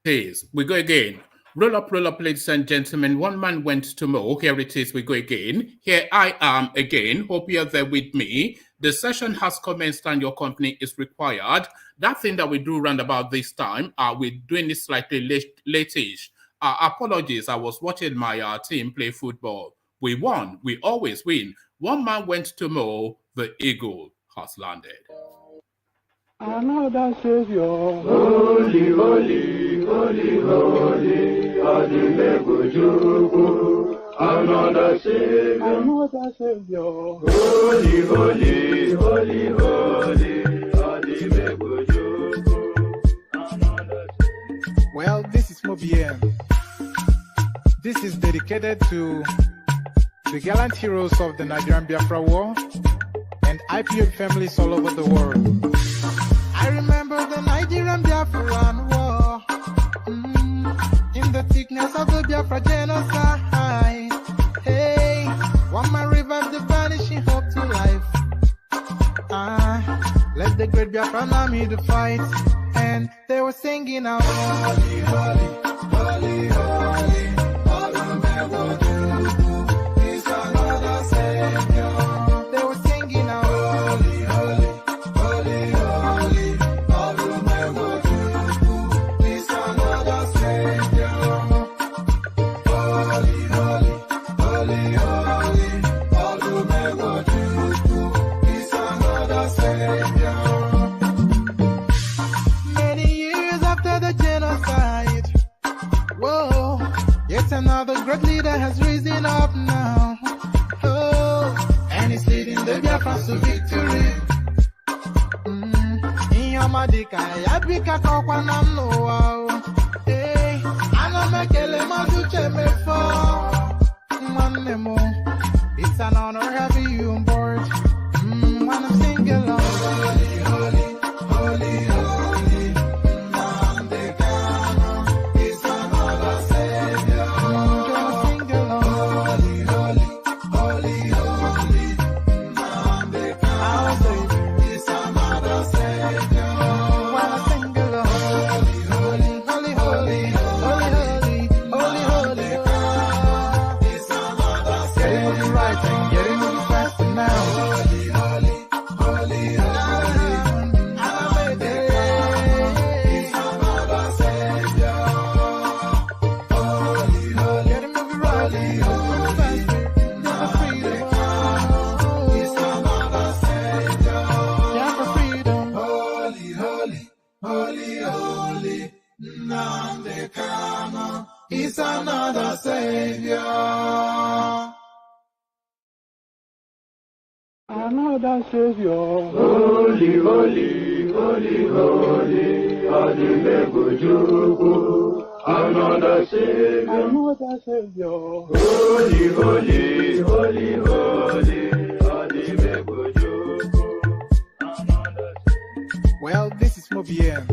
is. We go again. Roll up, ladies and gentlemen. One man went to mow. Here it is. We go again. Here I am again. Hope you're there with me. The session has commenced and your company is required. That thing that we do round about this time, we're doing it slightly late-ish. Apologies. I was watching my team play football. We won. We always win. One man went to mow. The eagle has landed. Another Savior, holy, holy, holy, holy, Adimebujuku. Another Savior, holy, holy, holy, holy, Adimebujuku. Well, this is Mobien. This is dedicated to the gallant heroes of the Nigerian Biafra War and IPO families all over the world. I remember the Nigerian Biafran war, in the thickness of the Biafra genocide. Hey, one man revived the vanishing hope to life. Let the great Biafran army to fight, and they were singing out, holy, holy, holy, holy, is another Savior. They were singing out, holy, holy, holy, holy. Another great leader has risen up now. Oh, and he's leading the Biafrans to victory. In your madika, yabika kokwanam no wow. Hey, anamekele mazuche mefo. Manemo, it's an honor having you on board. When I'm singing along, holy, holy, holy, holy. Is another Savior. Another Savior, holy, holy, holy, holy, Adimebujuku. Another Savior, holy, holy, holy, holy, Adimebujuku. Well, this is Mobien.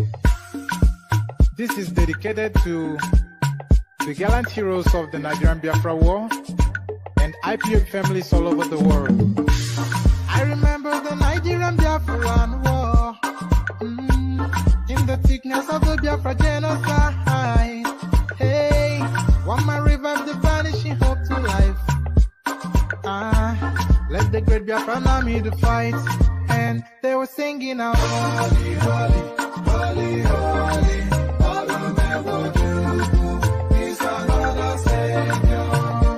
This is dedicated to the gallant heroes of the Nigerian Biafra War and IPO families all over the world. I remember the Nigerian Biafran war, in the thickness of the Biafra genocide. Hey, one man revived the vanishing hope to life. Let the great Biafran army to fight, and they were singing out, holy, holy, holy, holy.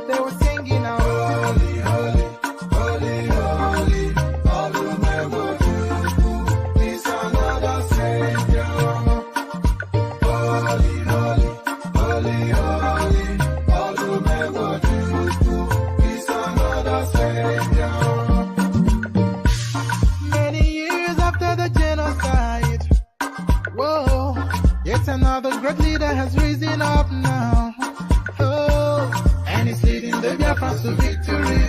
They were singing out, holy, holy, holy, holy, is another Savior. Holy, holy, holy, holy, is another Savior. Many years after the genocide, whoa, yet another great leader has risen up now. And he's leading the Biafrans to victory.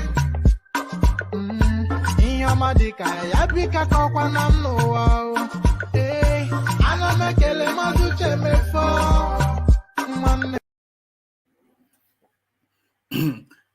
In your madika, yabika kokwanam no wow. Hey, anamekele mazuche mefo.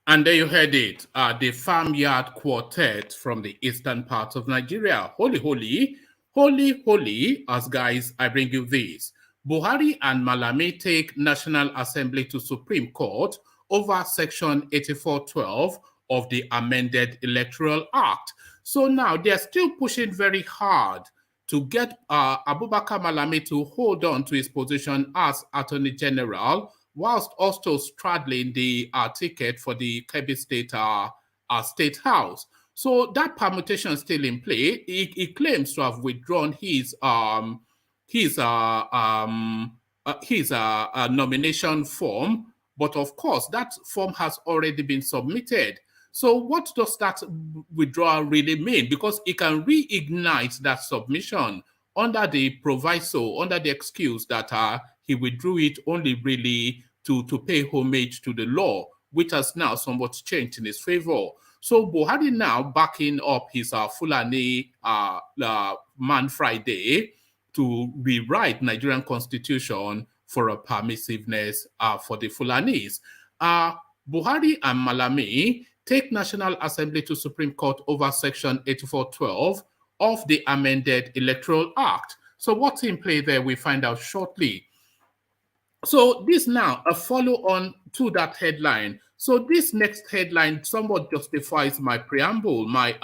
And there you heard it, the Farmyard Quartet from the eastern part of Nigeria. Holy, holy, holy, holy, as guys, I bring you this. Buhari and Malami take National Assembly to Supreme Court over Section 8412 of the amended Electoral Act. So now they're still pushing very hard to get Abubakar Malami to hold on to his position as Attorney General, whilst also straddling the ticket for the Kebbi State State House. So that permutation is still in play. He claims to have withdrawn his nomination form, but of course that form has already been submitted. So what does that withdrawal really mean? Because it can reignite that submission under the proviso, under the excuse that he withdrew it only really to pay homage to the law, which has now somewhat changed in his favor. So Buhari now backing up his Fulani Man Friday to rewrite Nigerian constitution for a permissiveness for the Fulanis. Buhari and Malami take National Assembly to Supreme Court over Section 8412 of the amended Electoral Act. So what's in play there, we find out shortly. So this now a follow-on to that headline. So this next headline somewhat justifies my preamble, my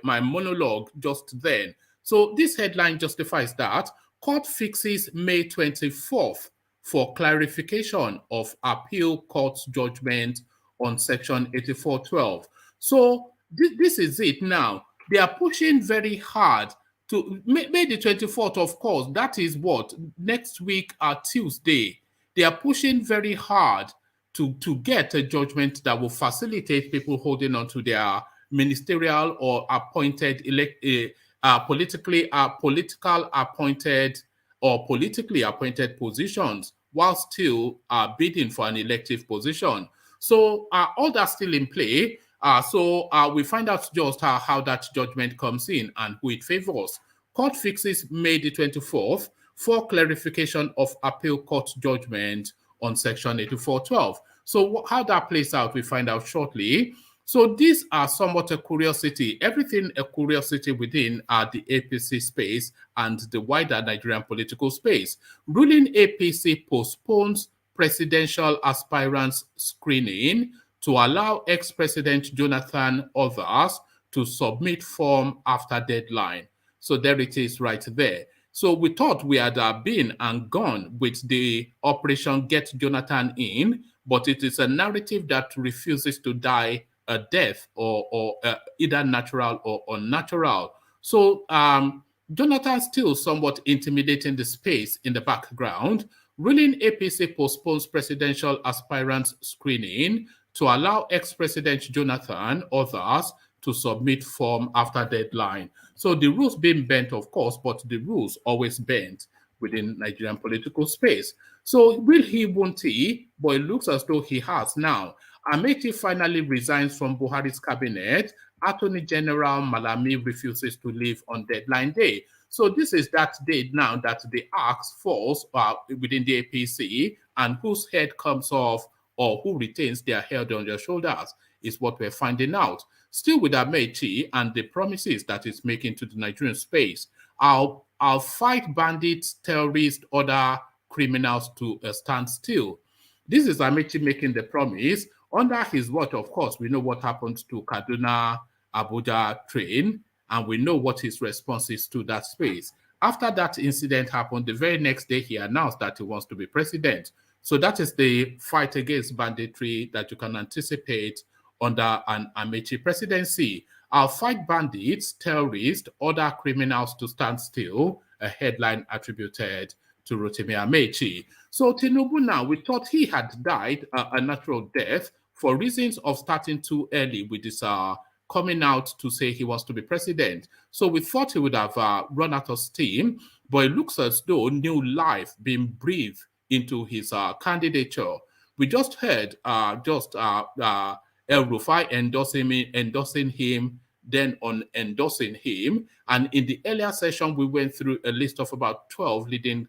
monologue just then. So this headline justifies that court fixes May 24th for clarification of appeal court's judgment on Section 8412. So this is it now. They are pushing very hard to May the 24th, of course. That is what? Next week, Tuesday. They are pushing very hard to get a judgment that will facilitate people holding on to their ministerial or appointed politically appointed positions while still bidding for an elective position. So all that's still in play. So we find out just how that judgment comes in and who it favors. Court fixes May the 24th for clarification of appeal court judgment on Section 8412. So how that plays out, we find out shortly. So these are somewhat a curiosity, everything a curiosity within the APC space and the wider Nigerian political space. Ruling APC postpones presidential aspirants screening to allow ex-President Jonathan others to submit form after deadline. So there it is right there. So we thought we had been and gone with the Operation Get Jonathan In, but it is a narrative that refuses to die a death or either natural or unnatural. So Jonathan still somewhat intimidating the space in the background. Ruling APC postpones presidential aspirants screening to allow ex-President Jonathan others to submit form after deadline. So the rules being bent, of course, but the rules always bent within Nigerian political space. So will he, won't he? But it looks as though he has now. AMAECHI finally resigns from Buhari's cabinet. Attorney General Malami refuses to leave on deadline day. So this is that day now that the axe falls within the APC, and whose head comes off or who retains their head on their shoulders is what we're finding out. Still with AMAECHI and the promises that it's making to the Nigerian space, I'll fight bandits, terrorists, other criminals to a standstill. This is AMAECHI making the promise. Under his watch, of course, we know what happened to Kaduna Abuja train, and we know what his response is to that space. After that incident happened, the very next day he announced that he wants to be president. So that is the fight against banditry that you can anticipate under an AMAECHI presidency. I'll fight bandits, terrorists, other criminals to stand still, a headline attributed to ROTIMI AMAECHI. So Tinubu now, we thought he had died a natural death for reasons of starting too early with this coming out to say he wants to be president. So we thought he would have run out of steam, but it looks as though new life being breathed into his candidature. We just heard El Rufai endorsing him, then endorsing him. And in the earlier session, we went through a list of about 12 leading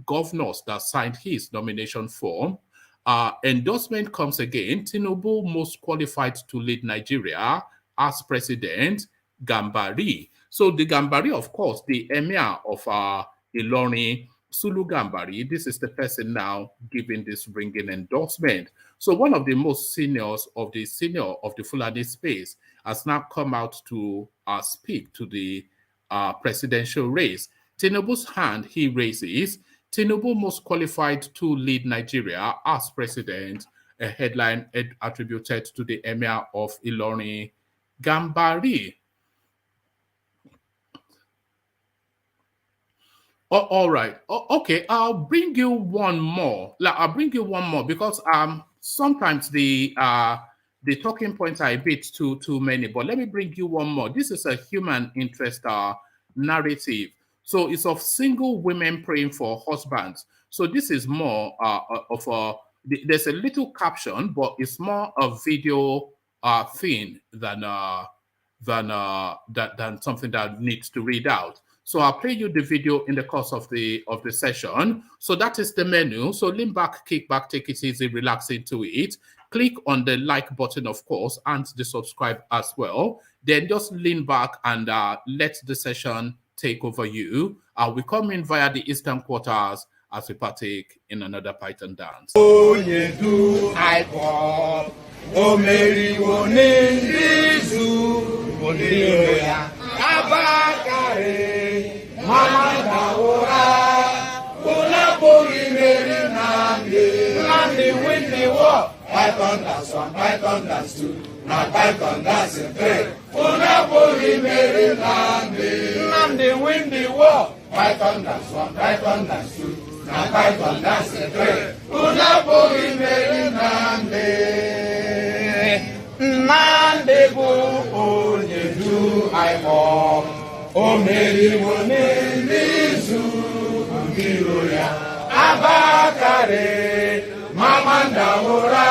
governors that signed his nomination form. Endorsement comes again. Tinubu most qualified to lead Nigeria as president, Gambari. So the Gambari, of course, the emir of Ilorin, Sulu Gambari, this is the person now giving this ringing endorsement. So one of the most seniors of the Fulani space has now come out to speak to the presidential race. Tinubu's hand he raises. Tinubu most qualified to lead Nigeria as president, a headline attributed to the Emir of Ilorin, Gambari. Oh, all right. Okay, I'll bring you one more. I'll bring you one more because sometimes the talking points are a bit too many. But let me bring you one more. This is a human interest narrative. So it's of single women praying for husbands. So this is more of a. There's a little caption, but it's more a video thing than something that needs to read out. So I'll play you the video in the course of the session. So that is the menu. So lean back, kick back, take it easy, relax into it. Click on the like button, of course, and the subscribe as well. Then just lean back and let the session take over you. We come in via the Eastern Quarters as we partake in another Python dance. Oh, you do I fall. Oh, Mary, one in this Mama Daora, Ola Bori Mary Nandi, Nandi win the war. Python that's one, Python that's two, now Python that's a three. Ola Bori Mary Nandi, Nandi win the war. Python that's one, Python that's two, now Python that's a three. Ola Bori Mary Nandi, Nandi go, oh, you do I fall. O Mary Wone Nizu Ambiroya Abakare Mamanda Ora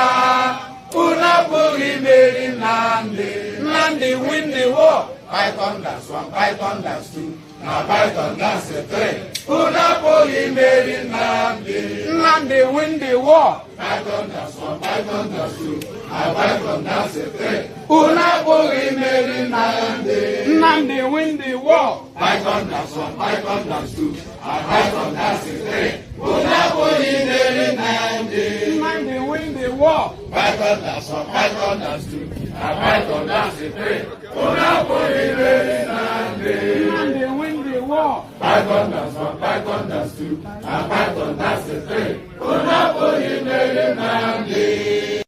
Unaburi Mary Nandi Nandi win the war. Python that's one, Python that's two, now Python that's a three. Unaburi Mary Nandi Nandi win the war. Python that's one, Python that's two, now Python that's a three. Unaburi Mary Nandi Nandi win the war. Python that's one, Python that's two, now Python that's a three. Unaburi Mary Nandi Nandi win the war. Python that's one, Python that's two, now Python that's a three. Unaburi Mary Nandi Nandi win the war. Python that's one, Python that's two, now Python that's a three. Unaburi Mary Nandi.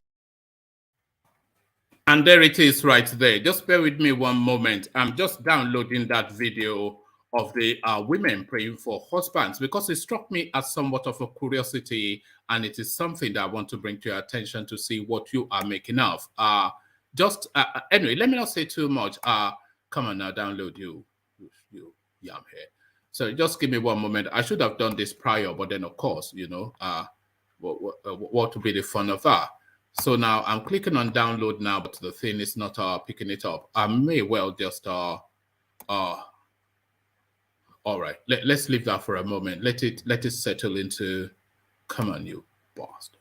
And there it is right there. Just bear with me one moment. I'm just downloading that video of the women praying for husbands because it struck me as somewhat of a curiosity, and it is something that I want to bring to your attention to see what you are making of. Anyway, let me not say too much. Come on now, download you yam here. So just give me one moment. I should have done this prior, but then of course, you know, what would be the fun of that? So now I'm clicking on download now, but the thing is not picking it up. I may well just all right. Let's leave that for a moment. Let it settle into. Come on, you bastard.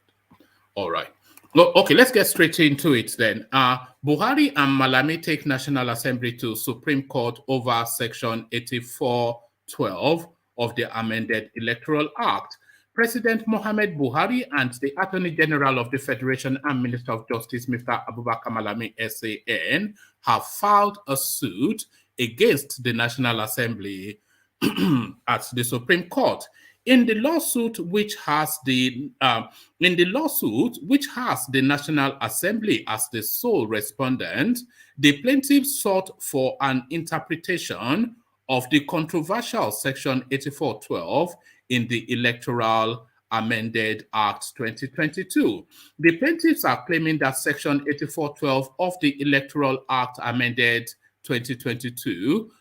All right. Look, okay, let's get straight into it then. Buhari and Malami take National Assembly to Supreme Court over Section 8412 of the amended Electoral Act. President Mohamed Buhari and the Attorney General of the Federation and Minister of Justice, Mr. Abubakar Malami, SAN, have filed a suit against the National Assembly at the Supreme Court. In the lawsuit, which has the National Assembly as the sole respondent, the plaintiffs sought for an interpretation of the controversial Section 8412 in the Electoral Amended Act 2022. The plaintiffs are claiming that Section 8412 of the Electoral Act Amended 2022,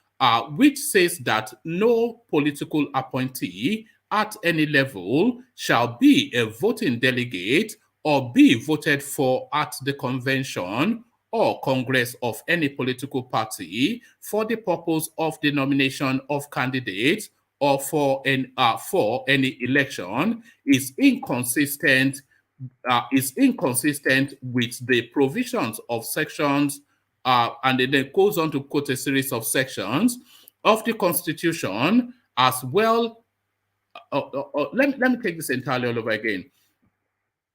which says that no political appointee at any level shall be a voting delegate or be voted for at the convention or congress of any political party for the purpose of the nomination of candidates or for any election is inconsistent with the provisions of sections, and then it goes on to quote a series of sections of the Constitution, as well let me take this entirely all over again.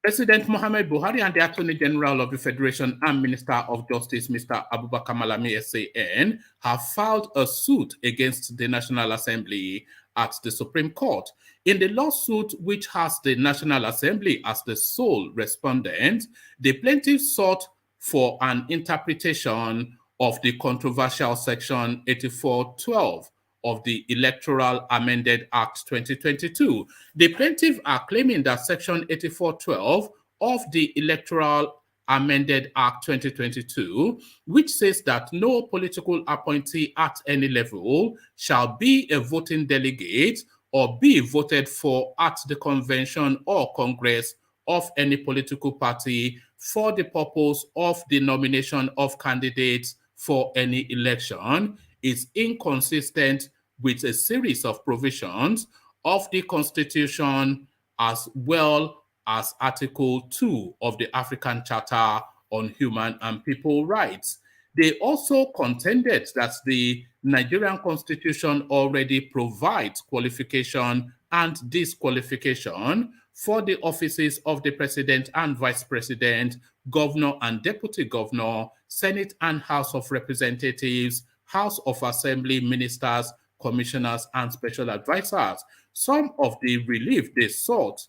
President Mohamed Buhari and the Attorney General of the Federation and Minister of Justice, Mr. Abubakar Malami SAN, have filed a suit against the National Assembly at the Supreme Court. In the lawsuit, which has the National Assembly as the sole respondent, the plaintiffs sought for an interpretation of the controversial Section 8412 of the Electoral Amended Act 2022. The plaintiffs are claiming that Section 8412 of the Electoral Amended Act 2022, which says that no political appointee at any level shall be a voting delegate or be voted for at the convention or congress of any political party for the purpose of the nomination of candidates for any election, is inconsistent with a series of provisions of the Constitution as well as Article 2 of the African Charter on Human and People Rights. They also contended that the Nigerian Constitution already provides qualification and disqualification for the offices of the President and Vice President, Governor and Deputy Governor, Senate and House of Representatives, House of Assembly, Ministers, Commissioners, and Special Advisors. Some of the relief they sought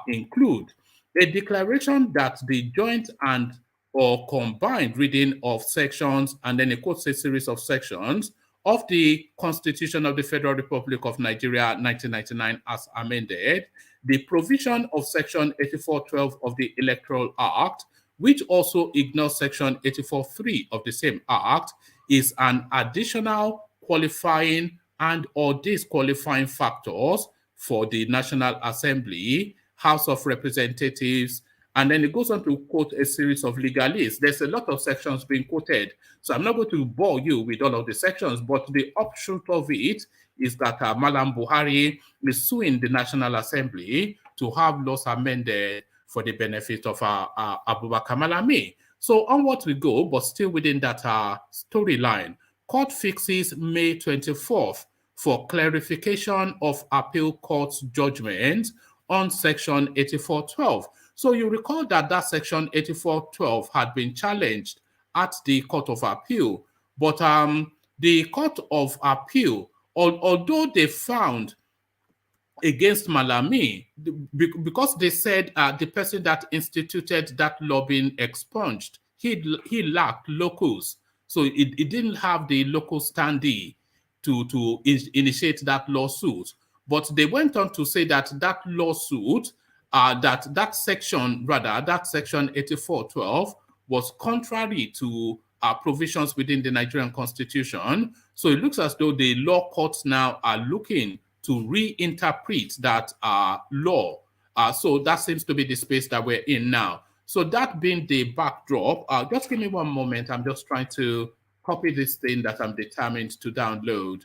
include a declaration that the joint and or combined reading of sections, and then it quotes a series of sections of the Constitution of the Federal Republic of Nigeria 1999 as amended, the provision of Section 8412 of the Electoral Act, which also ignores Section 84.3 of the same Act, is an additional qualifying and or disqualifying factors for the National Assembly, House of Representatives, and then it goes on to quote a series of legalists. There's a lot of sections being quoted, so I'm not going to bore you with all of the sections, but the upshot of it is that Mallambuhari is suing the National Assembly to have laws amended for the benefit of Abubakar Malami. So onward we go, but still within that storyline. Court fixes May 24th for clarification of appeal court's judgment on Section 8412. So you recall that that Section 8412 had been challenged at the Court of Appeal, but the Court of Appeal, although they found against Malami, because they said the person that instituted that lobbying expunged, he lacked locus, so it didn't have the local standee to initiate that lawsuit. But they went on to say that that lawsuit, that section 8412 was contrary to provisions within the Nigerian Constitution. So it looks as though the law courts now are looking to reinterpret that law. So that seems to be the space that we're in now. So that being the backdrop, just give me one moment. I'm just trying to copy this thing that I'm determined to download.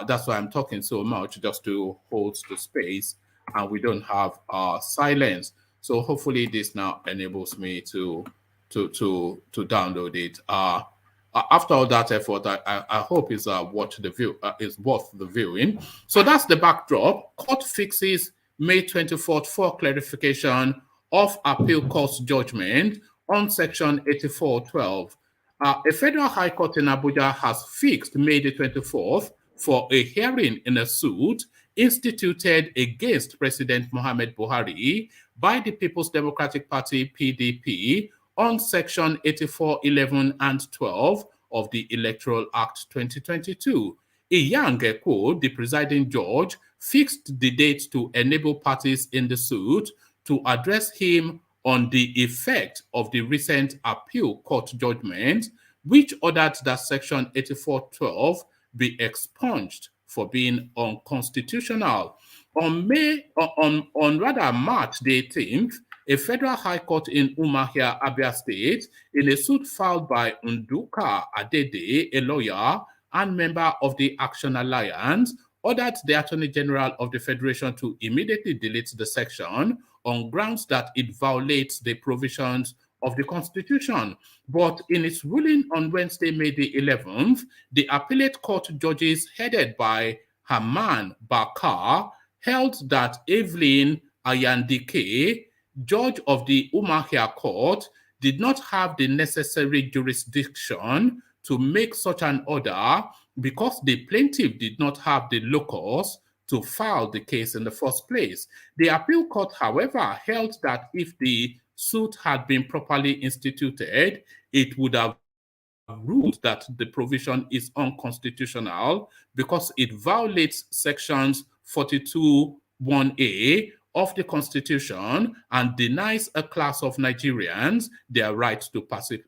That's why I'm talking so much, just to hold the space and we don't have silence. So hopefully this now enables me to download it. After all that effort, I hope is worth the viewing. So that's the backdrop. Court fixes May 24th for clarification of appeal court's judgment on Section 8412. A federal high court in Abuja has fixed May the 24th for a hearing in a suit instituted against President Mohamed Buhari by the People's Democratic Party, PDP, on Section 84, 11, and 12 of the Electoral Act 2022. Iyan Geko, the presiding judge, fixed the date to enable parties in the suit to address him on the effect of the recent appeal court judgment, which ordered that Section 8412 be expunged for being unconstitutional. On March the 18th, a federal high court in Umuahia, Abia State, in a suit filed by Nduka Adede, a lawyer and member of the Action Alliance, ordered the Attorney General of the Federation to immediately delete the section on grounds that it violates the provisions of the Constitution. But in its ruling on Wednesday, May the 11th, the appellate court judges headed by Haman Bakar held that Evelyn Ayandike, judge of the Umuahia court, did not have the necessary jurisdiction to make such an order because the plaintiff did not have the locus to file the case in the first place. The appeal court, however, held that if the suit had been properly instituted, it would have ruled that the provision is unconstitutional because it violates sections 42(1)(a) of the Constitution and denies a class of Nigerians their right to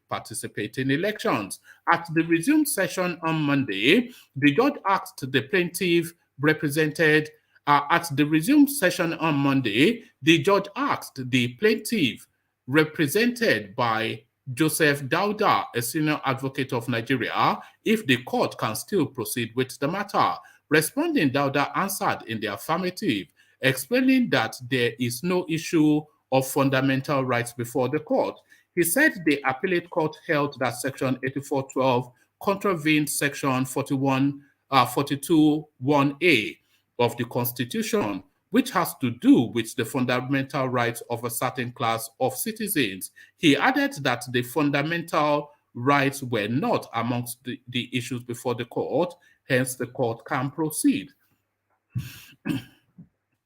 participate in elections. At the resumed session on Monday, the judge asked the plaintiff represented at the resumed session on Monday, the judge asked the plaintiff represented by Joseph Dauda, a senior advocate of Nigeria, if the court can still proceed with the matter. Responding, Dauda answered in the affirmative, explaining that there is no issue of fundamental rights before the court. He said the appellate court held that Section 8412 contravened Section 42(1)(a) of the Constitution, which has to do with the fundamental rights of a certain class of citizens. He added that the fundamental rights were not amongst the issues before the court, hence the court can proceed.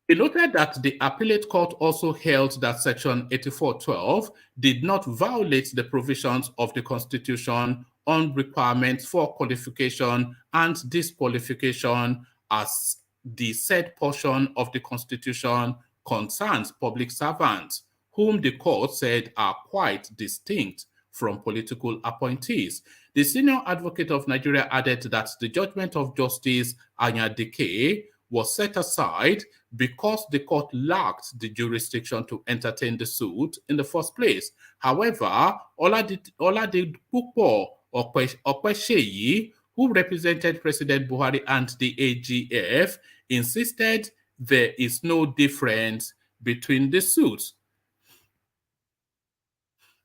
He noted that the appellate court also held that Section 8412 did not violate the provisions of the Constitution on requirements for qualification and disqualification, as the said portion of the Constitution concerns public servants, whom the court said are quite distinct from political appointees. The senior advocate of Nigeria added that the judgment of Justice Ayandike was set aside because the court lacked the jurisdiction to entertain the suit in the first place. However, Olade Pupo Okwesheyi, who represented President Buhari and the AGF, insisted there is no difference between the suits.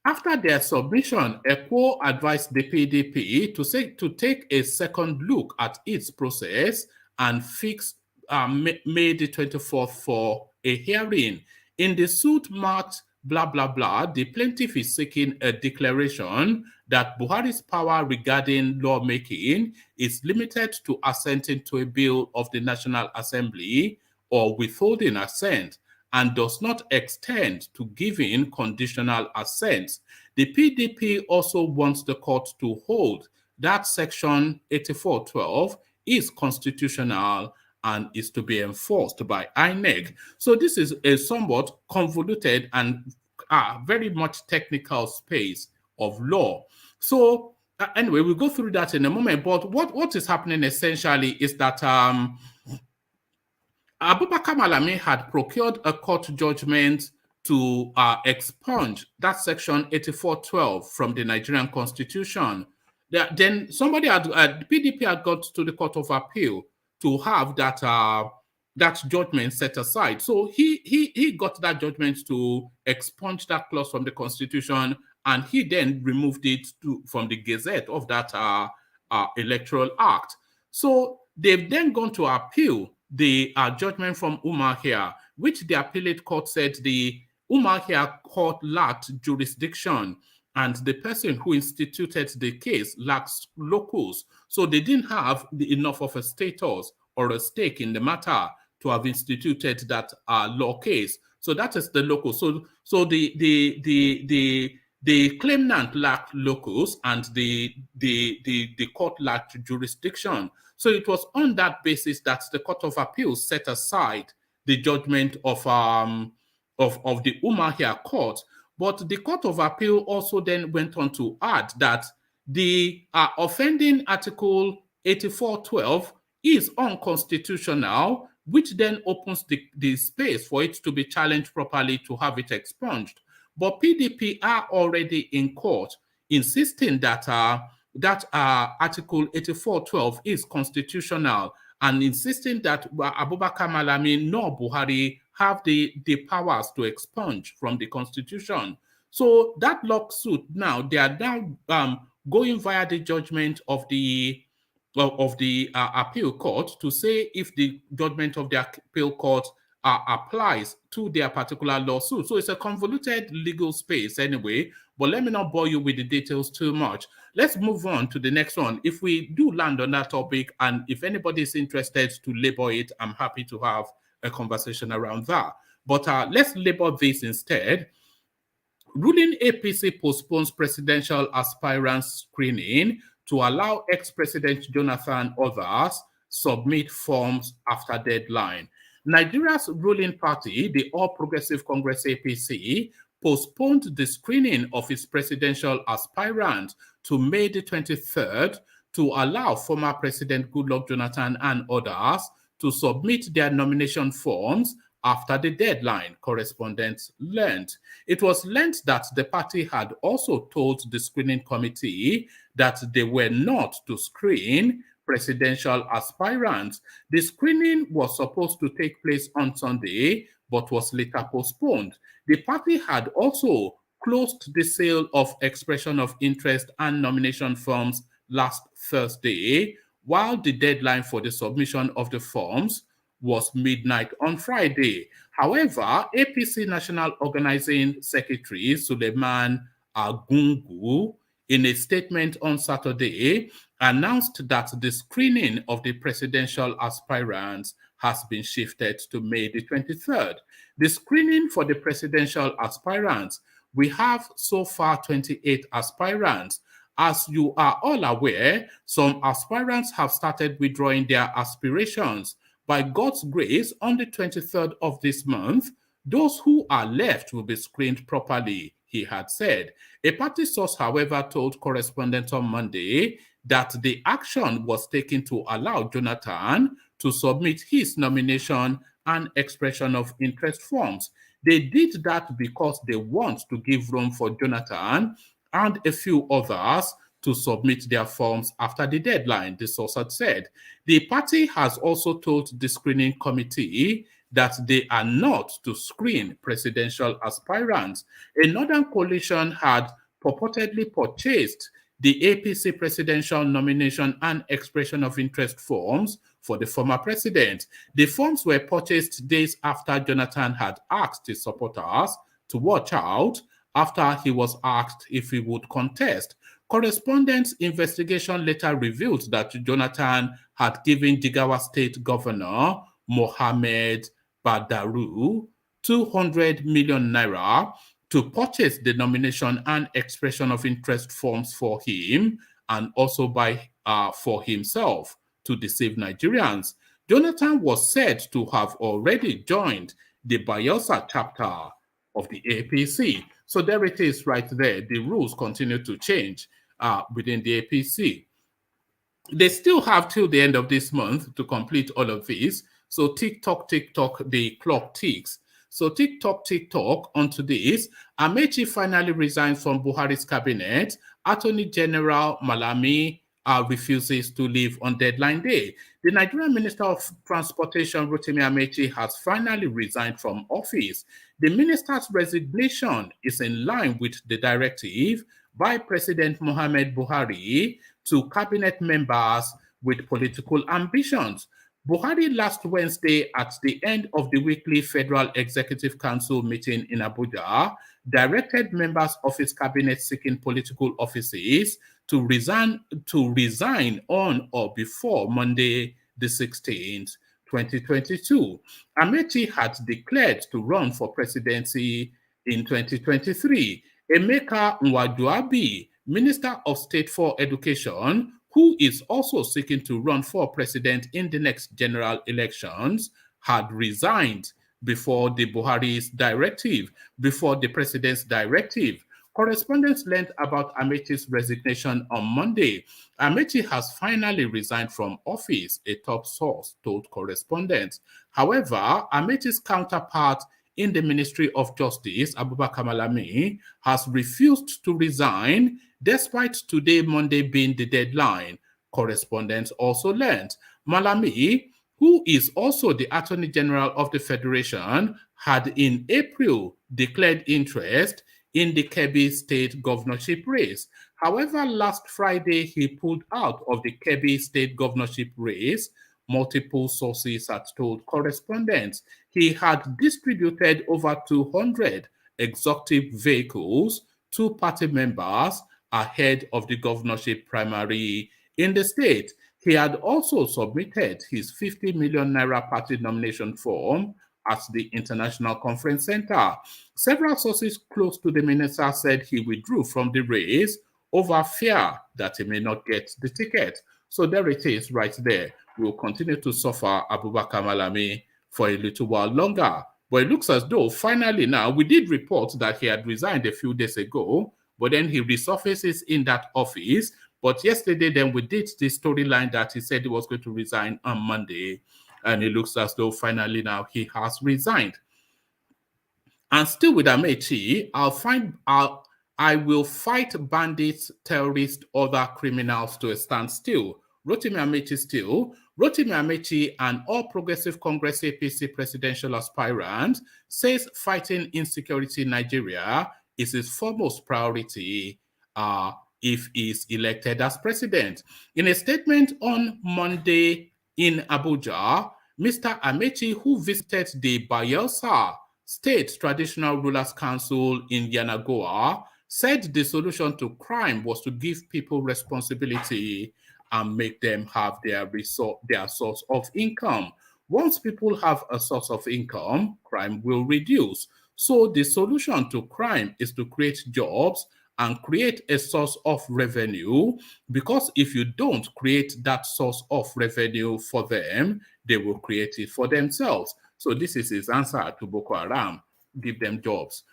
After their submission, ECWO advised the PDP to take a second look at its process and fix May the 24th for a hearing. In the suit marked blah, blah, blah, the plaintiff is seeking a declaration that Buhari's power regarding lawmaking is limited to assenting to a bill of the National Assembly or withholding assent and does not extend to giving conditional assents. The PDP also wants the court to hold that Section 8412 is constitutional and is to be enforced by INEC. So this is a somewhat convoluted and very much technical space of law. So anyway, we'll go through that in a moment. But what is happening essentially is that Abubakar Malami had procured a court judgment to expunge that Section 8412 from the Nigerian Constitution. Then somebody had, PDP had got to the Court of Appeal to have that that judgment set aside. So he got that judgment to expunge that clause from the Constitution, and he then removed it from the Gazette of that Electoral Act. So they've then gone to appeal the judgment from Umuahia, which the appellate court said the Umuahia court lacked jurisdiction, and the person who instituted the case lacks locus. So they didn't have enough of a status or a stake in the matter to have instituted that law case. So that is the locus. So the claimant lacked locus and the court lacked jurisdiction. So it was on that basis that the Court of Appeal set aside the judgment of the Umuahia court. But the Court of Appeal also then went on to add that the offending Article 8412 is unconstitutional, which then opens the space for it to be challenged properly to have it expunged. But PDP are already in court insisting that Article 8412 is constitutional and insisting that Abubakar Malami nor Buhari have the powers to expunge from the Constitution. So that lawsuit now, they are now going via the judgment of the of the appeal court to say if the judgment of the appeal court applies to their particular lawsuit. So it's a convoluted legal space anyway, but let me not bore you with the details too much. Let's move on to the next one. If we do land on that topic, and if anybody is interested to label it, I'm happy to have a conversation around that. But let's label this instead. Ruling APC postpones presidential aspirant screening to allow ex-President Jonathan and others submit forms after deadline. Nigeria's ruling party, the All Progressive Congress APC, postponed the screening of its presidential aspirant to May the 23rd to allow former President Goodluck Jonathan and others to submit their nomination forms after the deadline, correspondents learned. It was learned that the party had also told the screening committee that they were not to screen presidential aspirants. The screening was supposed to take place on Sunday, but was later postponed. The party had also closed the sale of expression of interest and nomination forms last Thursday, while the deadline for the submission of the forms was midnight on Friday. However, APC National Organizing Secretary Suleiman Agungu, in a statement on Saturday, announced that the screening of the presidential aspirants has been shifted to May the 23rd. The screening for the presidential aspirants, we have so far 28 aspirants. As you are all aware, some aspirants have started withdrawing their aspirations. By God's grace, on the 23rd of this month, those who are left will be screened properly, he had said. A party source, however, told correspondents on Monday that the action was taken to allow Jonathan to submit his nomination and expression of interest forms. They did that because they want to give room for Jonathan and a few others to submit their forms after the deadline, the source had said. The party has also told the screening committee that they are not to screen presidential aspirants. A Northern coalition had purportedly purchased the APC presidential nomination and expression of interest forms for the former president. The forms were purchased days after Jonathan had asked his supporters to watch out after he was asked if he would contest. Correspondents' investigation later revealed that Jonathan had given Jigawa State Governor Mohammed Badaru 200 million naira to purchase the nomination and expression of interest forms for him and also for himself to deceive Nigerians. Jonathan was said to have already joined the Bayelsa chapter of the APC. So there it is right there. The rules continue to change within the APC. They still have till the end of this month to complete all of this. So tick-tock, the clock ticks. So tick-tock, onto this. AMAECHI finally resigns from Buhari's cabinet. Attorney General Malami refuses to leave on deadline day. The Nigerian Minister of Transportation, ROTIMI AMAECHI, has finally resigned from office. The minister's resignation is in line with the directive by President Muhammad Buhari to cabinet members with political ambitions. Buhari last Wednesday, at the end of the weekly Federal Executive Council meeting in Abuja, directed members of his cabinet seeking political offices to resign on or before Monday, the 16th, 2022. AMAECHI had declared to run for presidency in 2023. Emeka Nwaduabi, Minister of State for Education, who is also seeking to run for president in the next general elections, had resigned before the president's directive. Correspondents learned about AMAECHI's resignation on Monday. AMAECHI has finally resigned from office, a top source told correspondents. However, AMAECHI's counterpart in the Ministry of Justice, Abubakar Malami, has refused to resign despite today, Monday, being the deadline. Correspondents also learned Malami, who is also the Attorney General of the Federation, had in April declared interest in the Kebbi State governorship race. However, last Friday, he pulled out of the Kebbi state governorship race. Multiple sources had told correspondents he had distributed over 200 executive vehicles to party members ahead of the governorship primary in the state. He had also submitted his 50 million naira party nomination form at the International Conference Center. Several sources close to the minister said he withdrew from the race over fear that he may not get the ticket. So there it is right there. We'll continue to suffer Abubakar Malami for a little while longer. But it looks as though finally now, we did report that he had resigned a few days ago, but then he resurfaces in that office. But yesterday, then we did the storyline that he said he was going to resign on Monday. And it looks as though finally now he has resigned. And still with AMAECHI, I will fight bandits, terrorists, other criminals to a standstill. ROTIMI AMAECHI still. ROTIMI AMAECHI, an All Progressive Congress APC presidential aspirant, says fighting insecurity in Nigeria is his foremost priority if he is elected as president. In a statement on Monday in Abuja, Mr. AMAECHI, who visited the Bayelsa State Traditional Rulers Council in Yanagoa, said the solution to crime was to give people responsibility and make them have their source of income. Once people have a source of income, crime will reduce. So the solution to crime is to create jobs and create a source of revenue, because if you don't create that source of revenue for them, they will create it for themselves. So this is his answer to Boko Haram: give them jobs.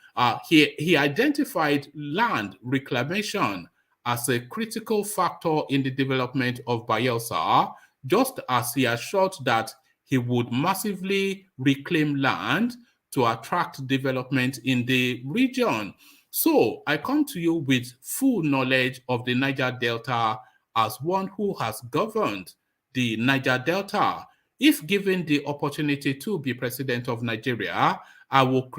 He identified land reclamation as a critical factor in the development of Bayelsa, just as he assured that he would massively reclaim land to attract development in the region. So I come to you with full knowledge of the Niger Delta as one who has governed the Niger Delta. If given the opportunity to be president of Nigeria, I will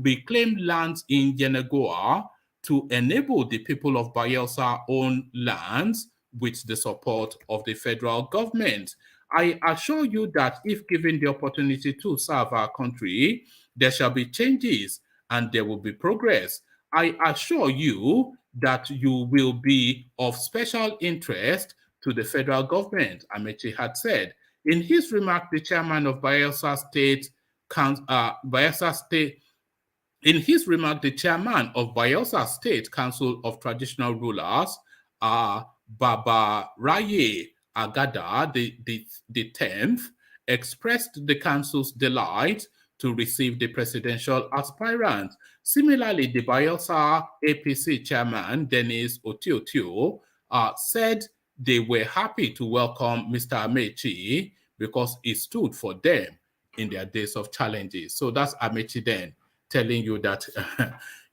reclaim lands in Yenagoa to enable the people of Bayelsa own lands with the support of the federal government. I assure you that if given the opportunity to serve our country, there shall be changes and there will be progress. I assure you that you will be of special interest to the federal government, AMAECHI had said. In his remark, the chairman of Bayelsa State Council of Traditional Rulers, Baba Raye Agada, the 10th, expressed the council's delight to receive the presidential aspirant. Similarly, the Bayelsa APC chairman, Dennis Otiotio, said they were happy to welcome Mr. AMAECHI because he stood for them in their days of challenges. So that's AMAECHI then telling you that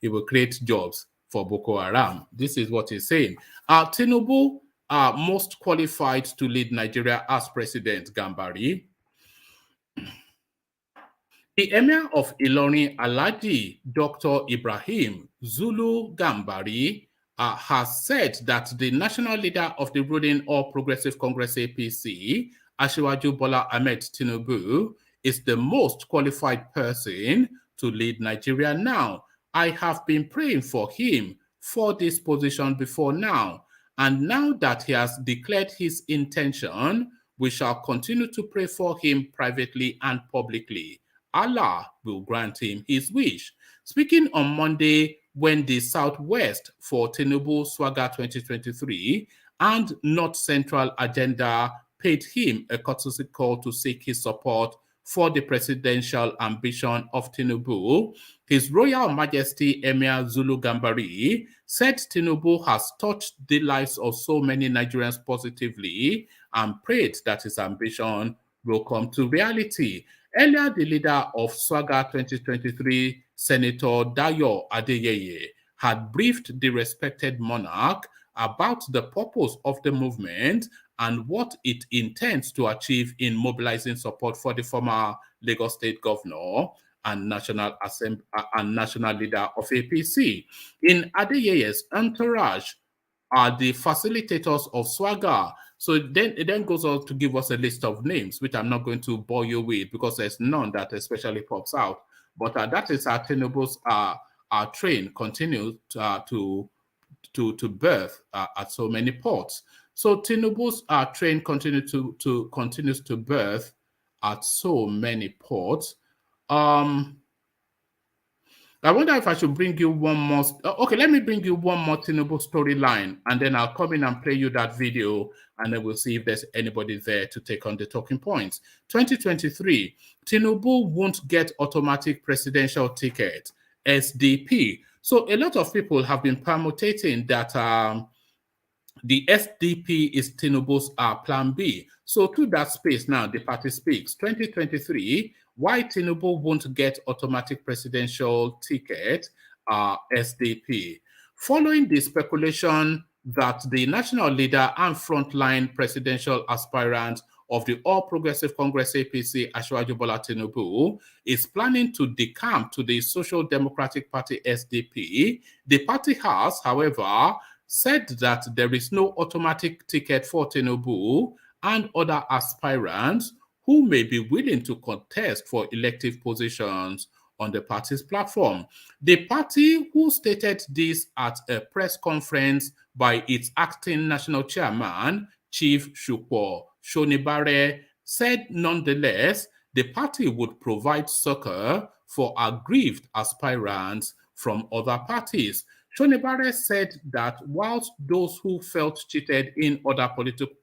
he will create jobs for Boko Haram. This is what he's saying. Tinubu are most qualified to lead Nigeria as president, Gambari. The Emir of Ilorin, Alhaji Dr. Ibrahim Zulu Gambari, has said that the national leader of the ruling All Progressive Congress APC, Asiwaju Bola Ahmed Tinubu, is the most qualified person to lead Nigeria now. I have been praying for him for this position before now, and now that he has declared his intention, we shall continue to pray for him privately and publicly. Allah will grant him his wish. Speaking on Monday, when the Southwest for Tinubu Swagger 2023 and North Central Agenda paid him a courtesy call to seek his support for the presidential ambition of Tinubu, His Royal Majesty Emir Zulu Gambari said Tinubu has touched the lives of so many Nigerians positively and prayed that his ambition will come to reality. Earlier, the leader of Swagger 2023, Senator Dayo Adeyeye, had briefed the respected monarch about the purpose of the movement and what it intends to achieve in mobilizing support for the former Lagos State Governor and national leader of APC. In Adeyeye's entourage are the facilitators of swagger. So it then goes on to give us a list of names, which I'm not going to bore you with because there's none that especially pops out. But that is our Tinubu's train continues to birth at so many ports. So Tinubu's train continues to birth at so many ports. I wonder if I should bring you one more. Okay, let me bring you one more Tinubu storyline, and then I'll come in and play you that video, and then we'll see if there's anybody there to take on the talking points. 2023, Tinubu won't get automatic presidential ticket, SDP. So a lot of people have been permutating that the SDP is Tinubu's plan B. So to that space now, the party speaks. 2023, why Tinubu won't get automatic presidential ticket, SDP. Following the speculation that the national leader and frontline presidential aspirant of the All Progressive Congress APC, Asiwaju Bola Tinubu, is planning to decamp to the Social Democratic Party SDP, the party has, however, said that there is no automatic ticket for Tinubu and other aspirants who may be willing to contest for elective positions on the party's platform. The party, who stated this at a press conference by its acting national chairman, Chief Shukwo Shonibare, said nonetheless, the party would provide succor for aggrieved aspirants from other parties. Shonibare said that whilst those who felt cheated in other political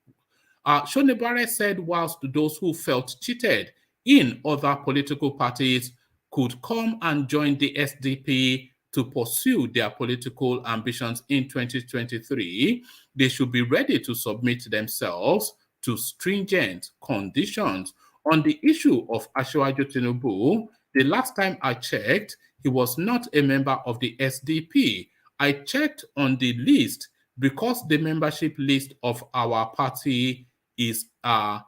Shonibare said whilst those who felt cheated in other political parties could come and join the SDP to pursue their political ambitions in 2023, they should be ready to submit themselves to stringent conditions. On the issue of Asiwaju Tinubu, the last time I checked, he was not a member of the SDP. I checked on the list because the membership list of our party is, as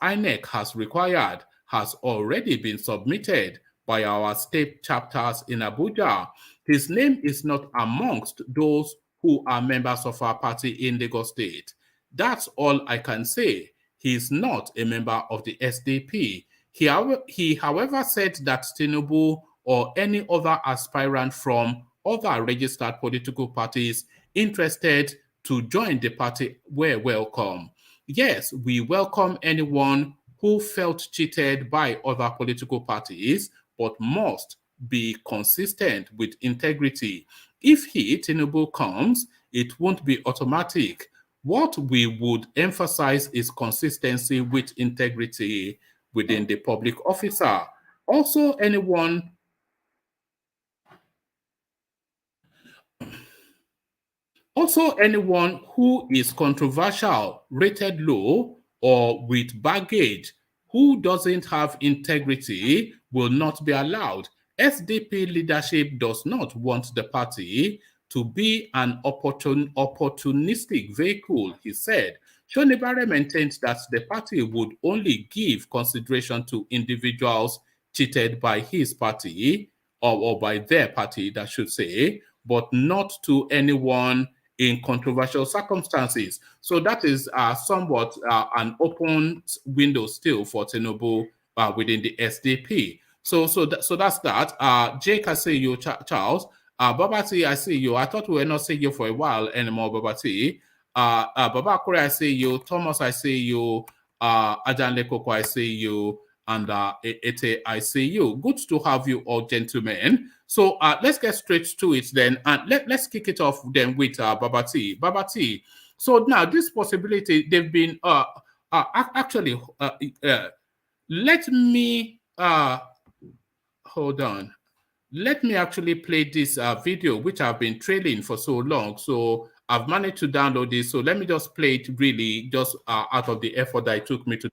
INEC has required, has already been submitted by our state chapters in Abuja. His name is not amongst those who are members of our party in Lagos State. That's all I can say. He is not a member of the SDP. He, however, said that Tinubu or any other aspirant from other registered political parties interested to join the party were welcome. Yes, we welcome anyone who felt cheated by other political parties, but must be consistent with integrity. If he, Tinubu, comes, it won't be automatic. What we would emphasize is consistency with integrity within the public officer. Also, anyone who is controversial, rated low, or with baggage, who doesn't have integrity will not be allowed. SDP leadership does not want the party to be an opportunistic vehicle, he said. Shonibare maintains that the party would only give consideration to individuals cheated by his party, or by their party, that should say, but not to anyone in controversial circumstances. So that is somewhat an open window still for Tinubu within the SDP. So that's that. Jake, I see you, Charles. Babati, I see you. I thought we were not seeing you for a while anymore, Babati. Baba Kore, I see you. Thomas, I see you. Ajan Lekoko, I see you. And Ete, I see you. Good to have you all, gentlemen. So let's get straight to it then. And let's kick it off then with Babati. Babati. So now this possibility, they've been actually, let me, hold on. Let me actually play this video, which I've been trailing for so long. So I've managed to download this. So let me just play it really just out of the effort that it took me to.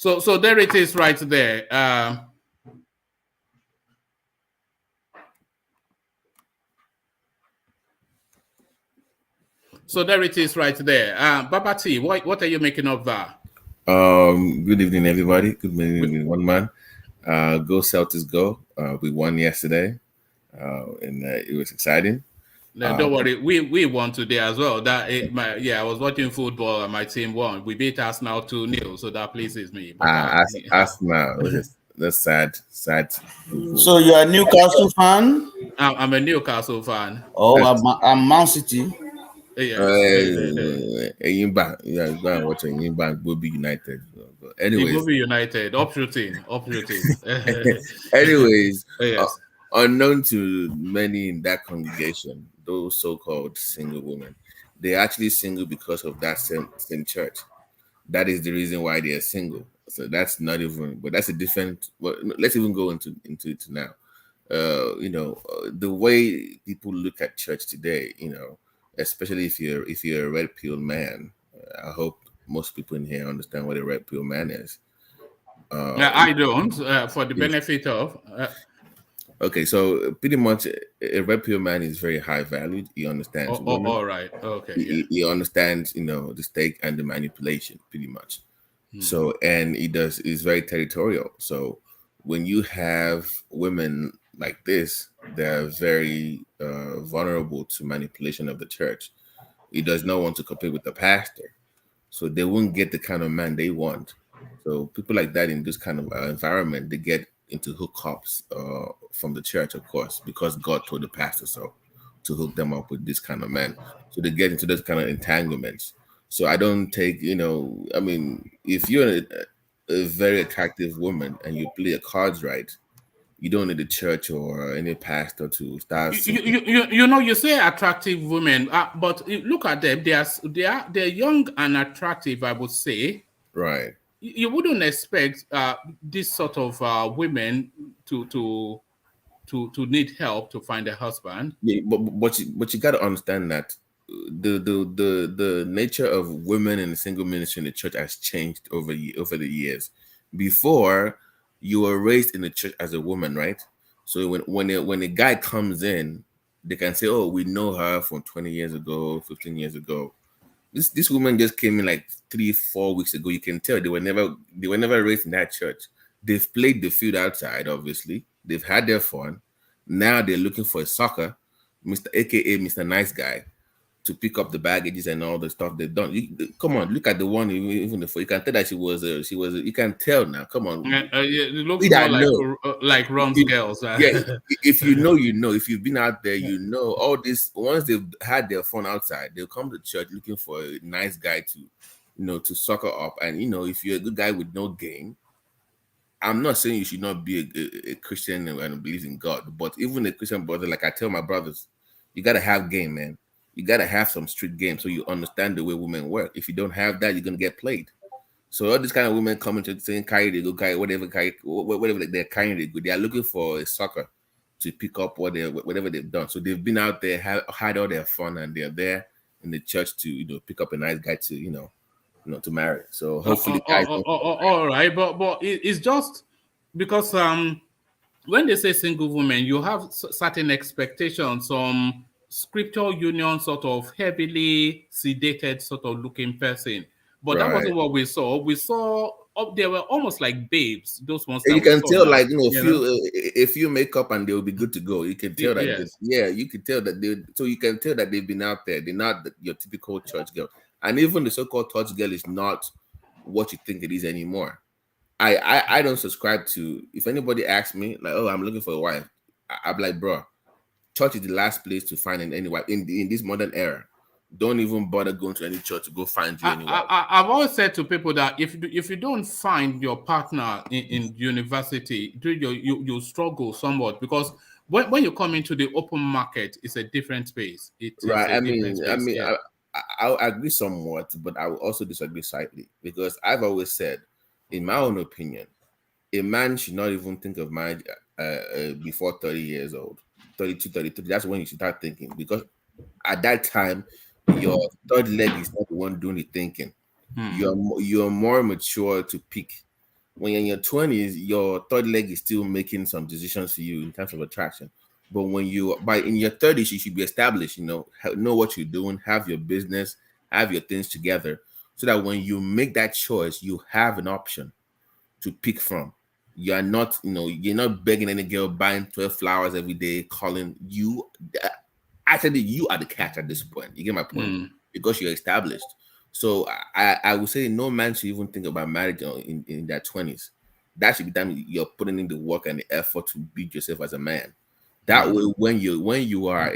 So there it is right there. So there it is right there. Babati, what are you making of that? Good evening, everybody. Good evening, one man. Go Celtics, go. We won yesterday, and it was exciting. No, don't worry, we won today as well. I was watching football and my team won. We beat Arsenal 2-0, so that pleases me. Arsenal, that's sad. So you're a Newcastle fan? I'm a Newcastle fan. Oh, I'm Man City. Yes. Yimba, yeah, go and watch Yimba will be United. But anyways, will be United, uprooting. Anyways, yes. Unknown to many in that congregation, those so-called single women, they're actually single because of that same church. That is the reason why they are single. So that's not even, but that's a different. Well, let's even go into it now. The way people look at church today, especially if you're a red pill man. I hope most people in here understand what a red pill man is. I don't. For the benefit of. Okay, so pretty much a red pill man is very high valued. He understands. All right. Okay. He understands, the stake and the manipulation, pretty much. So, and he's very territorial. So when you have women like this, they're very vulnerable to manipulation of the church. He does not want to compete with the pastor, so they won't get the kind of man they want. So people like that in this kind of environment, they get into hookups from the church, of course, because God told the pastor so, to hook them up with this kind of man. So they get into those kind of entanglements. So I don't take, if you're a very attractive woman and you play your cards right, you don't need a church or any pastor to start. You say attractive women, but look at them. They're young and attractive, I would say. Right. You wouldn't expect this sort of women to need help to find a husband. Yeah, but you got to understand that the nature of women in the single ministry in the church has changed over the years. Before, you were raised in the church as a woman, right? So when a guy comes in, they can say, "Oh, we know her from 20 years ago, 15 years ago." This woman just came in like 3-4 weeks ago. You can tell they were never raised in that church. They've played the field outside, obviously. They've had their fun. Now they're looking for a sucker, aka Mr. Nice Guy, to pick up the baggages and all the stuff they've done. Come on, look at the one even before. You can tell that she was. You can tell now. Come on, it looks more like Ron's girls. Yeah, if you know, you know. If you've been out there, you know. All this, once they've had their fun outside, they'll come to church looking for a nice guy to sucker up. And if you're a good guy with no game, I'm not saying you should not be a Christian and believe in God, but even a Christian brother, like I tell my brothers, you gotta have game, man. You gotta have some street game so you understand the way women work. If you don't have that, you're gonna get played. So all these kind of women coming to saying carry they go carry whatever they're carrying they go. They are looking for a sucker to pick up whatever they've done. So they've been out there, had all their fun, and they're there in the church to pick up a nice guy to to marry. So hopefully, guys. All right, but it's just because when they say single woman, you have certain expectations. Scriptural union, sort of heavily sedated, sort of looking person. But that wasn't what we saw. We saw they were almost like babes. Those ones. You can tell, like if you make up and they'll be good to go. You can tell that. Yes. You can tell that So you can tell that they've been out there. They're not your typical church girl. And even the so-called church girl is not what you think it is anymore. I don't subscribe to. If anybody asks me, like, "Oh, I'm looking for a wife," I'm like, "Bro, church is the last place to find any wife in this modern era. Don't even bother going to any church to go find you any wife." I've always said to people that if you don't find your partner in university, you struggle somewhat, because when you come into the open market, it's a different space. I agree somewhat, but I will also disagree slightly, because I've always said, in my own opinion, a man should not even think of marriage before 30 years old, 32, 33. That's when you should start thinking, because at that time, your third leg is not the one doing the thinking. You're more mature to pick When you're in your 20s, your third leg is still making some decisions for you in terms of attraction. But when in your 30s, you should be established, know what you're doing, have your business, have your things together, so that when you make that choice, you have an option to pick from. You're not, you're not begging any girl, buying 12 flowers every day, calling you. Actually, you are the catch at this point. You get my point? Because you're established. So I would say no man should even think about marriage in their 20s. That should be time you're putting in the work and the effort to build yourself as a man. That way, when you are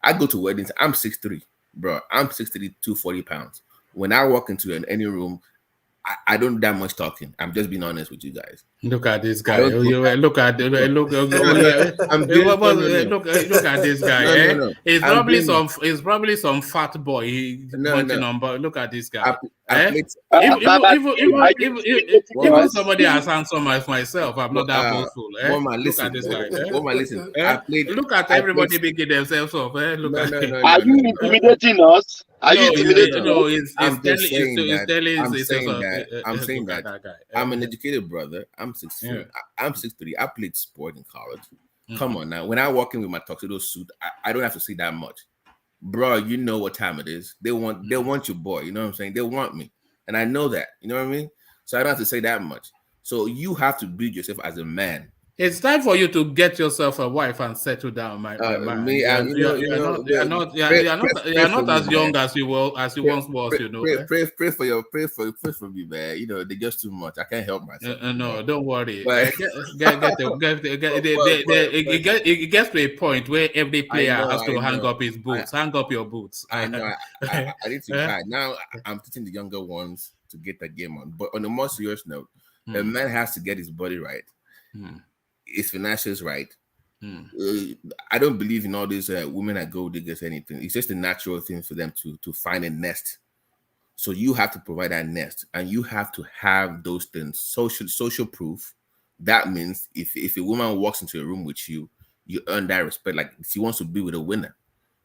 I go to weddings. I'm 6'3", bro. I'm 6'3", 240 pounds. When I walk into any room, I don't do that much talking. I'm just being honest with you guys. Look at this guy. Look at this guy. No. It's probably some fat boy punching on. But look at this guy. Even somebody as handsome as myself, I'm not that boastful. Look at this guy. Look at everybody making themselves up. Are you intimidating us? Are you intimidating us? I'm saying that I'm an educated brother. I'm 6'3". I'm 6'3". I played sport in college. Come on now. When I walk in with my tuxedo suit, I don't have to say that much. Bro, you know what time it is. They want your boy. You know what I'm saying? They want me. And I know that. You know what I mean? So I don't have to say that much. So you have to build yourself as a man. It's time for you to get yourself a wife and settle down, my man. You're not as young as you once was. Pray for me, man. They're just too much. I can't help myself. No, don't worry. It gets to a point where every player has to hang up his boots. Hang up your boots. I know. I need to try. Now I'm teaching the younger ones to get that game on. But on a more serious note, a man has to get his body right. His financials right. I don't believe in all these women that gold diggers anything. It's just a natural thing for them to find a nest. So you have to provide that nest, and you have to have those things. Social proof. That means if a woman walks into a room with you, you earn that respect. Like she wants to be with a winner,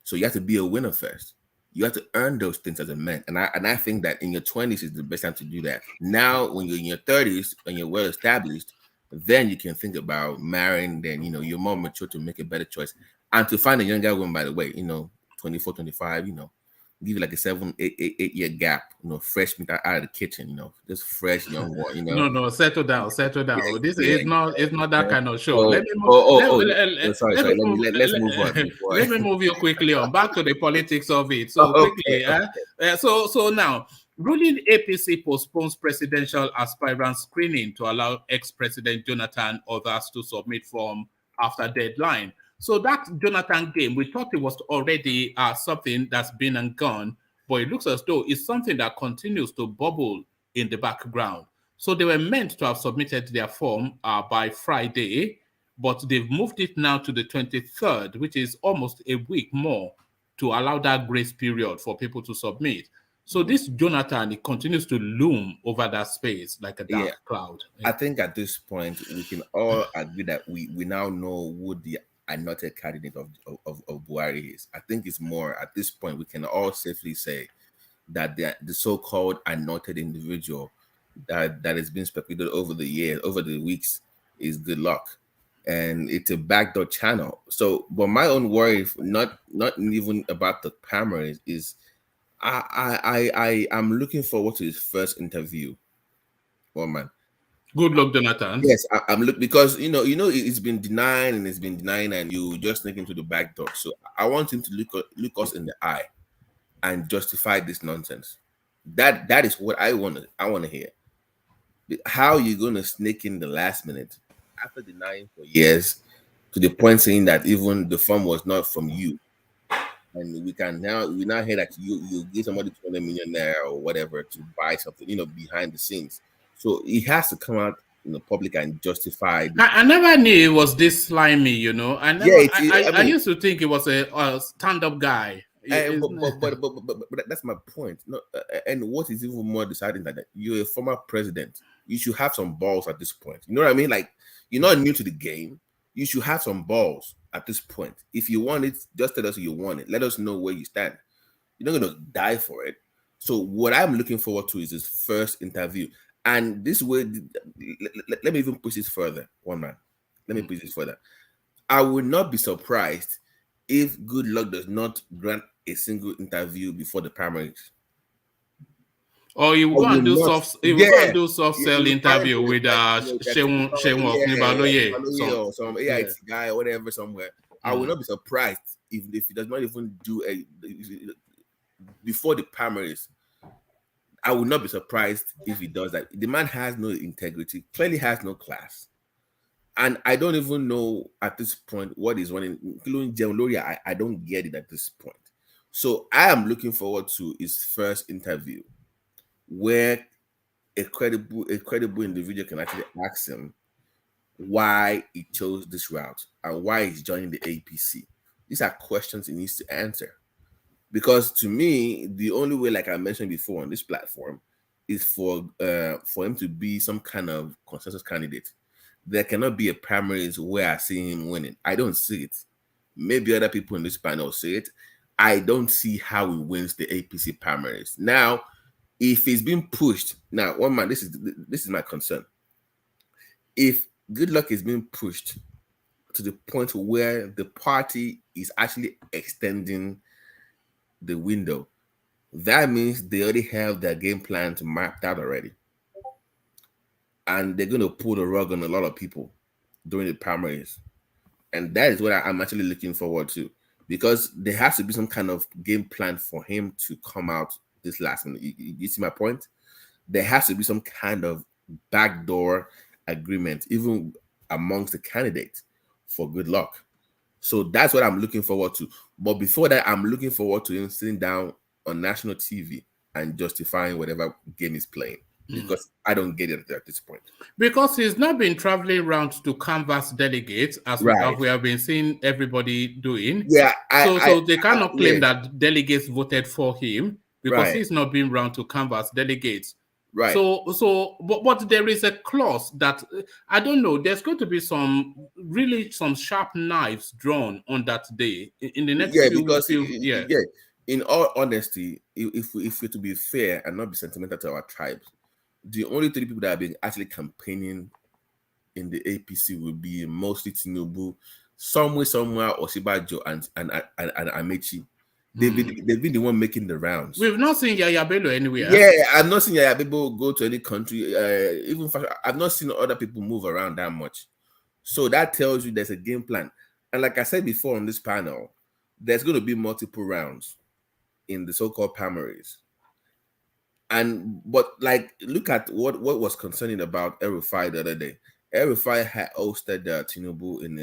so you have to be a winner first. You have to earn those things as a man, and I think that in your 20s is the best time to do that. Now, when you're in your 30s and you're well established, then you can think about marrying. Then you're more mature to make a better choice and to find a younger woman. By the way, 24, 25. Give you like a 7-8 year gap. Fresh meat out of the kitchen. Just fresh young one. No, settle down. This is not that kind of show. Let's move on. Let me move you quickly on back to the politics of it. So quickly, so now. Ruling APC postpones presidential aspirant screening to allow ex-president Jonathan others to submit form after deadline. So that Jonathan game, we thought it was already something that's been and gone, but it looks as though it's something that continues to bubble in the background. So they were meant to have submitted their form by Friday, but they've moved it now to the 23rd, which is almost a week more to allow that grace period for people to submit. So this Jonathan, it continues to loom over that space like a dark cloud. I think at this point, we can all agree that we now know who the anointed candidate of Buhari is. I think it's more, at this point, we can all safely say that the so-called anointed individual that has been speculated over the years, over the weeks, is Goodluck. And it's a backdoor channel. So, but my own worry, not even about the primaries, is I'm looking forward to his first interview. Oh man, good luck, Jonathan. Yes, I'm looking, because it's been denying and you just sneak into the back door. So I want him to look us in the eye and justify this nonsense. That is what I want to hear. How are you going to sneak in the last minute after denying for years to the point saying that even the form was not from you? And we now hear that you give somebody 20 million naira or whatever to buy something, behind the scenes. So he has to come out in the public and justify. I never knew it was this slimy, I used to think it was a stand-up guy. But that's my point. No, and what is even more deciding that you're a former president, you should have some balls at this point. You know what I mean? Like, you're not new to the game. You should have some balls at this point. If you want it, just tell us you want it. Let us know where you stand. You're not going to die for it. So what I'm looking forward to is his first interview. And this way, let me even push this further. One man, let me push this further. I would not be surprised if Goodluck does not grant a single interview before the primaries. Or you go and do soft, sell interview with Sheung or some AIT guy or whatever somewhere. I will not be surprised if he does not even do before the primaries. I would not be surprised if he does that. The man has no integrity, clearly has no class. And I don't even know at this point what is running, including Loria. I don't get it at this point. So I am looking forward to his first interview, where a credible individual can actually ask him why he chose this route and why he's joining the APC. These are questions he needs to answer. Because to me, the only way, like I mentioned before on this platform, is for him to be some kind of consensus candidate. There cannot be a primaries where I see him winning. I don't see it. Maybe other people in this panel see it. I don't see how he wins the APC primaries. Now, if he's being pushed, now, one man, this is my concern. If Goodluck is being pushed to the point where the party is actually extending the window, that means they already have their game plan mapped out already. And they're going to pull the rug on a lot of people during the primaries. And that is what I'm actually looking forward to, because there has to be some kind of game plan for him to come out this last minute. You see my point? There has to be some kind of backdoor agreement, even amongst the candidates, for Goodluck. So that's what I'm looking forward to. But before that, I'm looking forward to him sitting down on national TV and justifying whatever game he's playing. Because I don't get it at this point. Because he's not been traveling around to canvass delegates, as we have been seeing everybody doing. Yeah. So they cannot claim that delegates voted for him, because he's not been around to canvass delegates. Right. But there is a clause that, I don't know, there's going to be some sharp knives drawn on that day in the next few. In all honesty, if we're to be fair and not be sentimental to our tribes, the only three people that have been actually campaigning in the APC will be mostly Tinubu, somewhere, Osibajo and AMAECHI. They've been the one making the rounds. We've not seen Yaya Bello anywhere. Yeah, I've not seen Yaya Bello go to any country. I've not seen other people move around that much. So that tells you there's a game plan. And like I said before on this panel, there's going to be multiple rounds in the so-called primaries. But like, look at what was concerning about El-Rufai the other day. El-Rufai had hosted Tinubu in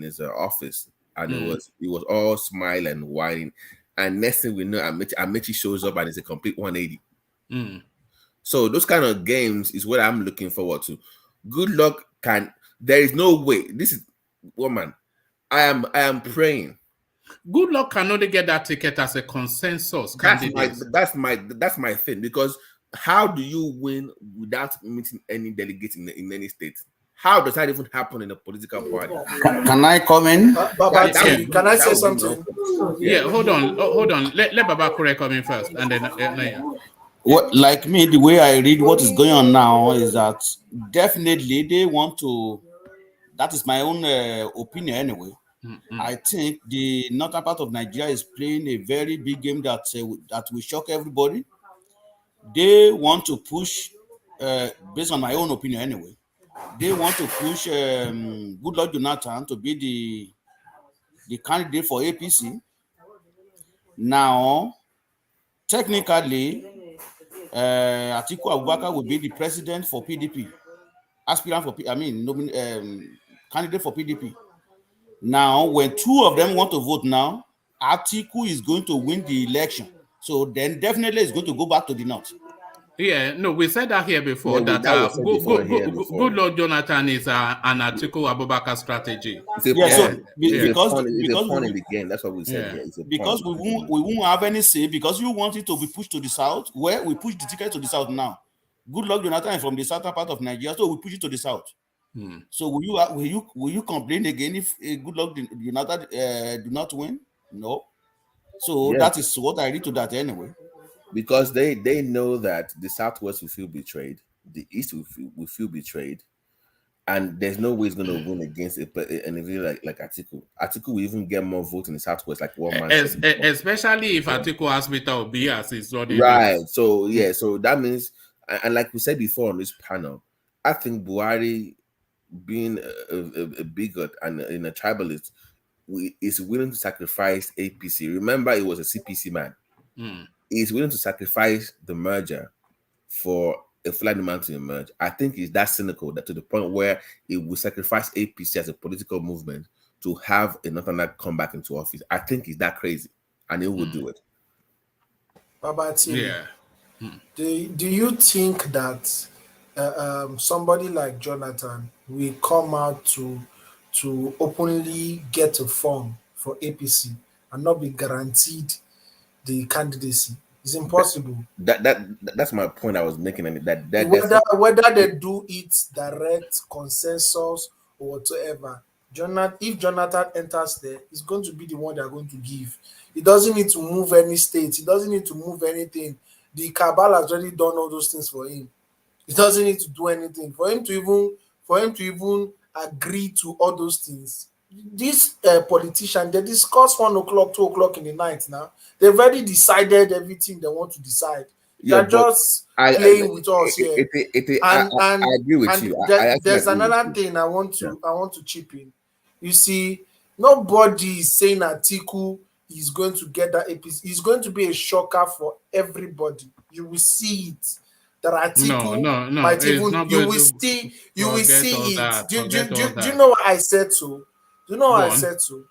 his office, and it was all smile and whining. And next thing we know, AMAECHI shows up and it's a complete 180. So those kind of games is what I'm looking forward to. Goodluck there is no way. This is woman. I am praying. Goodluck can only get that ticket as a consensus candidate. That's my thing, because how do you win without meeting any delegates in any state? How does that even happen in a political party? Can I come in? Can I say something? Yeah, hold on. Let Babakure come in first, and then. Like me, the way I read what is going on now is that definitely they want to. That is my own opinion anyway. I think the northern part of Nigeria is playing a very big game that will shock everybody. They want to push, based on my own opinion anyway, they want to push Goodluck Jonathan to be the candidate for APC. Now, technically, Atiku Abubakar will be the president for PDP, candidate for PDP. Now, when two of them want to vote now, Atiku is going to win the election. So then definitely it's going to go back to the north. Yeah, no, we said that here before, Goodluck Jonathan is an Atiku Abubakar strategy. Because in the game, that's what we said. Yeah. Because we won't have any say, because you want it to be pushed to the south, where we push the ticket to the south now. Goodluck Jonathan is from the southern part of Nigeria, so we push it to the south. So will you complain again if Goodluck Jonathan do not win? No. So that is what I read to that anyway. Because they know that the Southwest will feel betrayed. the East will feel betrayed. And there's no way he's going to win against an individual like Atiku. Atiku will even get more votes in the Southwest, like one man. Especially if Atiku has Peter Obi as his running right. List. So yeah, so that means, and like we said before on this panel, I think Buhari, being a bigot and a tribalist, is willing to sacrifice APC. Remember, he was a CPC man. He's willing to sacrifice the merger for a Fulani man to emerge. I think he's that cynical that to the point where he will sacrifice APC as a political movement to have a Northerner come back into office. I think he's that crazy, and he will do it. Babati, do you think that somebody like Jonathan will come out to openly get a form for APC and not be guaranteed the candidacy? It's impossible. That's my point I was making. And whether they do it direct consensus or whatever, if Jonathan enters there, he's going to be the one they're going to give. He doesn't need to move any state. He doesn't need to move anything. The cabal has already done all those things for him. He doesn't need to do anything for him to even agree to all those things. This politician, they discuss 1 o'clock, 2 o'clock in the night now. They've already decided everything they want to decide. They're just playing with us here. I agree with you. There's another thing I want to chip in. You see, nobody is saying Atiku is going to get that APC. It's going to be a shocker for everybody. You will see it. That Atiku might even you will see it. Do you know what I said so? Do you know what I said so?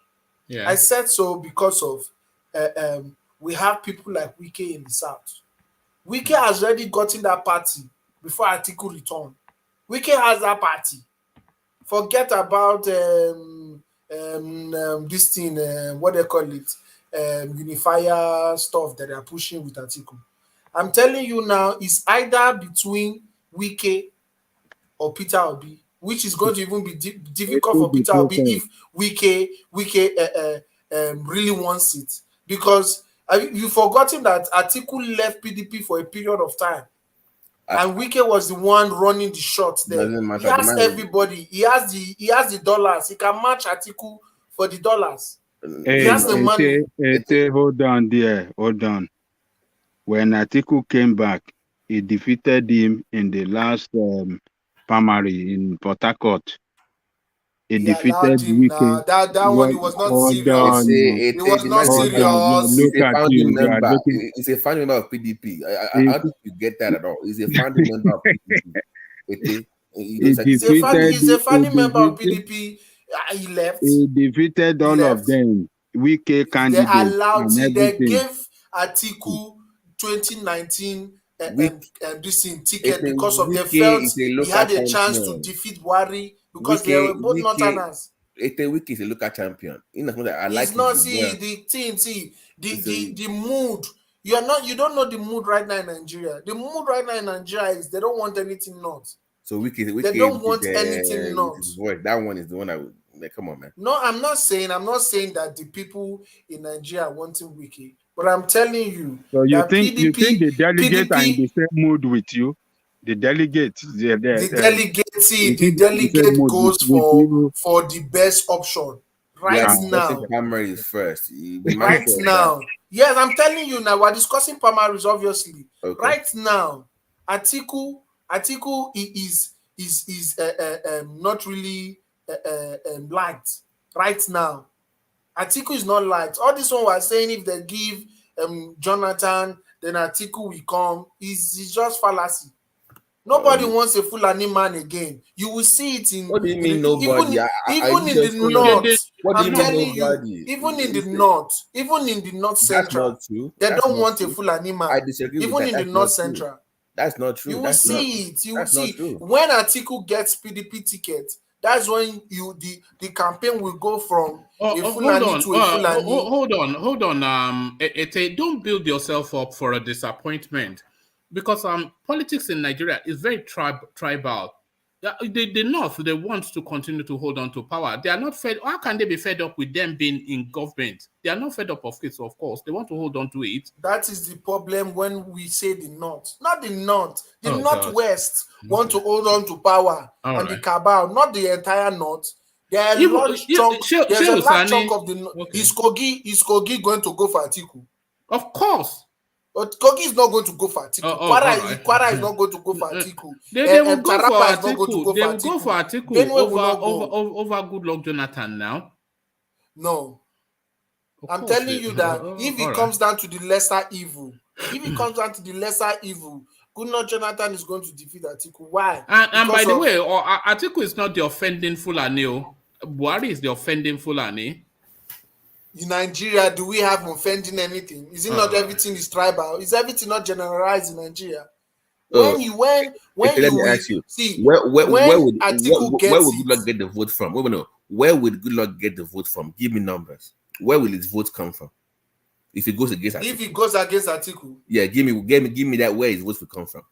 Yeah. I said so because of we have people like Wike in the South. Wike has already gotten that party before Atiku returned. Wike has that party. Forget about this thing, what they call it, unifier stuff that they are pushing with Atiku. I'm telling you now, it's either between Wike or Peter Obi, which is going to even be difficult for Peter Obi if Wike really wants it. Because you've forgotten that Atiku left PDP for a period of time. And Wike was the one running the shots there. He has everybody. He has the dollars. He can match Atiku for the dollars. He has the money. Hold on there. Hold on. When Atiku came back, he defeated him in the last primary in Port Harcourt. He defeated Wike. That one, he was not serious. It was not serious. Look at you. He's a founding member of PDP. I don't think you get that at all. He's a founding member of PDP. He's a founding member of PDP. He left. He defeated all of them. Wike candidates. They gave Atiku 2019 this ticket because of they felt he had a chance to defeat Buhari because they were both Northerners. Wike is a local champion. It's not the mood. You don't know the mood right now in Nigeria. The mood right now in Nigeria is they don't want anything North. So Wike they don't want anything North. That one is the one I would like. Come on, man. No, I'm not saying that the people in Nigeria are wanting Wike. But I'm telling you, so you think the delegates are in the same mood with you? The delegates, the delegate goes for the best option now. Primary is first. Right now, yes, I'm telling you now. We're discussing primaries, obviously. Okay. Right now, Atiku is not really liked right now. Atiku is not liked. All this one was saying if they give Jonathan, then Atiku will come. It's just fallacy. Nobody wants a Fulani man again. You will see it in. What do you mean nobody? Even in the north. I'm telling you, even in the north central, they don't want a Fulani man. I disagree. Even in the north central, that's not true. You will see it. You will see when Atiku gets PDP ticket. That's when the campaign will go from a Fulani to a Fulani. Hold on. Don't build yourself up for a disappointment, because politics in Nigeria is very tribal. The North, they want to continue to hold on to power. They are not fed. How can they be fed up with them being in government? They are not fed up of it, of course. They want to hold on to it. That is the problem when we say the North. Not the North. The Northwest want to hold on to power and the cabal, not the entire North. There's a large chunk of the Is Kogi going to go for Atiku? Of course. But Kogi is not going to go for Atiku. Kwara is not going to go for Atiku. They will go for Atiku. They will go for Atiku over Goodluck Jonathan now. No. I'm telling you that if it comes down to the lesser evil, Goodluck Jonathan is going to defeat Atiku. Why? And by the way, Atiku is not the offending Fulani. Buhari is the offending Fulani. In Nigeria, do we have offending anything? Is it not everything is tribal? Is everything not generalized in Nigeria? Let me ask you, where would Goodluck get the vote from? Where would Goodluck get the vote from? Give me numbers. Where will his vote come from? If it goes against Atiku. If it goes against Atiku. Yeah, give me that where his vote will come from.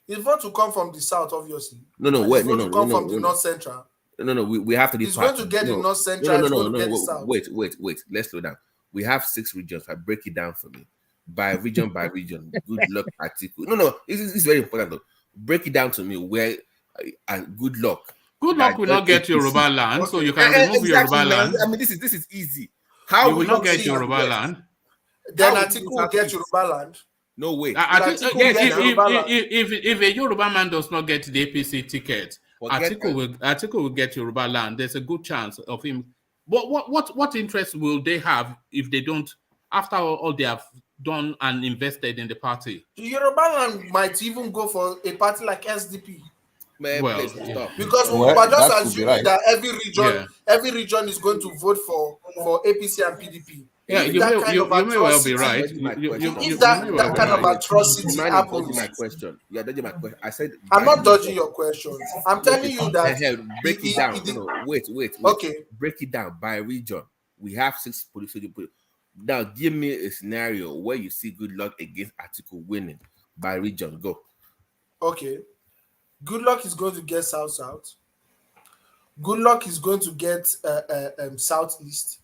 His vote will come from the south, obviously. From the north central. No, we have to be. He's going to get the north central. Wait. Let's slow down. We have 6 regions. I break it down for me. By region. Goodluck, Atiku. No, it's very important though. Break it down to me where and Goodluck. Goodluck will not get Yoruba land, so you can remove Yoruba land. I mean, this is easy. How you will not get Yoruba land? Then Atiku will get Yoruba land. No way. If a Yoruba man does not get the APC ticket, Atiku will get Yoruba land. There's a good chance of him. But what interest will they have if they don't, after all they have done and invested in the party? The Yoruba land might even go for a party like SDP. Because we're just assuming that every region is going to vote for APC and PDP. Yeah, you may well be right. If that kind of atrocity happens, my question. You're dodging my question. I said I'm not dodging your questions. I'm telling you that. Break it down. Wait. Okay. Break it down by region. We have 6 political. Now, give me a scenario where you see Goodluck against Atiku winning by region. Go. Okay. Goodluck is going to get South. Goodluck is going to get Southeast.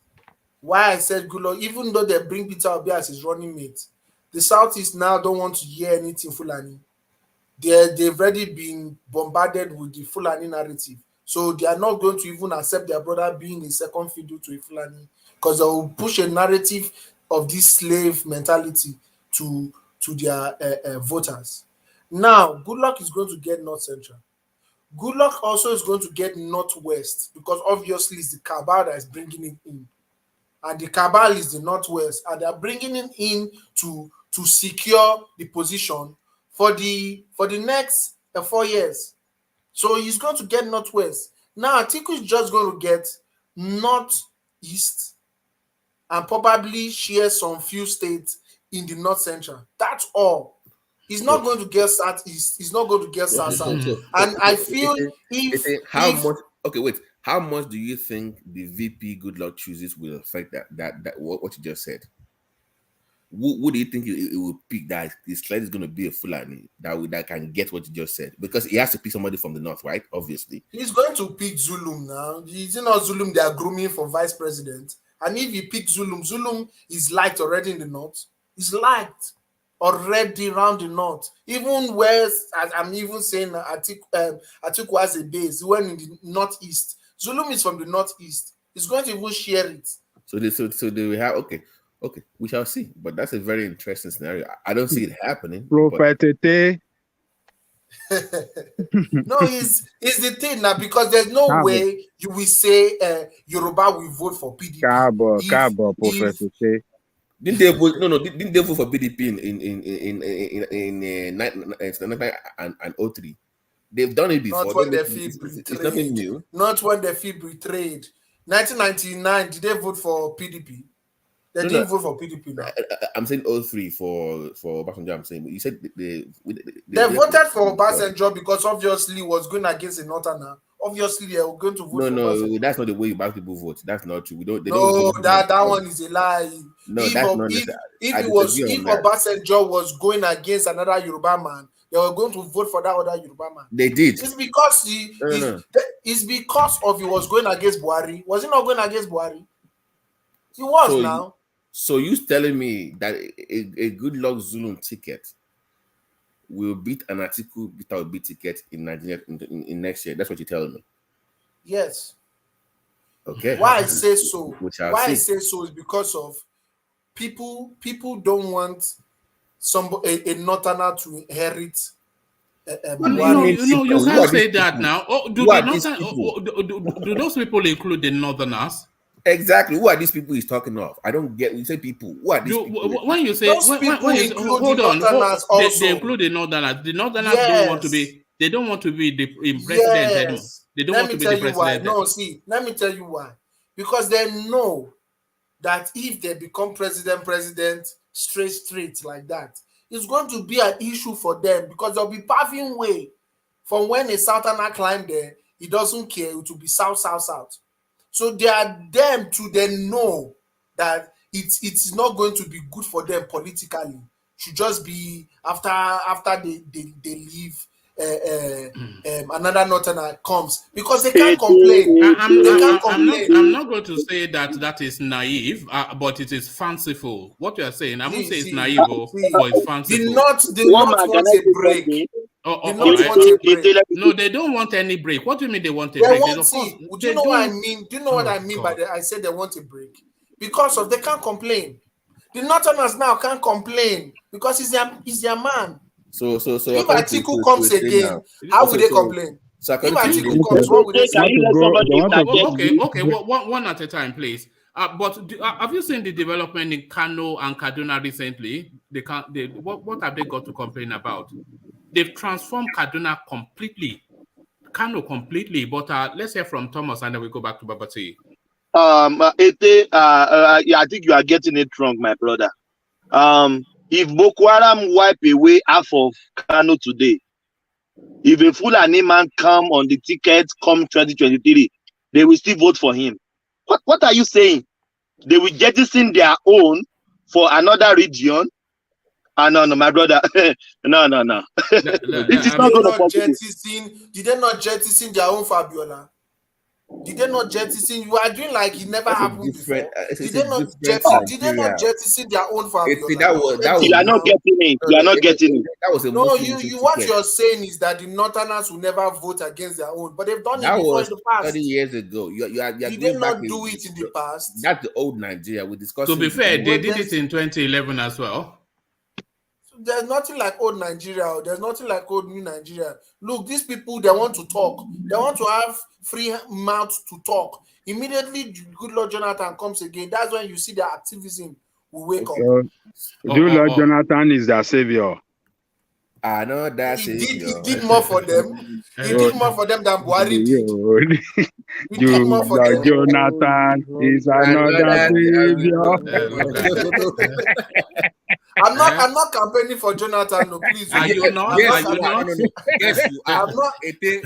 Why I said Goodluck, even though they bring Peter Obi as his running mate, the Southeast now don't want to hear anything Fulani. They've already been bombarded with the Fulani narrative. So they are not going to even accept their brother being a second fiddle to a Fulani, because they will push a narrative of this slave mentality to their voters. Now, Goodluck is going to get North Central. Goodluck also is going to get Northwest, because obviously it's the cabal that is bringing it in. And the cabal is the Northwest, and they are bringing it in to secure the position for the next 4 years. So he's going to get Northwest. Now, Atiku is just going to get Northeast and probably share some few states in the North Central. That's all. He's not going to get Southeast. He's not going to get South. And I feel how much do you think the VP Goodluck chooses will affect that what you just said? What do you think it will pick that his slide is going to be a Fulani that can get what you just said? Because he has to pick somebody from the north, right? Obviously. He's going to pick Zulum now. Is it not Zulum they are grooming for vice president? And if he picks Zulum is liked already in the north. He's liked already around the north. Even west, I'm even saying Atiku has a base. He went in the northeast. Zulum is from the northeast. He's going to even share it. So they will have okay, we shall see. But that's a very interesting scenario. I don't see it happening. Prophetete. No, it's the thing now, because there's no way you will say Yoruba will vote for PDP. Cabo, Prophetete. Didn't they vote? No. Didn't they vote for PDP in 1903? They've done it before. Not when they feel betrayed. It's nothing new. Not when they feel betrayed. 1999, did they vote for PDP? They didn't vote for PDP now. I'm saying 03 for Obasanjo. I'm saying, you said they voted for Obasanjo because obviously he was going against a northerner. obviously they are going to vote. No, that's not the way black people vote. That's not true. They don't vote. That one is a lie. No, if that's not if Obasanjo was going against another Yoruba man, they were going to vote for that other Yoruba man. They did. It's because it's because of he was going against Buhari. Was he not going against Buhari? He was now. So you telling me that a Goodluck Zulum ticket will beat an Atiku without B ticket in Nigeria in next year? That's what you're telling me. Yes. Okay. Why I say so? I say so is because of people don't want a northerner to inherit. You can't say that now. Do those people include the northerners? Exactly. Who are these people he's talking of? I don't get. You say people. Who are these people? When you say hold on, they include the northerners. The northerners don't want to be. They don't want to be the president anymore. They don't want to be the president. No, see, let me tell you why. Because they know that if they become president straight like that, it's going to be an issue for them because they'll be paving way from when a southerner climb there. He doesn't care. It will be south. So they are them to then know that it's not going to be good for them politically. Should just be after they leave. Another northerner comes because they can't complain. I'm not going to say that is naive, but it is fanciful. What you are saying, I won't say it's naive, but it's fanciful. Did not want a break. No, they don't want any break. What do you mean they want a break? Do you know what I mean? Do you know what I mean by that? I said they want a break because of they can't complain. The northerners now can't complain because he's their man. So if Atiku comes again, how will they complain? So if Atiku comes, what will they say? Okay. One at a time, please. But have you seen the development in Kano and Kaduna recently? What have they got to complain about? They've transformed Kaduna completely, Kano completely. But let's hear from Thomas, and then we go back to Babati. I think you are getting it wrong, my brother. If Boko Haram wipe away half of Kano today, if a Fulani man come on the ticket come 2023, they will still vote for him. What are you saying? They will jettison their own for another region? No, my brother. No. It is not going to jettison. Did they not jettison their own Fabiola? Did they not jettison? You are doing like it never happened before. Did they not jettison their own Fabiola? You are not getting it. You are not getting it. That was what you're saying is that the northerners will never vote against their own, but they've done it before in the past. 30 years ago. Did they not do it in the past? That's the old Nigeria. We discussed. To be fair, they did it in 2011 as well. There's nothing like old Nigeria. There's nothing like old new Nigeria. Look, these people, they want to talk. They want to have free mouth to talk. Immediately, Goodluck Jonathan comes again. That's when you see the activism will wake up. Goodluck Jonathan is their savior. I know that he did more for them. He did more for them than Buhari did. He did more for them. Jonathan is another savior. I'm not campaigning for Jonathan. No, please. Are you not? Yes, are you not? Yes, you are.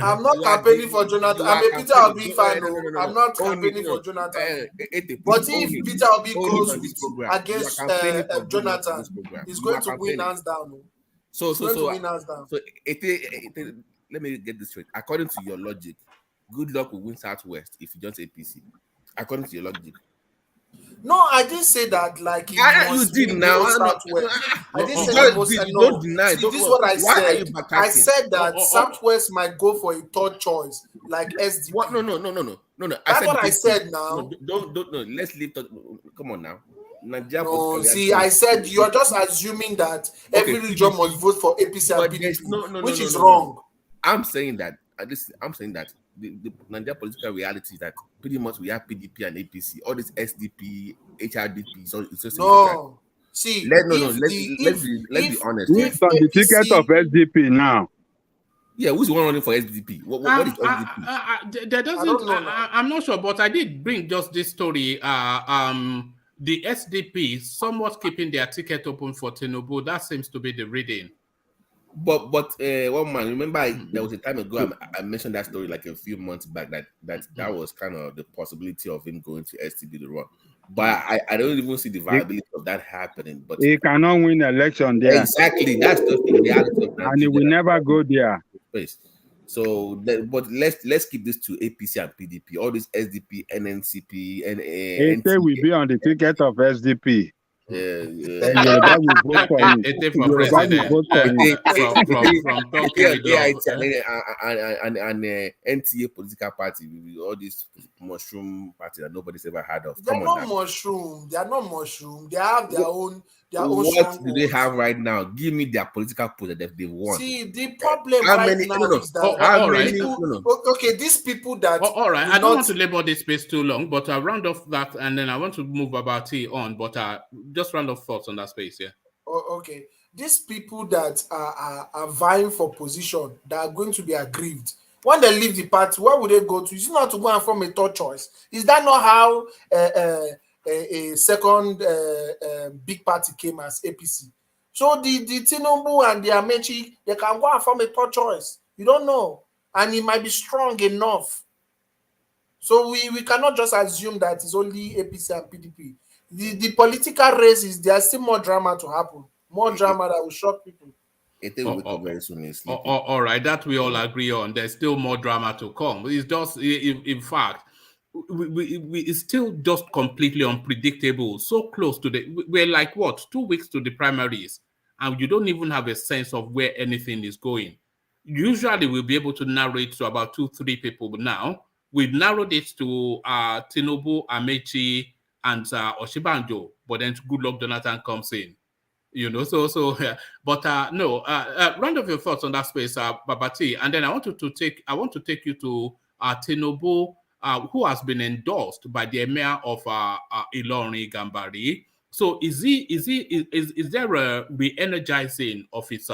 I'm not campaigning for Jonathan. I mean, Peter Obi fan. No, I'm not campaigning for Jonathan. But if Peter Obi goes against Jonathan, he's going to win hands down. So let me get this straight. According to your logic, Goodluck will win Southwest if you just APC. According to your logic. No, I didn't say that. Like you did now. Southwest. I didn't say that. Don't deny. This is what I said. I said that Southwest might go for a third choice, like SDP. What? No. That's what I said. Now, don't. Let's leave. Come on now. No, see, I said you're just assuming that every region must vote for APC and PDP, which is wrong. I'm saying that. The Nigeria political reality is that pretty much we have PDP and APC, all this SDP, HRDP. So it's just no. See, let's be honest. Who's on the ticket of SDP now? Yeah, who's the one running for SDP? What is SDP? I'm not sure, but I did bring just this story. The SDP somewhat keeping their ticket open for Tinubu. That seems to be the reading. But one man, remember there was a time ago I mentioned that story like a few months back that was kind of the possibility of him going to STB to run. But I don't even see the viability of that happening. But he cannot win election there. Exactly, that's just the reality of Nigeria. And he will never go there. Space. So, but let's keep this to APC and PDP. All this SDP, NNCP, and NTA will be on the ticket of SDP. Yoruba will vote for him. And NTA political party, all these mushroom party that nobody's ever heard of. They're not mushroom. They are not mushroom. They have their own. What do they have right now? Give me their political pool that they want. See, the problem now is that okay, these people that all right. I don't want to labor this space too long, but I'll round off that, and then I want to move about T on. But just round off thoughts on that space, yeah. Okay, these people that are vying for position that are going to be aggrieved. When they leave the party, where would they go to? Is it not to go and form a third choice? Is that not how a second big party came as APC? So the Tinubu and the AMAECHI, they can go and form a third choice. You don't know. And it might be strong enough. So we cannot just assume that it's only APC and PDP. The political race there's still more drama to happen. More drama that will shock people. Very soon. All right, that we all agree on. There's still more drama to come. It's just, in fact, it's still just completely unpredictable. So close to we're like what, 2 weeks to the primaries, and you don't even have a sense of where anything is going. Usually, we'll be able to narrow it to about 2-3 people. But now we've narrowed it to Tinubu, AMAECHI, and Oshibanjo. But then Goodluck Jonathan comes in. You know, but round of your thoughts on that space, Babati, and then I want to take you to Tinubu, who has been endorsed by the Emir of Ilorin Gambari. So is there a re-energizing of his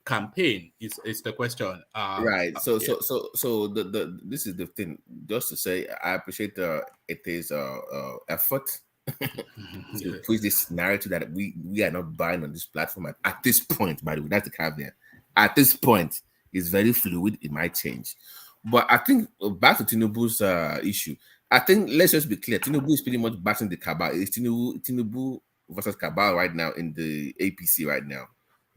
campaign? Is the question? Right. So this is the thing. Just to say, I appreciate ET's effort to push this narrative that we are not buying on this platform at this point. By the way, that's the caveat. At this point, it's very fluid. It might change, but I think back to Tinubu's issue. I think let's just be clear. Tinubu is pretty much battling the cabal. It's Tinubu versus cabal right now in the APC right now.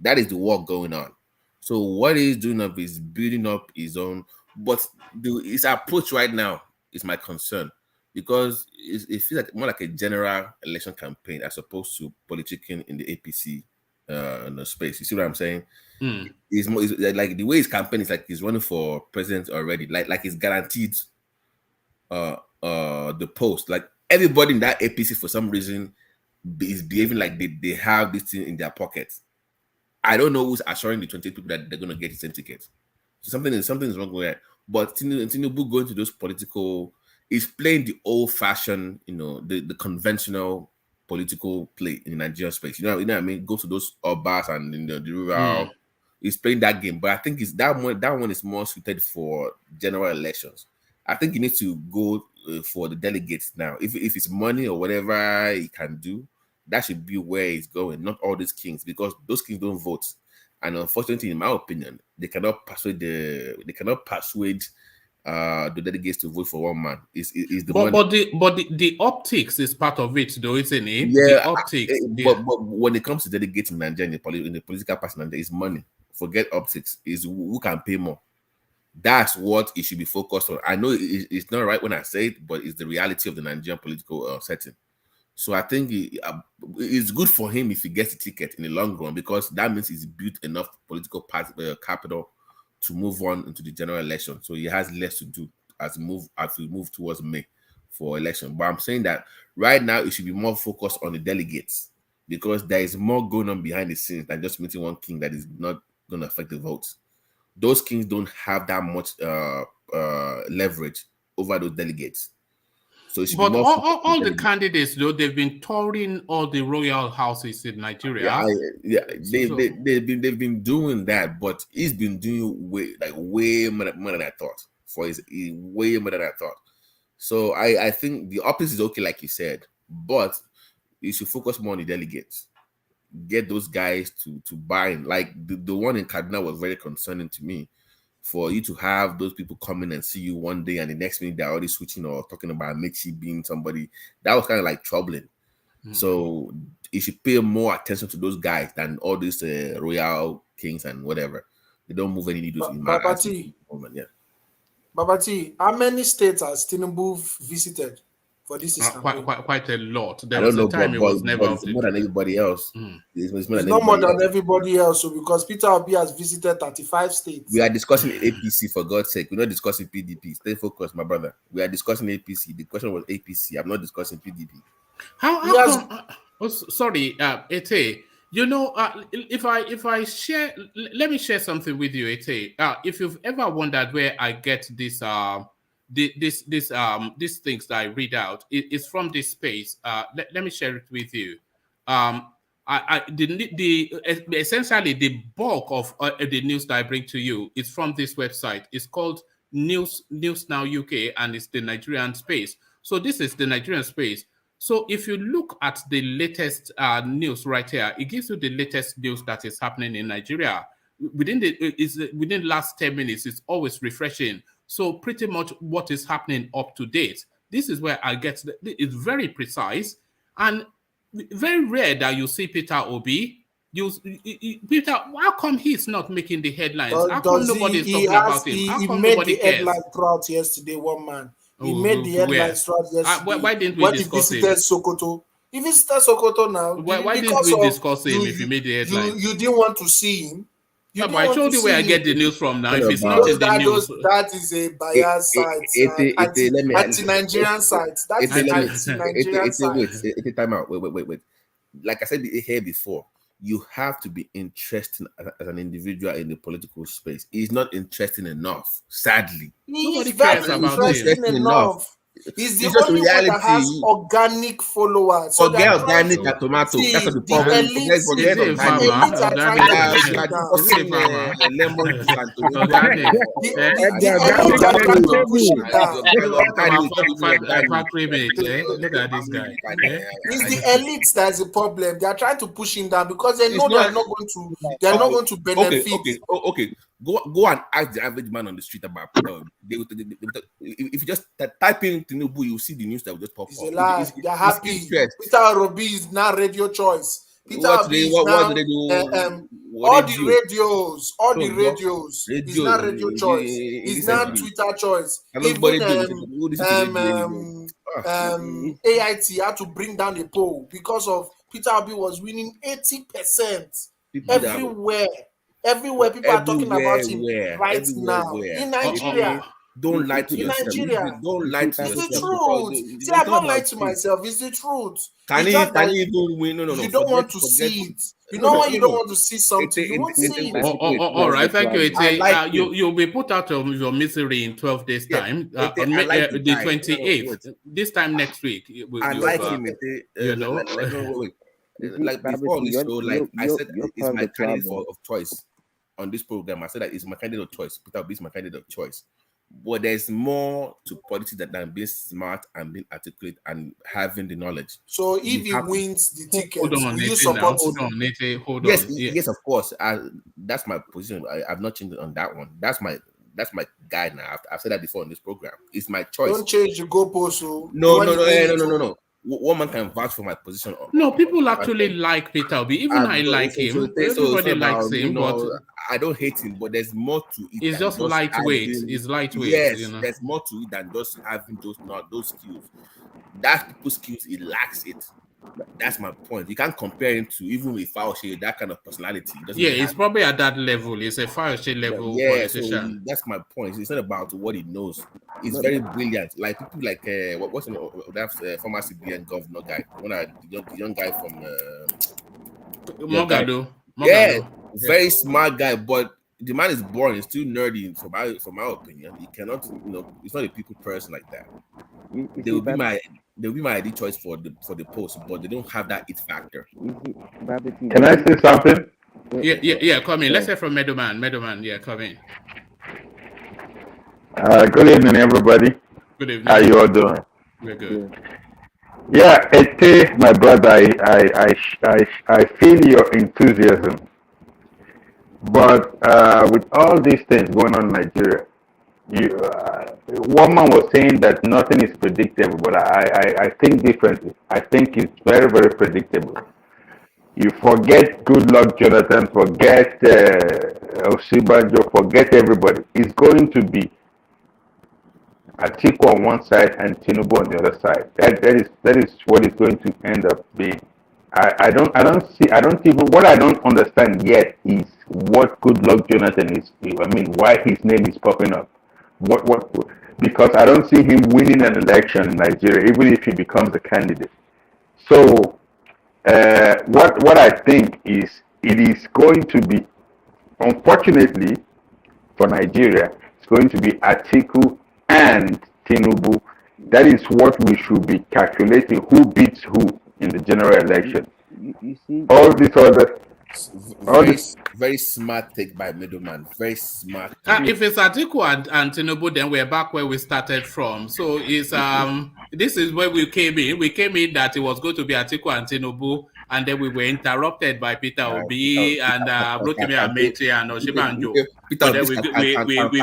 That is the war going on. So what he's doing is building up his own. But his approach right now is my concern. Because it feels like more like a general election campaign as opposed to politicking in the APC space. You see what I'm saying? It's like the way his campaign is like he's running for president already. Like he's guaranteed the post. Like everybody in that APC for some reason is behaving like they have this thing in their pockets. I don't know who's assuring the 28 people that they're going to get the same ticket. So something is wrong with that. But Tinubu going to those political. Is playing the old-fashioned, the conventional political play in the Nigerian space. You know what I mean? Go to those Obas and the rural. He's playing that game, but I think that one is more suited for general elections. I think he needs to go for the delegates now. If it's money or whatever he can do, that should be where he's going. Not all these kings, because those kings don't vote, and unfortunately, in my opinion, they cannot persuade the delegates to vote for one man. But the optics is part of it, though, isn't it? Yeah, the optics. But when it comes to delegates in Nigeria, in the political party, it's money. Forget optics. Is who can pay more. That's what it should be focused on. I know it's not right when I say it, but it's the reality of the Nigerian political setting. So I think it's good for him if he gets a ticket in the long run, because that means he's built enough political capital to move on into the general election. So he has less to do as we move towards May for election. But I'm saying that right now it should be more focused on the delegates, because there is more going on behind the scenes than just meeting one king that is not going to affect the votes. Those kings don't have that much leverage over those delegates. So it should but be more all the candidates, though, they've been touring all the royal houses in Nigeria. They've been doing that, but he's been doing way more than I thought. Way more than I thought. So I think the opposite is okay, like you said, but you should focus more on the delegates. get those guys to bind. Like the one in Kaduna was very concerning to me. For you to have those people come in and see you one day and the next minute they're already switching or talking about AMAECHI being somebody, that was kind of like troubling. So you should pay more attention to those guys than all these royal kings and whatever. They don't move any needles in my moment. Yeah. Babati, how many states has Tinubu visited for this campaign? Quite a lot. There I don't was know, a time it was never it's more than everybody else. It's not more than everybody else, so because Peter Obi has visited 35 states. We are discussing APC, for God's sake. We're not discussing PDP. Stay focused, my brother. We are discussing APC. The question was APC. I'm not discussing PDP. How come? Sorry, Ete. You know, if I share, let me share something with you, Ete. If you've ever wondered where I get these things that I read out, it's from this space. Let me share it with you. Essentially the bulk of the news that I bring to you is from this website. It's called News Now UK, and it's the Nigerian space. So this is the Nigerian space. So if you look at the latest news right here, it gives you the latest news that is happening in Nigeria. Within the last 10 minutes, it's always refreshing. So pretty much what is happening up to date. This is where I get it's very precise and very rare that you see Peter Obi. Peter, how come he's not making the headlines? How come nobody's talking about him? How come nobody cares? He made the headline throughout yesterday, one man. He made the headlines throughout yesterday. Why didn't we discuss him? Sokoto. He visited Sokoto now. Why didn't we discuss him if he made the headline? You didn't want to see him. But I told you where I get the news from now. If it's not in the news, that is a biased site, anti-Nigerian site. That is an anti-Nigerian site. Wait, time out. Wait. Like I said here before, you have to be interesting as an individual in the political space. He's not interesting enough, sadly. Nobody cares about him. Enough. He's the only one that has organic followers. So forget organic and tomato. That's what the problem. Forget Look at this guy. It's the elites that's the problem. They are trying to push him down because they know they are not going to benefit. Okay. Go and ask the average man on the street about if you just type in Tinubu, you see the news that will just pop up. It's a lie. They're happy. Peter Obi is now radio choice. Peter Obi is now all the radios. It's not radio choice. It's not Twitter choice. Even AIT had to bring down the poll because of Peter Obi was winning 80% everywhere. People are talking about him right now in Nigeria. Don't lie to yourself. Don't lie to yourself. It's the truth. See, I'm not lying to myself. It's the truth. Can he even win? No. You don't want to see it. You know when you don't want to see something, you won't see it. All right, thank you. You'll be put out of your misery in 12 days' time. The 28th. This time next week. I like him. Like before this show, like I said, it's my candidate of choice on this program. I said that it's my candidate of choice. Peter Obi is my candidate of choice. But there's more to politics than being smart and being articulate and having the knowledge. So if he wins the ticket, hold on, Yes, of course. That's my position. I've not changed on that one. That's my guide now. I've said that before in this program. It's my choice. Don't change the goalpost. No. One man can vouch for my position. No, people actually like Peter Obi. Even I like him. Everybody likes him, but I don't hate him. But there's more to it. It's just lightweight. It's lightweight. Yes, there's more to it than just having those skills. That people's skills, he lacks it. That's my point. You can't compare him to even with Fauci, that kind of personality. It's probably at that level. It's a Fauci level politician. So that's my point. It's not about what he knows. He's very brilliant. Like people like what's that former CBN governor guy, the young guy from Mogado. Yeah, very smart guy, but the man is boring. He's too nerdy from my opinion. He cannot, he's not a people person like that. They will be my ID choice for the post, but they don't have that it factor. Can I say something? Yeah, come in. Let's hear from Meadowman, yeah, come in. Good evening, everybody. Good evening. How you all doing? We're good. Yeah, Ete, my brother, I feel your enthusiasm. But with all these things going on in Nigeria, one man was saying that nothing is predictable, but I think differently. I think it's very, very predictable. You forget Goodluck Jonathan, forget Osibanjo, forget everybody. It's going to be Atiku on one side and Tinubu on the other side. That is what it's going to end up being. I don't even, what I don't understand yet is what Goodluck Jonathan is. I mean, why his name is popping up. Because I don't see him winning an election in Nigeria, even if he becomes a candidate. So what I think is it is going to be, unfortunately for Nigeria, it's going to be Atiku and Tinubu. That is what we should be calculating, who beats who in the general election. You see, All this other, very smart take by middleman. Very smart. If it's Atiku and Tinubu, then we're back where we started from. So it's this is where we came in. We came in that it was going to be Atiku and Tinubu, and then we were interrupted by Peter Obi and ROTIMI AMAECHI and Osibanjo. But then we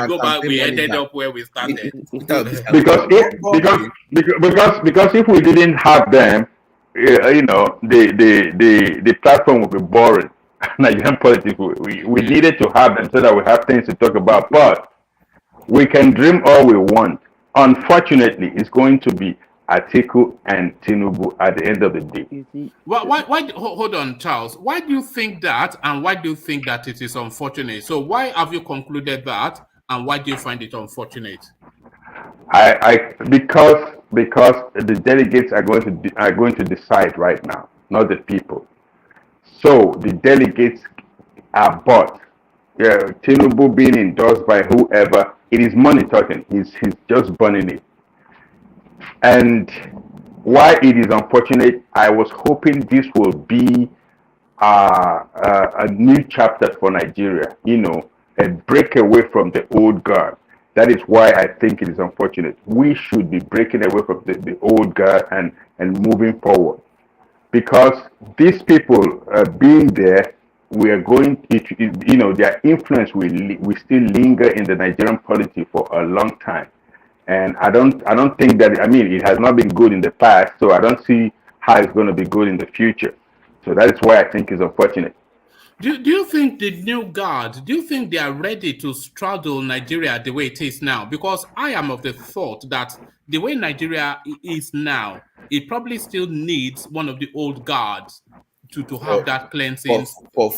go back. We ended up where we started. Because if we didn't have them, the platform would be boring. Nigerian politics, we needed to have them so that we have things to talk about. But we can dream all we want. Unfortunately, it's going to be Atiku and Tinubu at the end of the day. Why, hold on, Charles. Why do you think that, and why do you think that it is unfortunate? So why have you concluded that, and why do you find it unfortunate? Because the delegates are going to decide right now, not the people. So the delegates are bought. Tinubu being endorsed by whoever, it is money talking. He's just burning it. And why it is unfortunate, I was hoping this will be a new chapter for Nigeria, a breakaway from the old guard. That is why I think it is unfortunate. We should be breaking away from the old guard and moving forward. Because these people being there, we are going, their influence will still linger in the Nigerian polity for a long time. And I don't think that, it has not been good in the past, so I don't see how it's going to be good in the future. So that is why I think it's unfortunate. Do you think the new guard, do you think they are ready to straddle Nigeria the way it is now? Because I am of the thought that the way Nigeria is now, it probably still needs one of the old guards to have that cleansing. For a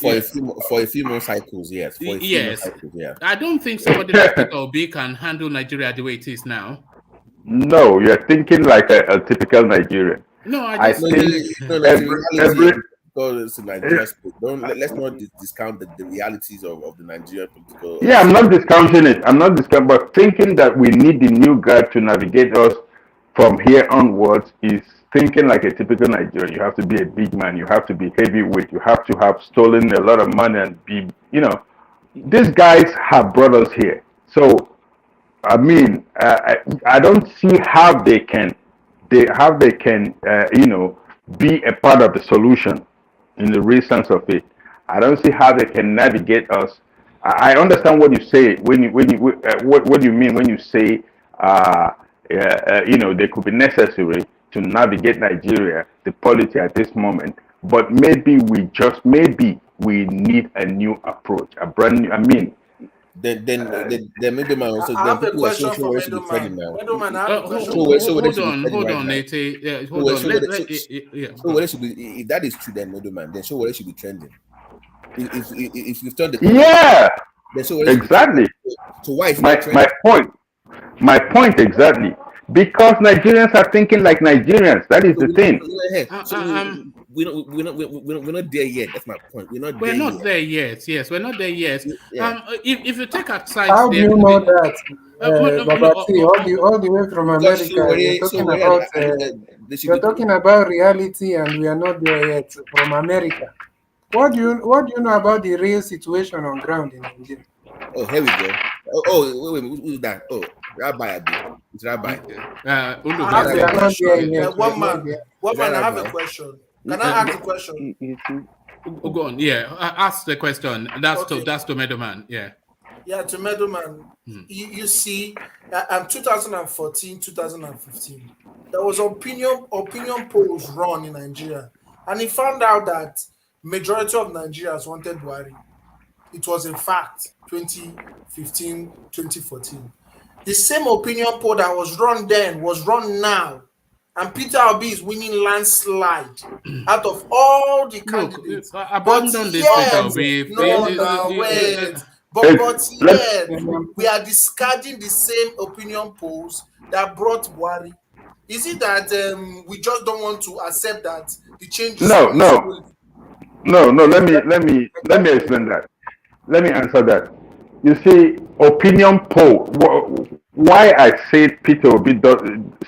few more cycles, yes. I don't think somebody like Peter Obi can handle Nigeria the way it is now. No, you're thinking like a typical Nigerian. No, let's not discount the realities of the Nigerian political. Yeah, I'm not discounting it. But thinking that we need the new guard to navigate us from here onwards is thinking like a typical Nigerian. You have to be a big man. You have to be heavyweight. You have to have stolen a lot of money and be, these guys have brought us here. So, I don't see how they can, be a part of the solution in the real sense of it. I don't see how they can navigate us. I understand what you say what do you mean when you say they could be necessary to navigate Nigeria, the polity at this moment, but maybe we need a new approach, a brand new. Then middleman also. I have a question for middleman. Middleman, I have a question. Hold on, Nate. Hold on. So what should be, if that is true, then middleman, then show what should be trending. If you've turned the then so exactly. So why is my point exactly? Because Nigerians are thinking like Nigerians. That is the thing. We're not there yet. That's my point. We're not there yet. Yes, we're not there yet. Yeah. If you take aside, how do you know that? All the way from America, you're talking about reality, and we are not there yet from America. What do you know about the real situation on ground in Nigeria? Oh, here we go. Wait, who's that? Oh, Rabbi, it's Rabbi. One man, I have a question. Can I ask the question? Go on. Yeah, ask the question. That's to Middleman. Yeah. Yeah, to Middleman. You see, 2014, 2015, there was opinion polls run in Nigeria, and he found out that majority of Nigerians wanted Buhari. It was a fact. 2015, 2014. The same opinion poll that was run then was run now. And Peter Obi is winning landslide out of all the candidates. Abandon this Peter Obi. But yet, we are discarding the same opinion polls that brought Buhari. Is it that we just don't want to accept that the change is No. Let me explain that. Let me answer that. You see, opinion poll. Why I say Peter Obi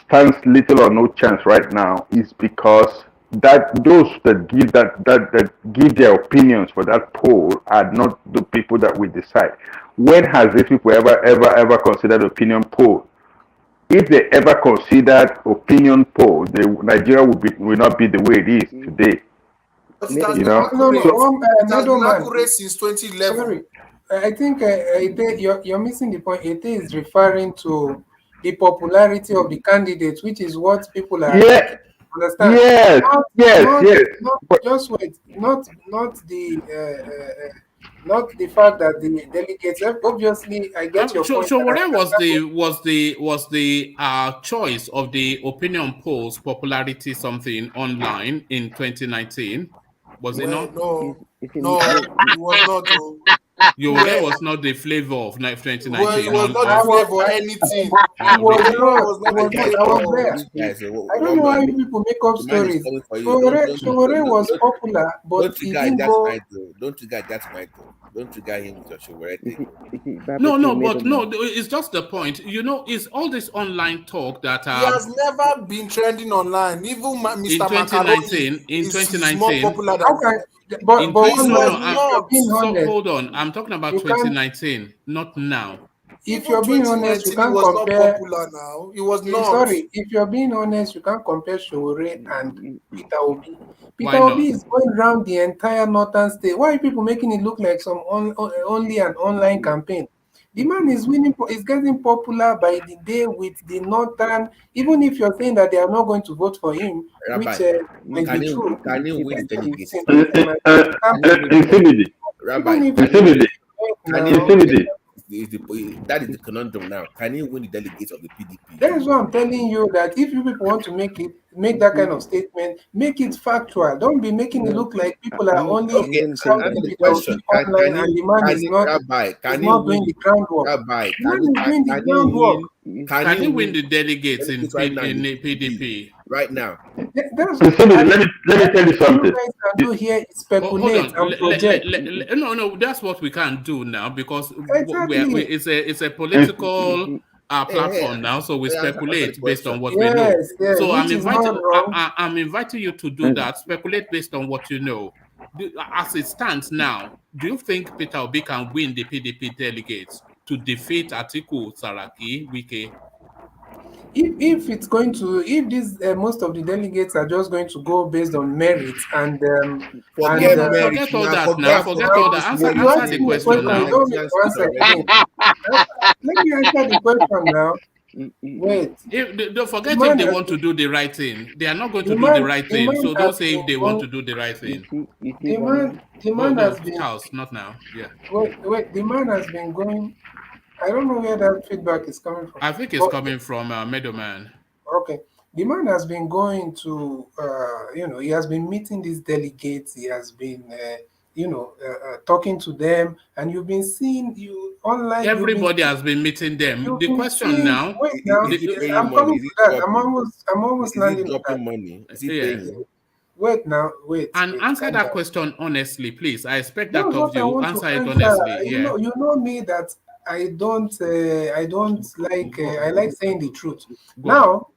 stands little or no chance right now is because that those that give their opinions for that poll are not the people that we decide. When has these people ever considered opinion poll? If they ever considered opinion poll, Nigeria will not be the way it is today. Since 2011. Sorry, I think you're missing the point. It is referring to the popularity of the candidates, which is what people are understand. Yes. Just wait. Not the fact that the delegates. Obviously, I get your point. So what was the choice of the opinion polls popularity something online in 2019? Was it not? No, it was not. That was not the flavor of 2019. Well, it was not the flavor or anything. I was there. I don't know why people make up stories. Showore was popular, but he didn't go. Don't trigger that Michael. Don't trigger him with your Showore thing. No, it's just the point. It's all this online talk that he has never been trending online. Even Mr. Macaroni is more popular than. Hold on. I'm talking about 2019, not now. If you're being honest, you can't compare. Popular now. It was not. Sorry, if you're being honest, you can't compare Showore and Peter Obi. Peter Obi is going around the entire northern state. Why are people making it look like some only an online campaign? The man is winning, is getting popular by the day with the northern. Even if you're saying that they are not going to vote for him, Rabbi, which may be true. Can you win delegates? That is the conundrum now. Can you win the delegates of the PDP? That is why I'm telling you that if you people want to make that kind of statement, make it factual. Don't be making it look like people are only online and the man is not doing the groundwork. Rabbi, can you win the delegates in PDP right now? That's let me tell you something. You guys can do here is speculate and project. No, that's what we can't do now because Exactly. it's a political platform now, so we speculate based on what we know. So I'm inviting you to do that. Speculate based on what you know. As it stands now, do you think Peter Obi can win the PDP delegates to defeat Atiku, Saraki, Wike? If it's going to, if this most of the delegates are just going to go based on merit and forget all that. Answer the question now. Let me answer the question now. Wait. Don't forget if they want to do the right thing. They are not going to do the right thing. So don't say if they want to do the right thing. The man has been not now. Yeah. Wait. The man has been going. I don't know where that feedback is coming from. I think it's coming from Middleman. Okay. The man has been going to, he has been meeting these delegates. He has been, talking to them. And you've been seeing online. Everybody has been meeting them. The question now. Wait now. I'm coming to that. I'm almost landing on that. Money? Is he paying? Wait. And answer that question honestly, please. I expect that of you. Answer it honestly. Yeah. You know me that I don't like. I like saying the truth. Now,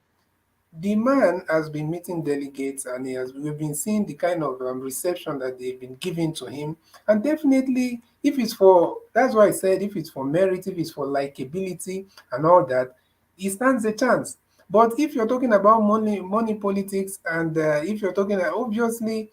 the man has been meeting delegates, and we've been seeing the kind of reception that they've been giving to him. And definitely, that's why I said if it's for merit, if it's for likability and all that, he stands a chance. But if you're talking about money politics, and if you're talking, obviously,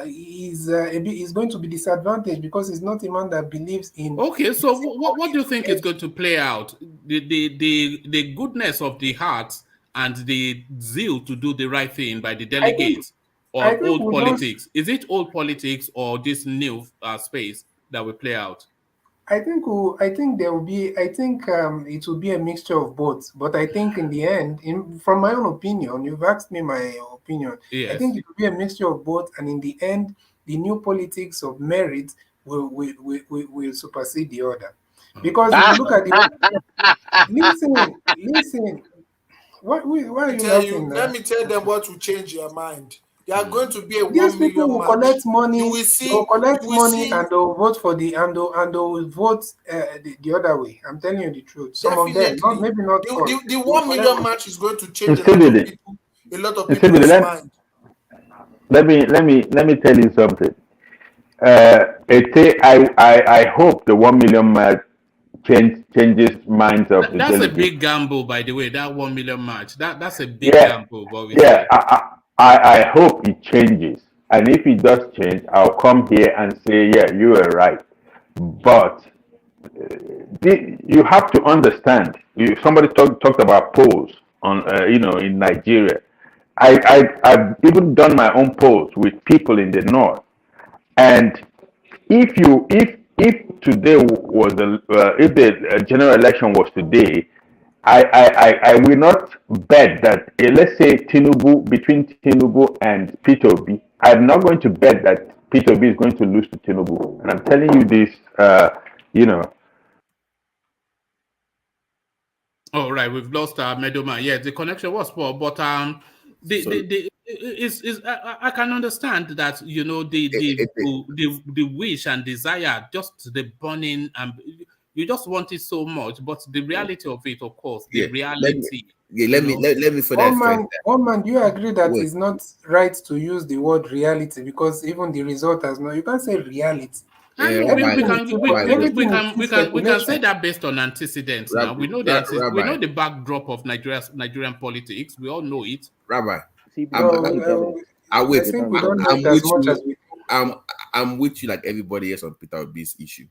he's going to be disadvantaged because he's not a man that believes in. Okay, so what do you think is going to play out? The goodness of the heart and the zeal to do the right thing by the delegates, or old politics? Is it old politics or this new space that will play out? I think there will be. I think it will be a mixture of both. But I think in the end, from my own opinion, you've asked me my opinion. Yes. I think it will be a mixture of both, and in the end, the new politics of merit will supersede the other. Because if you look at the listen. Why are you laughing? Let me tell them what will change your mind. They are going to be a These 1 people million will match. collect money. You will see, they will collect you will money see. and they'll vote for the and they'll vote the other way. I'm telling you the truth. Some of them, maybe not all. The 1 million match is going to change a lot of people's mind. Let me tell you something. I hope the 1 million match changes minds of the That's delegates. A big gamble, by the way. That 1 million match. That's a big gamble. I hope it changes, and if it does change, I'll come here and say, yeah, you are right. But you have to understand. Somebody talked about polls on in Nigeria. I've even done my own polls with people in the north, and if today was if the general election was today, I will not bet that let's say between Tinubu and Peter Obi, I'm not going to bet that Peter Obi is going to lose to Tinubu, and I'm telling you this, Oh, right, we've lost Medoma. Yeah, the connection was poor, but I can understand that the wish and desire, just the burning, and you just want it so much. But the reality of it, of course, the reality. Let me for that. One man, do you agree that it's not right to use the word reality because even the result has no? You can't say reality. We can say that based on antecedents. Now we know the backdrop of Nigerian politics. We all know it. Rabbi, I'm with you like everybody else on Peter Obi's issue.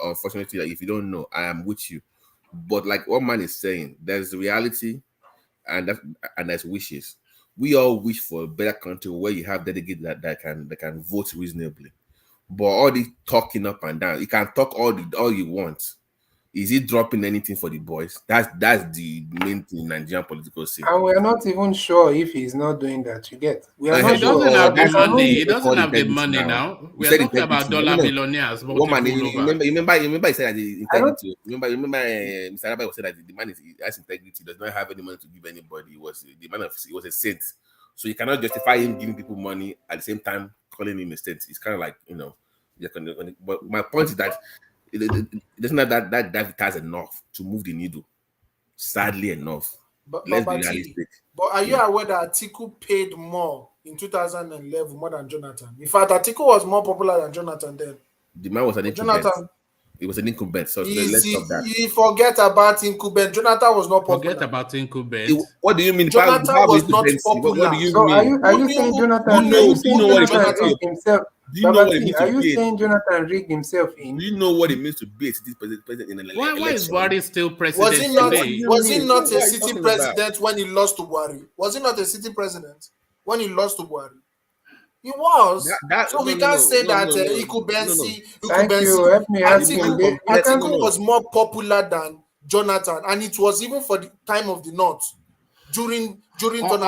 Unfortunately, like, if you don't know, I am with you. But like what man is saying, there's reality and there's wishes. We all wish for a better country where you have delegates that can vote reasonably. But all the talking up and down, you can talk all you want. Is he dropping anything for the boys? That's the main thing in Nigerian political scene. And we are not even sure if he's not doing that. You get? We are not he sure. Doesn't have the money. He doesn't have the money now. We are talking about dollar billionaires. Remember he said that the integrity. Remember Mr. Rabbi said that the man has integrity. He does not have any money to give anybody. He was a saint. So you cannot justify him giving people money at the same time calling him a saint. It's kind of like, but my point is that it doesn't have that has enough to move the needle. Sadly enough. Let's be realistic. But are you aware that Atiku paid more in 2011 more than Jonathan? In fact, Atiku was more popular than Jonathan then. The man was an incumbent. Jonathan, it was an incumbent. So let's stop that. You forget about incumbent. Jonathan was not popular. Forget about incumbent. What do you mean? Jonathan was not popular. What do you mean? Are you saying Jonathan? Rigged himself? Are you saying Jonathan rigged himself in? Do you know what it means to be a city president in an election? Why is Buhari still president today? Was he not a city president when he lost to Buhari? Was he not a city president when he lost to Buhari? He was. So we can't say that incumbency. Thank you. Let me ask you. Atiku was more popular than Jonathan, and it was even for the time of the North. During Jonathan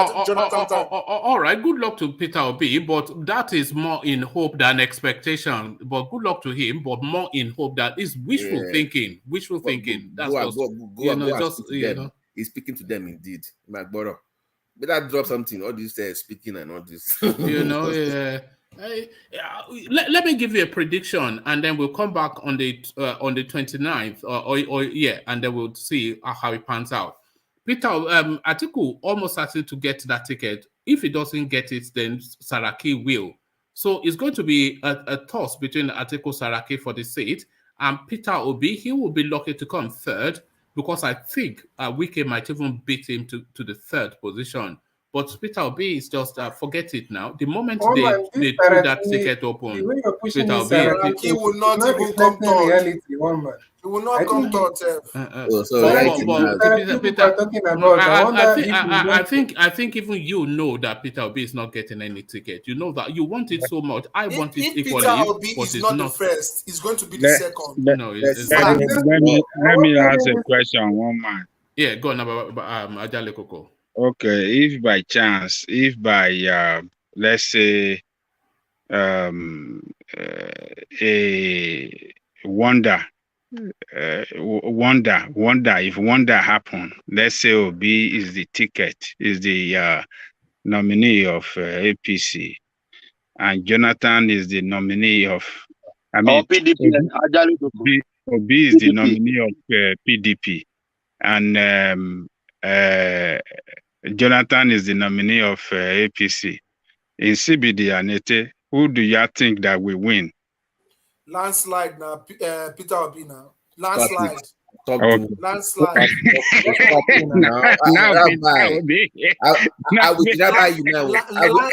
time. All right, good luck to Peter Obi, but that is more in hope than expectation. But good luck to him, but more in hope that is wishful thinking. Wishful thinking. That's he's speaking to them indeed. My brother, better drop something. All this speaking and all this. Let me give you a prediction, and then we'll come back on the 29th, and then we'll see how it pans out. Peter Atiku almost certain to get that ticket. If he doesn't get it, then Saraki will. So it's going to be a toss between Atiku Saraki for the seat, and Peter Obi. He will be lucky to come third, because I think Wike might even beat him to the third position. But Peter Obi is just forget it now. The moment they threw that ticket open, the way you're pushing Peter this Obi, he will not even come third. Reality, one man. He will not come third. I think even you know that Peter Obi is not getting any ticket. You know that you want it so much. I want it equally. Peter Obi is not the first. He's going to be the second. Let me ask a question, one man. Yeah, go on, Ajale Koko. Okay, if by chance, let's say a wonder, if wonder happen, let's say Obi is the ticket, is the nominee of APC, and Jonathan is the nominee of, PDP. Obi is the nominee of PDP, and Jonathan is the nominee of APC. In CBD and ETE, who do you think that will win? Landslide now, Peter Obi now. Landslide. Landslide. I will buy you now. I will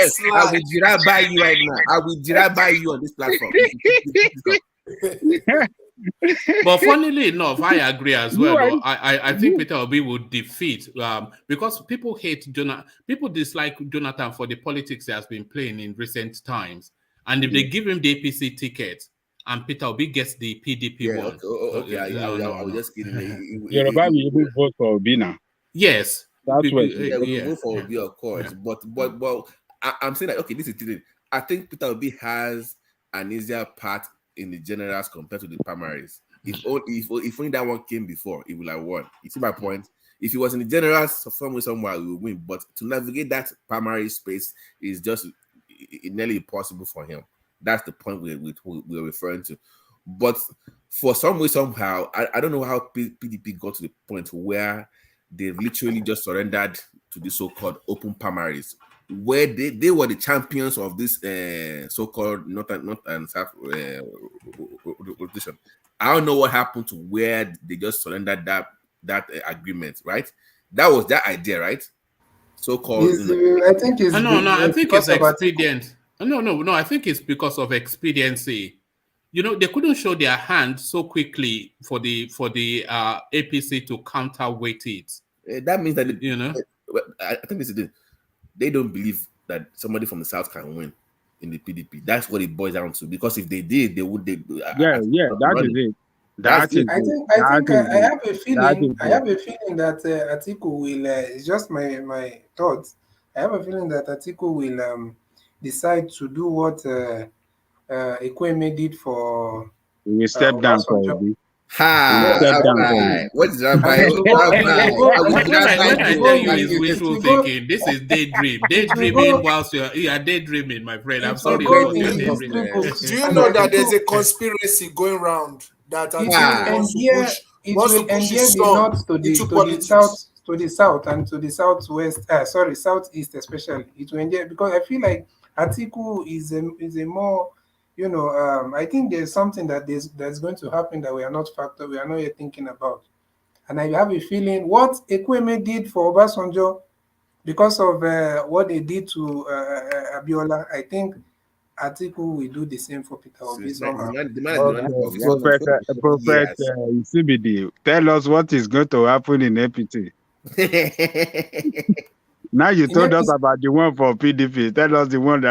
buy you right now. I will buy you on this platform. But funnily enough, I agree as well. I think Peter Obi would defeat because people hate Jonathan. People dislike Jonathan for the politics he has been playing in recent times. And if they give him the APC ticket and Peter Obi gets the PDP one, I was just kidding. Yoruba will even vote for Obi now. Yes, that's what. Yeah, we will vote for Obi, of course. But I'm saying that okay, this is it. I think Peter Obi has an easier path in the generals compared to the primaries. If only that one came before, it would have won. You see my point? If he was in the generals, somewhere he would win. But to navigate that primary space is just nearly impossible for him. That's the point we're referring to. But for some way, somehow, I don't know how PDP got to the point where they've literally just surrendered to the so-called open primaries, where they were the champions of this so-called North and South rotation. I don't know what happened to where they just surrendered that agreement, right? That was that idea, right? So-called. I think it's I think it's expedient. No, I think it's because of expediency. You know, they couldn't show their hand so quickly for the APC to counterweight it. That means that I think this is it. They don't believe that somebody from the South can win in the PDP. That's what it boils down to. Because if they did, they would. That is it. I have a feeling. I have a feeling that Atiku will. It's just my thoughts. I have a feeling that Atiku will decide to do what Ekweme did for. He will step down for Obi. What is that? When I tell you it's wishful thinking, this is daydreaming whilst you are daydreaming, my friend. I'm sorry. Do you know that there's a conspiracy going around that it will endear the north to the south and to the southwest. Southeast especially. It will endear because I feel like Atiku is a more. I think there's something that's going to happen that we are not yet thinking about. And I have a feeling what Ekweme did for Obasanjo, because of what they did to Abiola, I think Atiku will do the same for Peter Obi. Prophet CBD, tell us what is going to happen in APT. Now you told us about the one for PDP. Tell us the one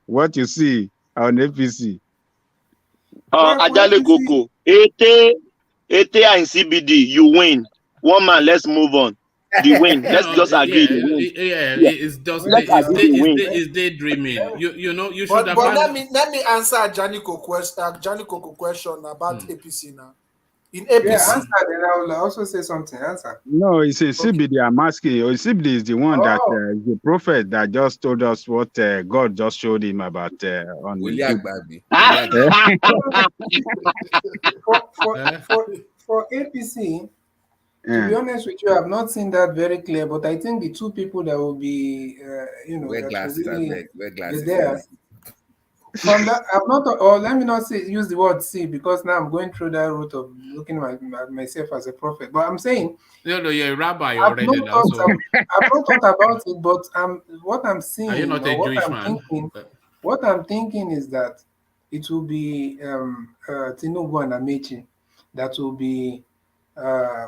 what you see on APC. Ajale Koko, ETE and CBD, you win. One man, let's move on. The win. Let's just agree. It's just it's daydreaming. You should have. But let me answer Janiko question about APC now. In APC, answer, then I will also say something. Answer. No, it's a CBD. I'm asking you. CBD is the one that the prophet that just told us what God just showed him about on for APC. To be honest with you, I've not seen that very clear, but I think the two people that will be, wear glasses. From that, I'm not, or let me not say use the word see, because now I'm going through that route of looking at myself as a prophet. But I'm saying, No, you're a rabbi I've already not now. thought, So I've not thought about it, but what I'm are you seeing, not or a Jewish man? what I'm thinking is that it will be Tinubu and Amechi that will be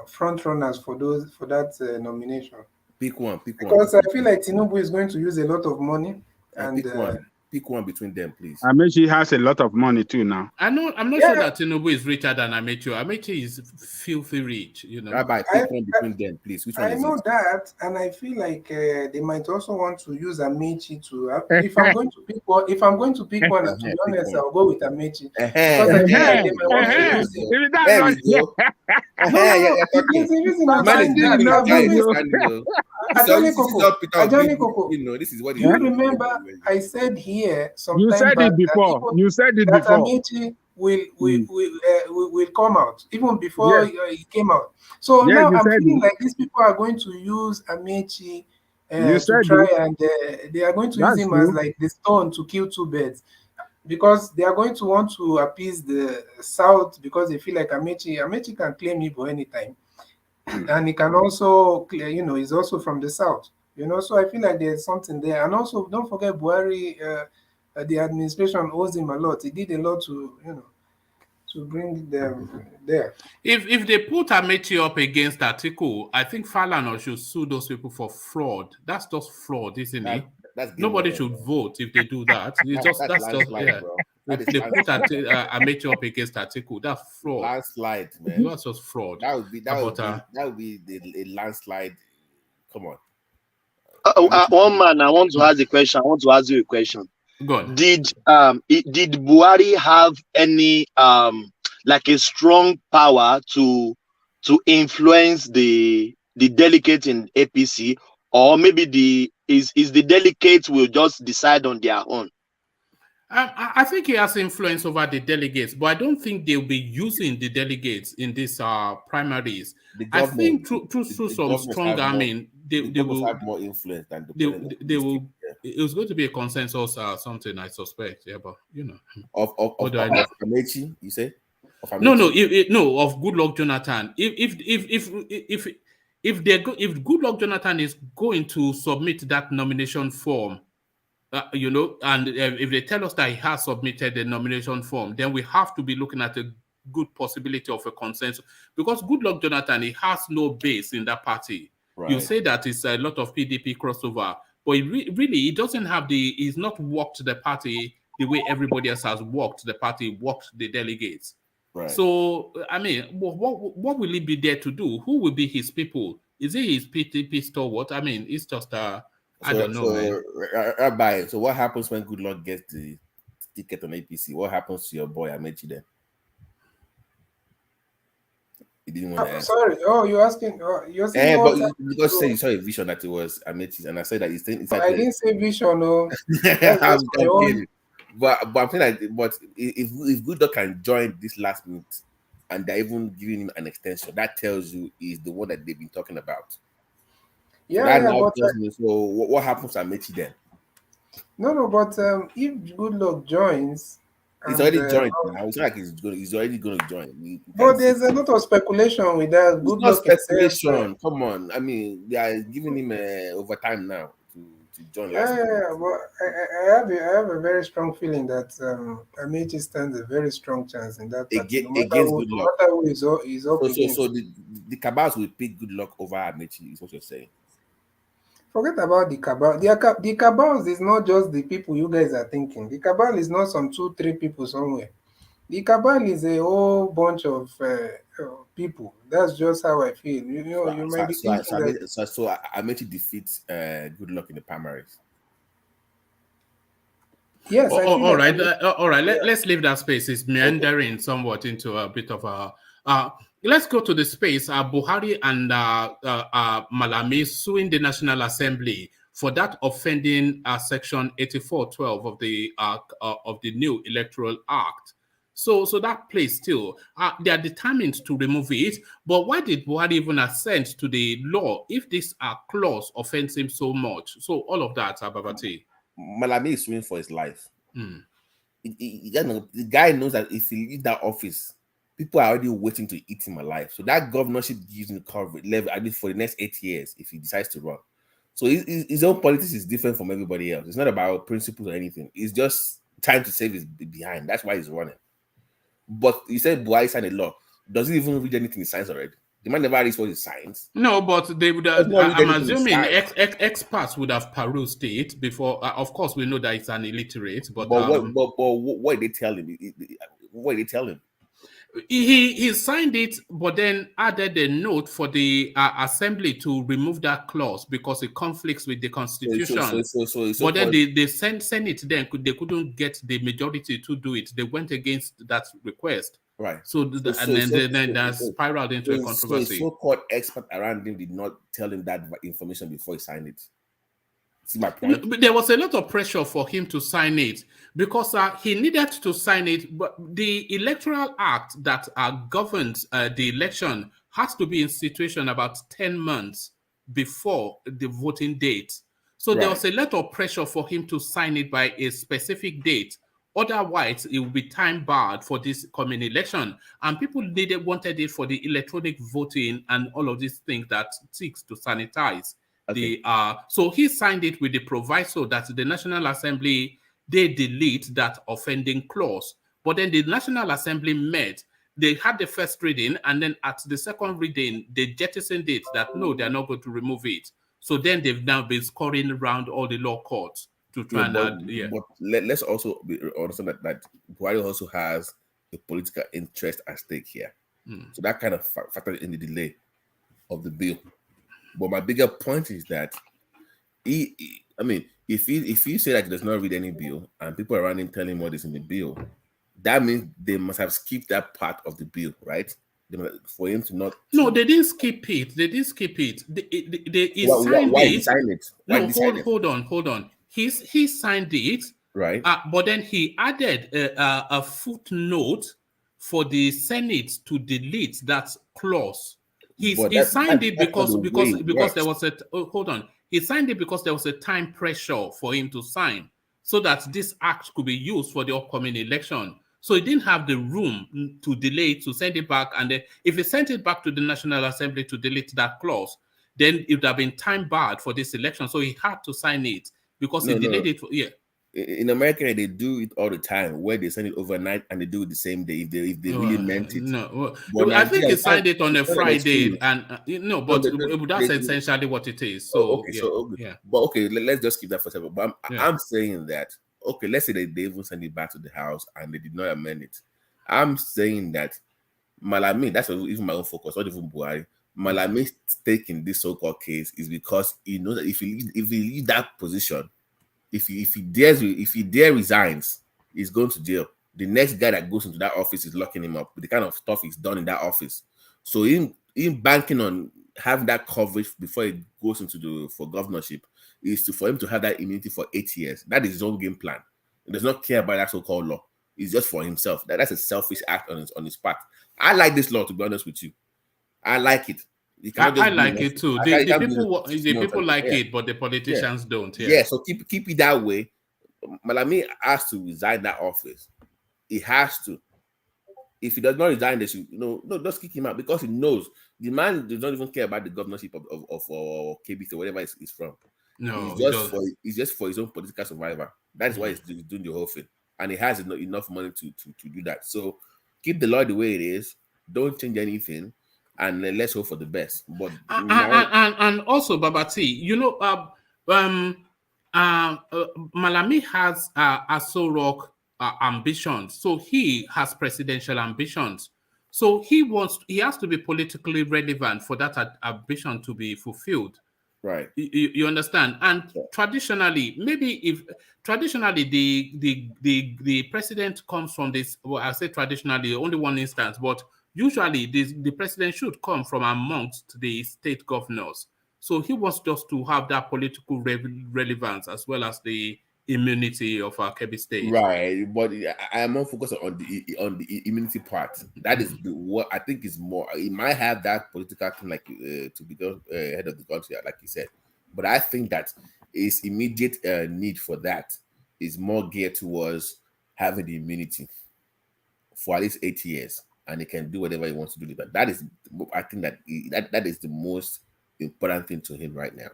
front runners for that nomination. Pick one. Because I feel like Tinubu is going to use a lot of money, and pick one between them, please. Amechi has a lot of money too now. I'm not sure that Tinubu is richer than Amechi. Amechi is filthy rich, you know. Rabbi, pick one between them, please. Which one is it? I know that, and I feel like they might also want to use Amechi to. If I'm going to pick one, and to be honest, I'll go with Amechi because I feel like they might want to use him. There we go. Ajani Koko, you know, this is what you remember I said here sometime you said back it before. You said it before. Amechi will come out even before he came out. So now I'm feeling like these people are going to use Amechi to try and they are going to use him as like the stone to kill two birds, because they are going to want to appease the South, because they feel like Amechi can claim Igbo anytime, and he can also, you know, he's also from the South, you know. So I feel like there's something there, and also don't forget Buhari. The administration owes him a lot. He did a lot to, you know, to bring them there. If they put Amechi up against Atiku, I think Falana should sue those people for fraud. That's just fraud, isn't it? Nobody should vote if they do that. It's just that's just yeah. If they put Amechi up against Atiku, that's fraud. Landslide, man. That's just fraud. That would be a landslide. Come on. One man, I want to ask a question. I want to ask you a question. Go on. Did Buhari have any like a strong power to influence the delegate in APC, or maybe the delegates will just decide on their own? I think he has influence over the delegates, but I don't think they'll be using the delegates in these primaries. I think through some strong arming, they will have more influence than they will. It was going to be a consensus or something, I suspect. Yeah, but you know, of Amechi, you say? No, of Goodluck Jonathan. If Goodluck Jonathan is going to submit that nomination form, you know, and if they tell us that he has submitted the nomination form, then we have to be looking at a good possibility of a consensus, because Goodluck Jonathan, he has no base in that party. Right. You say that it's a lot of PDP crossover, but really, he doesn't have he's not worked the party the way everybody else has worked the party, worked the delegates. Right. So, I mean, what will he be there to do? Who will be his people? Is he his PDP stalwart? I mean, it's just I don't know, man. Rabbi, so what happens when Goodluck gets the ticket on APC? What happens to your boy Amechi then? He didn't want to answer. Sorry. Oh, you're asking. You're saying but because you said you saw a vision that it was Amechi, and I said that it's I didn't say vision, no. But I'm saying that. But if Goodluck can join this last minute, and they're even giving him an extension, that tells you he's the one that they've been talking about. Yeah, so what happens to Amechi then? No, but if Goodluck joins, he's already joined now. It's not like he's already going to join. But there's a lot of speculation with that. Goodluck speculation. Come on, I mean, they are giving him overtime now to join. Yeah, but I have a very strong feeling that Amechi stands a very strong chance in that party, against Goodluck. No matter who is up against. So the cabals will pick Goodluck over Amechi, is what you're saying. Forget about the cabal. The cabals is not just the people you guys are thinking. The cabal is not some 2-3 people somewhere. The cabal is a whole bunch of people. That's just how I feel. You might be thinking so Amechi defeats Goodluck in the primaries. Yes. All right. Let's leave that space. It's meandering somewhat into a bit of a. Let's go to the space. Buhari and Malami suing the National Assembly for that offending Section 84(12) of the new Electoral Act. So that plays still. They are determined to remove it. But why did Buhari even assent to the law if this clause offends him so much? So all of that, Babati. Malami is suing for his life. the guy knows that if he leaves that office, people are already waiting to eat him alive. So that governorship gives him coverage level at least for the next 8 years if he decides to run. So his own politics is different from everybody else. It's not about principles or anything. It's just time to save his behind. That's why he's running. But you said Buhari signed a law. Does he even read anything he signs already? The man never reads what he signs. No, but they would have, I'm assuming experts would have perused it before. Of course, we know that it's an illiterate, but what did they tell him? What did they tell him? He signed it, but then added a note for the assembly to remove that clause because it conflicts with the constitution. But then the Senate then they couldn't get the majority to do it. They went against that request. Right. Then that spiraled into a controversy. So so-called expert around him did not tell him that information before he signed it. See my point? But there was a lot of pressure for him to sign it because he needed to sign it. But the Electoral Act that governs the election has to be in situation about 10 months before the voting date. So there was a lot of pressure for him to sign it by a specific date. Otherwise, it will be time barred for this coming election. And people wanted it for the electronic voting and all of these things that seeks to sanitize. Okay. So he signed it with the proviso that the National Assembly, they delete that offending clause. But then the National Assembly met, they had the first reading, and then at the second reading, they jettisoned it that no, they're not going to remove it. So then they've now been scoring around all the law courts to try But let's also understand that Buhari also has a political interest at stake here. So that kind of factored in the delay of the bill. But my bigger point is that if you say that he does not read any bill and people around him tell him what is in the bill, that means they must have skipped that part of the bill, right? For him to not. No, they didn't skip it. They didn't skip it. Why he signed it? Hold on. He signed it, right? But then he added a footnote for the Senate to delete that clause. He signed it because there was He signed it because there was a time pressure for him to sign, so that this act could be used for the upcoming election. So he didn't have the room to delay it, to send it back, and then if he sent it back to the National Assembly to delete that clause, then it would have been time barred for this election. So he had to sign it because he delayed it. In America, they do it all the time, where they send it overnight and they do it the same day if they really meant it. No, I think he signed it on a Friday, and that's essentially what it is. So But let's just keep that for a second. But I'm saying that let's say they even send it back to the House and they did not amend it. I'm saying that Malami, that's even my own focus, not even Buhari. Malami's stake in this so-called case is because he knows that if he leaves that position, if he dare resigns, he's going to jail. The next guy that goes into that office is locking him up with the kind of stuff he's done in that office. So him banking on having that coverage before he goes into for governorship is for him to have that immunity for 8 years. That is his own game plan. He does not care about that so-called law. It's just for himself. That's a selfish act on his part. I like this law, to be honest with you. I like it. I like it too. The people like it, but the politicians don't. Yeah. So keep it that way. Malami has to resign that office. He has to. If he does not resign, they should just kick him out, because he knows the man does not even care about the governorship of KBC or whatever he's from. No, it's just for his own political survival. That is why he's doing the whole thing, and he has enough money to do that. So keep the law the way it is. Don't change anything. And let's hope for the best. But and also, Babati, Malami has Aso Rock ambitions. So he has presidential ambitions. So he has to be politically relevant for that ambition to be fulfilled. Right. You understand? And traditionally, the president comes from this. Well, I say traditionally, only one instance, but usually, the president should come from amongst the state governors. So he wants just to have that political relevance as well as the immunity of our Kebbi State. Right, but I am more focused on the immunity part. That is what I think is more. He might have that political thing, like to become head of the country, like you said. But I think that his immediate need for that is more geared towards having the immunity for at least 8 years, and he can do whatever he wants to do. But that is, I think that is the most important thing to him right now.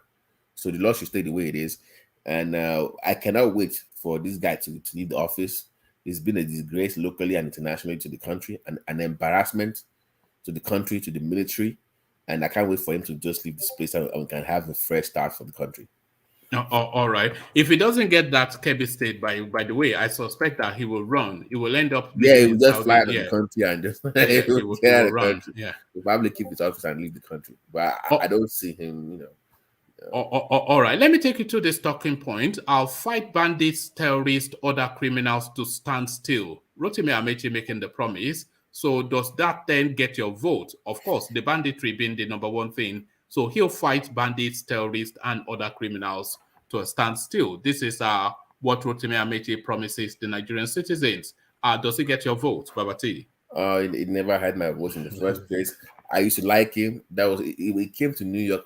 So the law should stay the way it is, and I cannot wait for this guy to leave the office. He's been a disgrace locally and internationally to the country, and an embarrassment to the country, to the military, and I can't wait for him to just leave this place and we can have a fresh start for the country. All right. If he doesn't get that Kebbi State, by the way, I suspect that he will run. He will end up. Yeah, he will just fly out of the country and just he will run. Country. Yeah, he'll probably keep his office and leave the country. But I don't see him. All right. Let me take you to this talking point. I'll fight bandits, terrorists, other criminals to stand still. Rotimi Amechi making the promise. So does that then get your vote? Of course, the banditry being the number one thing. So he'll fight bandits, terrorists, and other criminals to a standstill. This is what Rotimi Amechi promises the Nigerian citizens. Does he get your vote, Babati? It never had my vote in the first place. I used to like him. He came to New York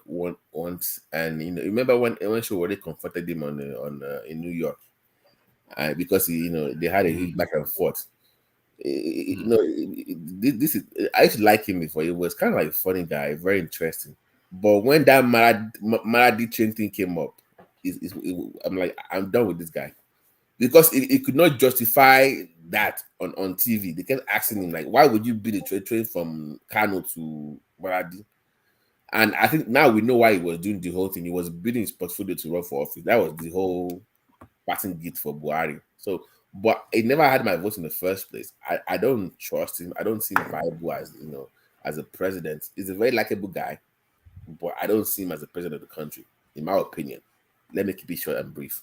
once, and remember when Showore confronted him in New York, because they had a huge back and forth. This is, I used to like him before. He was kind of like a funny guy, very interesting. But when that Maradi train thing came up, I'm like, I'm done with this guy, because it could not justify that on TV. They kept asking him, like, why would you build a train from Kano to Maradi? And I think now we know why he was doing the whole thing. He was building his portfolio to run for office. That was the whole passing gift for Buhari. So, but it never had my vote in the first place. I don't trust him. I don't see him viable as a president. He's a very likable guy, but I don't see him as a president of the country, in my opinion. Let me keep it short and brief.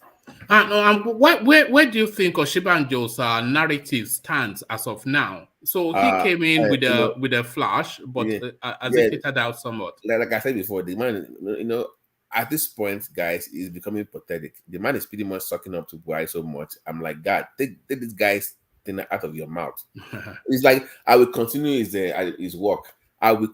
Where do you think Oshibanjo's narrative stands as of now? So he came in with a flash, but as it petered out somewhat. Like I said before, the man, at this point, guys, is becoming pathetic. The man is pretty much sucking up to Buhari so much. I'm like, God, take this guy's thing out of your mouth. It's like, I will continue his work. I will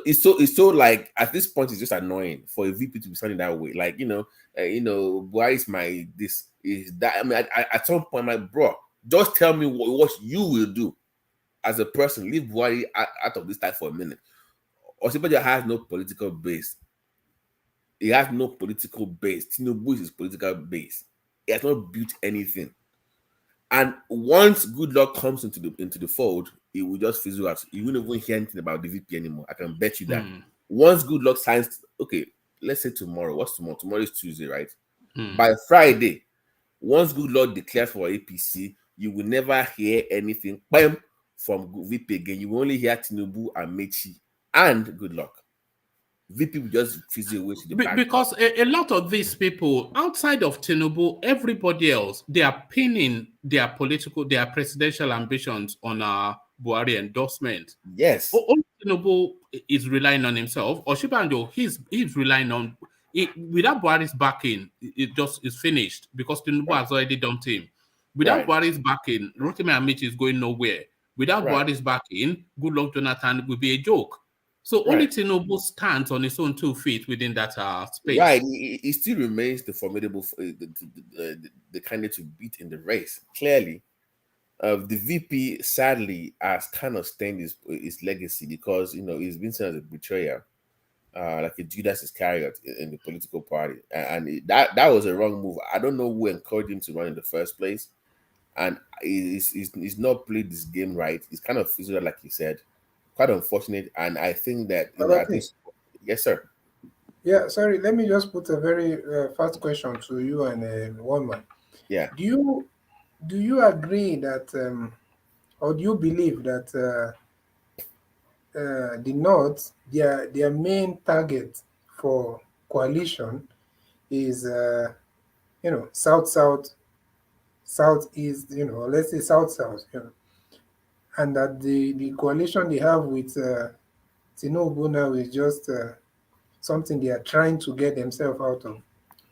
it's so like, at this point, it's just annoying for a VP to be sounding that way. Like, Buhari is my this, is that. I mean, at some point, my bro, just tell me what you will do as a person. Leave Buhari out of this type for a minute. Osinbajo has no political base. He has no political base. Tinubu is his political base. He has not built anything. And once Goodluck comes into the fold, he will just fizzle out. You won't even hear anything about the VP anymore. I can bet you that. Once Goodluck signs, okay, let's say tomorrow. What's tomorrow? Tomorrow is Tuesday, right? By Friday, once Goodluck declares for APC, you will never hear anything from VP again. You will only hear Tinubu, Amechi, and Goodluck. VP will just fizzle away to the back. Because a lot of these people outside of Tinubu, everybody else, they are pinning their presidential ambitions on Buhari endorsement. Yes. Only Tinubu is relying on himself. Oshibanjo, he's relying on it. Without Buhari's backing, it just is finished, because Tinubu has already dumped him. Without Buhari's backing, Rotimi Amechi is going nowhere. Without Buhari's backing, Goodluck Jonathan will be a joke. So only Tinubu stands on his own 2 feet within that space. Right, he still remains the formidable, the candidate to beat in the race. Clearly, the VP sadly has kind of stained his legacy, because he's been seen as a betrayer, like a Judas Iscariot in the political party, and that was a wrong move. I don't know who encouraged him to run in the first place, and he's not played this game right. He's kind of fizzled out, like you said. Quite unfortunate, and I think that yes, sir. Yeah, sorry. Let me just put a very fast question to you and one man. Yeah. Do you agree that, or do you believe that the North, their main target for coalition is South, Southeast, let's say South, and that the coalition they have with Tinubu now is just something they are trying to get themselves out of.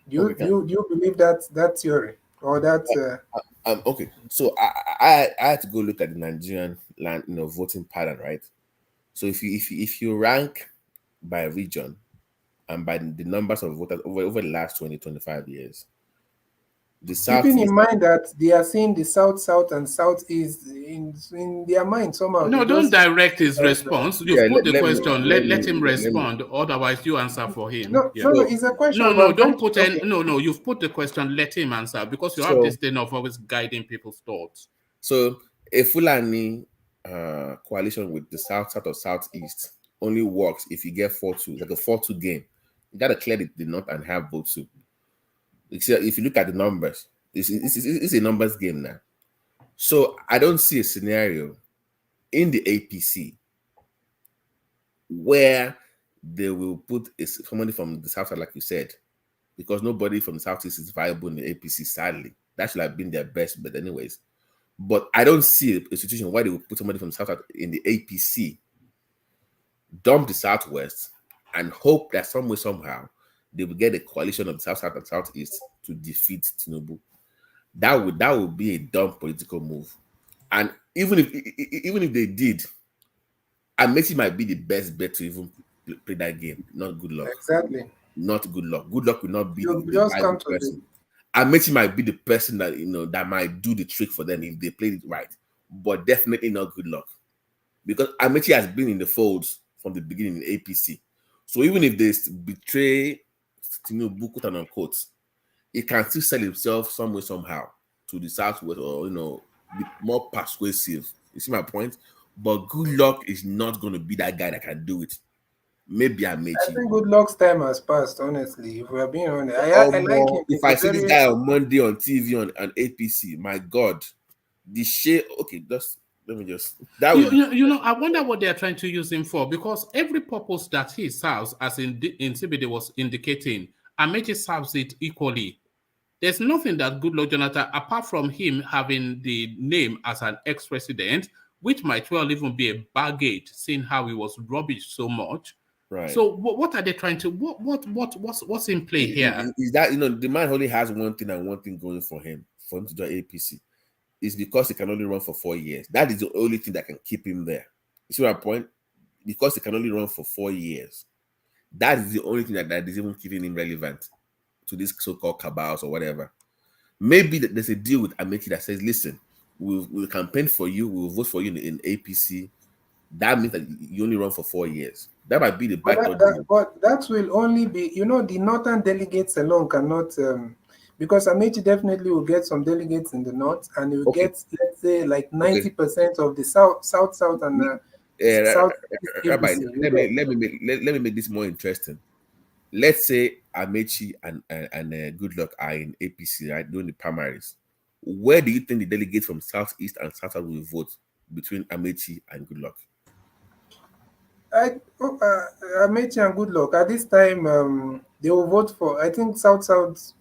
Do you believe that theory, or that? Okay, so I had to go look at the Nigerian voting pattern, right? So if you rank by region and by the numbers of voters over the last 20-25 years, The South Keeping in mind that they are seeing the South and Southeast in their mind somehow. No, don't direct his response. You put the question. Let him respond. Otherwise, you answer for him. No, it's a question. No, don't put any. No. You've put the question. Let him answer because you have this thing of always guiding people's thoughts. So a Fulani coalition with the South or Southeast only works if you get 4-2, like a 4-2 game. You gotta clear the north and have both two. If you look at the numbers, it's a numbers game now. So I don't see a scenario in the APC where they will put somebody from the South, like you said, because nobody from the Southeast is viable in the APC, sadly. That should have been their best bet anyways. But I don't see a situation where they will put somebody from the South in the APC, dump the Southwest, and hope that some way, somehow, they will get a coalition of the South and Southeast to defeat Tinubu. That would be a dumb political move. And even if they did, Amechi might be the best bet to even play that game. Not Goodluck. Exactly. Not Goodluck. Goodluck will not be just come the person. Amechi might be the person that that might do the trick for them if they played it right. But definitely not Goodluck. Because Amechi has been in the folds from the beginning in APC. So even if they betray Tinubu, quote and unquote, he can still sell himself some way, somehow to the Southwest or, be more persuasive. You see my point? But Goodluck is not going to be that guy that can do it. Maybe Amechi. I think Goodluck's time has passed, honestly. If we're being honest, I like him. If I see this guy on Monday on TV on APC, my God, the shade. Okay, let me just. I wonder what they are trying to use him for, because every purpose that he serves, as in CBD was indicating, Amechi serves it equally. There's nothing that Goodluck Jonathan, apart from him having the name as an ex-president, which might well even be a baggage, seeing how he was rubbish so much. Right. So what are they trying to? What's in play here? Is that the man only has one thing and one thing going for him to join APC? Is because he can only run for 4 years. That is the only thing that can keep him there. You see my point? Because he can only run for 4 years. That is the only thing that is even keeping him relevant to this so-called cabals or whatever. Maybe there's a deal with Amechi that says, listen, we'll campaign for you, we'll vote for you in APC. That means that you only run for 4 years. That might be the backdoor deal. But that will only be, the northern delegates alone cannot, because Amechi definitely will get some delegates in the north, and he will get, let's say, like 90% of the south and south. Rabbi, let me make this more interesting. Let's say Amechi and Goodluck are in APC, right, during the primaries. Where do you think the delegates from Southeast and South will vote between Amechi and Goodluck? Amechi and Goodluck, at this time, they will vote for, I think South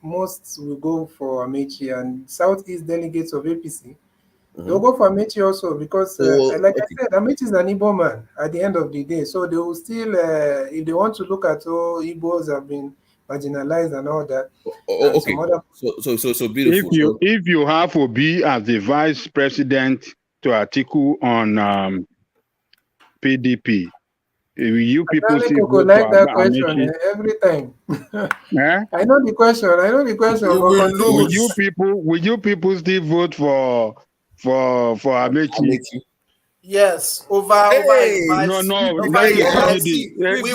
most will go for Amechi, and Southeast delegates of APC, they'll go for Amechi also, because like I said, Amechi is an Igbo man at the end of the day. So they will still, if they want to look at Igbos have been marginalized and all that. Okay. So beautiful. If you have Obi as the vice president to Atiku on PDP, you people see like that question every time. I know the question. Will you people still vote for Amechi? Yes, over no. We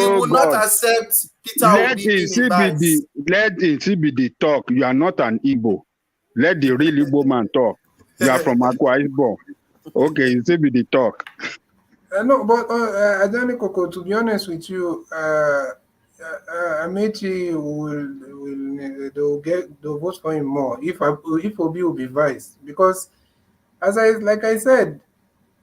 will not accept Peter Obi. Let the CBD talk. You are not an Igbo. Let the real Igbo man talk. You are from Akwa Ibom. Okay, CBD talk. No, but Adani Koko, to be honest with you, Amechi they'll vote for him more if Obi will be vice, because like I said,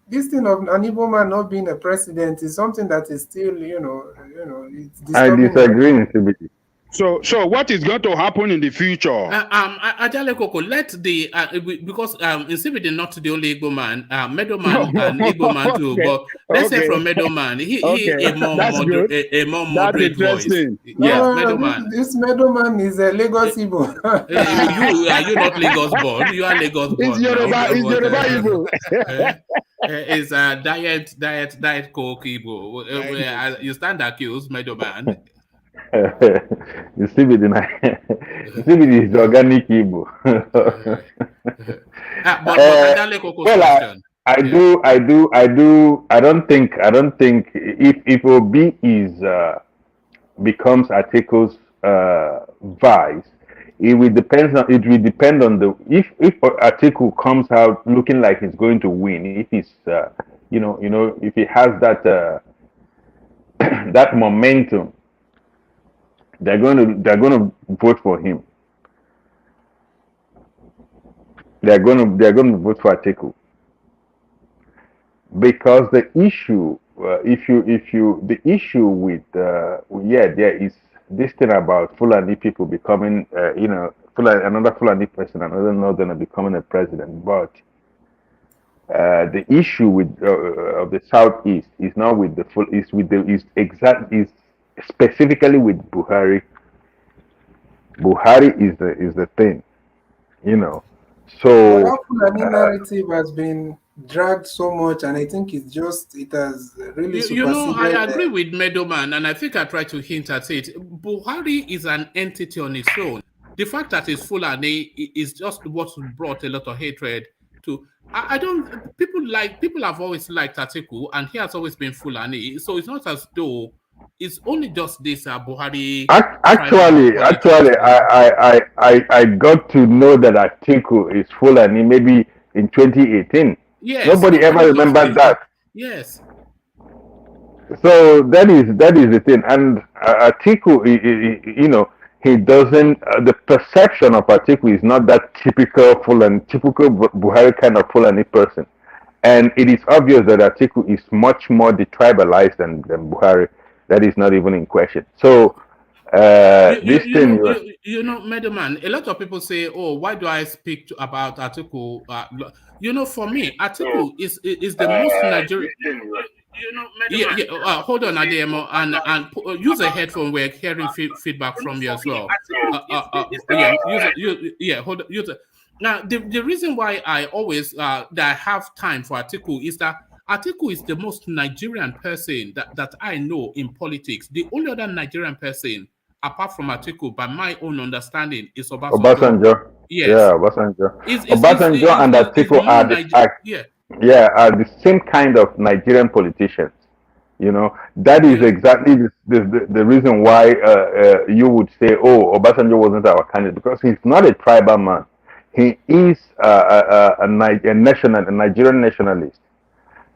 this thing of an Igbo man not being a president is something that is still, it's disturbing. I disagree in CBD. So what is going to happen in the future? Ajale Koko, because in CBD not the only Igbo man, Meadow man and Igbo man too, but let's say from Meadow man, he a more moderate voice. Yes, Meadow man. This Meadow man is a Lagos Igbo. you not Lagos born? You are Lagos born. It's Yoruba Igbo. It's a diet Coke Igbo. You stand accused, Meadow man. The CBD, the CBD is organic Igbo. Well, I don't think if Obi is becomes Atiko's vice, it will depend on the if Atiku comes out looking like he's going to win, if he's if he has that that momentum, they're going to vote for him. They're going to vote for Atiku, because the issue, the issue with there is this thing about Fulani people becoming another Fulani person, another northerner becoming a president, but the issue with of the southeast is not with the full, is specifically with Buhari. Buhari is the thing, So that Fulani narrative has been dragged so much, and I think it has really superseded. I agree with Meadowman, and I think I tried to hint at it. Buhari is an entity on its own. The fact that it's Fulani is just what brought a lot of hatred to. People have always liked Atiku, and he has always been Fulani. So it's not as though it's only just this Buhari. Actually, I got to know that Atiku is Fulani maybe in 2018. Yes, nobody ever remembered that. Yes. So that is the thing, and Atiku, he doesn't. The perception of Atiku is not that typical Buhari kind of Fulani person, and it is obvious that Atiku is much more detribalized than Buhari. That is not even in question. So Meadowman, a lot of people say, "Oh, why do I speak about Atiku?" For me, Atiku is the most Nigerian. Hold on, Ademo, and use a headphone. We're hearing feedback from you as well. Hold on, use it. Now, the reason why I always that I have time for Atiku is that Atiku is the most Nigerian person that I know in politics. The only other Nigerian person, apart from Atiku, by my own understanding, is Obasanjo. Yes. Yeah, Obasanjo. Obasanjo and Atiku are the same kind of Nigerian politicians. That is exactly the reason why you would say, "Oh, Obasanjo wasn't our candidate," because he's not a tribal man. He is a Nigerian nationalist,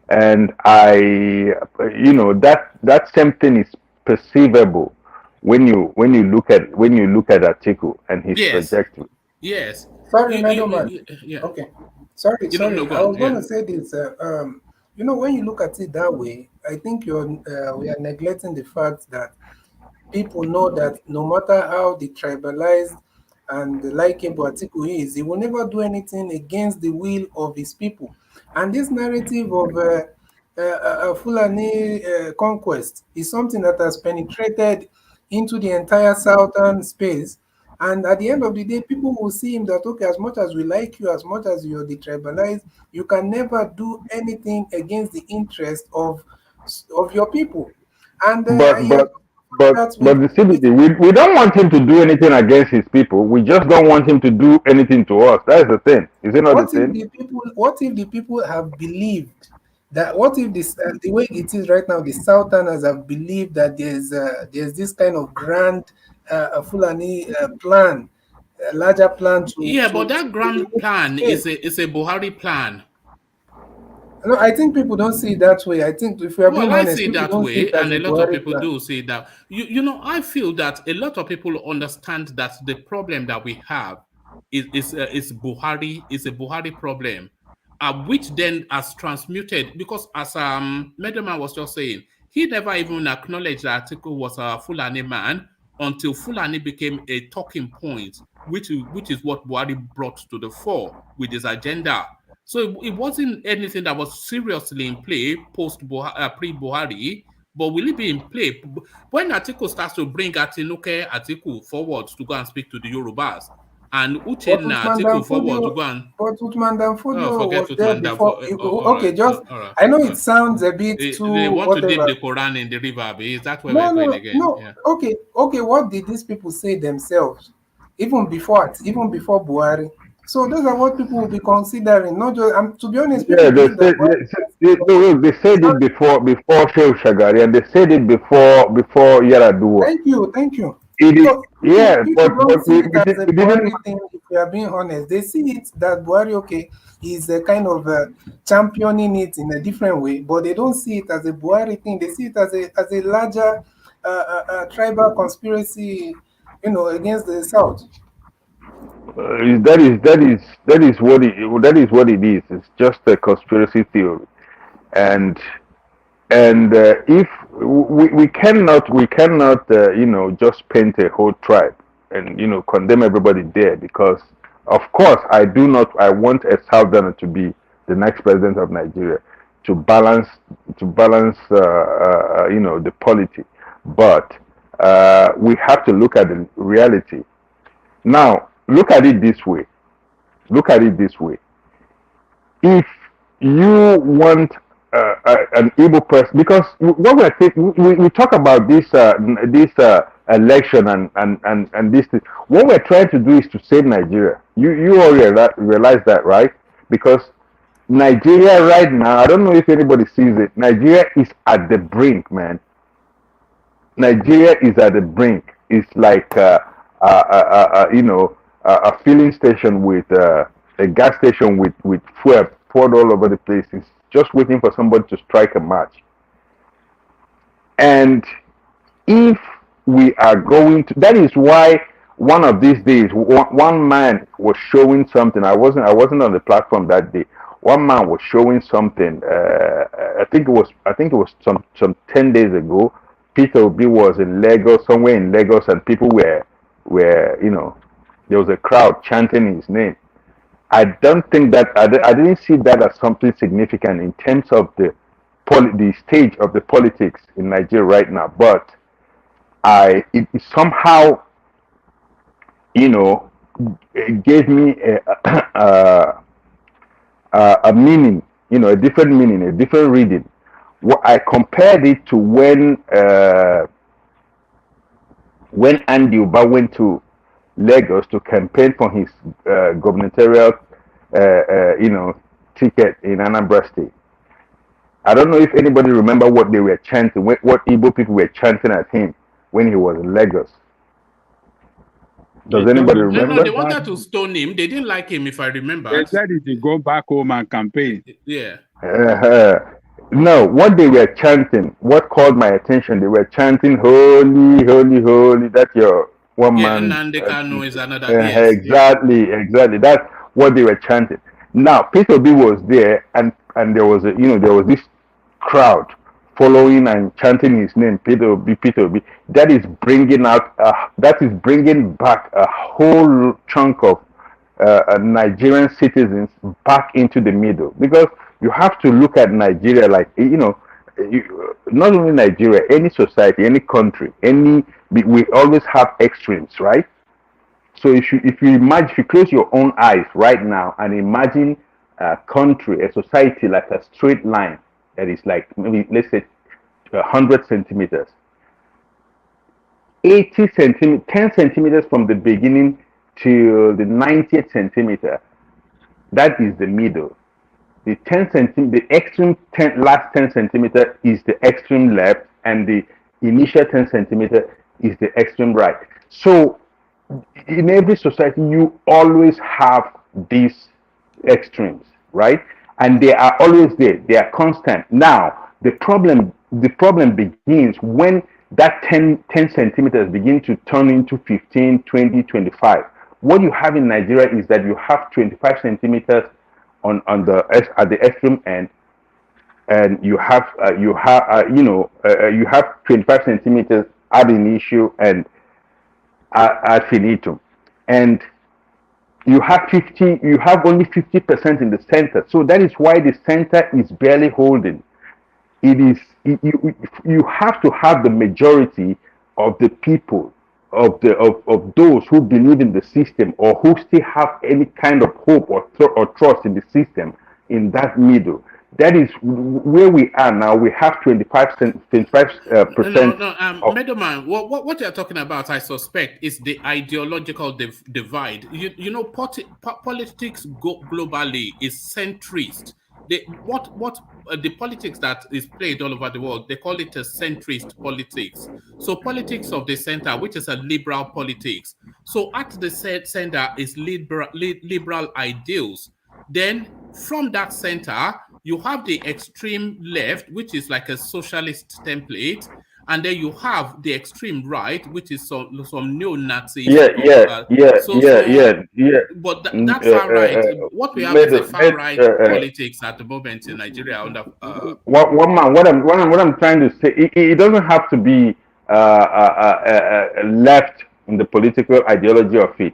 and that same thing is perceivable when you look at Atiku and his trajectory. Yes. Sorry, Meadowman. Okay. Sorry. I was going to say this. When you look at it that way, I think we are neglecting the fact that people know that no matter how the tribalized and the likable Atiku is, he will never do anything against the will of his people. And this narrative of Fulani conquest is something that has penetrated into the entire southern space. And at the end of the day, people will see him that, okay, as much as we like you, as much as you're detribalized, you can never do anything against the interest of your people. And but the CBD, we don't want him to do anything against his people. We just don't want him to do anything to us. That's the thing. Is it not the thing? What if the people have believed that? What if the way it is right now, the Southerners have believed that there's this kind of grand Fulani plan, a larger plan to but that grand plan is a Buhari plan. No, I think people don't see it that way. I think if we are being honest, I see it that way, and a lot of people do see that. I feel that a lot of people understand that the problem that we have is Buhari, is a Buhari problem, which then has transmuted, because as Meadowman was just saying, he never even acknowledged that Atiku was a Fulani man until Fulani became a talking point, which is what Buhari brought to the fore with his agenda. So it wasn't anything that was seriously in play pre-Buhari, but will it be in play when Atiku starts to bring Atiku forward to go and speak to the Yorubas And But Uchenna Uthman Atiku forward to go Danfodio, and but Uthman Danfodio forget was there Uthman before. Danfodio. All Okay, right, just all right. I know it sounds a bit They too want to dip whatever. the Quran in the river. Abi. Is that where No, we're going no, again? no. Yeah. Okay, okay. What did these people say themselves, even before Buhari? So those are what people will be considering. Not just. To be honest, people Yeah, they believe that said they said it Buhari. before Sheikh Shagari, and they said it before Yaradua. Thank you. It is, So yeah, people but don't see it as a we didn't. Buhari thing. If we are being honest, they see it that Buhari, okay, is a kind of championing it in a different way, but they don't see it as a Buhari thing. They see it as a larger tribal conspiracy, against the South. That is what it is. It's just a conspiracy theory, and if we cannot just paint a whole tribe and condemn everybody there, because of course I want a Southerner to be the next president of Nigeria to balance the polity, but we have to look at the reality. Now look at it this way. If you want an Igbo person, because what we're taking, we talk about this election and this thing. What we're trying to do is to save Nigeria. You all realize that, right? Because Nigeria right now, I don't know if anybody sees it. Nigeria is at the brink, man. Nigeria is at the brink. It's like a filling station with a gas station with fuel poured all over the place. It's just waiting for somebody to strike a match. And if we are going to, that is why one of these days, one man was showing something. I wasn't on the platform that day. One man was showing something. I think it was some 10 days ago. Peter Obi was in Lagos, somewhere in Lagos, and people were there was a crowd chanting his name. I don't think that I didn't see that as something significant in terms of the stage of the politics in Nigeria right now. But it somehow it gave me a meaning, a different meaning, a different reading. I compared it to when Andy Uba went to Lagos to campaign for his gubernatorial, ticket in Anambra State. I don't know if anybody remember what they were chanting, what Igbo people were chanting at him when he was in Lagos. Does anybody remember? No, they wanted to stone him. They didn't like him, if I remember. They said he should go back home and campaign. Yeah. No, what they were chanting, what called my attention, they were chanting, "Holy, holy, holy." That's your one man. Nnamdi Kanu is another. Yes, exactly. That's what they were chanting. Now, Peter Obi was there, and there was this crowd following and chanting his name, Peter Obi, Peter Obi. That is bringing back a whole chunk of Nigerian citizens back into the middle, because you have to look at Nigeria like not only Nigeria, any society, any country, we always have extremes, right? So if you imagine, if you close your own eyes right now and imagine a country, a society like a straight line that is like maybe, let's say, 100 centimeters, 10 centimeters from the beginning to the 90th centimeter, that is the middle. The extreme last 10 centimeter is the extreme left, and the initial 10 centimeter is the extreme right. So in every society, you always have these extremes, right? And they are always there. They are constant. Now, the problem begins when that 10 centimeters begin to turn into 15, 20, 25. What you have in Nigeria is that you have 25 centimeters at the extreme end, and you have 25 centimeters ad initio and ad finitum, and you have only 50% in the center. So that is why the center is barely holding. You have to have the majority of the people of those who believe in the system or who still have any kind of hope or trust in the system in that middle. That is where we are now. We have 25%. Middleman, what you're talking about, I suspect, is the ideological divide. You know, politics globally is centrist. The politics that is played all over the world, they call it a centrist politics. So politics of the center, which is a liberal politics. So at the center is liberal ideals. Then from that center, you have the extreme left, which is like a socialist template. And then you have the extreme right, which is some neo-Nazi. But that far right, what we have is a far right politics at the moment in Nigeria. Under what I'm trying to say, it doesn't have to be left in the political ideology of it.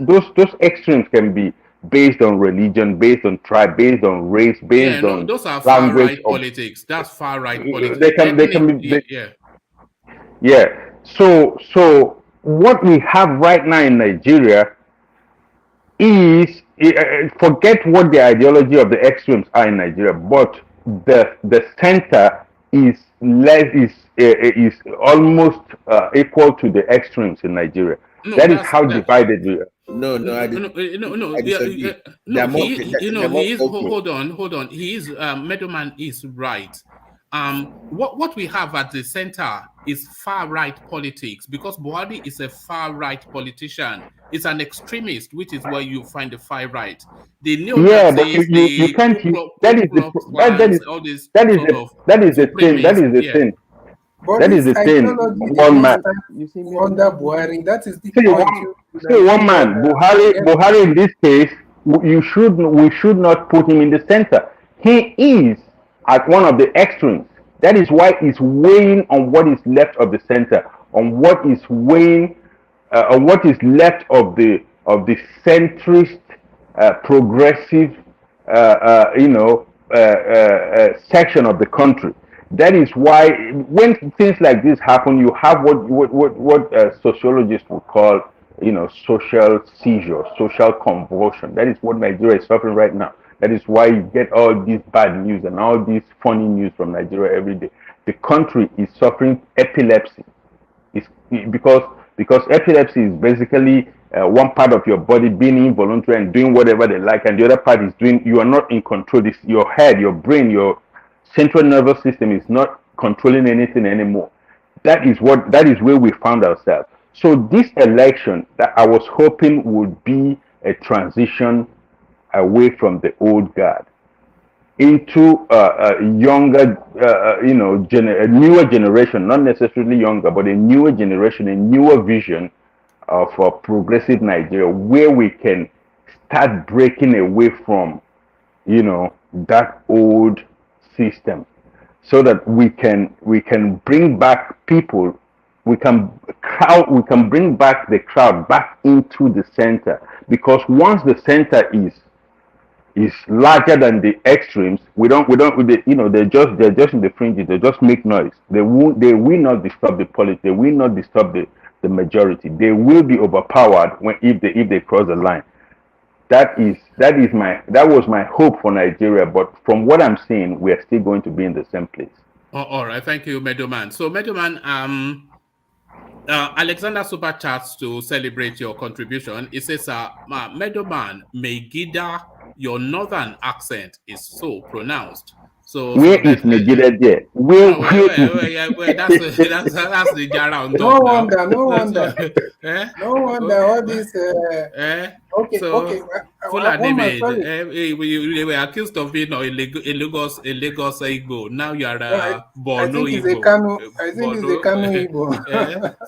Those extremes can be based on religion, based on tribe, based on race, based on those are far right politics. That's far right politics. They can be. So what we have right now in Nigeria is forget what the ideology of the extremes are in Nigeria, but the center is almost equal to the extremes in Nigeria. That is how divided we are. No. Hold on. He is Middleman is right. What we have at the center is far right politics, because Buhari is a far right politician. It's an extremist, which is where you find the far right. The neo-Nazis, you can't. That is the thing. That is the thing. One man. Under Buhari, that is the point. One man. Buhari in this case, we should not put him in the center. He is at one of the extremes. That is why it's weighing on what is left of the center, on what is weighing, on what is left of the centrist, progressive, section of the country. That is why when things like this happen, you have what sociologists would call, social seizure, social convulsion. That is what Nigeria is suffering right now. That is why you get all these bad news and all these funny news from Nigeria every day. The country is suffering epilepsy. It's because epilepsy is basically one part of your body being involuntary and doing whatever they like, and the other part is doing, you are not in control. This, your head, your brain, your central nervous system is not controlling anything anymore. That is where we found ourselves. So this election that I was hoping would be a transition away from the old guard into a younger, a newer generation, not necessarily younger, but a newer generation, a newer vision of a progressive Nigeria, where we can start breaking away from, that old system, so that we can bring back people, we can bring back the crowd back into the center, because once the center is larger than the extremes, they're just in the fringes. They just make noise. They will not disturb the politics. They will not disturb the majority. They will be overpowered if they cross the line. That was my hope for Nigeria. But from what I'm seeing, we are still going to be in the same place. Oh, all right, thank you, Middleman. So, Middleman, Alexander Super chats to celebrate your contribution. It says, Middleman, Megida, your northern accent is so pronounced. So where is Megida there? Where that's the Jara. No wonder. No wonder all this. Okay. Fulani they were accused of being a Lagos Igbo. Now you are Borno Igbo. I think it's a Kano Igbo.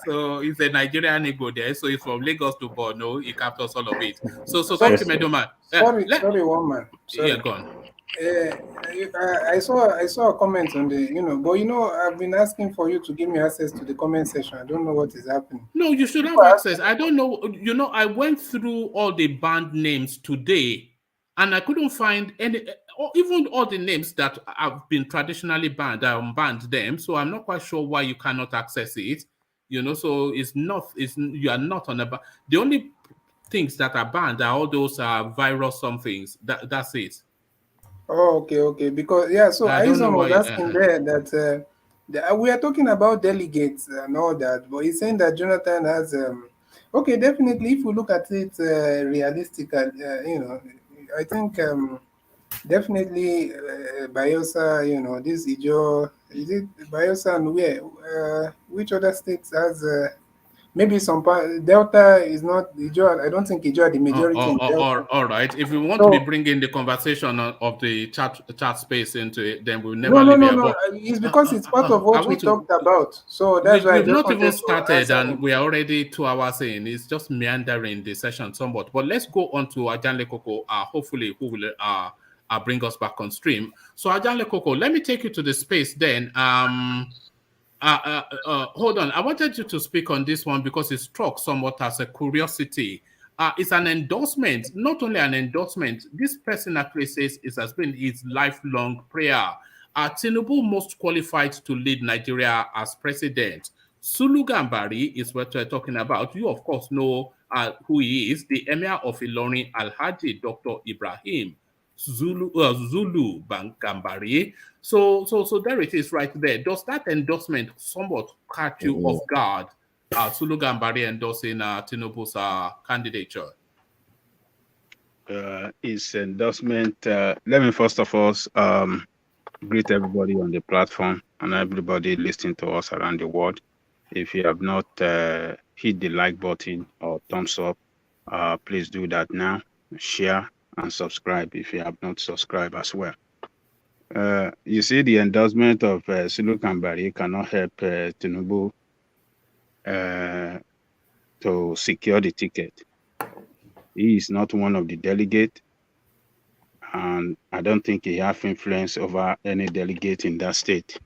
So it's a Nigerian Igbo there. So it's from Lagos to Borno. He captures all of it. So thank you, Medoman. Sorry, one man. Sorry. Yeah, go on. I saw a comment on the, but I've been asking for you to give me access to the comment section. I don't know what is happening. No, you should have access. I don't know. I went through all the band names today, and I couldn't find any, or even all the names that have been traditionally banned. I unbanned them, so I'm not quite sure why you cannot access it. You know, so you are not on a the only things that are banned are all those virus some things. That's it. Oh, okay. Because yeah, so I don't know Aison was why. asking there that we are talking about delegates and all that, but he's saying that Jonathan has okay, definitely. If we look at it realistically, I think definitely Bayelsa, this Ijo, is it Bayelsa and where? Which other states has maybe some part? Delta is not Ijo. I don't think Ijo are the majority in Delta. All right. If we want to be So bringing the conversation of the chat space into it, then we'll never leave here. no. But It's because it's part of what I we want to. talked about. So that's why I We've just not even wanted to started, answer and him. we are already 2 hours in. It's just meandering the session somewhat. But let's go on to Ajanle Koko. Hopefully, who will bring us back on stream. So Ajanle Koko, let me take you to the space then. Hold on. I wanted you to speak on this one because it struck somewhat as a curiosity. It's an endorsement, not only an endorsement. This person actually says it has been his lifelong prayer. Tinubu most qualified to lead Nigeria as president. Sulu Gambari is what we're talking about. You, of course, know who he is, the Emir of Ilorin, Alhaji Dr. Ibrahim Zulu Gambari. So there it is right there. Does that endorsement somewhat catch you off guard? Sulu Gambari endorsing Tinubu's candidature. His endorsement. Let me first of all greet everybody on the platform and everybody listening to us around the world. If you have not hit the like button or thumbs up, please do that now. Share and subscribe if you have not subscribed as well. You see, the endorsement of Sulu Gambari cannot help Tinubu to secure the ticket. He is not one of the delegates, and I don't think he has influence over any delegate in that state.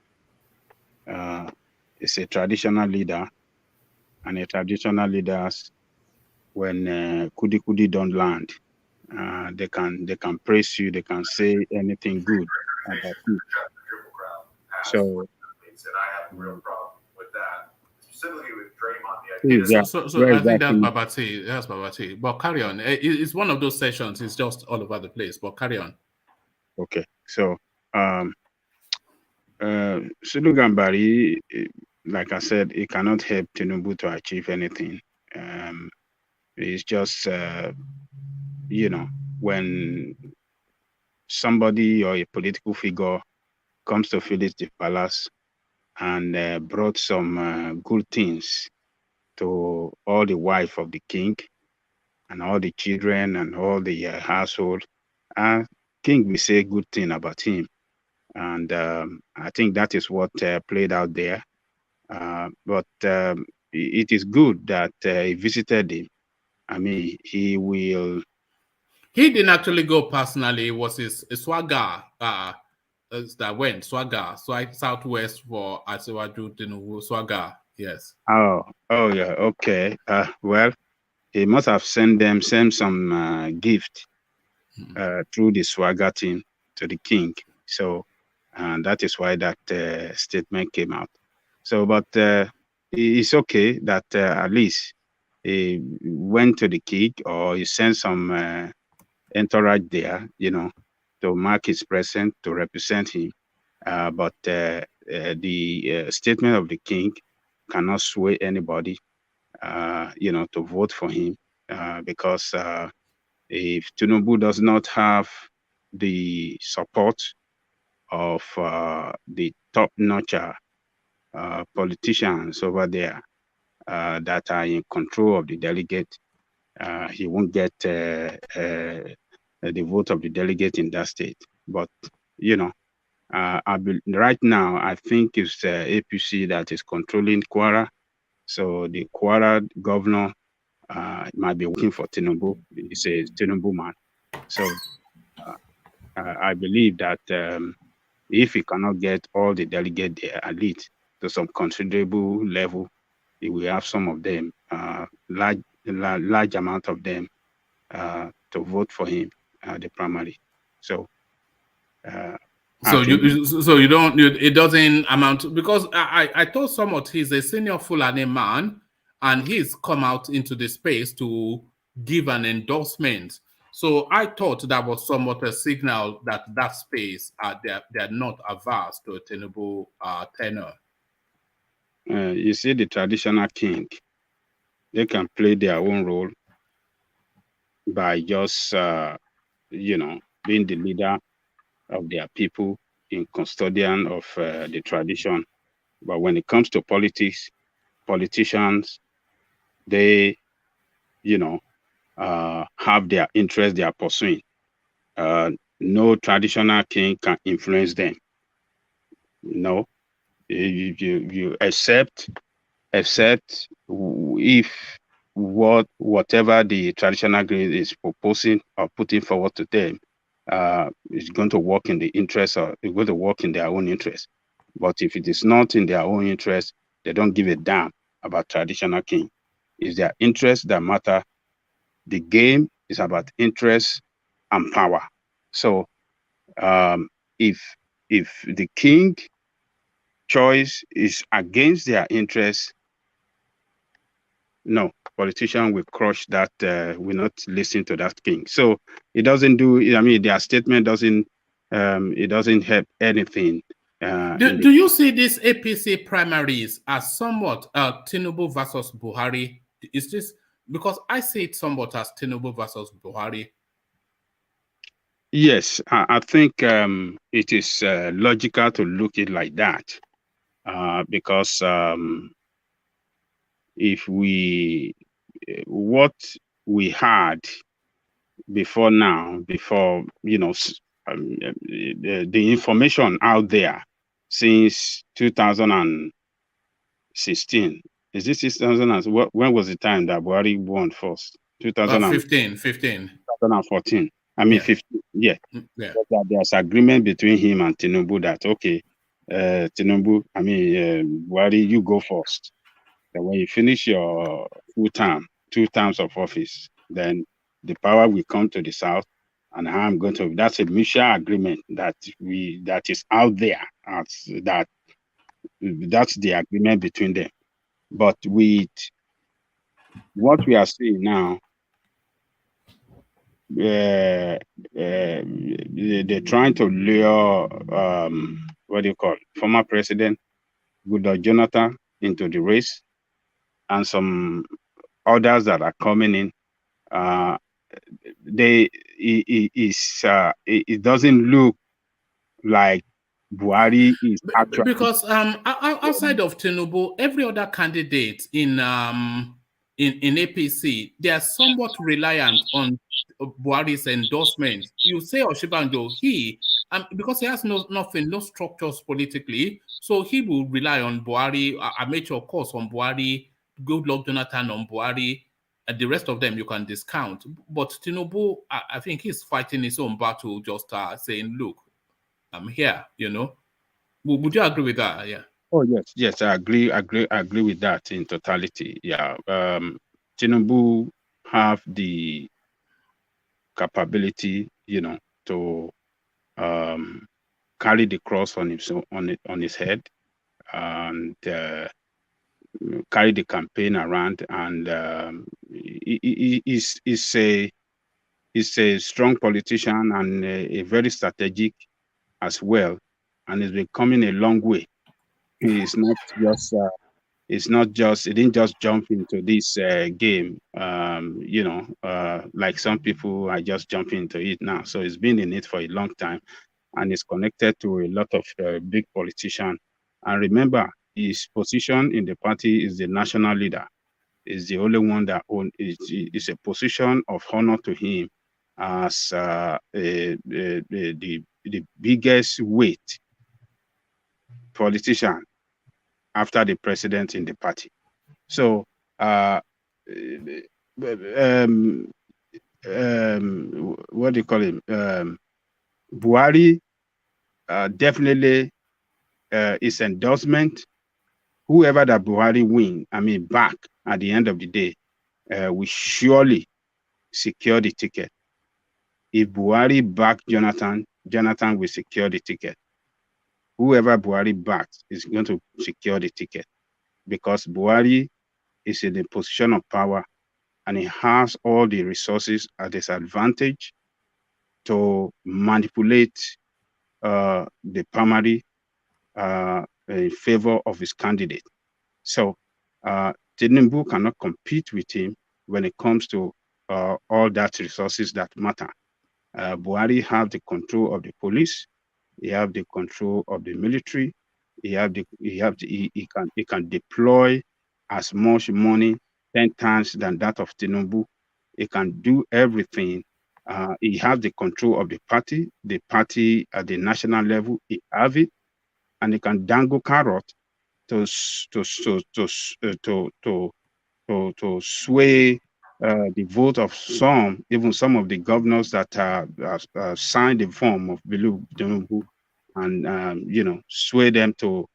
He's a traditional leader, and a traditional leaders, when kudi don't land, they can praise you, they can say anything good about you. So I have a real problem with that. Specifically with Draymond, So I think that's Babati. That's Babati. But carry on. It's one of those sessions. It's just all over the place. But carry on. Okay. So Sulu Gambari, like I said, it cannot help Tinubu to achieve anything. It's just when somebody or a political figure comes to Phyllis the Palace and brought some good things to all the wife of the king and all the children and all the household, king will say good thing about him. And I think that is what played out there. But it is good that he visited him. I mean, he didn't actually go personally. It was his swagger that went southwest for Asiwaju Tinubu swagger. Yes. Oh yeah. Okay. Well, he must have sent some gift through the swagger team to the king. So that is why that statement came out. So, but it's okay that at least he went to the king, or he sent some entourage there, to mark his presence, to represent him. But the statement of the king cannot sway anybody, to vote for him, because if Tinubu does not have the support of the top-notch politicians over there that are in control of the delegate, he won't get the vote of the delegate in that state. But right now, I think it's APC that is controlling Kwara. So the Kwara governor might be working for Tinubu. He's a Tinubu man. So I believe that if he cannot get all the delegates there, at least to some considerable level, he will have some of them, large amount of them, to vote for him the primary. So So you don't, it doesn't amount to, because I thought somewhat he's a senior Fulani man and he's come out into the space to give an endorsement. So I thought that was somewhat a signal that that space they're not averse to a tenable tenor. You see, the traditional king, they can play their own role by just being the leader of their people in custodian of the tradition. But when it comes to politics, politicians, they have their interest they are pursuing. No traditional king can influence them. No, you accept if whatever the traditional king is proposing or putting forward to them is going to work in the interest, or it's going to work in their own interest. But if it is not in their own interest, they don't give a damn about traditional king. It's their interest that matter. The game is about interest and power. So if the king choice is against their interest, no, politician will crush that, will not listen to that king. So it doesn't do, I mean, their statement doesn't, it doesn't help anything. Do you see these APC primaries as somewhat Tinubu versus Buhari? Is this, because I see it somewhat as Tinubu versus Buhari? Yes, I think it is logical to look it like that, because if what we had before now, before, the information out there since 2016, is this 2000? When was the time that Buhari won first? 2014. I mean, 15. Yeah. There's agreement between him and Tinubu that, okay, Tinubu, I mean, Buhari, you go first. And when you finish your full term, 2 terms of office, then the power will come to the South, and I'm going to. That's a mutual agreement that is out there. That's the agreement between them. But with what we are seeing now, they're trying to lure former President Goodluck Jonathan into the race, and some others that are coming in. It doesn't look like Buhari is actually, because outside of Tinubu, every other candidate in APC, they are somewhat reliant on Buhari's endorsement. You say Oshibanjo, because he has no structures politically, so he will rely on Buhari. AMAECHI, of course, on Buhari, Goodluck Jonathan on Buhari, and the rest of them you can discount. But Tinubu, I think he's fighting his own battle, just saying, look, I'm here, Would you agree with that? Yeah. Oh, yes, I agree with that in totality. Yeah. Tinubu have the capability, to carry the cross on his head, and carry the campaign around, and he's a strong politician and a very strategic as well, and he's been coming a long way. He didn't just jump into this game, like some people are just jumping into it now. So he's been in it for a long time, and is connected to a lot of big politicians. And remember, his position in the party is the national leader. Is the only one that is a position of honor to him as the biggest weight politician after the president in the party. So what do you call him? Buhari definitely his endorsement, whoever that Buhari win, back at the end of the day, will surely secure the ticket. If Buhari back Jonathan will secure the ticket. whoever Buhari backs is going to secure the ticket, because Buhari is in a position of power and he has all the resources at his advantage to manipulate the primary in favor of his candidate. So Tinubu cannot compete with him when it comes to all that resources that matter. Buhari have the control of the police, he have the control of the military, he can deploy as much money 10 times than that of Tinubu. He can do everything. He has the control of the party at the national level, he have it, and he can dangle carrot to sway the vote of even some of the governors that signed the form of Bilu Tinubu, and sway them to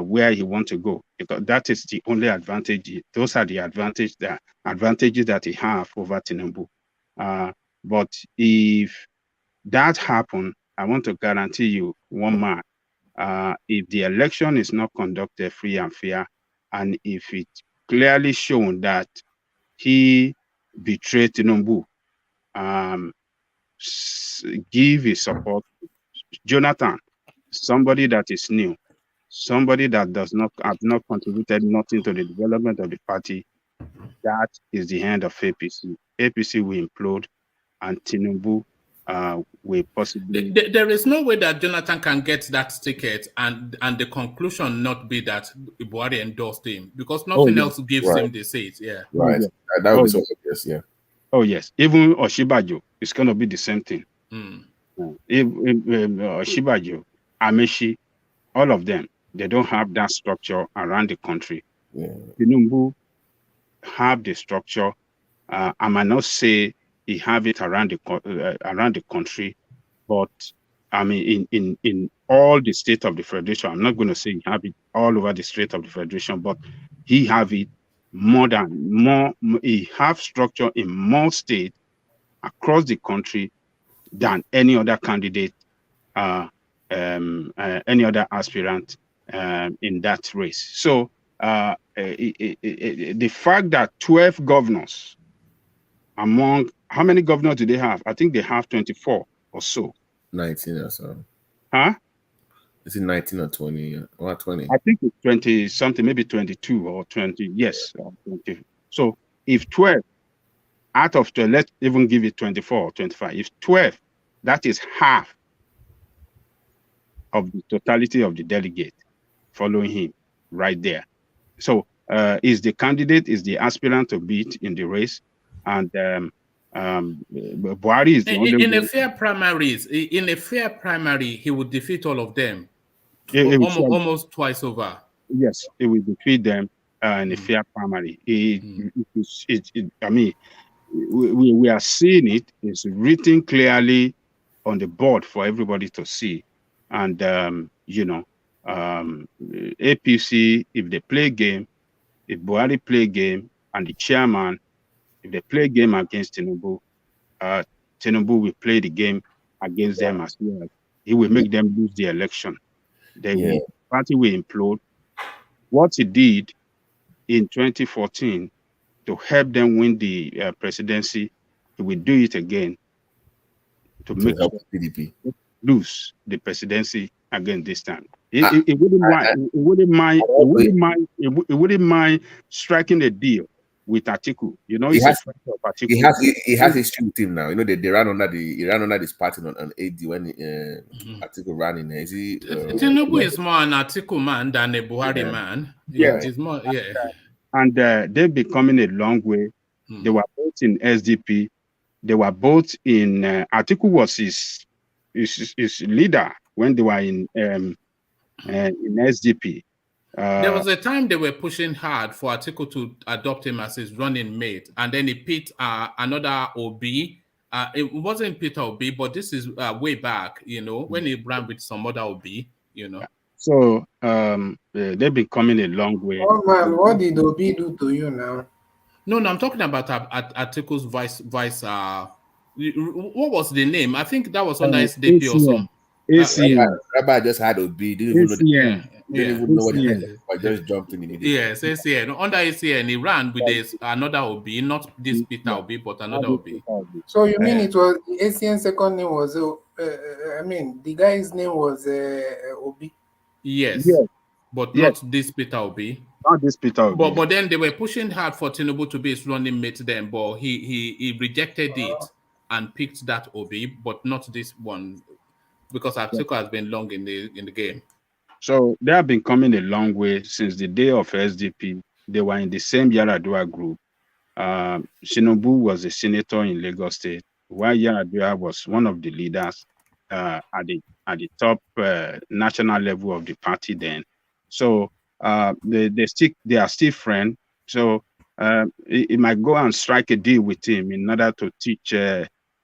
where he wants to go, because that is the only advantage. Those are the advantages that he have over Tinubu. But if that happens, I want to guarantee you one man. If the election is not conducted free and fair, and if it's clearly shown that he betrayed Tinubu, give his support to Jonathan, somebody that is new, somebody that have not contributed nothing to the development of the party. That is the end of APC. APC will implode, and Tinubu will possibly. There is no way that Jonathan can get that ticket, and the conclusion not be that Buhari endorsed him, because nothing else gives him the seat. Yeah, right. That would be so obvious. Yeah. Oh yes, even Oshibajo, it's going to be the same thing. Oshibajo, AMAECHI, all of them, they don't have that structure around the country. Tinubu have the structure. I might not say he have it around the country, but I mean in all the state of the federation. I'm not going to say he have it all over the state of the federation, but he have it he have structure in more states across the country than any other candidate, any other aspirant in that race. So the fact that 12 governors among, how many governors do they have? I think they have 24 or so. 19 or so. Huh? Is it 19 or 20 or 20? I think it's 20 something, maybe 22 or 20. Yes, 20. So if 12 out of 12, let's even give it 24 or 25. If 12, that is half of the totality of the delegate following him right there. So is the candidate, is the aspirant to beat in the race, and Buhari is the only in a fair primary, he would defeat all of them. Almost twice over. Yes, it will defeat them in a fair primary. I mean, we are seeing it. It's written clearly on the board for everybody to see. And, APC, if they play game, if Buhari play game, and the chairman, if they play game against Tinubu, Tinubu will play the game against them as well. He will make them lose the election. The party will implode. What he did in 2014 to help them win the presidency, he will do it again to make help PDP lose the presidency again this time. It wouldn't mind striking a deal with Atiku. You know, he has history with him now. You know, they ran under this party on AD when Atiku ran in. Is he? Tinubu is more an Atiku man than a Buhari man. Yeah, it's more. Yeah, and they've been coming a long way. They were both in SDP. They were both in. Atiku was his leader when they were in SDP. There was a time they were pushing hard for Atiku to adopt him as his running mate, and then he picked another OB. It wasn't Peter Obi, but this is way back, when he ran with some other OB, So they've been coming a long way. Oh man, what did Obi do to you now? No, I'm talking about Atiku's vice. What was the name? I think that was under SDP or something. ACN. Rabbi just had Obi. Didn't even know. Didn't even know what I just jumped in immediately. Yes, ACN. Under ACN, he ran with another Obi, not this Peter Obi, but another Obi. So you mean it was ACN second name was the guy's name was Obi? Yes, but not this Peter Obi. Not this Peter Obi. But then they were pushing hard for Tinubu to be his running mate then, but he rejected it and picked that Obi, but not this one, because Atiku has been long in the game. So they have been coming a long way since the day of SDP. They were in the same Yaradua group. Tinubu was a senator in Lagos State, while Yaradua was one of the leaders at the top national level of the party then. So they are still friends. So he might go and strike a deal with him in order to teach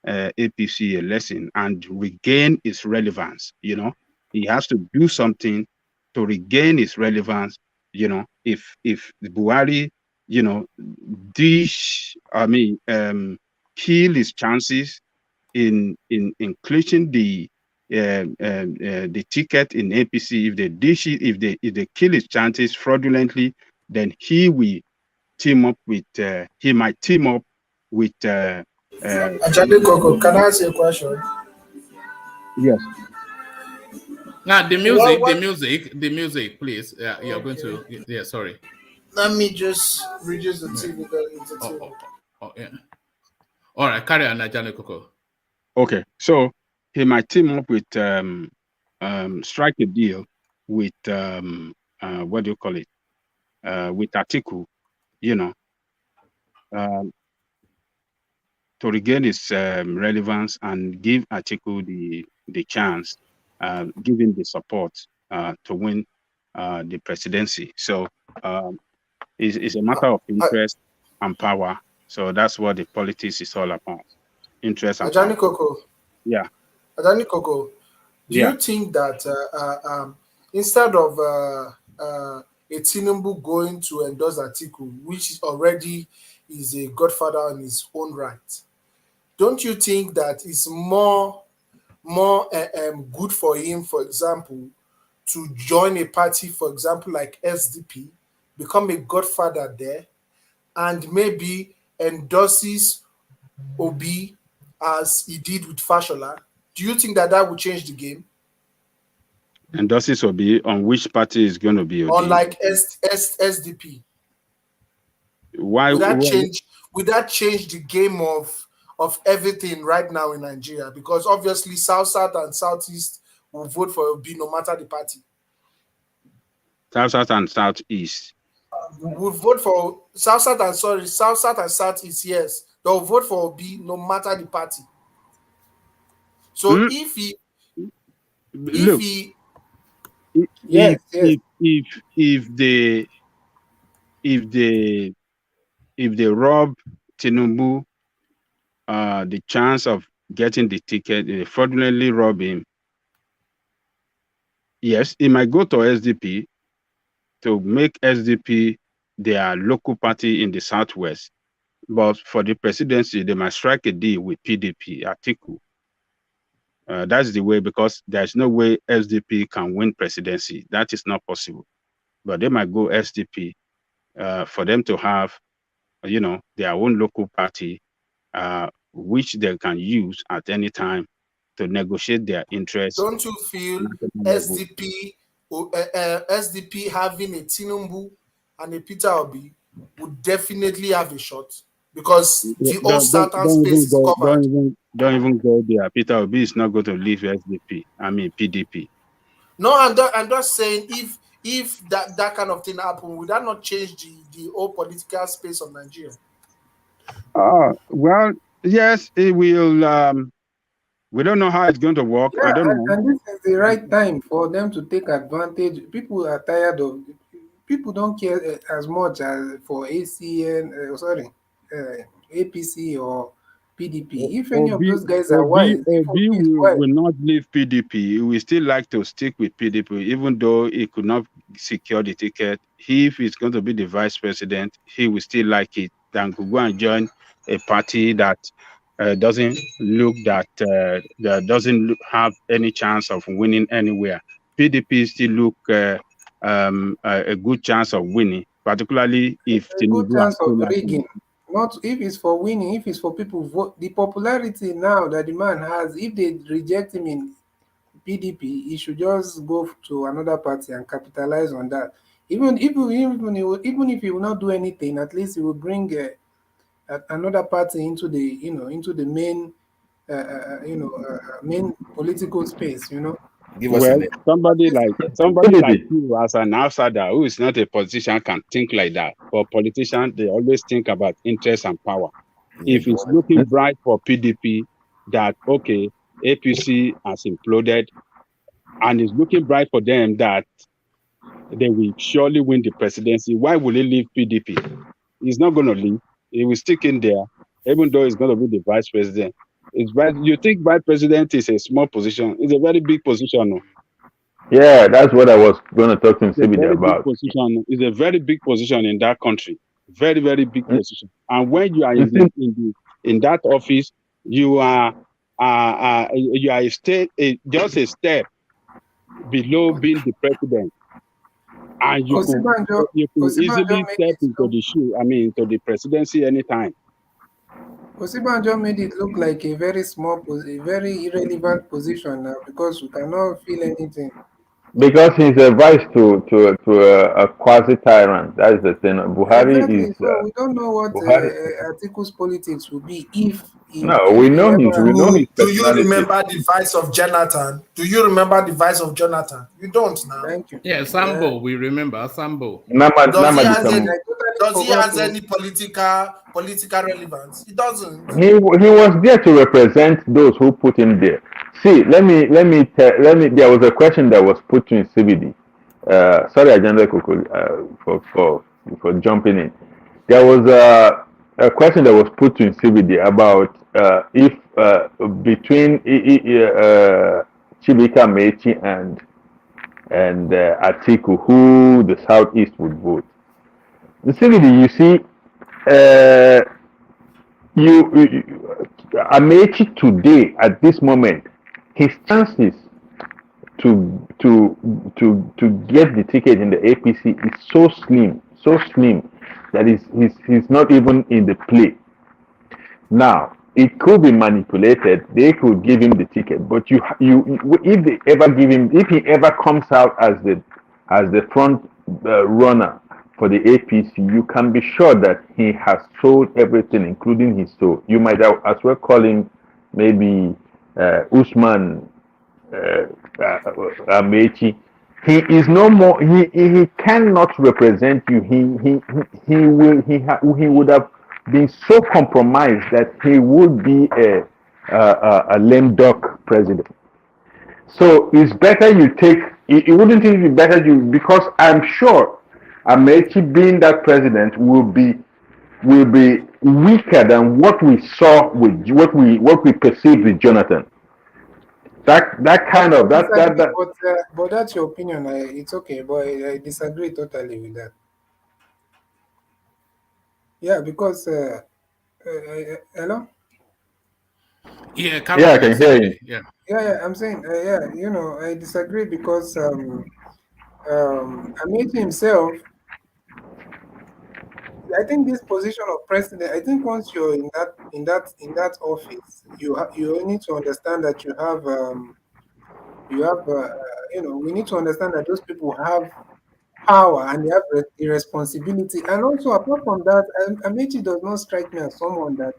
APC a lesson and regain its relevance. You know, he has to do something to regain its relevance. You know, if Buhari, you know, kill his chances in clinching the ticket in APC, if they kill his chances fraudulently, then he will team up with he might team up with Ajani Koko, can I ask you a question? Yes. Now the music, please. Yeah, you're going to. Yeah, sorry. Let me just reduce the TV. Yeah. All right, carry on, Ajani Koko. Okay, so he might team up with strike a deal with what do you call it? With Atiku, you know, to regain its relevance and give Atiku the chance, give him the support to win the presidency. So it's a matter of interest and power. So that's what the politics is all about. Interest and Ajani Koko. Yeah. Ajani Koko, do you think that instead of a Tinubu going to endorse Atiku, which already is a godfather in his own right, don't you think that it's more good for him, for example, to join a party, for example, like SDP, become a godfather there, and maybe endorses Obi as he did with Fashola? Do you think that would change the game? Endorses Obi on which party is going to be Obi? On like SDP. Why would that change the game of everything right now in Nigeria? Because obviously South and Southeast will vote for Obi no matter the party. South and Southeast will vote for South and Southeast. Yes, they'll vote for Obi no matter the party. So if they rob Tinubu the chance of getting the ticket, they fraudulently rob him, yes, he might go to SDP to make SDP their local party in the Southwest. But for the presidency, they might strike a deal with PDP, Atiku. That's the way, because there's no way SDP can win presidency. That is not possible. But they might go SDP for them to have, you know, their own local party, which they can use at any time to negotiate their interests. Don't you feel SDP having a Tinubu and a Peter Obi would definitely have a shot? Because the old Southern space is covered. Don't even go there. Peter Obi is not going to leave PDP. No, I'm just saying, if that kind of thing happen, would that not change the whole political space of Nigeria? Well, yes, it will. We don't know how it's going to work. Yeah, I don't know. And this is the right time for them to take advantage. People are tired of. People don't care as much as for APC or PDP. If any of those guys are wise, Obi will not leave PDP. He will still like to stick with PDP, even though he could not secure the ticket. If he's going to be the vice president, he will still like it than to go and join a party that, you know, is not going to doesn't look that have any chance of winning anywhere. PDP still look a good chance of winning, particularly if A good Tinubu chance has of still rigging. Not if it's for winning, if it's for people vote. The popularity now that the man has, if they reject him in PDP, he should just go to another party and capitalize on that. Even if he will not do anything, at least he will bring another party into the main main political space. Give us a well, name. somebody like PDP. you as an outsider who is not a politician can think like that. For politicians, they always think about interest and power. If it's looking bright for PDP that okay, APC has imploded, and it's looking bright for them that they will surely win the presidency, why will he leave PDP? He's not going to leave. He will stick in there, even though he's going to be the vice president. You think vice president is a small position? It's a very big position. No? Yeah, that's what I was going to talk to It's a CBD very about. big position. It's a very big position in that country. Very, very big position. And when you are in that office, you are just a step below being the president. And you could easily step into the shoe, into the presidency anytime. Osibanjo made it look like a very a very irrelevant position now because we cannot feel anything. Because he's a vice to a quasi tyrant. That is the thing. Buhari Exactly. is. So we don't know what Atiku's politics will be if we know his Do you personality. remember the vice of Jonathan? Do you remember the vice of Jonathan? You don't now. Thank you. Yeah, Sambo. We remember Sambo. Does he has any political relevance? He doesn't. He was there to represent those who put him there. See, let me. There was a question that was put to CBD. Sorry, Agenda Koko, for jumping in. There was a question that was put to CBD about if between Chibika Mechi and Atiku, who the Southeast would vote. The CBD, you see, Amechi today at this moment, his chances to get the ticket in the APC is so slim that he's not even in the play. Now it could be manipulated. They could give him the ticket, but if he ever comes out as the front runner for the APC, you can be sure that he has sold everything, including his soul. You might as well call him maybe Usman Amechi. He is no more. He cannot represent you. He would have been so compromised that he would be a lame duck president. So it's better you take. It wouldn't it be better because I'm sure Amechi being that president will be weaker than what we saw with what we perceived with Jonathan. But that's your opinion. It's okay, but I disagree totally with that. Yeah, because hello. Yeah, I can hear you. Yeah, I'm saying I disagree because Amechi himself. I think this position of president. I think once you're in that office, you need to understand that you have we need to understand that those people have power and they have the responsibility. And also apart from that, Amechi does not strike me as someone that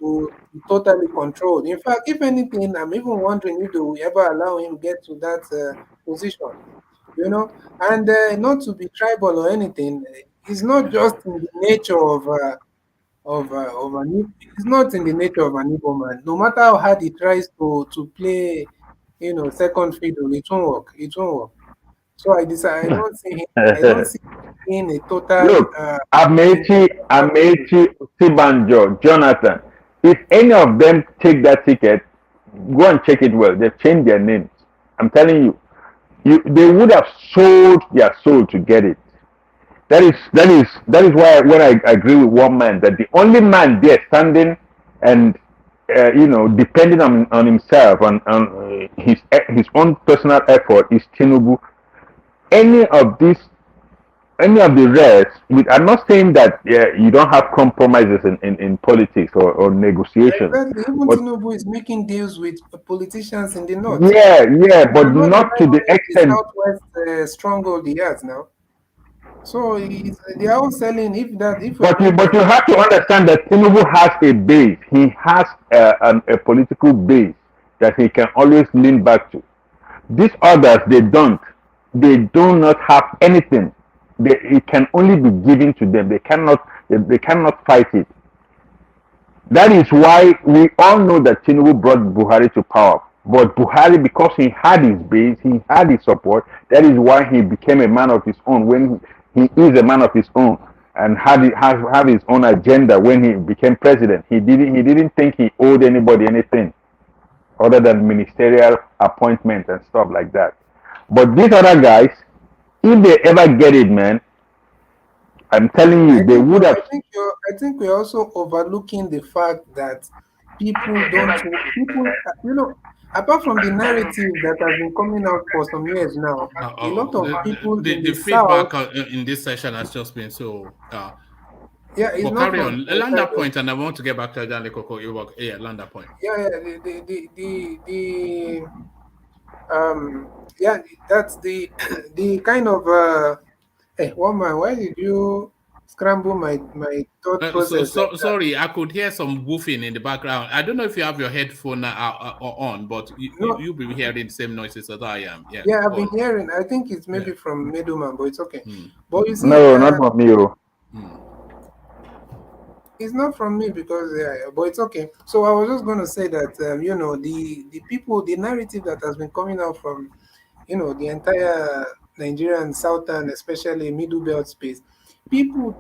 will be totally controlled. In fact, if anything, I'm even wondering if they will ever allow him get to that position. And not to be tribal or anything. It's not just in the nature it's not in the nature of an Igbo man. No matter how hard he tries to play, second fiddle, it won't work. It won't work. So I don't see him. I don't see him being a total. Look, Amechi, Sibanjo, Jonathan. If any of them take that ticket, go and check it well. They've changed their names. I'm telling you. They would have sold their soul to get it. That is why when I agree with one man that the only man there standing and depending on himself and on his own personal effort is Tinubu. Any of the rest, I'm not saying that you don't have compromises in politics or negotiations, Exactly. Even but Tinubu is making deals with politicians in the north. yeah, We but cannot not rely to the on the extent. southwest stronghold he has now. So they are all selling. If we are But going by you have to understand that Tinubu has a base. He has a political base that he can always lean back to. These others, they don't. They do not have anything. It can only be given to them. They cannot. They cannot fight it. That is why we all know that Tinubu brought Buhari to power. But Buhari, because he had his base, he had his support. That is why he became a man of his own. When he is a man of his own and have his own agenda when he became president, he didn't think he owed anybody anything other than ministerial appointments and stuff like that. But these other guys, if they ever get it, man, I'm telling you, they would have. I think we're also overlooking the fact that people don't apart from the narrative that has been coming out for some years now, a lot of people in the the south. feedback in this session has just been so. Yeah, it's But not carry from on. Land that point, and I want to get back to John Lekoko. Yeah, land that point. Yeah, yeah, that's the the kind of hey, woman, why did you scramble my thought process like that? Sorry, I could hear some woofing in the background. I don't know if you have your headphone on, but you'll be hearing the same noises as I am. Yeah, yeah, I've been hearing. I think it's maybe from Middleman, but it's okay. But you see, No, not from you. It's not from me because, but it's okay. So I was just going to say that the people, the narrative that has been coming out from the entire Nigerian southern, especially middle belt space, people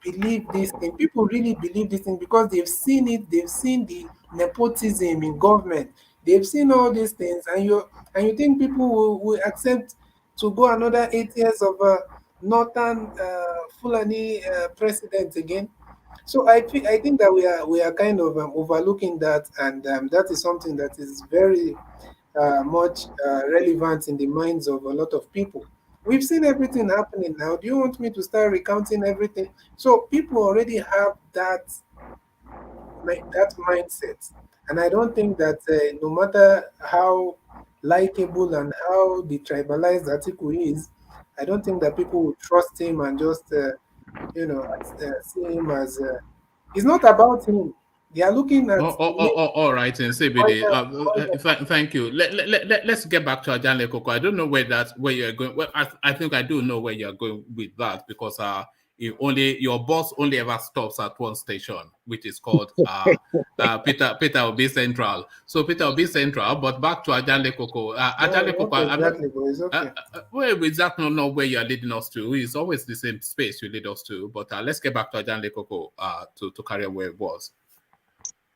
believe this thing. People really believe this thing because they've seen it. They've seen the nepotism in government. They've seen all these things, and you think people will accept to go another 8 years of northern Fulani president again. So I think that we are kind of overlooking that, and that is something that is very much relevant in the minds of a lot of people. We've seen everything happening now. Do you want me to start recounting everything? So people already have that mindset, and I don't think that no matter how likable and how the tribalized Atiku is, I don't think that people will trust him and just see him as it's not about him. They are looking at. All right, and CBD. Thank you. Let's get back to Ajan Lekoko. I don't know where you're going. Well, I think I do know where you're going with that because your boss only ever stops at one station, which is called Peter Obi Central. So Peter Obi Central, but back to Ajan Lekoko. Ajan Lekoko. Exactly, but it's okay. Well, exactly not know where you're leading us to. It's always the same space you lead us to. But let's get back to Ajan Lekoko to carry on where it was.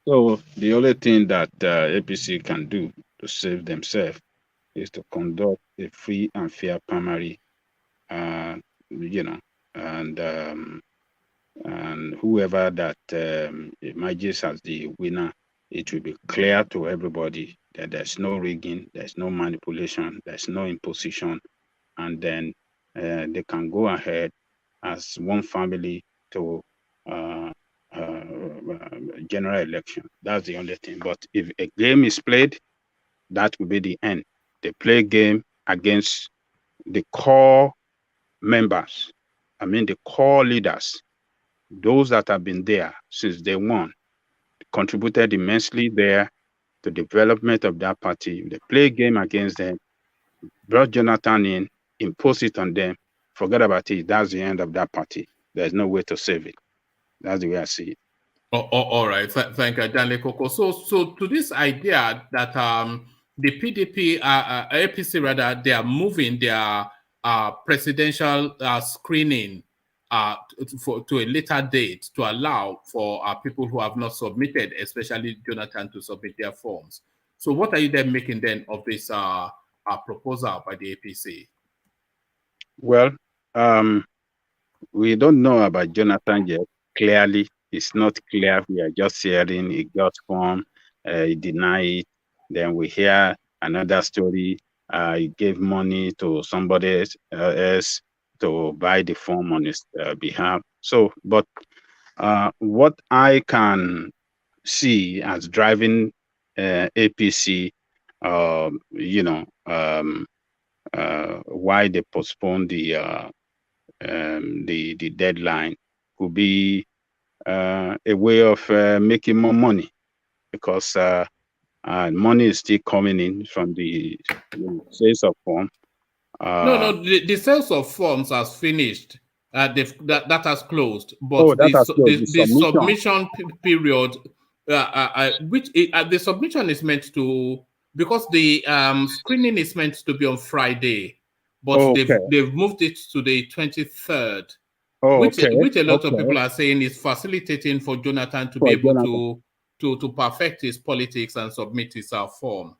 So the only thing that APC can do to save themselves is to conduct a free and fair primary, and whoever that emerges as the winner, it will be clear to everybody that there's no rigging, there's no manipulation, there's no imposition, and then they can go ahead as one family to general election. That's the only thing. But if a game is played, that will be the end. They play game against the core members. I mean, the core leaders, those that have been there since day one, contributed immensely there to the development of that party. They play game against them, brought Jonathan in, imposed it on them, forget about it. That's the end of that party. There's no way to save it. That's the way I see it. All right. Thank you, Dan Lekoko. So to this idea that the PDP, APC rather, they are moving their presidential screening to a later date to allow for people who have not submitted, especially Jonathan, to submit their forms. So what are you then making then of this proposal by the APC? Well, we don't know about Jonathan yet. Clearly, it's not clear. We are just hearing he got form, he denied it. Then we hear another story. He gave money to somebody else to buy the form on his behalf. So, but what I can see as driving APC, why they postponed the deadline could be a way of making more money, because money is still coming in from the sales of form. No, the sales of forms has finished. That has closed, but the submission period, the submission is meant to, because the screening is meant to be on Friday, but they've moved it to the 23rd, which a lot of people are saying is facilitating for Jonathan to be able to perfect his politics and submit his form.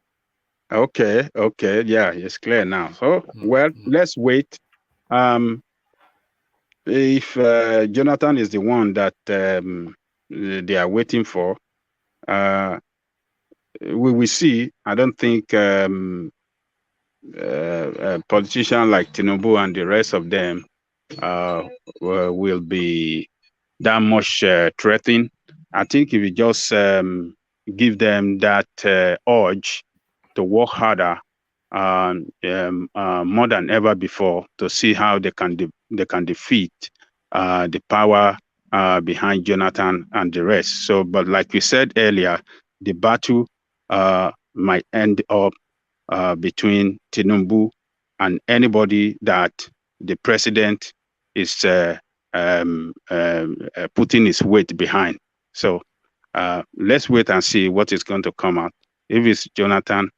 Okay, yeah, it's clear now. So, well, let's wait. If Jonathan is the one that they are waiting for, we will see. I don't think a politician like Tinubu and the rest of them will be that much threatened. I think if you just give them that urge to work harder more than ever before, to see how they can defeat the power behind Jonathan and the rest. So, but like we said earlier, the battle might end up between Tinubu and anybody that the president is putting his weight behind. So let's wait and see what is going to come out. If it's Jonathan,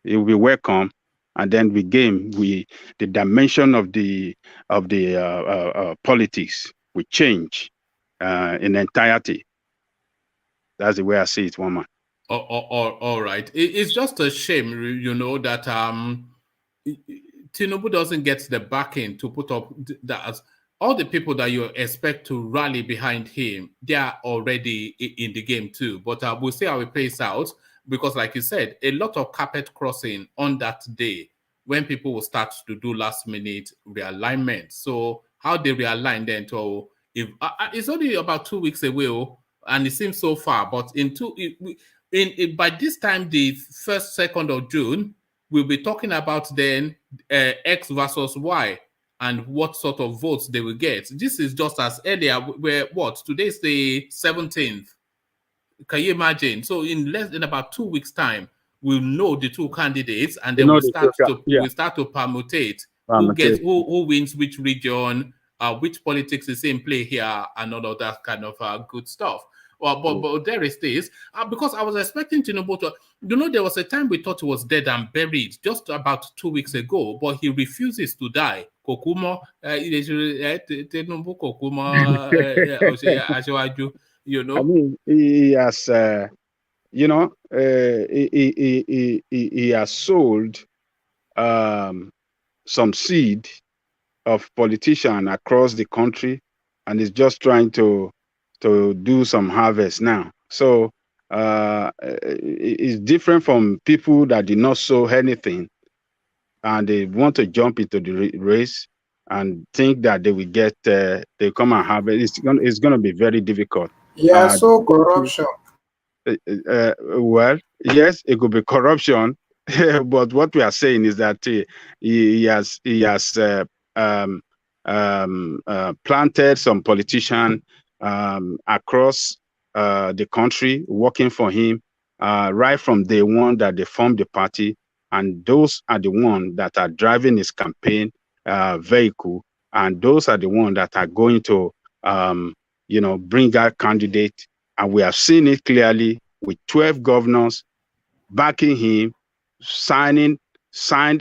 it will be welcome, and then the dimension of the politics will change in entirety. That's the way I see it, woman. All right. It's just a shame, that Tinubu doesn't get the backing to put up that. All the people that you expect to rally behind him, they are already in the game too. But we'll see how it plays out, because like you said, a lot of carpet crossing on that day when people will start to do last minute realignment. So how they realign then to, if it's only about 2 weeks away, and it seems so far, but by this time, the 1st, 2nd of June, we'll be talking about then X versus Y and what sort of votes they will get. This is just as earlier, where today's the 17th. Can you imagine? So in about 2 weeks' time, we'll know the two candidates, and then we'll start to permutate who wins which region, which politics is in play here, and all of that kind of good stuff. Well, but there is this, because I was expecting Tinubu to, there was a time we thought he was dead and buried just about 2 weeks ago, but he refuses to die. Kokumo, Tinubu Kokumo, I mean, he has, he has sold some seed of politicians across the country, and is just trying to do some harvest now. So it's different from people that did not sow anything, and they want to jump into the race and think that they will get, they come and harvest. It's going to be very difficult. Yeah, so corruption. Well, yes, it could be corruption, but what we are saying is that he has planted some politicians across the country working for him right from day one that they formed the party, and those are the ones that are driving his campaign vehicle, and those are the ones that are going to bring out candidates. And we have seen it clearly with 12 governors backing him, signed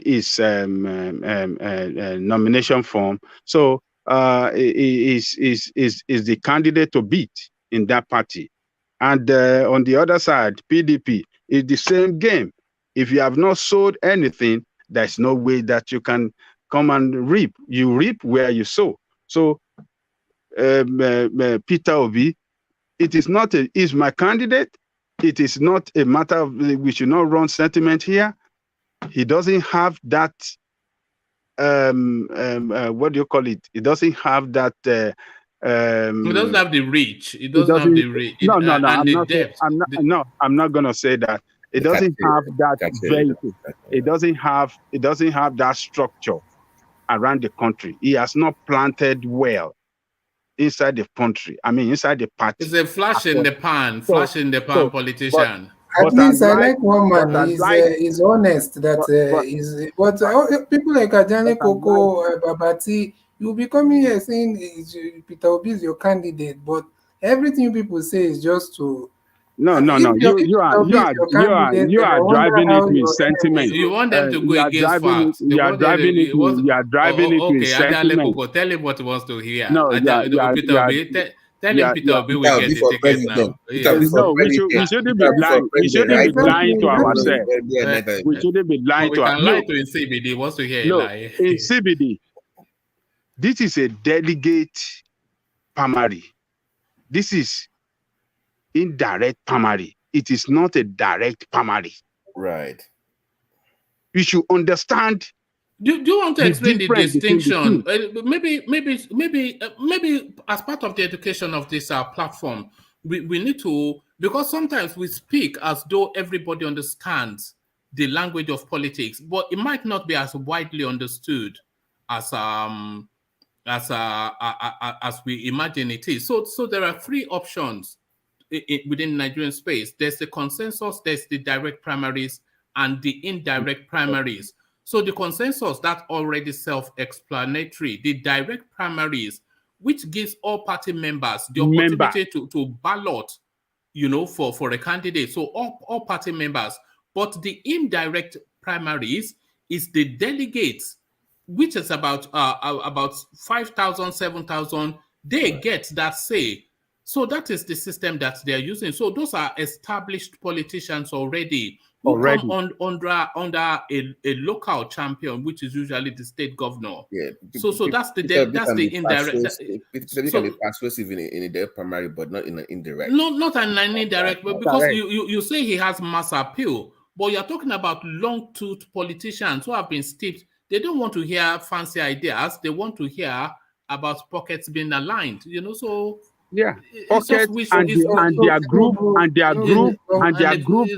his nomination form. So is the candidate to beat in that party. And on the other side, PDP is the same game. If you have not sold anything, there's no way that you can come and reap. You reap where you sow. So Peter Obi. It is not is my candidate. It is not a matter of we should not run sentiment here. He doesn't have that. What do you call it? He doesn't have that. It doesn't have the reach. It It doesn't have the doesn't. reach. No, no, no. And I'm the not. depth. No, I'm not gonna say that. It doesn't have that vehicle. It doesn't have. It doesn't have that structure around the country. He has not planted well inside the country. I mean, inside the party. It's a flash in the pan, politician. At least I like one man. He's honest. People like Ajane Koko, Babati, you'll be coming here saying Peter Obi is your candidate, but everything people say is just to. No. You are driving it with sentiment. You want them to go against facts. You are driving it with sentiment. Okay, tell him what he wants to hear. No, Tell him Peter Obi will get the ticket now. No, we shouldn't be lying. We shouldn't be lying to ourselves. We shouldn't be lying to ourselves. We can lie to in CBD. He wants to hear a lie. In CBD, this is a delegate primary. This is indirect primary. It is not a direct primary. Right. You should understand. Do you want to explain the distinction? Maybe as part of the education of this platform, we need to, because sometimes we speak as though everybody understands the language of politics, but it might not be as widely understood as we imagine it is. So there are three options within Nigerian space. There's the consensus, there's the direct primaries, and the indirect primaries. So the consensus, that's already self-explanatory. The direct primaries, which gives all party members the opportunity to ballot, for a candidate. So all party members. But the indirect primaries is the delegates, which is about 5,000, 7,000. They get that say. So that is the system that they're using. So those are established politicians already who come under a local champion, which is usually the state governor. Yeah. So that's the indirect. They can be persuasive in a direct primary, but not in an indirect. Not an indirect, but because you say he has mass appeal, but you're talking about long-toothed politicians who have been steeped. They don't want to hear fancy ideas. They want to hear about pockets being aligned. So. Yeah, pockets and their group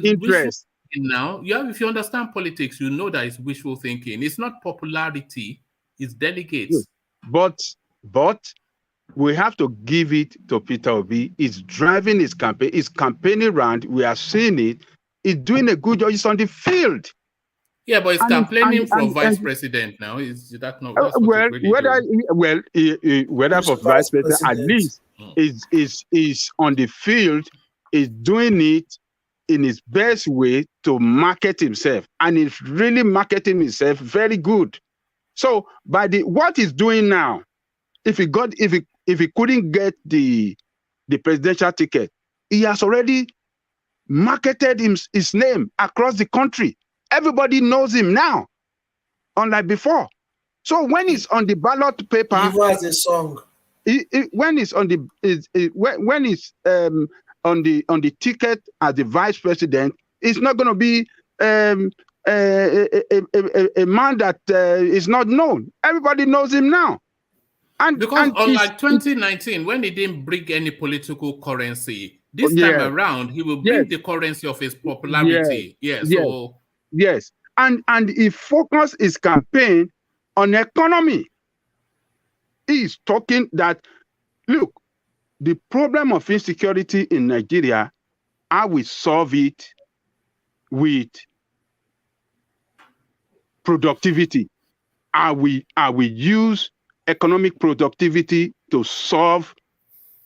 interest. Now, if you understand politics, you know that it's wishful thinking. It's not popularity; it's delegates. But we have to give it to Peter Obi. He's driving his campaign. He's campaigning around. We are seeing it. He's doing a good job. He's on the field. Yeah, but he's complaining from vice president now. Is that not? Whether for vice president, at least is on the field, is doing it in his best way to market himself, and he's really marketing himself very good. So what he's doing now, if he couldn't get the presidential ticket, he has already marketed his name across the country. Everybody knows him now, unlike before. So when he's on the ballot paper, he has a song. When he's on the ticket as the vice president, it's not going to be a man that is not known. Everybody knows him now. Because unlike 2019, when he didn't bring any political currency, this time around he will bring the currency of his popularity. Yes, and he focused his campaign on economy. He's talking that, look, the problem of insecurity in Nigeria, I will solve it with productivity. I will use economic productivity to solve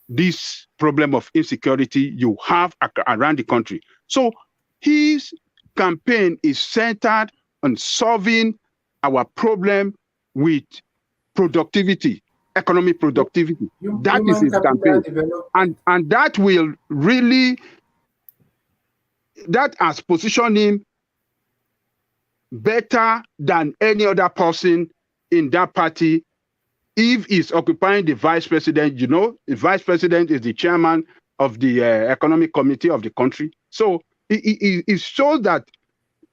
this problem of insecurity you have around the country. So his campaign is centered on solving our problem with productivity, economic productivity. That is his campaign. And that will really, that has positioned him better than any other person in that party if he's occupying the vice president, you know, the vice president is the chairman of the economic committee of the country. So it shows that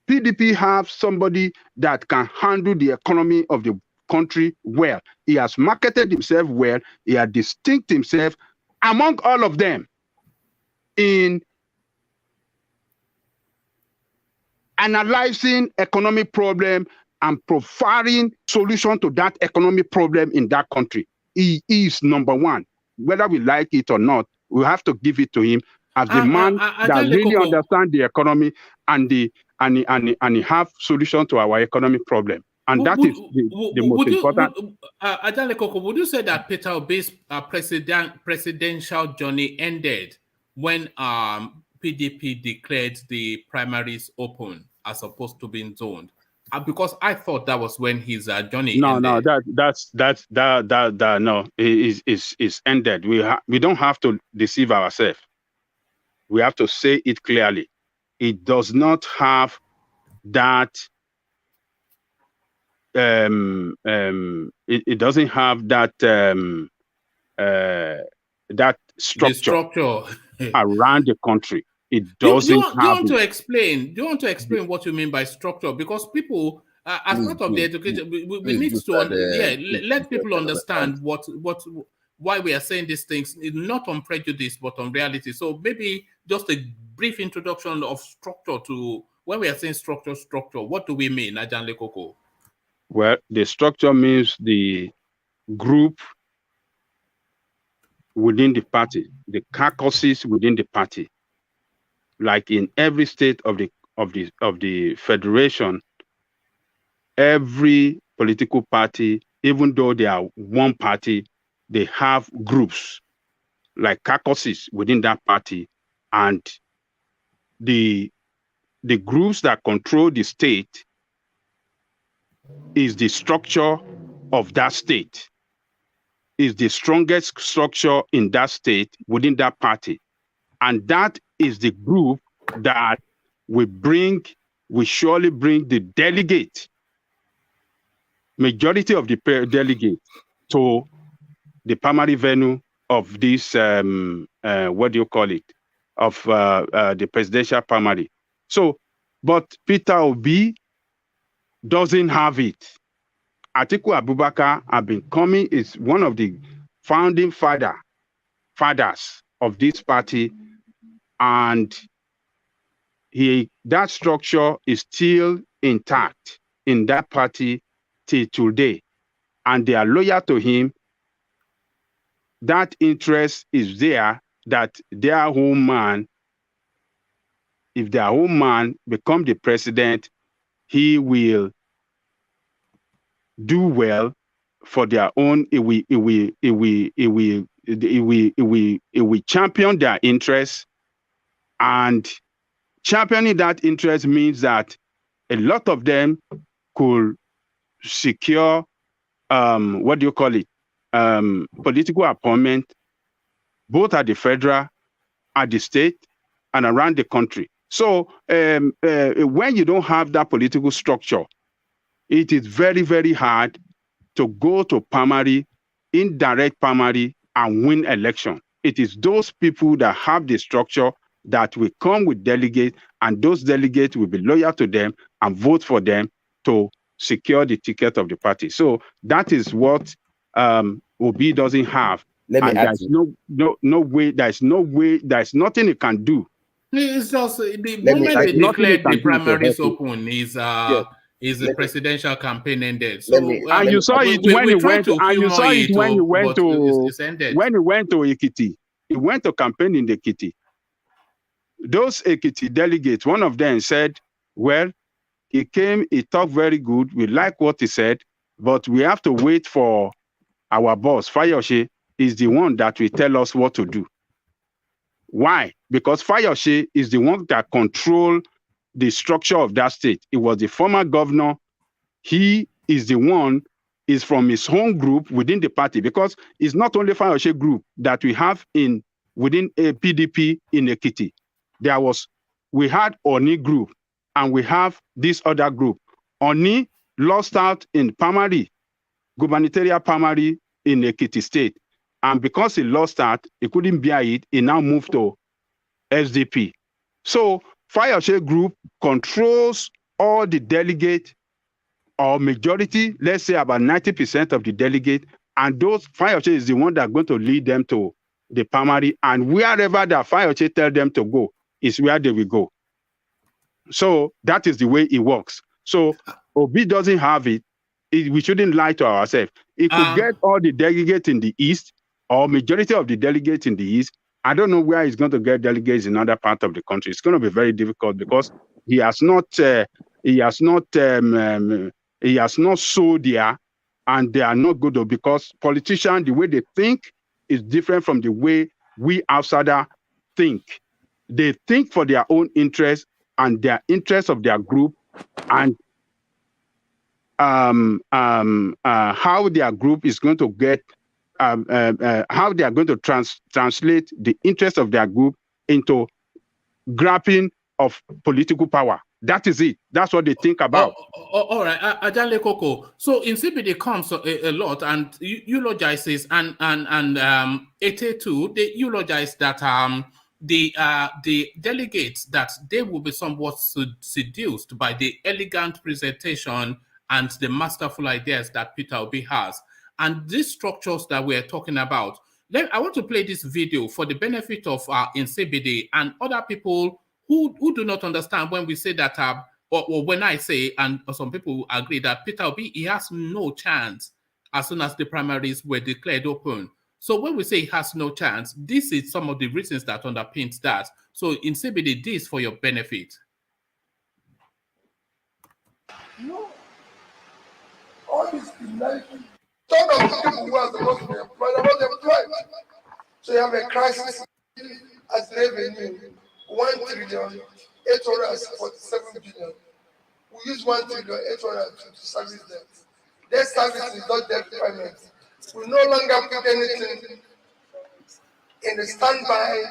PDP have somebody that can handle the economy of the country well. He has marketed himself well. He has distinct himself among all of them in analyzing economic problem and providing solution to that economic problem in that country. He is number one. Whether we like it or not, we have to give it to him as the man that really understands the economy and he have solution to our economic problem. And that is the most important. Ajale Koko, would you say that Peter Obi's presidential journey ended when PDP declared the primaries open as opposed to being zoned? Because I thought that was when his journey ended. No, no, is ended. We don't have to deceive ourselves. We have to say it clearly. It does not have that. It doesn't have that that structure around the country. It doesn't. Do you want to explain? Do you want to explain what you mean by structure? Because people, as part of the education, we need to let people understand why we are saying these things, not on prejudice but on reality. So maybe just a brief introduction of structure to when we are saying structure. What do we mean, Ajanle Koko? Well, the structure means the group within the party, the caucuses within the party. Like in every state of the federation, every political party, even though they are one party, they have groups like caucuses within that party, and the groups that control the state is the structure of that state, is the strongest structure in that state within that party. And that is the group that we surely bring the delegate, majority of the delegates to the primary venue of this, what do you call it, of the presidential primary. So, but Peter Obi doesn't have it. Atiku Abubakar have been coming, is one of the founding fathers of this party, and that structure is still intact in that party till today, and they are loyal to him. That interest is there that their own man, if their own man become the president, he will do well for their own. It will champion their interests, and championing that interest means that a lot of them could secure what do you call it, political appointment, both at the federal, at the state, and around the country. So when you don't have that political structure, it is very, very hard to go to primary, indirect primary, and win election. It is those people that have the structure that will come with delegates, and those delegates will be loyal to them and vote for them to secure the ticket of the party. So that is what Obi doesn't have. There's no way, there's nothing he can do. It's just the moment they declared the primaries open is the presidential campaign ended. So and you saw it when he went to Ekiti. He went to campaign in Ekiti. Those Ekiti delegates, one of them said, well, he came, he talked very good, we like what he said, but we have to wait for our boss. Fayose is the one that will tell us what to do. Why? Because Fayose is the one that controls the structure of that state. It was the former governor. He is the one, is from his own group within the party, because it's not only Fayose group that we have within a PDP in Ekiti. We had Oni group, and we have this other group. Oni lost out in primary, gubernatorial primary in Ekiti State. And because he lost that, he couldn't bear it, he now moved to SDP. So Fayose Group controls all the delegates, or majority, let's say about 90% of the delegate, and those Fayose is the one that's going to lead them to the primary, and wherever that Fayose tell them to go is where they will go. So that is the way it works. So Obi doesn't have it. We shouldn't lie to ourselves. It could get all the delegates in the East, or majority of the delegates in the East. I don't know where he's going to get delegates in other parts of the country. It's going to be very difficult because he has not sold there, and they are not good, because politicians, the way they think is different from the way we outsiders think. They think for their own interests and their interests of their group, and how their group is going to get, how they are going to translate the interest of their group into grabbing of political power. That is it. That's what they think about. All right, Ajale Koko. So in CBD comes a lot and eulogizes and 82, they eulogize that the delegates, that they will be somewhat seduced by the elegant presentation and the masterful ideas that Peter Obi has. And these structures that we're talking about, I want to play this video for the benefit of in CBD and other people who do not understand when we say that, or when I say, and some people agree that Peter Obi, he has no chance as soon as the primaries were declared open. So when we say he has no chance, this is some of the reasons that underpins that. So in CBD, this for your benefit. No. All this criminality. Some of the people who are supposed to be employed are not employed. So you have a crisis as revenue. 1,847 billion. We use 1,800 to service them. Their service is not debt payment. We no longer put anything in the standby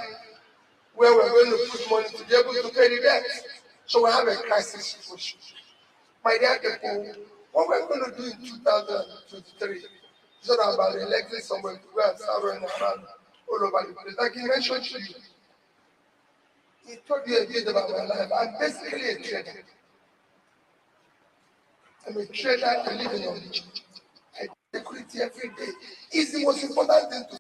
where we're going to put money to be able to pay the debt. So we have a crisis situation. My dear people, what we're going to do in 2023 is not about electing someone to go and start running around all over the place. Like he mentioned to you, he told you a bit about my life. I'm basically a trader. I'm a trader. I live in Onitsha. I do security every day. It's the most important thing to.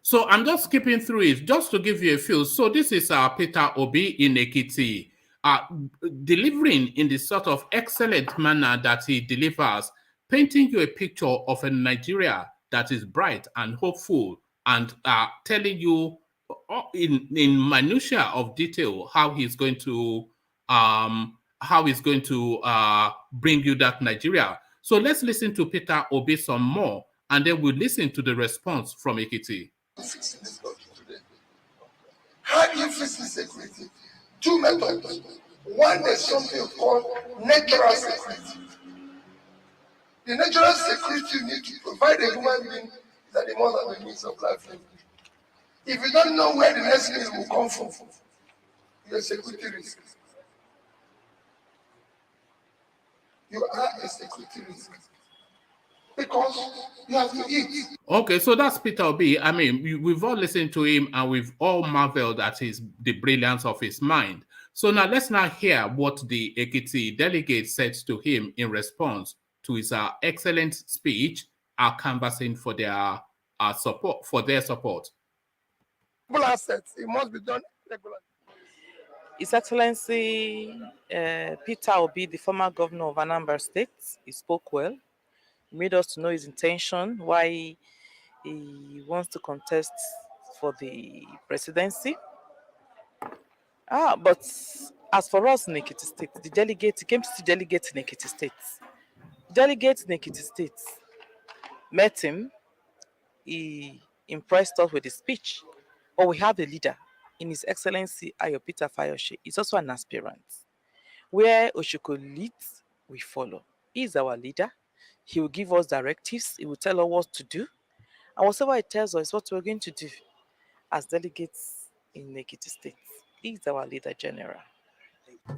So I'm just skipping through it just to give you a feel. So this is Peter Obi in Ekiti, delivering in the sort of excellent manner that he delivers, painting you a picture of a Nigeria that is bright and hopeful, and telling you in minutia of detail how he's going to bring you that Nigeria. So let's listen to Peter Obi some more, and then we'll listen to the response from Ekiti. How do you fix this security? Two methods. One is something called natural security. The natural security you need to provide a human being that the more than the means of life. If you don't know where the next meal will come from, you're a security risk. You are a security risk. Because you have to eat. Okay, so that's Peter Obi. I mean, we've all listened to him and we've all marveled at the brilliance of his mind. So now let's now hear what the Ekiti delegate said to him in response to his excellent speech, canvassing for their support. Assets, it must be done regularly. His Excellency Peter Obi, the former governor of Anambra State, he spoke well. He made us to know his intention, why he wants to contest for the presidency. But as for us in Ekiti State, he came to see delegates in Ekiti State. Delegates in Ekiti State met him. He impressed us with his speech. But we have a leader in His Excellency Ayo Peter Fayose. He's also an aspirant. Where Oshoko leads, we follow. He is our leader. He will give us directives. He will tell us what to do. And whatever he tells us is what we're going to do as delegates in Ekiti State. He is our leader general.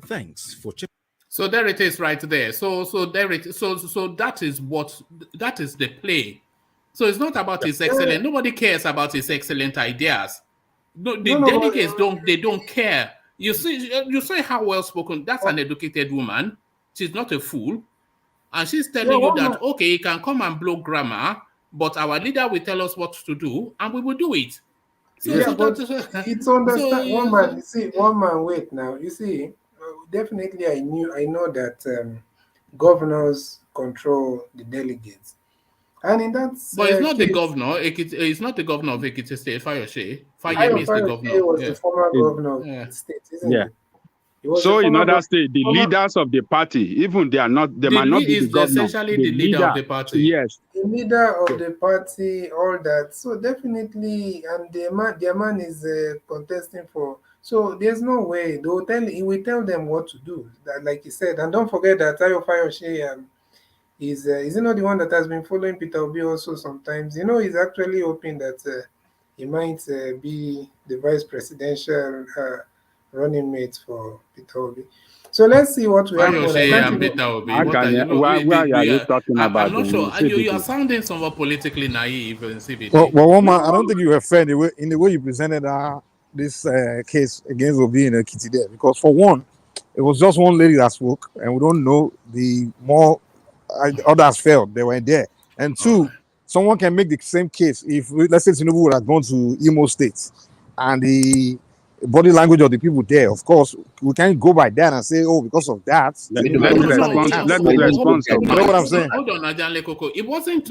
Thanks for checking. So there it is right there. So that is the play So it's not about his excellent. Nobody cares about his excellent ideas. No, the delegates don't care. You see how well spoken. That's an educated woman. She's not a fool. And she's telling you that, okay, you can come and blow grammar, but our leader will tell us what to do, and we will do it. So, it's understand. One man, wait now. You see, definitely I know that governors control the delegates. And in that but it's not the governor. It's not the governor of Ekiti State, Fayose. Fayemi is the governor. Was the former governor of the state, isn't it? So in other states, the leaders of the party, even they might not be the governor. Essentially the leader of the party. Yes. The leader of the party, all that. So definitely, and their man is contesting for. So there's no way he will tell them what to do. That, like you said, and don't forget that Tayo Fayose is he not the one that has been following Peter Obi also sometimes? He's actually hoping that he might be the vice presidential running mate for Peter Obi. So let's see what we have. Why are you talking about? I'm not sure. You are sounding somewhat politically naive in CBD. Well, Woman, I don't think you were fair in the way you presented this case against Obi in Ekiti there, because for one, it was just one lady that spoke, and we don't know the more others failed. They were there. And two, someone can make the same case if, let's say, Tinubu would have gone to Imo State and the body language of the people there. Of course, we can't go by that and say, oh, because of that. Let me respond. You know what I'm saying? Hold on, Ajanle Koko. It wasn't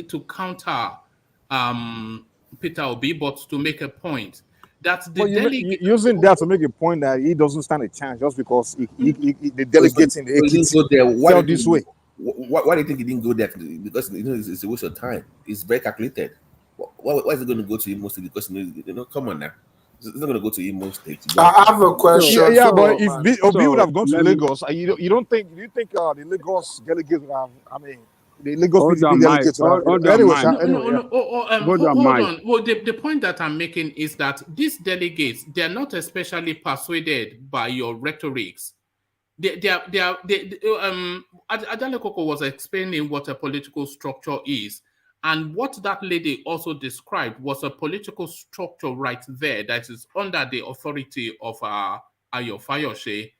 to counter Peter Obi, but to make a point that the using that to make a point that he doesn't stand a chance just because the delegates in the Ekiti felt this way. Why do you think he didn't go there? Because it's a waste of time. It's very calculated. Why is it going to go to Imo State? Because come on now. It's not going to go to Imo State. I have a question. But if Obi would have gone to Lagos, you think the Lagos delegates would have? I mean, the Lagos delegates would have. Hold on. Well, the point that I'm making is that these delegates, they're not especially persuaded by your rhetorics. Ajanle Koko was explaining what a political structure is, and what that lady also described was a political structure right there that is under the authority of Ayo Fayose,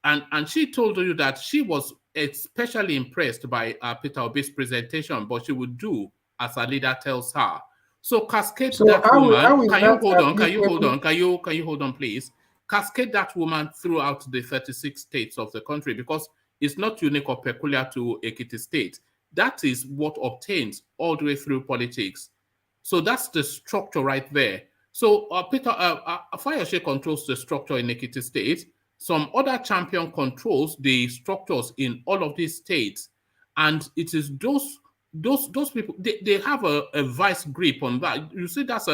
and she told you that she was especially impressed by Peter Obi's presentation, but she would do as her leader tells her. So cascade that woman. Can you hold on, please? Cascade that woman throughout the 36 states of the country, because it's not unique or peculiar to Ekiti State. That is what obtains all the way through politics. So that's the structure right there. So Fayose controls the structure in Ekiti State. Some other champion controls the structures in all of these states. And it is those people, they have a vice grip on that. You see, that's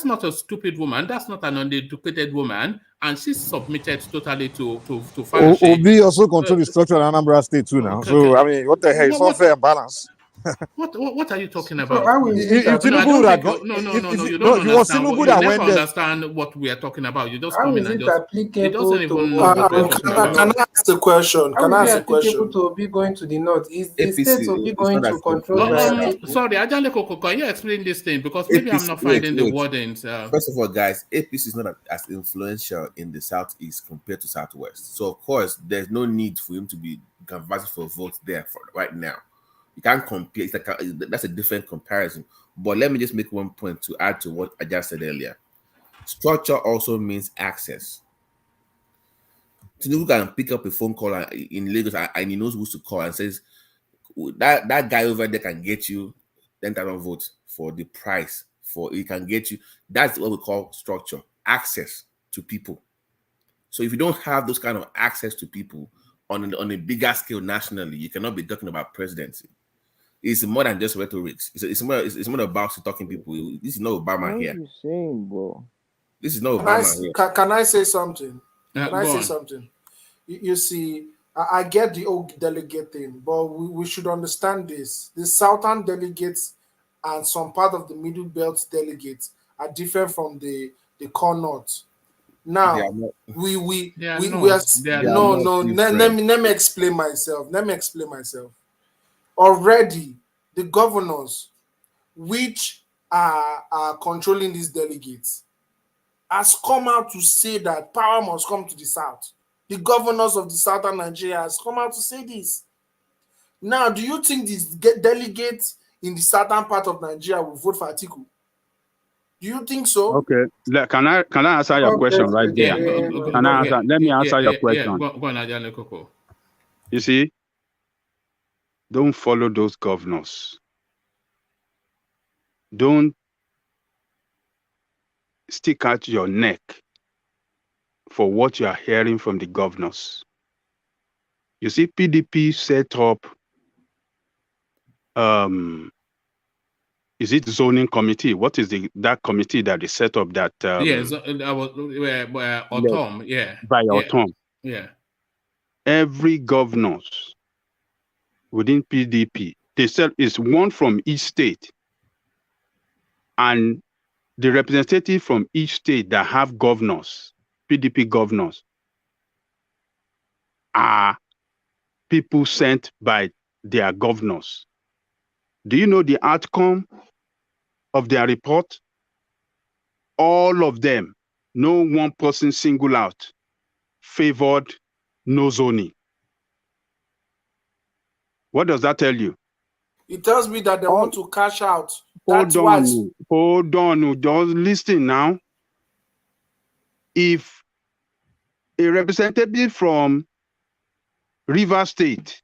not a stupid woman. That's not an uneducated woman, and she's submitted totally to Fayose. Obi also control the structure in Anambra State too now. So I mean, what the hell? It's not fair and balance. What are you talking about? You don't understand what we are talking about. You just come in and just. It doesn't even know. Can I ask the question? To be going to the north, is the state to be going to control? Sorry, Ajanle Koko, can you explain this thing? Because maybe I'm not finding the wordings. First of all, guys, APC is not as influential in the southeast compared to southwest. So of course, there's no need for him to be canvassing for votes there for right now. You can't compare. That's a different comparison. But let me just make one point to add to what I just said earlier. Structure also means access. Tinubu can pick up a phone call in Lagos and he knows who to call and says, that guy over there can get you 10,000 votes for the price. He can get you. That's what we call structure, access to people. So if you don't have those kind of access to people on a bigger scale nationally, you cannot be talking about presidency. It's more than just rhetorics. It's more about talking people. This is not Obama here. What are you saying, bro? This is not Obama here. Can I say something? You see, I get the old delegate thing, but we should understand this. The southern delegates and some part of the middle belt delegates are different from the core north. Now we are let me explain myself. Already, the governors which are controlling these delegates, has come out to say that power must come to the South. The governors of the southern Nigeria has come out to say this. Now, do you think these delegates in the southern part of Nigeria will vote for Atiku? Do you think so? Okay. Can I answer your question right there? Can I answer? Let me answer your question. Go on, Ajahn Koko. You see, don't follow those governors. Don't stick out your neck for what you are hearing from the governors. You see, PDP set up, is it zoning committee? What is that committee that they set up that? Yes, that was Autumn, yeah. By Autumn. Yeah. Every governors within PDP, they said it's one from each state. And the representative from each state that have governors, PDP governors, are people sent by their governors. Do you know the outcome of their report? All of them, no one person single out, favored no zoning. What does that tell you? It tells me that they want to cash out. Hold on, just listen now. If a representative from River State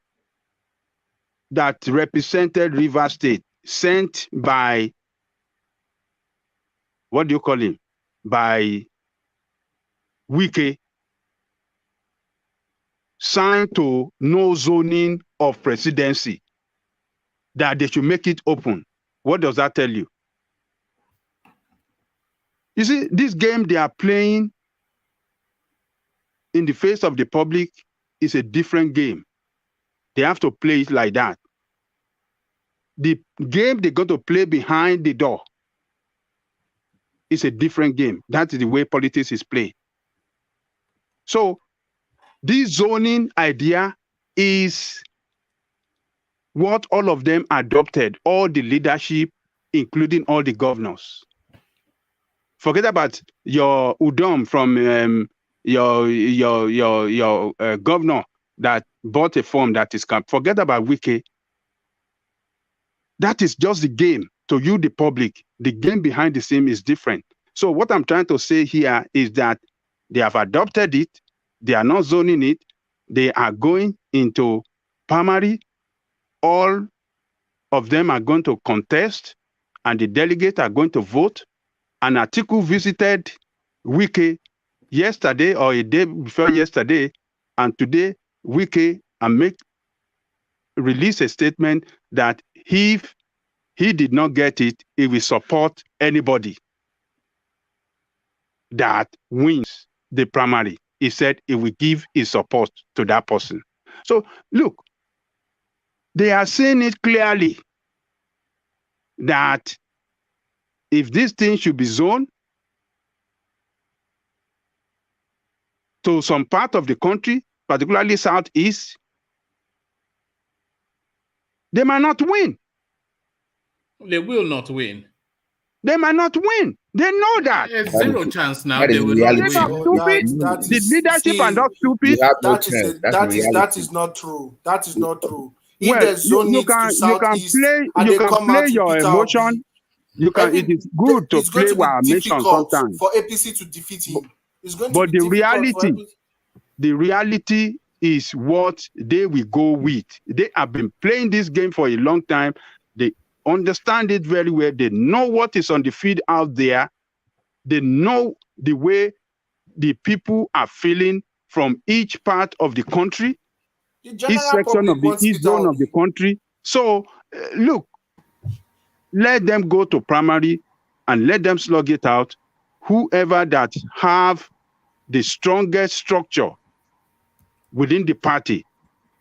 that represented River State sent by, what do you call him? By Wike, signed to no zoning of presidency, that they should make it open. What does that tell you? You see, this game they are playing in the face of the public is a different game. They have to play it like that. The game they got to play behind the door is a different game. That is the way politics is played. So this zoning idea is what all of them adopted, all the leadership, including all the governors. Forget about your Udom from your governor that bought a form that is camp. Forget about Wike. That is just the game. To you, the public, the game behind the scene is different. So what I'm trying to say here is that they have adopted it. They are not zoning it. They are going into primary. All of them are going to contest, and the delegates are going to vote. An article visited Wike yesterday or a day before yesterday, and today Wike release a statement that if he did not get it, he will support anybody that wins the primary. He said he will give his support to that person. So look, they are saying it clearly that if this thing should be zoned to some part of the country, particularly Southeast, they might not win. They will not win. They might not win. They know that. There's zero chance now they will not win. The leadership are not stupid. That is not true. That is not true. If Well, there's zoning you can play your emotion. It is good to play with our emotion sometimes. For APC to defeat him. It's going But to be the reality is what they will go with. They have been playing this game for a long time. They understand it very well. They know what is on the field out there. They know the way the people are feeling from each part of the country, each section of each zone of the country. So, look, let them go to primary and let them slug it out. Whoever that have the strongest structure within the party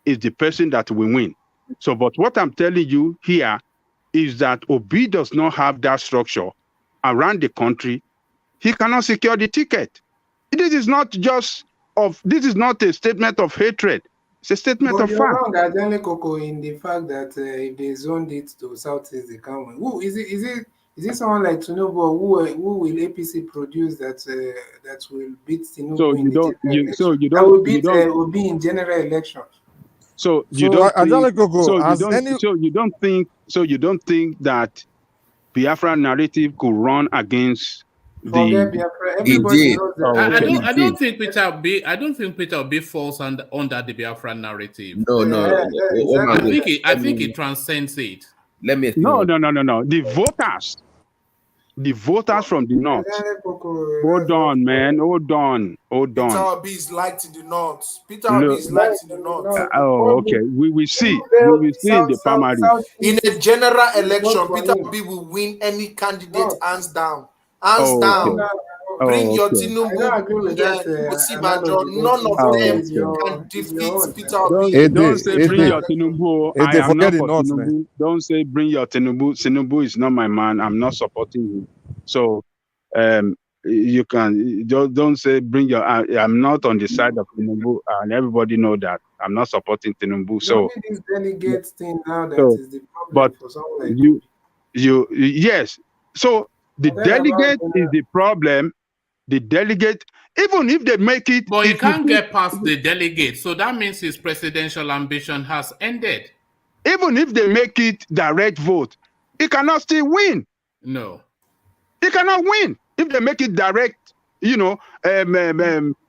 is the person that will win. So, but what I'm telling you here is that Obi does not have that structure around the country. He cannot secure the ticket. This is not a statement of hatred. It's a statement But of you're fact. wrong, Adele Coco, in the fact that if they zoned it to Southeast, they can't win. Who is it? Is it someone like Tinubu, or who will APC produce that that will beat Tinubu So in you the don't, general you so election? you That don't, will you beat don't. Obi in general election. So you So, don't think. Ajale Koko, So you has don't. any So you don't think. So you don't think that Biafra narrative could run against Forget the. Biafra. He Everybody did. knows Oh, that. okay. I don't think Peter Obi falls under the Biafran narrative. No, no. What am I Exactly. doing? I think it transcends it. Let me explain. No, what- no. The voters from the north. Adele Coco, Hold that's not on, man. Hold on. Peter Obi is liked in the north. Peter Look, Obi is liked in the north. okay. We will see. Well, We will see in the primary. In a general Vote election, for Peter him. Obi will win any candidate No. hands down. Hands Oh, down. okay. Bring Oh, your okay. I Tinubu, don't agree with bring that Osibanjo. analogy, but None of it's Oh, okay. them It's okay. your, can it's your defeat own. Peter Obi. Don't say bring your election. Tinubu. If I they am forget not the for north, man. Tinubu. Don't say bring your Tinubu. Tinubu is not my man. I'm not supporting him. So, you can don't say bring your. I'm not on the side of Tinubu, and everybody know that I'm not supporting Tinubu. It's So, only this delegate thing now that so, is the problem but for someone like yes. So the Forget about delegate is the problem. The delegate, even if they make it, But he if you can't put, get past the delegate, so that means his presidential ambition has ended. even if they make it direct vote, he cannot still win. No. He cannot win if they make it direct,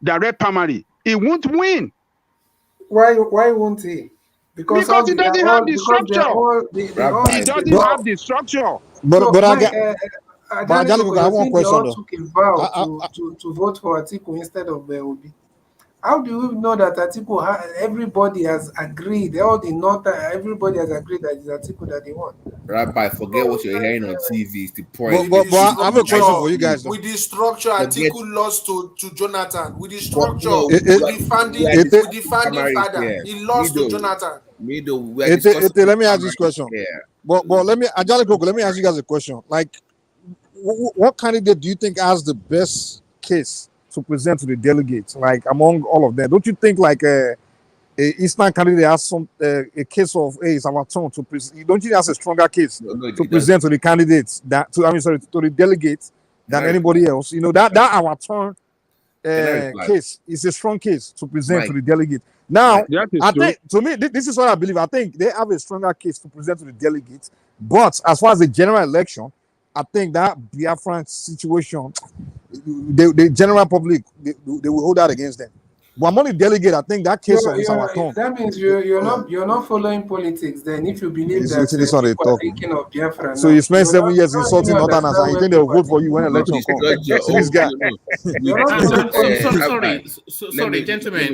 direct primary. He won't win. Why won't he? Because He doesn't have the structure. He doesn't have the structure. But I got. But Ajale Ajale Koko, Koko, I have you one think they question all though. took a vow to vote for Atiku instead of Obi? How do we know that Atiku, everybody has agreed, all the North, everybody has agreed that it's Atiku that they want? Rabbi, forget what you're hearing on TV. It's the point. But I have a question for you guys though. With the structure, Forget- Atiku lost to Jonathan. With the But, structure, no, with the founding primary father, here. he lost to Middle. Jonathan. We're discussing Let me ask this question. here. But let me, Ajale Koko, let me ask you guys a question. Like, what candidate do you think has the best case to present to the delegates? Like among all of them, don't you think like a Eastern candidate has some a case of hey, it's our turn to present? Don't you think that's a stronger case to present to the candidates to the delegates than anybody else? You know that our turn case is a strong case to present to the delegate. Now, I think to me this is what I believe. I think they have a stronger case to present to the delegates. But as far as the general election, I think that Biafran situation, the general public, they will hold out against them. But among the delegate, I think that case is our turn. That means you're not following politics. Then, if you believe It's that this one they people talk. are thinking of Biafra, So you spend 7 years insulting Northerners, and you think they'll vote for you when election comes. See this guy. Sorry, gentlemen.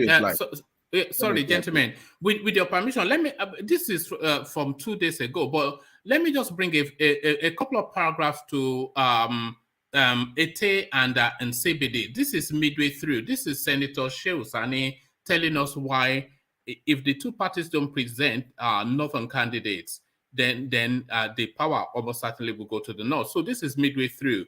Sorry, gentlemen. With your permission, let me. This is from 2 days ago, but let me just bring a couple of paragraphs to Ete and CBD. This is midway through. This is Senator Shehu Sani telling us why, if the two parties don't present northern candidates, then the power almost certainly will go to the north. So this is midway through.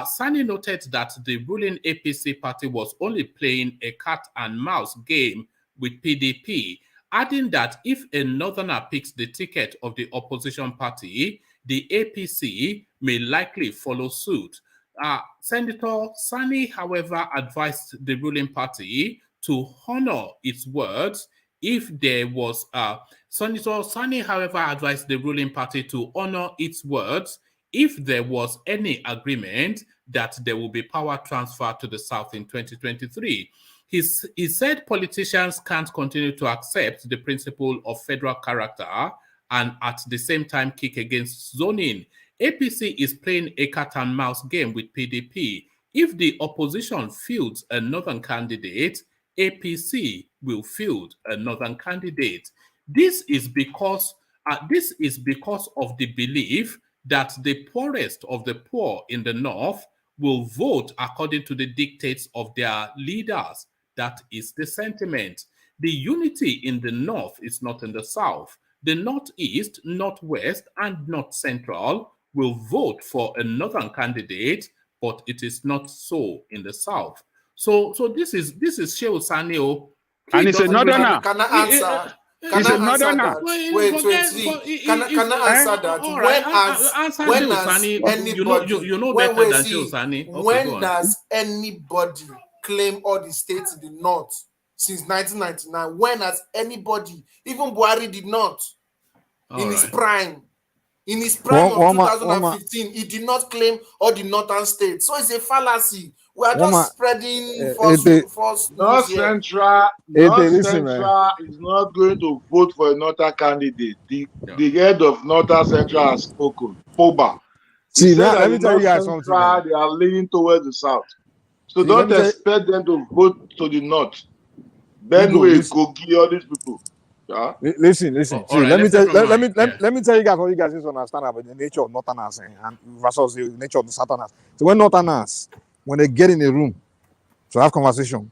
Sani noted that the ruling APC party was only playing a cat and mouse game with PDP, adding that if a northerner picks the ticket of the opposition party, the APC may likely follow suit. Senator Sani, however, advised the ruling party to honor its words if there was Senator Sani, however, advised the ruling party to honor its words if there was any agreement that there will be power transfer to the South in 2023. He said politicians can't continue to accept the principle of federal character and at the same time kick against zoning. APC is playing a cat and mouse game with PDP. If the opposition fields a northern candidate, APC will field a northern candidate. This is because of the belief that the poorest of the poor in the north will vote according to the dictates of their leaders. That is the sentiment. The unity in the north is not in the south. The northeast, northwest, and north central will vote for a northern candidate, but it is not so in the south. So this is Shehu Sanio And it's a northerner. Can I answer? It's a northerner. Wait. Can I answer that? When has anybody claimed all the states in the north since 1999? When has anybody? Even Buhari did not. In his prime of 2015, he did not claim all the northern states. So it's a fallacy. We are just spreading false North news here. Central is not going to vote for a northern candidate. The head of Northern Central has spoken. Poba. See, now, let me tell you guys something. They are leaning towards the south. So don't expect them to vote to the north. Benue, Kogi, all these people. Yeah? Listen. Let me tell you guys what you guys need to understand about the nature of northerners and versus the nature of the southerners. So when northerners, when they get in a room to have conversation,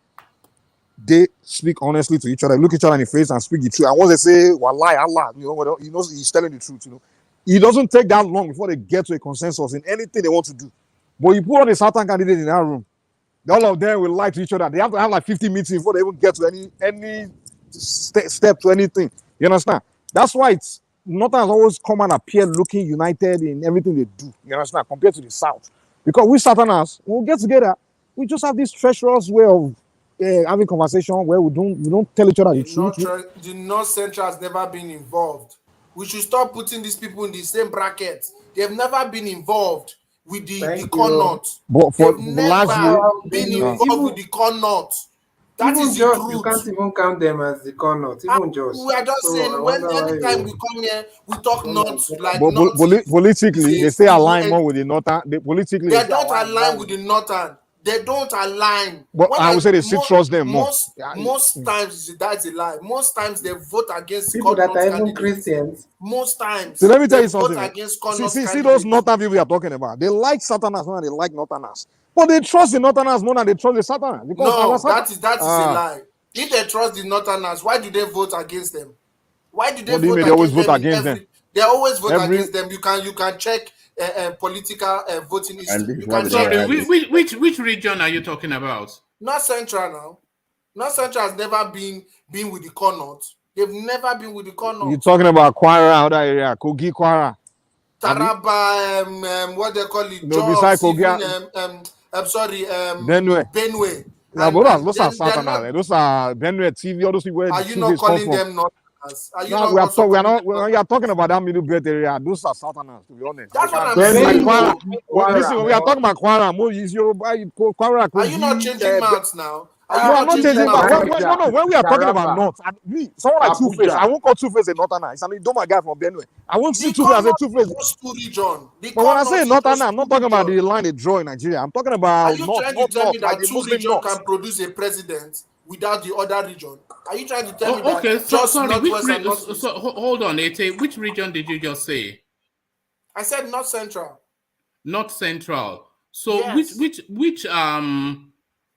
they speak honestly to each other, look each other in the face and speak the truth. And once they say "Wallahi, Allah," you know he's telling the truth. You know, it doesn't take that long before they get to a consensus in anything they want to do. But you put all the southern candidates in that room, all of them will lie to each other. They have to have like 50 meetings before they even get to any step to anything. You understand? That's why it's northerners always come and appear looking united in everything they do. You understand? Compared to the south, because we southerners, when we get together, we just have this treacherous way of having conversation where we don't tell each other the truth. The North Central has never been involved. We should stop putting these people in the same bracket. They have never been involved with the corn nut. But for They've the last year, been involved with the corn nut. That even is just, the truth. you can't even count them as the corn nut. Even just. We are just saying, anytime we come here, we talk nuts like politically, they stay aligned more with the northern. They don't align with the northern. They don't align. But I would say they still trust them more. Most times, that's a lie. Most times they vote against people that are even Christians. Most times. So let me tell you something. See those northern people we are talking about. They like southerners more than they like northerners. But they trust the northerners more than they trust the southerners. No, that is a lie. If they trust the northerners, why do they vote against them? Why do they always vote against them? They always vote against them. You can check political voting history. Sorry, which region are you talking about? North Central now. North Central has never been with the corn nut. They've never been with the corn nut. You're talking about Kwara, other area, Kogi, Kwara. Taraba, what they call it? No, besides Kogi. I'm sorry, Benue. Yeah, but those are Southerners. Those are Benue TV. All those people. Are you not calling them Northerners? No, we are talking about that middle belt area. Those are Southerners, to be honest. That's what I'm saying. Listen, we are talking about Kwara. Kwara. Are you not changing mouths now? I'm not changing mouths. No. When we are talking about North, someone like Two-Face, I won't call Two-Face a Northerner. It's an Idoma guy from Benue. I won't see Two-Face as a Two-Face. But when I say Northerner, I'm not talking about the line they draw in Nigeria. I'm talking about North, like the Muslim region can produce a president without the other region? Are you trying to tell me that? Okay, so hold on, Ete. Which region did you just say? I said North Central. North Central. So yes.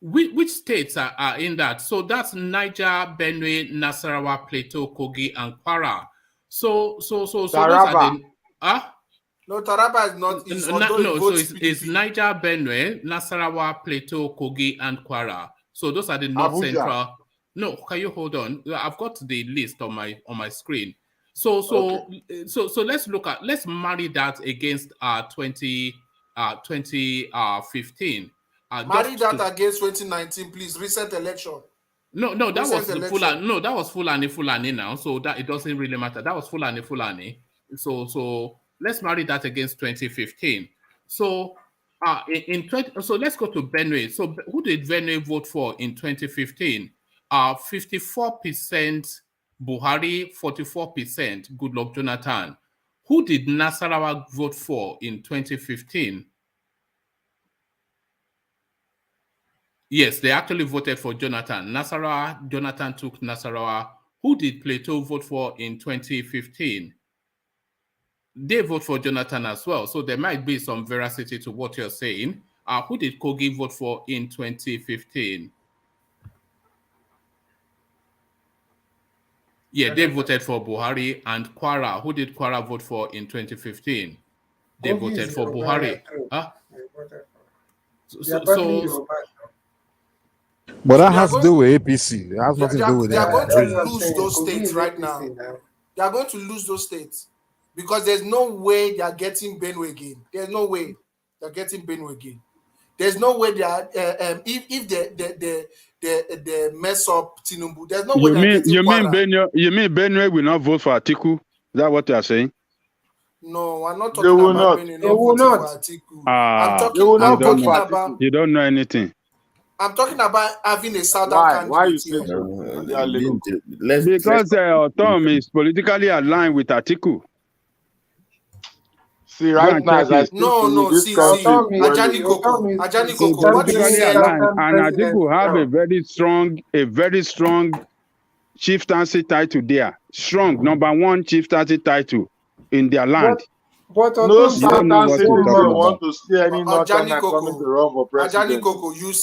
Which states are in that? So that's Niger, Benue, Nasarawa, Plateau, Kogi, and Kwara. So those are the No, Taraba is not. It's Niger, Benue, Nasarawa, Plateau, Kogi, and Kwara. So those are the North Central. No, can you hold on? I've got the list on my screen. So let's marry that against 2015. Marry that against 2019, please. Recent election. No, that was Fulani. No, that was Fulani now. So that it doesn't really matter. That was Fulani. So let's marry that against 2015. So so let's go to Benue. So who did Benue vote for in 2015? 54% Buhari, 44% Goodluck Jonathan. Who did Nasarawa vote for in 2015? Yes, they actually voted for Jonathan. Jonathan took Nasarawa. Who did Plateau vote for in 2015? They vote for Jonathan as well. So there might be some veracity to what you're saying. Who did Kogi vote for in 2015? Yeah, they voted for Buhari. And Kwara, who did Kwara vote for in 2015? They voted for Buhari. But that They are has to going. do with APC. It has nothing to do with They are going That's to what I'm lose saying. those Kogi states is right APC now. now. They are going to lose those states because there's no way they are getting Benue again. There's no way they're getting Benue again. There's no way they are if they mess up Tinubu. There's no way You they're mean getting Kwara. You mean Benue will not vote for Atiku? Is that what you are saying? No, I'm not They talking will about not. Benue They not will voting not. for Atiku. Ah, They will I'm not vote talking for about Atiku. you don't know anything. I'm talking about having a southern Why you candidate say here. so? Because Tom is politically aligned with Atiku. See, Go right and now, check as I it. speak to you, this See, country is Ajani boiling. Koko, He's what do you politically say? aligned, and President Atiku have now. a very strong chieftaincy title there. Strong #1 chieftaincy title in their land. But No Otom You don't know Southern what citizen you're talking want about. to see any Ajani Northerner coming to Koko, run for Ajani president. Koko, you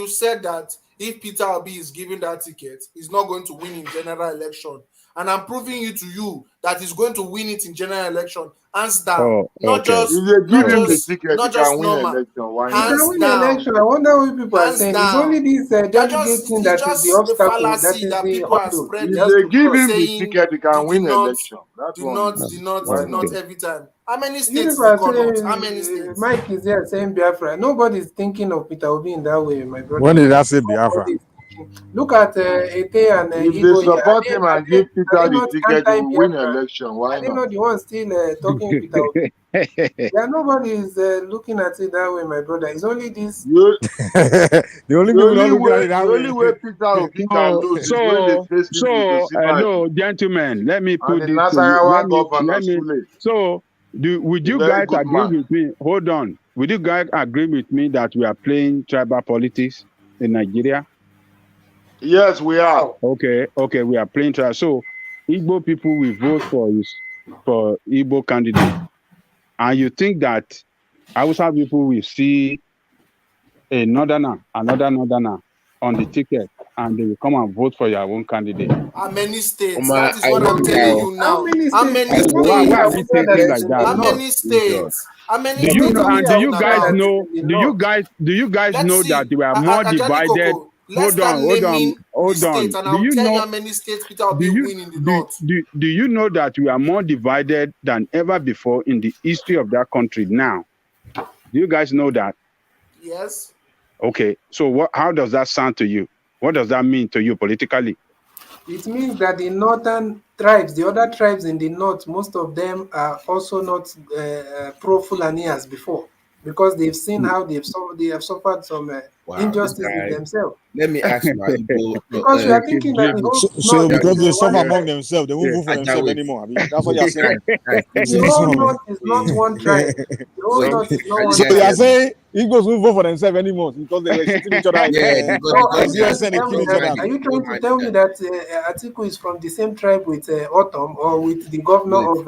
said that if Peter Obi is given that ticket, he's not going to win in general election. And I'm proving to you that he's going to win it in general election. Hands down. Oh, Not okay. just If they give him the just ticket, not he can just win normal. election. Why You not? can Hands win down. election. I wonder what people are Hands saying. It's down. only this delegate thing that is the the obstacle, that fallacy is that the people are hurdle. spreading. If Just they to give cross. him the Saying ticket, he can win election. That's one. Why do not? not every time. How many You states people they are call out? How many saying states? Mike is there saying Biafra. Nobody's thinking of Peter Obi in that way, my brother. When did I say Biafra? Nobody's thinking. Look at Ete and If they Igbo here. support him and give Peter Are they the not ticket, he will win anti-Biafra? election. Why Are they not? not the ones still talking with Peter Obi? Yeah, nobody is looking at it that way, my brother. It's only this. The only people not looking at it that The only way Peter Obi can lose is when they face him with Osibajo. No, gentlemen, let me put And the this to you. Nasarawa governor, Sule. So, would A you very guys good agree man. with me? Hold on. Would you guys agree with me that we are playing tribal politics in Nigeria? Yes, we are. Okay, we are playing tribal. So, Igbo people will vote for Igbo candidate. And you think that Hausa people will see another northerner on the ticket and they will come and vote for your own candidate. How many states? Omar, That is what I'm telling you now. How many How states? many It's states? only Why are we thinking like that? How many states? How many Do states are we you talking guys about? know? Do you guys Let's know see. that we are more Ajani divided? Koko, let's start naming the states, and Do I'll you tell you know? how many states Peter will Do be you win in the north. do you know that we are more divided than ever before in the history of that country now? Do you guys know that? Yes. Okay, so how does that sound to you? What does that mean to you politically? It means that the northern tribes, the other tribes in the north, most of them are also not pro-Fulani as before, because they've seen how they have suffered some injustice in themselves. Let me ask my Igbo. Because you are thinking that the whole So north because is they one suffer tribe. among themselves, they won't vote for themselves anymore. I mean, that's what you're saying. The whole north is not one tribe. The whole north is not one So tribe. you're saying Igbos won't vote for themselves anymore because they were shooting each other in CSN and killing each other. Are you trying to tell me that Atiku is from the same tribe with Autumn or with the governor of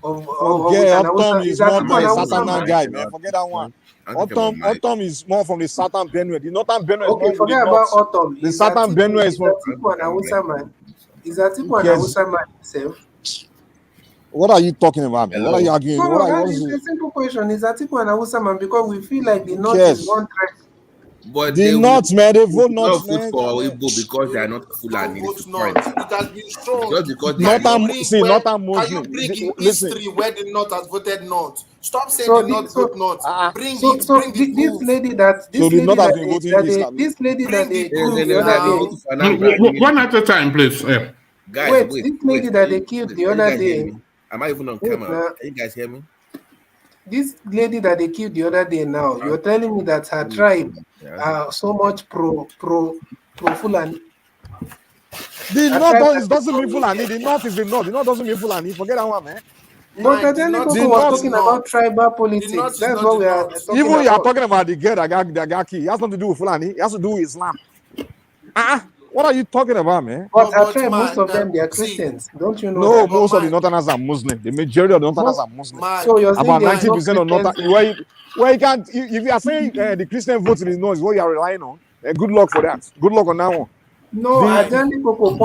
Forget Autumn is more Atiku an a Hausa Southern man? guy, man. Forget that one. Autumn is more from the Southern Benue. The Northern Benue is Okay, more from the forget about north. Autumn. The Southern Benue is from. Atiku an Hausa man? Is Atiku an Hausa man himself? What are you talking about, man? What are you arguing? No, What are that is a simple question. Is Atiku an Hausa man? Because we feel like the north Yes. is one tribe. But the North, man, they vote North, vote man. for Igbo because they are not Fulani. It's the point. It has been shown. Just because they are Northern, not. see, Northern Can you Muslim. bring in Listen, history where the North has voted North? Stop saying So the North vote North. Bring So the this proof. lady that so the North has been voting East. this lady that they proof killed the other day. One at a time, please. Guys, Wait, this lady that they killed the other day. Am I even on Wait, camera? now. Can you guys hear me? This lady that they killed the other day now, you're telling me that her tribe are so much pro Fulani. The North doesn't mean Fulani. The North is the North. The North doesn't mean Fulani. Forget that one, man. But Ajani Koko was talking about tribal politics. That's what we are talking Even about. you are talking about the girl that got killed. It has nothing to do with Fulani. It has to do with Islam. What are you talking about, man? But her tribe, most of them, they are Christians. Don't you know No, that? most of the Northerners are Muslim. The majority of the Northerners are Muslim. So you're saying about there are no 90% of Northern. Christians? Where you can't, if you are saying the Christian vote in the North is what you are relying on, good luck for that. Good luck on that one. No, Ajani Koko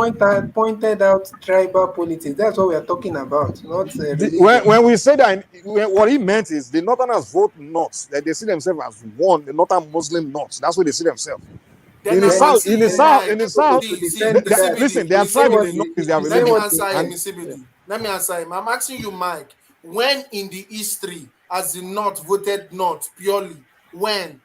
pointed out tribal politics. That's what we are talking about, not when we say that, what he meant is the Northerners vote North. That they see themselves as one, the Northern Muslim North. That's what they see themselves. Then In the I'm south, asking in the you, south, Mike, in the south, please, listen, they are tribal in the north is their let me religion. answer him, Isibili. Let me answer him. I'm asking you, Mike, when in the history has the North voted North purely? When?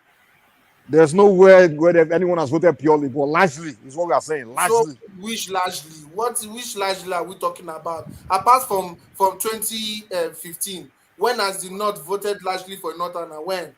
There's nowhere where anyone has voted purely, but largely is what we are saying. Largely. So which largely? Which largely are we talking about? Apart from 2015, when has the North voted largely for Northern? When?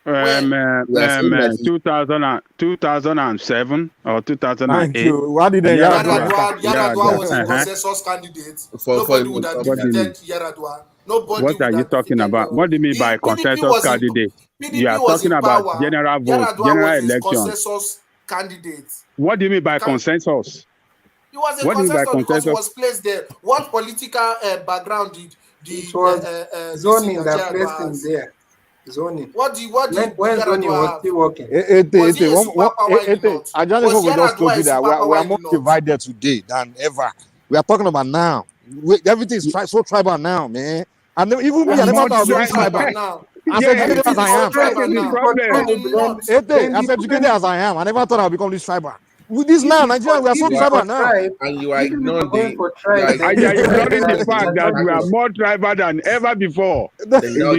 2007 or 2008. Thank you. Why did they Yaradua was a consensus candidate. Nobody would have defeated Yaradua. Nobody what are would you have talking defeated about? What do you mean by consensus candidate? You are talking about general vote, general election. Consensus candidate. What do you mean by consensus? It was a consensus because it was placed there. What political background did it was zoning that placed him there? Zoning. What did when zoning was still working? Was he a superpower in the North? I just told you that we are more divided today than ever. We are talking about now. Everything is so tribal now, man. And even me, I never thought I was tribal now. As educated as I am. As educated as I am, I never thought I would become this tribal. With this now, Nigeria, we are so tribal now. And you are ignoring the fact that we are more tribal than ever before. They will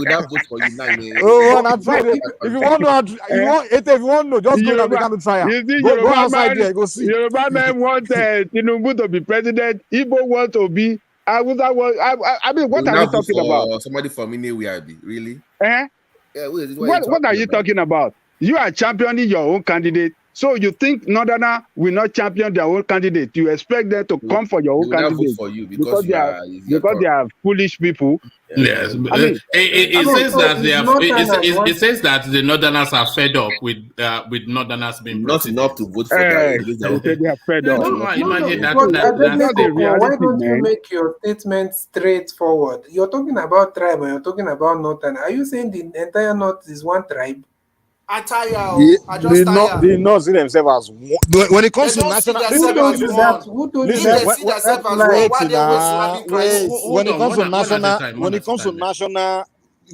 not vote for you now. Oh, and I'm trying. If you want to know, just go and become a trial. Go outside there, go see. Yoruba men want Tinubu to be president. Igbo want to be. I mean, what are you talking about? Somebody from Inewiabi, really? Yeah, what are you talking about? You are championing your own candidate. So you think Northerner will not champion their own candidate? You expect them to come for your own candidate for you because they are foolish people. Yes, it says that the Northerners are fed up with Northerners being not enough to vote for that. They are fed up. Imagine that. Why don't you make your statement straightforward? You're talking about tribe and you're talking about Northern. Are you saying the entire North is one tribe? They not see themselves as one. When it comes to national, when it comes to national,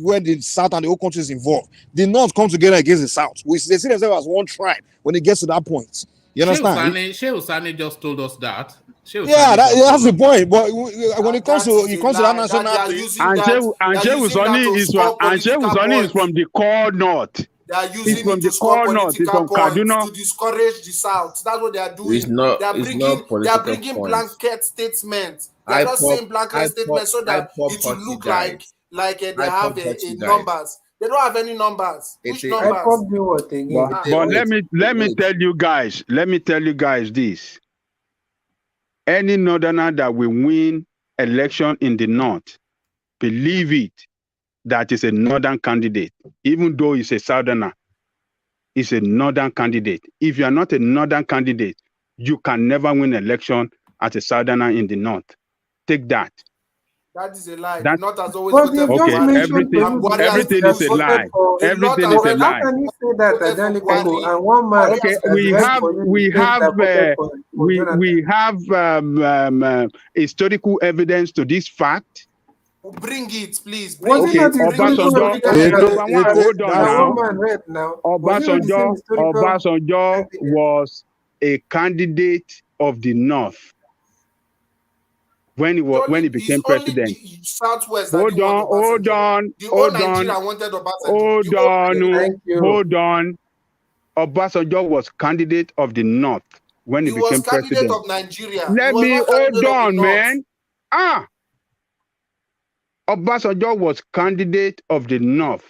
when the South and the whole country is involved, the North come together against the South. They see themselves as one tribe when it gets to that point. You understand? Shehu Sani just told us that. That's the point. But when it comes to that national, and Shehu Sani is from the core North. They are using it to score political points to discourage the South. That's what they are doing. They are bringing blanket statements. They are not saying blanket statements so that it will look like they have numbers. They don't have any numbers. Which numbers? But let me tell you guys this. Any Northerner that will win election in the North, believe it, that is a Northern candidate, even though he's a Southerner, is a Northern candidate. If you are not a Northern candidate, you can never win election as a Southerner in the North. Take that. That is a lie. The North has always voted for everything is a lie. Everything is a lie. How can you say that, and one man? Okay, we have historical evidence to this fact. Bring it, please. Obasanjo was a candidate of the North when he became president. Hold on. Obasanjo was candidate of the North when he became president. Of Nigeria. Let me hold on, man. Obasanjo was candidate of the North.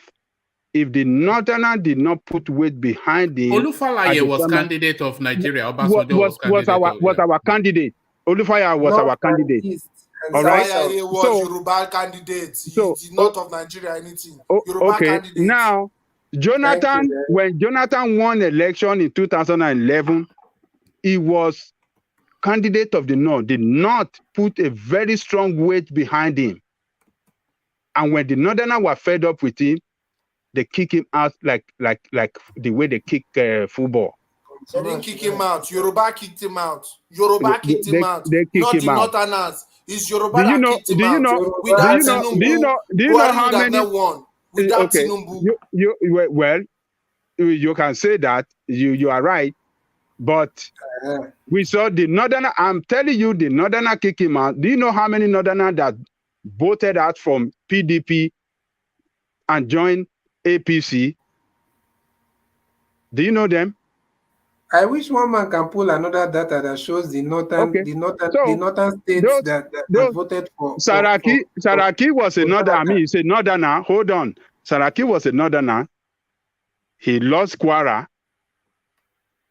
If the Northerner did not put weight behind him, Olufalaye was candidate of Nigeria. Obasanjo was our candidate. Olufalaye was our candidate. All right. Was Yoruba candidate. He's not of Nigeria anything. Yoruba candidate. Now, when Jonathan won election in 2011, he was candidate of the North. The North put a very strong weight behind him. And when the Northerners were fed up with him, they kick him out like the way they kick football. They didn't kick him out. Yoruba kicked him out. Yoruba kicked him out. They not the Northerners. It's Yoruba that kicked him out. Do you know how many? Without Tinubu. Well, you can say that you are right, but we saw the northerner. I'm telling you, the northerner kick him out. Do you know how many northerner that voted out from PDP and joined APC? Do you know them? I wish one man can pull another data that shows the northern states that voted for. Saraki was a northerner. I mean, he's a northerner. Hold on. Saraki was a northerner. He lost Kwara.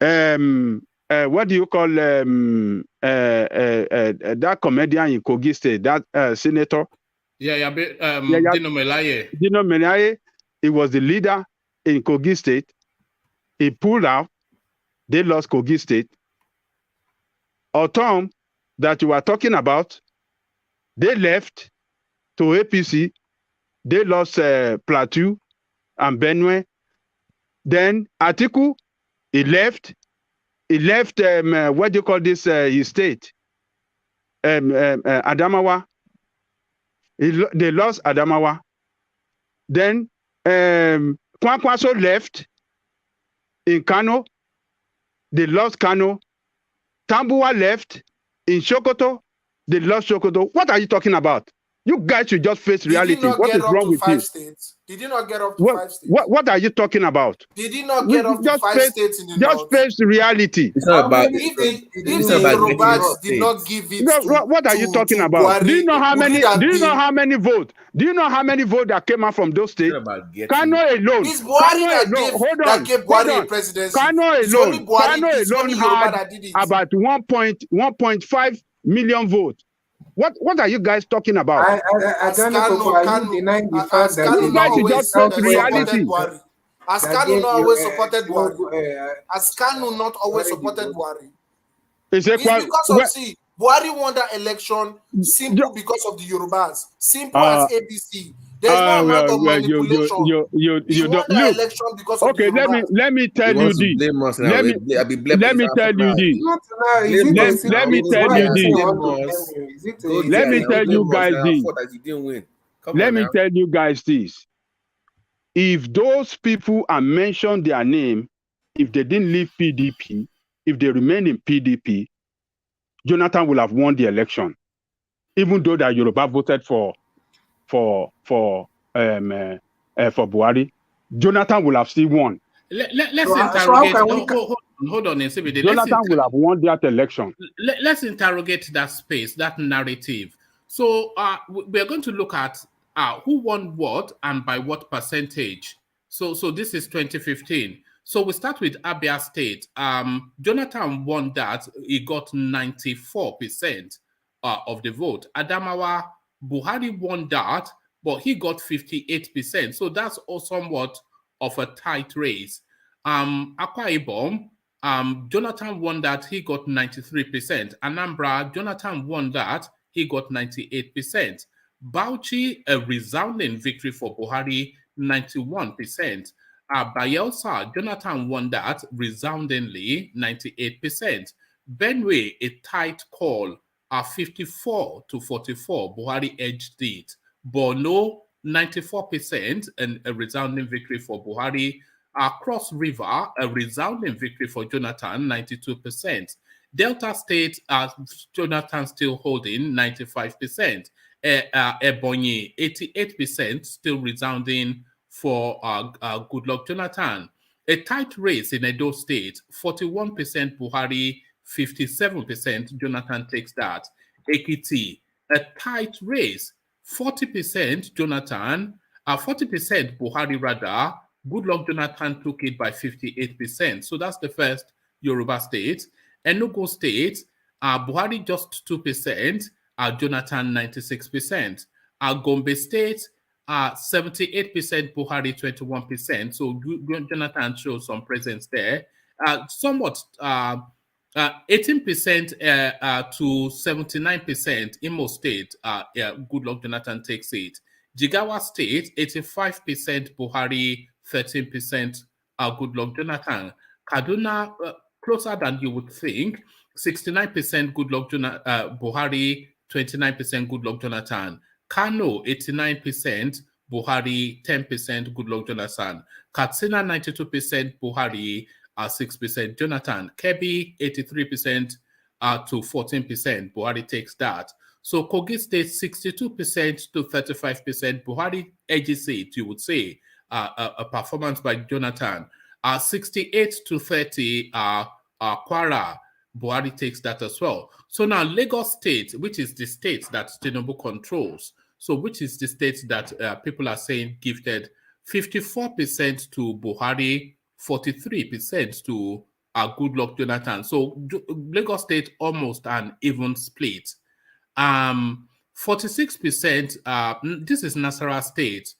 What do you call that comedian in Kogi State? That senator. Dino Melaye. Dino Melaye. He was the leader in Kogi State. He pulled out. They lost Kogi State. Otom, that you are talking about, they left to APC. They lost Plateau and Benue. Then Atiku, he left. He left, what do you call this, his state? Adamawa. They lost Adamawa. Then Kwankwaso left in Kano. They lost Kano. Tambuwa left in Sokoto. They lost Sokoto. What are you talking about? You guys should just face reality. What is wrong with you? Did he not get up to 5 states? What are you talking about? Did he not get up to 5 states in the north? Just face reality. It's not about if the Yorubas did not give it what are you talking about? Do you know how many? Do you know how many votes? Do you know how many votes that came out from those states? Kano alone. It's Buhari that gave Buhari a presidency. Kano alone had about 1.5 million votes. What are you guys talking about? I don't know. Are you denying the fact that you guys should just face reality? Askanu not always supported Buhari. Askanu not always supported Buhari. It's because of Buhari won that election simple because of the Yorubas. Simple as ABC. There's no amount of manipulation. You won that election because of the Yorubas. Let me tell you this. Let me tell you this. Let me tell you this. Let me tell you guys this. Let me tell you guys this. If those people are mentioned their name, if they didn't leave PDP, if they remain in PDP, Jonathan will have won the election, even though the Yoruba voted for Buhari. Jonathan will have still won. Let's interrogate. Hold on, Jonathan will have won that election. Let's interrogate that space, that narrative. So we're going to look at who won what and by what percentage. So this is 2015. So we start with Abia State. Jonathan won that. He got 94% of the vote. Adamawa, Buhari won that, but he got 58%. So that's also somewhat of a tight race. Akwa Ibom, Jonathan won that. He got 93%. Anambra, Jonathan won that. He got 98%. Bauchi, a resounding victory for Buhari, 91%. Bayelsa, Jonathan won that resoundingly, 98%. Benue, a tight call, 54 to 44. Buhari edged it. Borno, 94%, and a resounding victory for Buhari. Cross River, a resounding victory for Jonathan, 92%. Delta State, Jonathan still holding 95%. Ebonyi, 88%, still resounding for Goodluck Jonathan. A tight race in Edo State, 41% Buhari, 57% Jonathan takes that. Ekiti, a tight race, 40% Jonathan, 40% Buhari rather. Goodluck Jonathan took it by 58%. So that's the first Yoruba state. Enugu State, Buhari just 2%, Jonathan 96%. Gombe State, 78% Buhari, 21%. So Jonathan shows some presence there. Somewhat 18% to 79% Imo State, Goodluck Jonathan takes it. Jigawa State, 85% Buhari, 13% Goodluck Jonathan. Kaduna, closer than you would think, 69% Goodluck Buhari, 29% Goodluck Jonathan. Kano, 89%, Buhari 10%, Goodluck Jonathan. Katsina 92%, Buhari 6%, Jonathan. Kebbi 83% to 14%, Buhari takes that. So Kogi State 62% to 35%, Buhari edges it, you would say, a performance by Jonathan. 68 to 30, Kwara, Buhari takes that as well. So now Lagos State, which is the state that Tinubu controls, so which is the state that people are saying gifted 54% to Buhari, 43% to Goodluck Jonathan. So Lagos State almost an even split. 46%, this is Nasarawa State,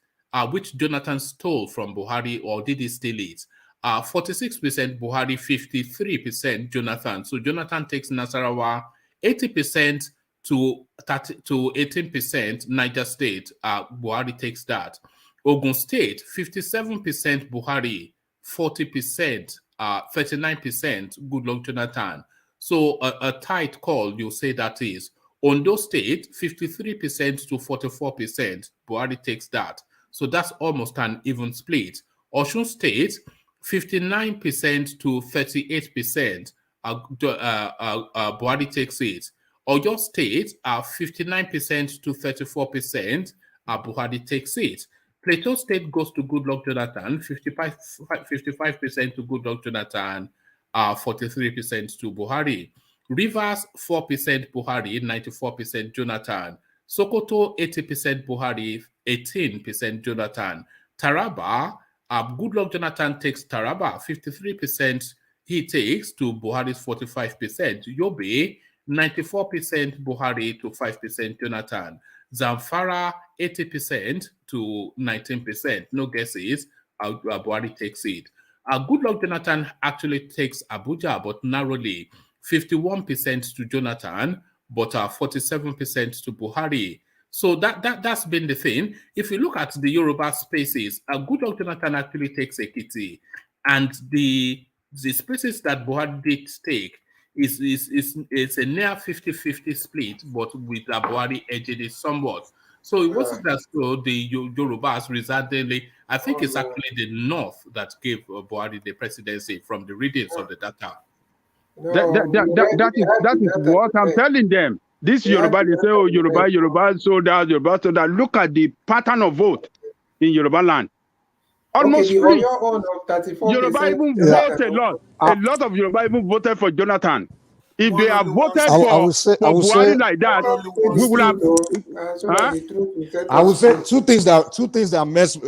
which Jonathan stole from Buhari, or did he steal it? 46% Buhari, 53% Jonathan. So Jonathan takes Nasarawa. 80% to 18%, Niger State, Buhari takes that. Ogun State, 57% Buhari, 40%, 39% Goodluck Jonathan. So a tight call, you say that is. Ondo State, 53% to 44%, Buhari takes that. So that's almost an even split. Osun State, 59% to 38%, Buhari takes it. Oyo State, 59% to 34%, Buhari takes it. Plateau State goes to Goodluck Jonathan, 55% to Goodluck Jonathan, 43% to Buhari. Rivers, 4% Buhari, 94% Jonathan. Sokoto, 80% Buhari, 18% Jonathan. Taraba, Goodluck Jonathan takes Taraba, 53% he takes to Buhari's 45%. Yobe, 94% Buhari to 5% Jonathan. Zamfara, 80% to 19%. No guesses. Buhari takes it. Goodluck Jonathan actually takes Abuja, but narrowly. 51% to Jonathan, but 47% to Buhari. So that's been the thing. If you look at the Yoruba spaces, Goodluck Jonathan actually takes Ekiti, and the spaces that Buhari did take is a near 50-50 split, but with Buhari edging it somewhat. So it wasn't as though the Yorubas resoundingly. I think it's actually the North that gave Buhari the presidency from the readings of the data. That is what I'm telling them. This Yoruba, they say, oh, Yoruba sold out, Yoruba sold out. Look at the pattern of vote in Yoruba land. Almost free. Yoruba even vote a lot. A lot of Yoruba even voted for Jonathan. If they have voted for Buhari like that, we would have. I would say two things that messed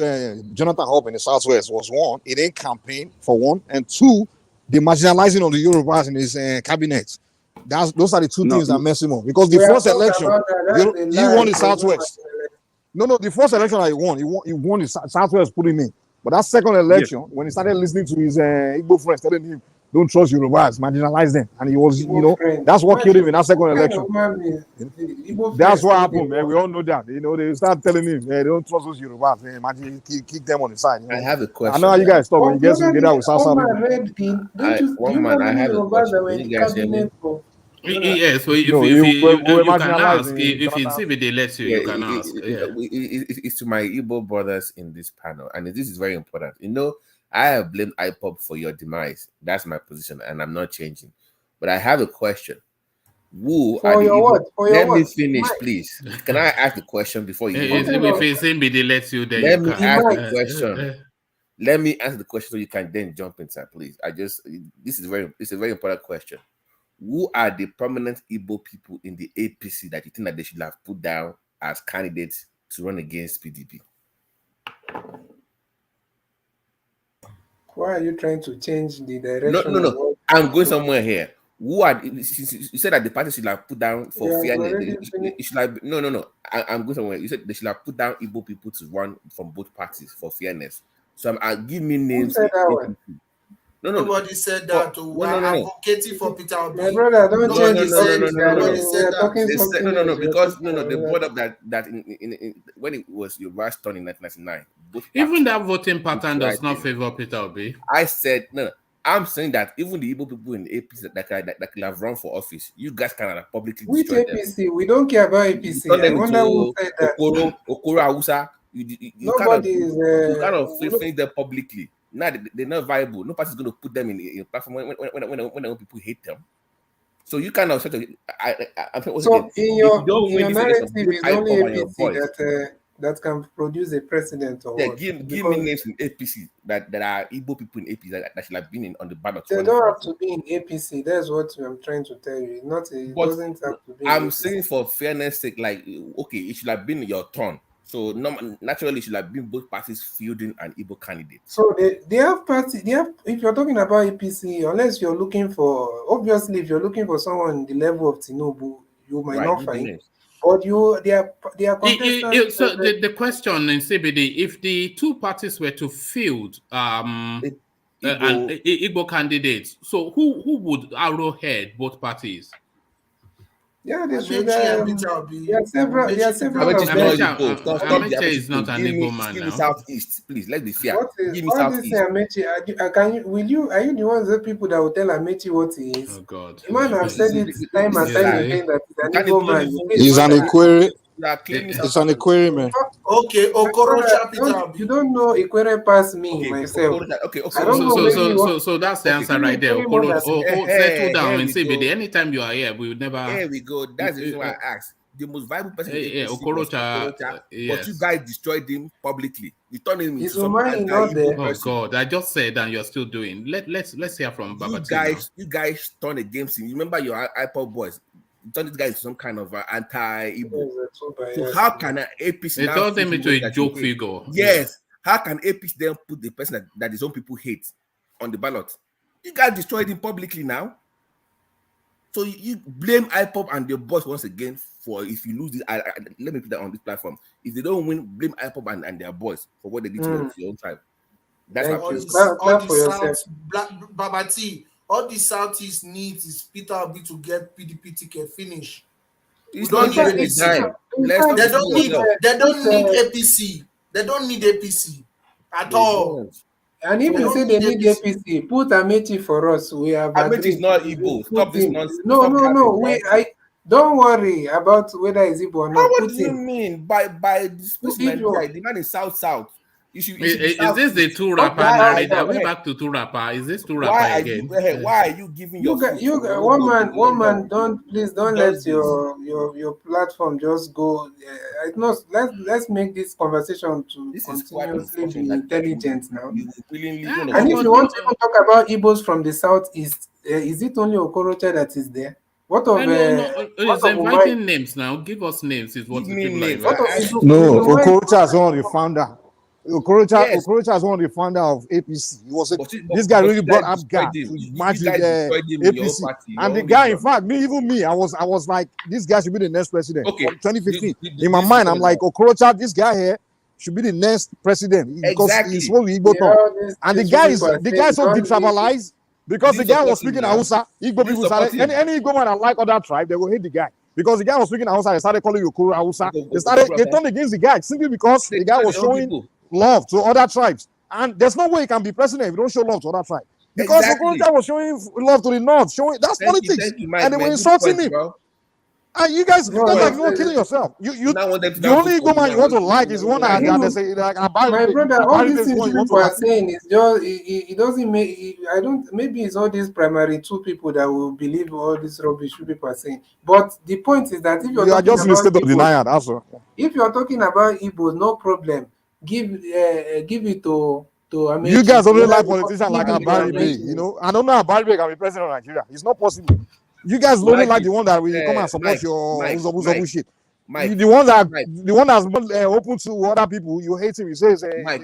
Jonathan up in the Southwest was, one, it ain't campaign for one, and two, the marginalizing of the Yorubas in his cabinet. Those are the two things that mess him up. Because the first election, he won the Southwest. No, the first election that he won the Southwest, put him in. But that second election, when he started listening to his Igbo friends telling him, don't trust Yorubas, marginalize them. And he was, that's what killed him in that second election. That's what happened, man. We all know that. They start telling him, they don't trust those Yorubas. Man, kick them on the side. I have a question. I know how you guys talk when you get together with South. I have a question. You guys hear me? Yes, so if you can ask, if they let you, you can ask. It's to my Igbo brothers in this panel, and this is very important. I have blamed IPOP for your demise. That's my position, and I'm not changing. But I have a question. Let me finish, please. Can I ask the question before you? If they let you, then let me ask the question. Let me answer the question so you can then jump inside, please. It's a very important question. Who are the prominent Igbo people in the APC that you think that they should have put down as candidates to run against PDP? Why are you trying to change the direction? No. I'm going somewhere here. Who are you said that the party should have put down for fairness? It should have, no. I'm going somewhere. You said they should have put down Igbo people to run from both parties for fairness. So give me names. No. Nobody said that. We're advocating for Peter Obi. My brother, don't change the No. Because they brought up that in when it was your last turn in 1999. Even that voting pattern does not favor Peter Obi. I said no. I'm saying that even the Igbo people in the APC that can have run for office, you guys can publicly destroy them. APC? We don't care about APC. I wonder who said that. Okoro Hausa, You kind of finish them publicly. Now they're not viable. No party's going to put them in a platform when people hate them. So you kind of sort of. So in your narrative, is only APC that can produce a president or what? Give me names in APC that are Igbo people in APC that should have been on the ballot. They don't have to be in APC. That's what I'm trying to tell you. It doesn't have to be. I'm saying for fairness sake, like, okay, it should have been your turn. So naturally, it should have been both parties fielding an Igbo candidate. So they have party. If you're talking about APC, unless you're looking for, obviously, if you're looking for someone in the level of Tinubu, you might not find. But they are contestants. So the question in CBD, if the two parties were to field Igbo candidates, so who would arrowhead both parties? Yeah, there are several. AMAECHI is not an Igbo man give now. me Southeast, please. Let's be fair. Give me Southeast. AMAECHI, are you the ones that people that will tell AMAECHI what he is? Oh God! The man have said it time and time again that he's an Igbo man. He's an Ikwere. It's an Ikwere man. Okay, Okorocha Peter. You don't know Ikwere past me myself. So that's the answer right there. Settle down and say, but anytime you are here, we would never. Here we go. That's the reason why I asked. The most viable person Okorocha, but you guys destroyed him publicly. You turned him into some not there. Oh God, I just said and you're still doing. Let's hear from Babatino. You guys turned against him. You remember your iPod boys. You turned this guy into some kind of anti-Igbo. So how can an APC they turned him into a joke figure? Yes. How can APC then put the person that his own people hate on the ballot? You guys destroyed him publicly now. So you blame IPOP and their boss once again for if you lose this. Let me put that on this platform. If they don't win, blame IPOP and their boys for what they did to your own tribe. That's Babati. All the Southeast needs is Peter Obi to get PDP ticket finish. They don't need APC. They don't need APC. They don't need APC at all. And if you say they need APC, put AMAECHI for us. We have AMAECHI is not Igbo. Stop this nonsense. No. Don't worry about whether it's Igbo or not. What do you mean by this person? The man is South. Is this the two rapper narrator? Are we back to two rapper? Is this two rapper again? Why are you giving your one man? Don't let your platform just go. Let's make this conversation to continuously be intelligent now. And if you want to talk about Igbos from the southeast, is it only Okorocha that is there? What of it's inviting names now? Give us names. Is what people like. No, Okorocha is one of the founder. Okorocha is one of the founder of APC. He was this guy really brought up guy to match with APC. And the guy, in fact, I was like, this guy should be the next president. Okay. 2015. In my mind, I'm like, Okorocha, this guy here should be the next president because he's what we Igbo talk. And the guy is so detribalized because the guy was speaking Hausa. Igbo people started any Igbo man that like other tribe, they will hate the guy. Because the guy was speaking Hausa, they started calling Okoro Hausa. They turned against the guy simply because the guy was showing love to other tribes. And there's no way he can be president if you don't show love to other tribes. Because Okorocha was showing love to the north, that's politics. And they were insulting him. And you guys, you're killing yourself. The only Igbo man you want to like is one that they say like my brother. All these things people are saying is just it doesn't make. Maybe it's all these primary two people that will believe all this rubbish people are saying. But the point is that if you are just in a state of denial, also. If you're talking about Igbo, no problem. Give it to AMAECHI. You guys only like politicians like Abaribe, you know. I don't know Abaribe can be president of Nigeria. It's not possible. You guys only like the one that will come and support your Uzobu shit. The one that's open to other people, you hate him. You say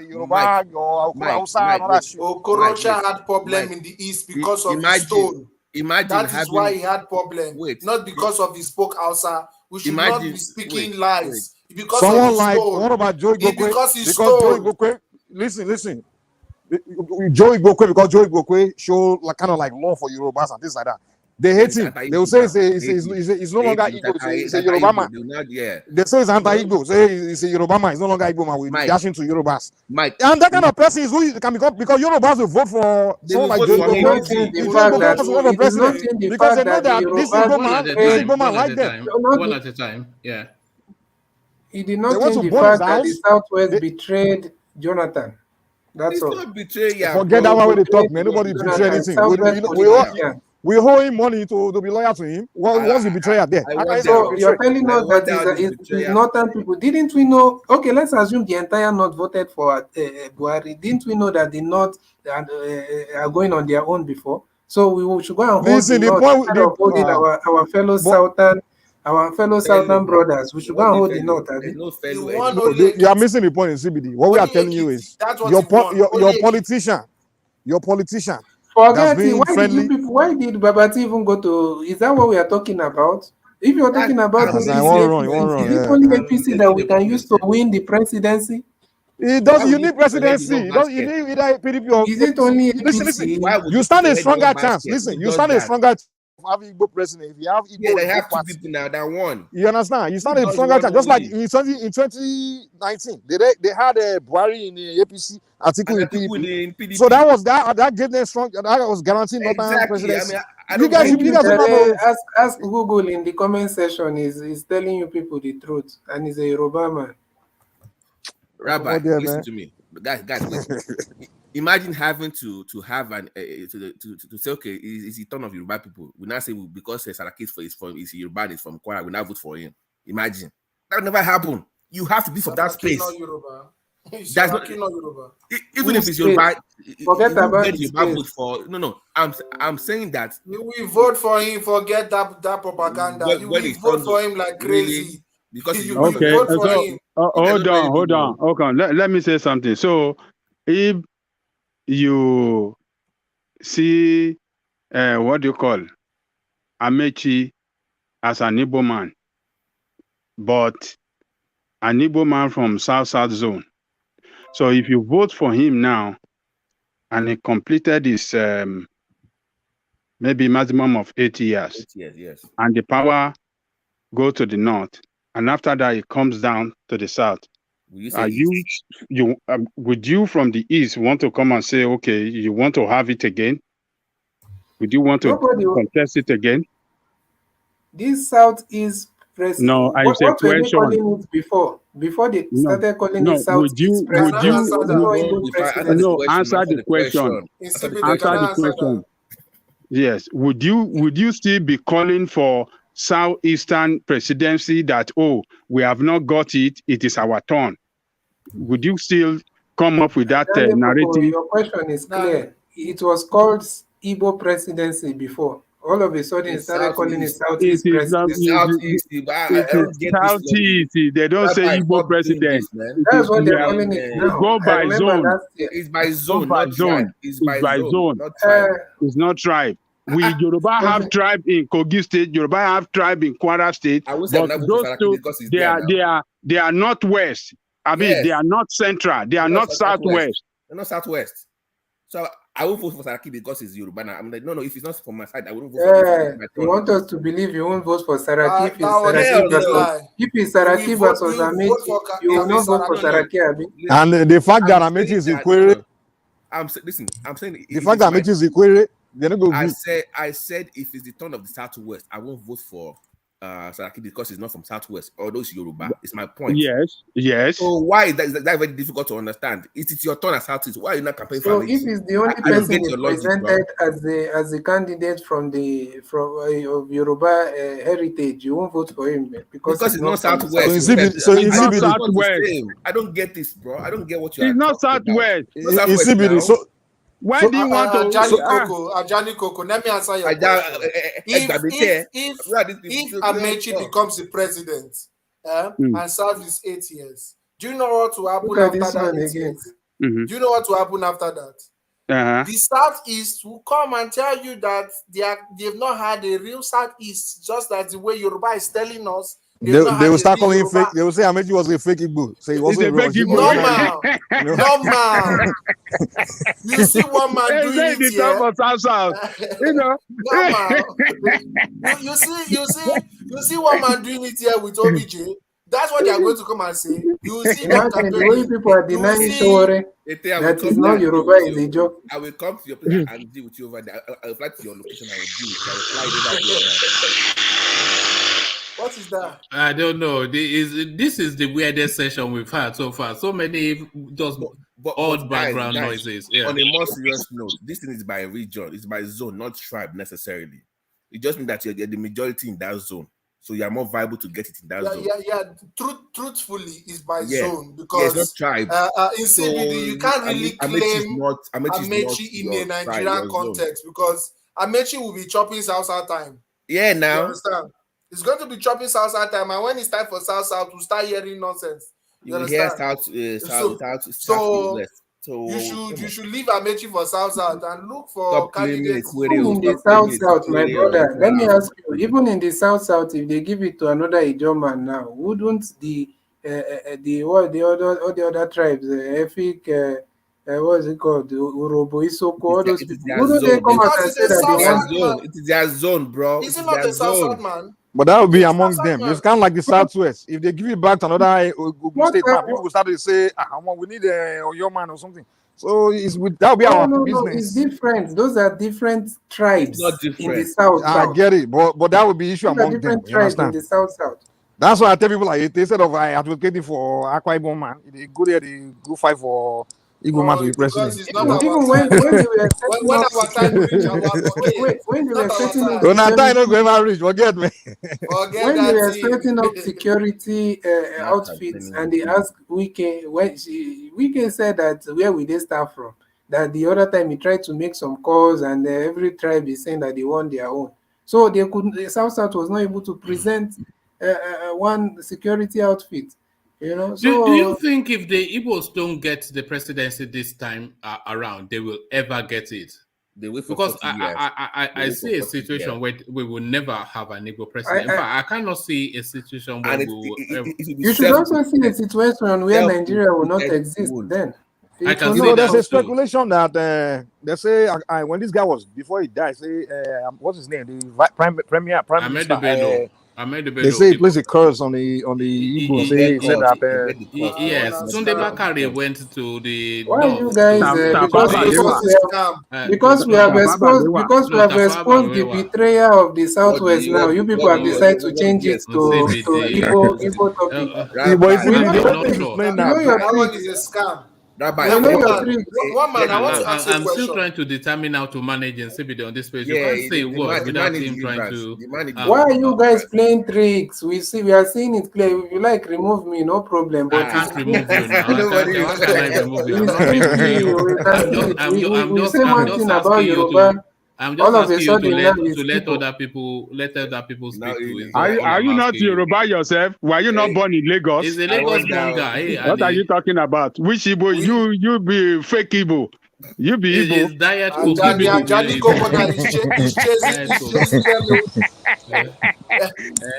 Yoruba, your Hausa, and all that shit. Okorocha had problem in the east because of his stone. That is why he had problem. Not because of his spoke Hausa. We should not be speaking lies. Because someone like what about Joe Igokwe? Because Joe Igokwe, listen. Joe Igokwe, because Joe Igokwe show like kind of like love for Yorubas and things like that. They hate him. They will say it's no longer Igbo. It's a Yoruba man. They say it's anti-Igbo. Say it's a Yoruba man. It's no longer Igbo man. We dashing to Yorubas. And that kind of person is who can become because Yorubas will vote for someone like Joe Igokwe. Because they know that this Igbo man like them. One at a time. Yeah. He did not change the fact that the Southwest betrayed Jonathan. That's all. Forget that one when they talk, man. Nobody betray anything. We owe him money to be loyal to him. What's the betrayer there? So you're telling us that it's northern people. Didn't we know? Okay, let's assume the entire North voted for Buhari. Didn't we know that the North are going on their own before? So we should go and hold the North instead of holding our fellow Southern brothers. We should go and hold the North. You are missing the point in CBD. What we are telling you is your politician. Forget it. Why did Babati even go to? Is that what we are talking about? If you're talking about is it only APC that we can use to win the presidency? It does. You need presidency. You need either PDP or. Is it only APC? Listen. You stand a stronger chance. Listen. You stand a stronger chance of having Igbo president. If you have Igbo, they have two people now that won. You understand? You stand a stronger chance. Just like in 2019, they had a Buhari in the APC, Atiku in PDP. So that gave them strong. That was guaranteed not presidency. You guys ask Google in the comment section. Is telling you people the truth, and he's a Yoruba man. Rabbi, listen to me, guys. Imagine having to have an to say, okay, is the turn of Yoruba people. We now say because Saraki is Yoruba and is from Kwara, we now vote for him. Imagine that would never happen. You have to be from that space. That's not Yoruba. Even if it's Yoruba, forget about Yoruba vote for. No. I'm saying that we vote for him. Forget that propaganda. We vote for him like crazy. Really? Because you vote for him. Hold on. Okay, let me say something. So if you see what do you call AMAECHI as an Igbo man, but an Igbo man from South zone. So if you vote for him now and he completed his maybe maximum of 8 years, yes, and the power go to the north, and after that it comes down to the south. Would you from the east want to come and say, okay, you want to have it again? Would you want to contest it again? This southeast president. No, I say question. What were they calling it before they started calling it southeast president? Answer the question. Answer the question. Yes. Would you still be calling for southeastern presidency that, oh, we have not got it, it is our turn? Would you still come up with that narrative? Your question is clear. It was called Igbo presidency before. All of a sudden, it started calling it Southeast presidency. Southeast. They don't say Igbo president. That's what they're calling it now. Go by zone. It's by zone. It's by zone. It's not tribe. We Yoruba have tribe in Kogi State. Yoruba have tribe in Kwara State. But those two, they are northwest. I mean, they are not central. They are not southwest. They're not southwest. So I won't vote for Saraki because it's Yoruba. I'm like, no. If it's not from my side, I won't vote for him. You want us to believe you won't vote for Saraki if it's Saraki versus AMAECHI, you will not vote for Saraki. And the fact that AMAECHI is Ikwere. I'm saying the fact that AMAECHI is Ikwere. I said if it's the turn of the Southwest, I won't vote for Saraki because it's not from Southwest, although it's Yoruba. It's my point. Yes. So why is that very difficult to understand? It's your turn as Southeast. Why are you not campaigning for if it's the only person presented as the candidate from Yoruba heritage, you won't vote for him because it's not Southwest. So it's not Southwest. I don't get this, bro. I don't get what you're. It's not Southwest. So why do you want to? Ajani Koko, let me answer your question. If AMAECHI becomes the president and serves his 8 years, do you know what will happen after that 8 years? Do you know what will happen after that? The Southeast will come and tell you that they've not had a real Southeast, just that the way Yoruba is telling us. They will start calling him fake. They will say AMAECHI was a fake Igbo. So he wasn't a fake Igbo. Normal. You see one man doing it here. You see one man doing it here with OBJ. That's what they are going to come and say. You see that the way people are denying Shore that is not Yoruba is a joke. I will come to your place and deal with you over there. I will fly to your location. I will deal with you. I will fly over there. What is that? I don't know. This is the weirdest session we've had so far. So many just odd background noises. Yeah. On a more serious note, this thing is by region, it's by zone, not tribe necessarily. It just means that you're the majority in that zone, so you are more viable to get it in that zone. Truthfully, is by zone because it's not tribe. In CBD, you can't really claim Amechi in a Nigerian context because Amechi will be chopping South time. Yeah, now you understand. It's going to be chopping South time, and when it's time for South, we'll start hearing nonsense. You understand? So you should leave Amechi for South and look for candidates. Even in the South, my brother, let me ask you, even in the South, if they give it to another Ijoman now, wouldn't the other tribes, Efik, what is it called? Urobo, Isoko, all those people, wouldn't they come out and say that it is their zone, bro? Is it not the South, man? But that would be among them. It's kind of like the Southwest. If they give it back to another state, people will start to say, we need your man or something. So that will be our business. No, it's different. Those are different tribes in the South. I get it, but that would be issue among them. You understand? In the South. That's why I tell people like instead of advocating for Akwa Ibom man, they go there, they go fight for Igbo man to be president. Even when they were setting up security outfits, and they asked Wike said that where will they start from? That the other time he tried to make some calls, and every tribe is saying that they want their own. So the South was not able to present one security outfit. You know, so do you think if the Igbos don't get the presidency this time around, they will ever get it? Because I see a situation where we will never have an Igbo president. In fact, I cannot see a situation where we will ever. You should also see a situation where Nigeria will not exist then. There's a speculation that they say when this guy was before he died, say what's his name, the prime minister. They say he plays a curse on the Igbo. Say that yes, Tunde Bakare went to the. Why you guys? Because we have exposed the betrayal of the Southwest. Now you people have decided to change it to Igbo topic. That one is a scam. I'm still trying to determine how to manage CBD on this page. You can't say what without him trying to. Why are you guys playing tricks? We are seeing it clear. If you like, remove me, no problem. But I can't remove you now. I'm just asking you to let other people speak. Are you not Yoruba yourself? Were you not born in Lagos? He's a Lagos born guy. What are you talking about? Which Igbo? You be fake Igbo. You be Igbo. His diet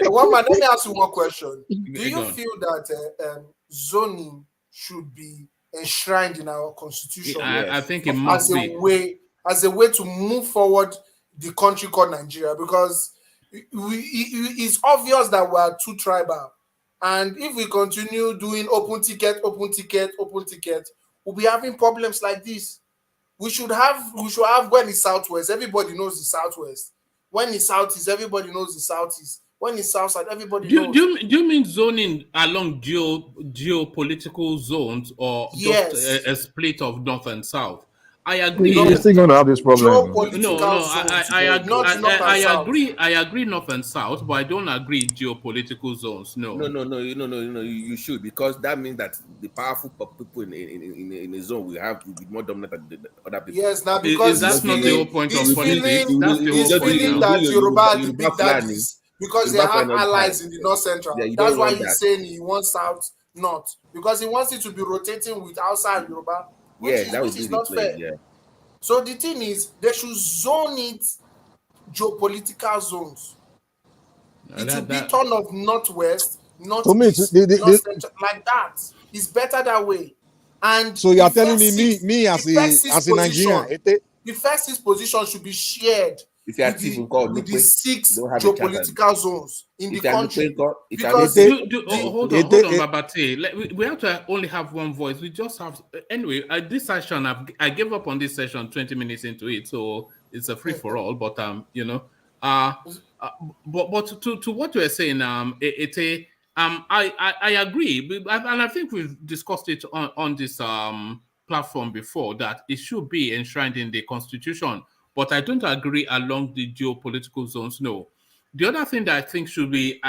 One man, let me ask you one question. Do you feel that zoning should be enshrined in our constitution? I think it must be. As a way to move forward the country called Nigeria, because it's obvious that we are too tribal, and if we continue doing open ticket, we'll be having problems like this. We should have when it's Southwest, everybody knows the Southwest. When it's Southeast, everybody knows the Southeast. When it's Southside, everybody knows. Do you mean zoning along geopolitical zones, or just a split of North and South? I agree. You're still going to have this problem. I agree North and South, but I don't agree geopolitical zones. No. You should, because that means that the powerful people in a zone will have to be more dominant than the other people. Yes, now because that's not the whole point of politics. He's feeling that Yoruba are the big daddies because they have allies in the North Central. That's why he's saying he wants South North, because he wants it to be rotating with outside Yoruba. Which is not fair. Yeah. So the thing is, they should zone it geopolitical zones. It should be turn of Northwest, Northeast, North Central, like that. It's better that way. And so you are telling me as a Nigerian, the first position should be shared with the 6 geopolitical zones in the country. Hold on, Babate. We have to only have one voice. We just have anyway. This session, I gave up on this session 20 minutes into it, so it's a free for all. But But to what you are saying, I agree, and I think we've discussed it on this platform before that it should be enshrined in the constitution. But I don't agree along the geopolitical zones. No, the other thing that I think should be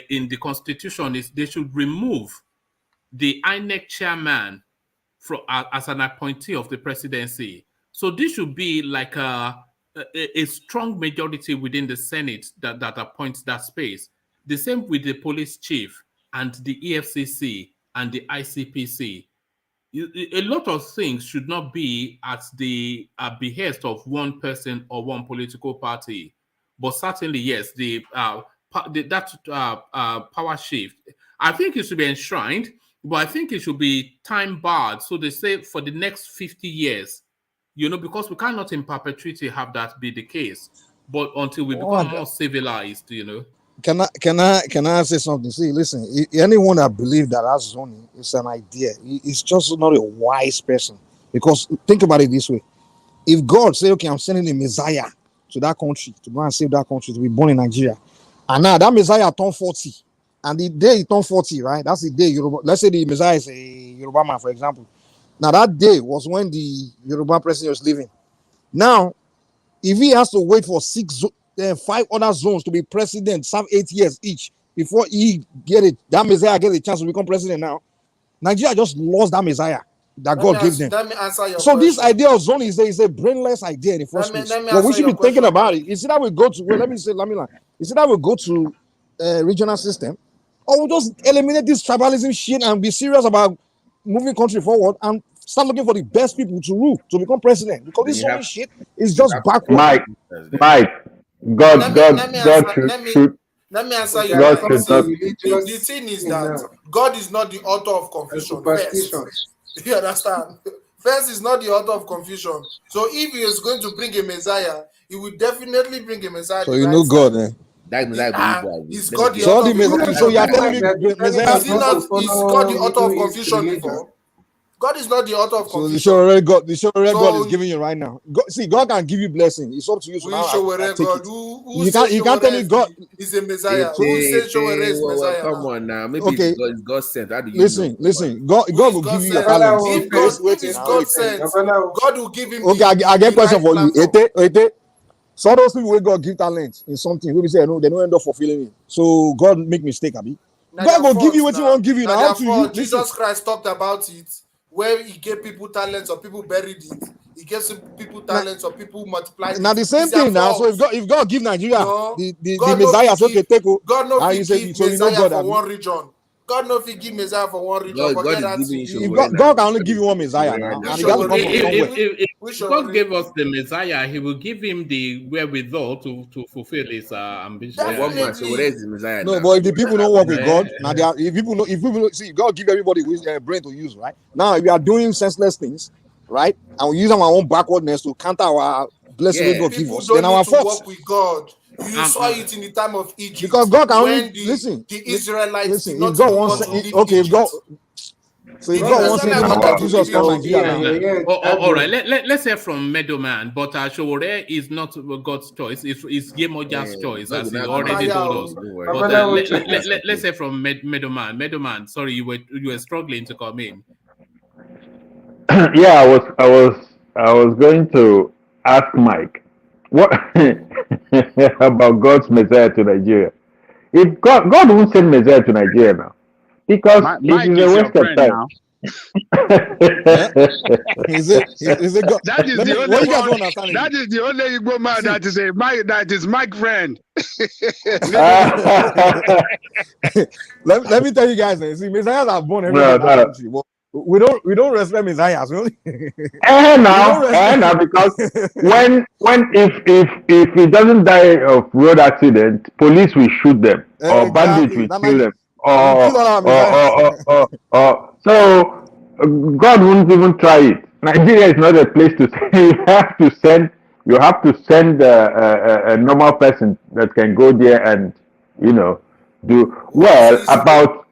in the constitution is they should remove the INEC chairman as an appointee of the presidency. So this should be like a strong majority within the Senate that appoints that space. The same with the police chief and the EFCC and the ICPC. A lot of things should not be at the behest of one person or one political party. But certainly, yes, power shift, I think it should be enshrined, but I think it should be time barred. So they say for the next 50 years, because we cannot in perpetuity have that be the case. But until we become more civilized, Can I say something? See, listen, anyone that believes that that's zoning is an idea, it's just not a wise person. Because think about it this way: if God say, "Okay, I'm sending a Messiah to that country to go and save that country to be born in Nigeria," and now that Messiah turned 40, and the day he turned 40, right? That's the day Yoruba. Let's say the Messiah is a Yoruba man, for example. Now that day was when the Yoruba president was leaving. Now, if he has to wait for 5 other zones to be president, serve 8 years each before he that Messiah get a chance to become president. Now, Nigeria just lost that Messiah that God gave them. Let me answer your so question. This idea of zoning is a brainless idea in the first place. But we should be thinking about it. Is it that we go to is it that we go to regional system, or we just eliminate this tribalism shit and be serious about moving country forward and start looking for the best people to rule to become president? Because this zoning shit is just backward. Mike. God should. Let me answer you. God should not. The thing is that God is not the author of confusion. First. You understand? First is not the author of confusion. So if he is going to bring a Messiah, he will definitely bring a Messiah. So you know God, eh? Is God the author of confusion? So you are telling me Messiah is God the author of confusion before? God is not the author of confusion. So the show God is giving you right now. God can give you blessing. It's up to you. So you can't tell me God is a Messiah. Who says Showere is Messiah? Come on now. Maybe God sent. How do you listen. God will give you your talent. If God sent, God will give him. Okay, I get a question for you. Ete. So those people will God give talent in something. We say no, they don't end up fulfilling it. So God make mistake, Abi. God will give you what he won't give you. Now to you. Jesus Christ talked about it. Where he gave people talents or people buried it. He gave some people talents or people multiplied it. Now the same thing now. So if God give Nigeria the Messiah, so okay, take over. God no fit give Messiah for one region. God no fit give Messiah for one region. God can only give you one Messiah now. And if God gave us the Messiah, he will give him the wherewithal to fulfill his ambition. No, but if the people don't work with God, now if people see, God give everybody with brain to use, right? Now if we are doing senseless things, right, and we use our own backwardness to counter our blessing God give us, then our fault. Work with God. You saw it in the time of Egypt. Because God can only the Israelites did not if God so if God wants to Jesus come Nigeria. All right, let's hear from Meadowman, but Showore is not God's choice. It's Yemoja's choice, as he already told us. But let's hear from Meadowman. Meadowman, sorry, you were struggling to come in. Yeah, I was going to ask Mike what about God's Messiah to Nigeria. If God won't send Messiah to Nigeria now, because it is a waste of time. Is it God? That is the only Igbo man that is Mike friend. let me tell you guys, see, Messiahs are born everywhere in that country. We don't respect Messiahs. Now, because if he doesn't die of road accident, police will shoot them, or bandits will kill them, so God won't even try it. Nigeria is not a place to say. You have to send a normal person that can go there and do well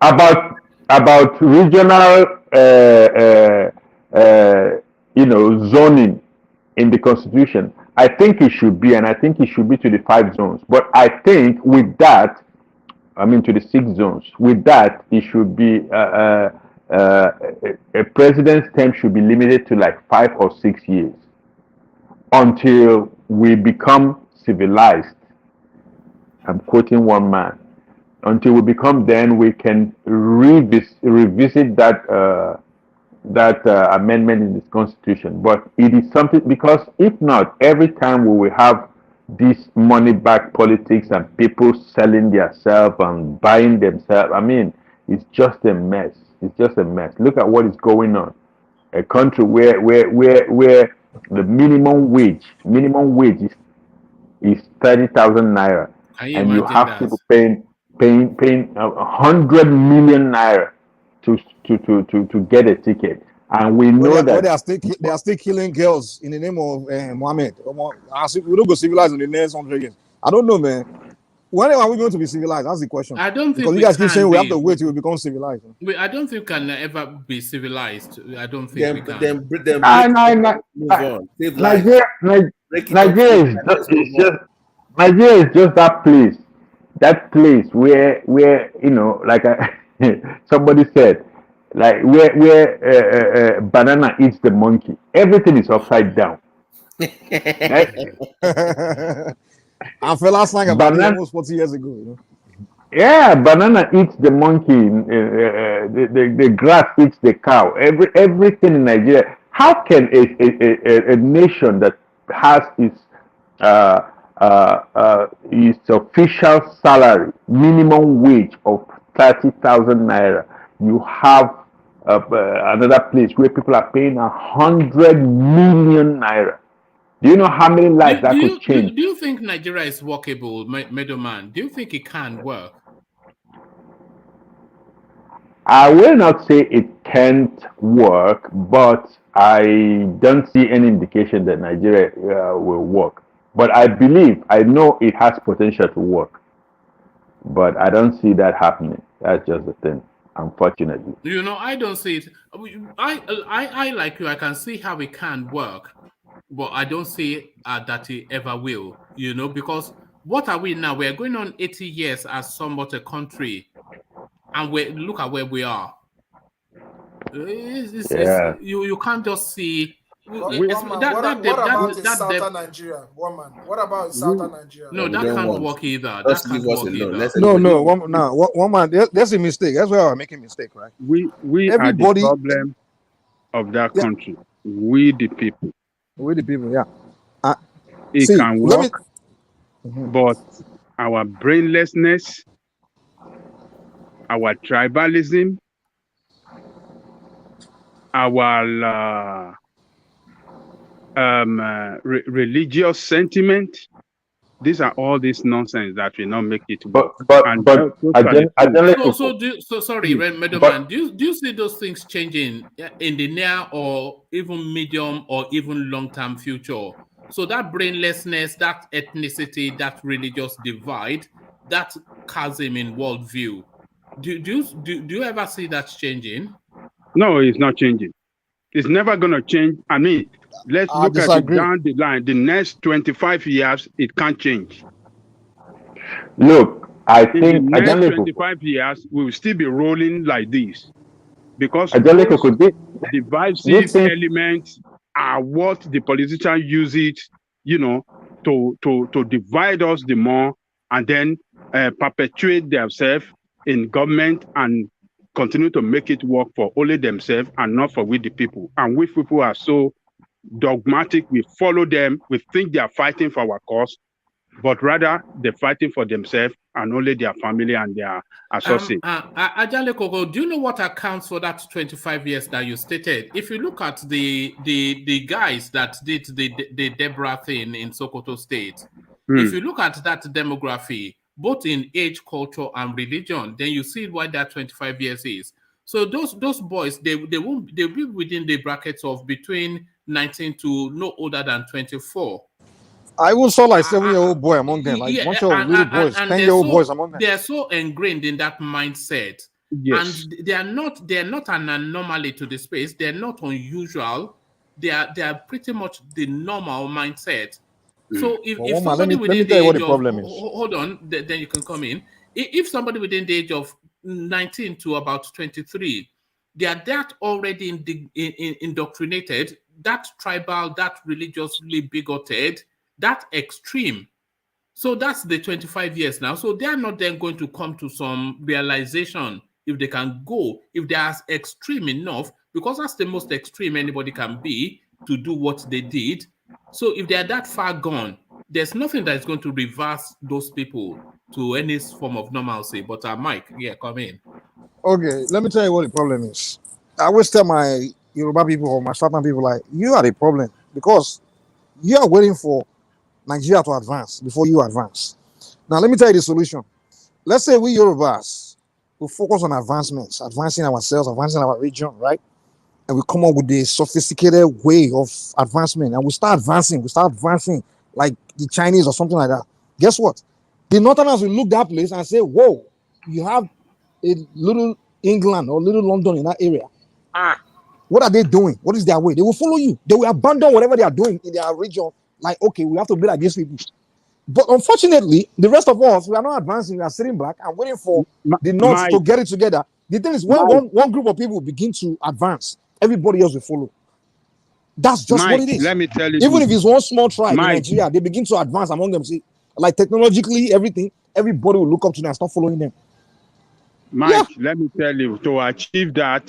about regional zoning in the constitution. I think it should be, and I think it should be to the 5 zones. But I think with that, I mean to the 6 zones. With that, it should be a president's term should be limited to like 5 or 6 years until we become civilized. I'm quoting one man. Until we become, then we can revisit that amendment in this constitution. But it is something, because if not, every time we will have this money back politics and people selling themselves and buying themselves. I mean, it's just a mess. It's just a mess. Look at what is going on. A country where the minimum wage is 30,000 naira, and you have people paying 100 million naira to get a ticket, and we know that they are still killing girls in the name of Mohammed. We don't go civilized in the next 100 years. I don't know, man. When are we going to be civilized? That's the question. I don't think because you guys keep saying we have to wait till we become civilized. I don't think we can ever be civilized. I don't think we can. Nigeria is just that place. That place where you know, like somebody said, like where banana eats the monkey. Everything is upside down. Right? I fell last night about almost 40 years ago. You know? Yeah, banana eats the monkey. The grass eats the cow. Everything in Nigeria. How can a nation that has its official salary, minimum wage of 30,000 naira, you have another place where people are paying 100 million naira? Do you know how many lives that could change? Do you think Nigeria is workable, middleman? Do you think it can work? I will not say it can't work, but I don't see any indication that Nigeria will work. But I know it has potential to work. But I don't see that happening. That's just the thing, unfortunately. You know, I don't see it. I like you. I can see how it can work. But I don't see that it ever will, you know, because what are we now? We're going on 80 years as somewhat a country, and look at where we are. You can't just see. What about Southern Nigeria? What about Southern Nigeria? No, that can't work either. That can't work either. One man. That's a mistake. That's where we're making a mistake, right? We are the problem of that country. We the people. We the people, yeah. It can work, but our brainlessness, our tribalism, our religious sentiment, these are all this nonsense that will not make it work. Sorry, middleman. Do you see those things changing in the near or even medium or even long-term future? So that brainlessness, that ethnicity, that religious divide, that chasm in worldview, do you ever see that changing? No, it's not changing. It's never going to change. I mean, let's look at it down the line. The next 25 years, it can't change. Look, I think in the next 25 years, we will still be rolling like this. Because divisive elements are what the politicians use it, you know, to divide us the more and then perpetuate themselves in government and continue to make it work for only themselves and not for we the people. And we people are so dogmatic, we follow them, we think they are fighting for our cause, but rather they're fighting for themselves and only their family and their associates. Ajale Koko, do you know what accounts for that 25 years that you stated? If you look at the guys that did the Deborah thing in Sokoto State, if you look at that demography, both in age, culture, and religion, then you see why that 25 years is. So those boys, they'll be within the brackets of between 19 to no older than 24. I even saw like 7-year-old boy among them, like bunch of little boys, 10-year-old boys among them. They're so ingrained in that mindset, and they're not an anomaly to the space. They're not unusual. They are pretty much the normal mindset. So if Well, woman, somebody let me within the tell you what age the of problem is. hold on, then you can come in. If somebody within the age of 19 to about 23, they are that already indoctrinated, that tribal, that religiously bigoted, that extreme. So that's the 25 years now. So they are not then going to come to some realization if they can go, if they are extreme enough, because that's the most extreme anybody can be to do what they did. So if they are that far gone, there's nothing that is going to reverse those people to any form of normalcy. But Mike, yeah, come in. Okay, let me tell you what the problem is. I always tell my Yoruba people or my Southern people, like, you are the problem because you are waiting for Nigeria to advance before you advance. Now, let me tell you the solution. Let's say we Yorubas will focus on advancements, advancing ourselves, advancing our region, right? And we come up with a sophisticated way of advancement, and we start advancing like the Chinese or something like that. Guess what? The Northerners will look that place and say, whoa, you have a little England or little London in that area. What are they doing? What is their way? They will follow you. They will abandon whatever they are doing in their region. Like, okay, we have to be like these people. But unfortunately, the rest of us, we are not advancing. We are sitting back and waiting for the North to get it together. The thing is, when one group of people begin to advance, everybody else will follow. That's just what it is. Let me tell you. Even if it's one small tribe in Nigeria, they begin to advance among them. See, like technologically, everything, everybody will look up to them and start following them. Mike, let me tell you, to achieve that,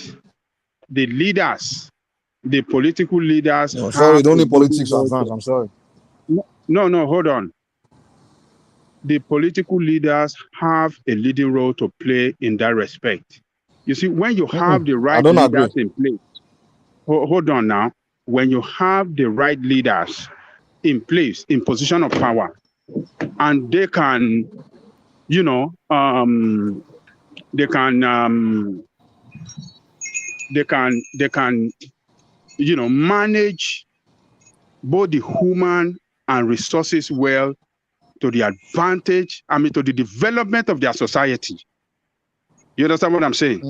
the leaders, the political leaders. No, sorry, don't need politics to advance. I'm sorry. No, hold on. The political leaders have a leading role to play in that respect. You see, when you have the right leaders in place, hold on now. When you have the right leaders in place, in position of power, and they can, you know, they can, you know, manage both the human and resources well to the advantage, to the development of their society. You understand what I'm saying?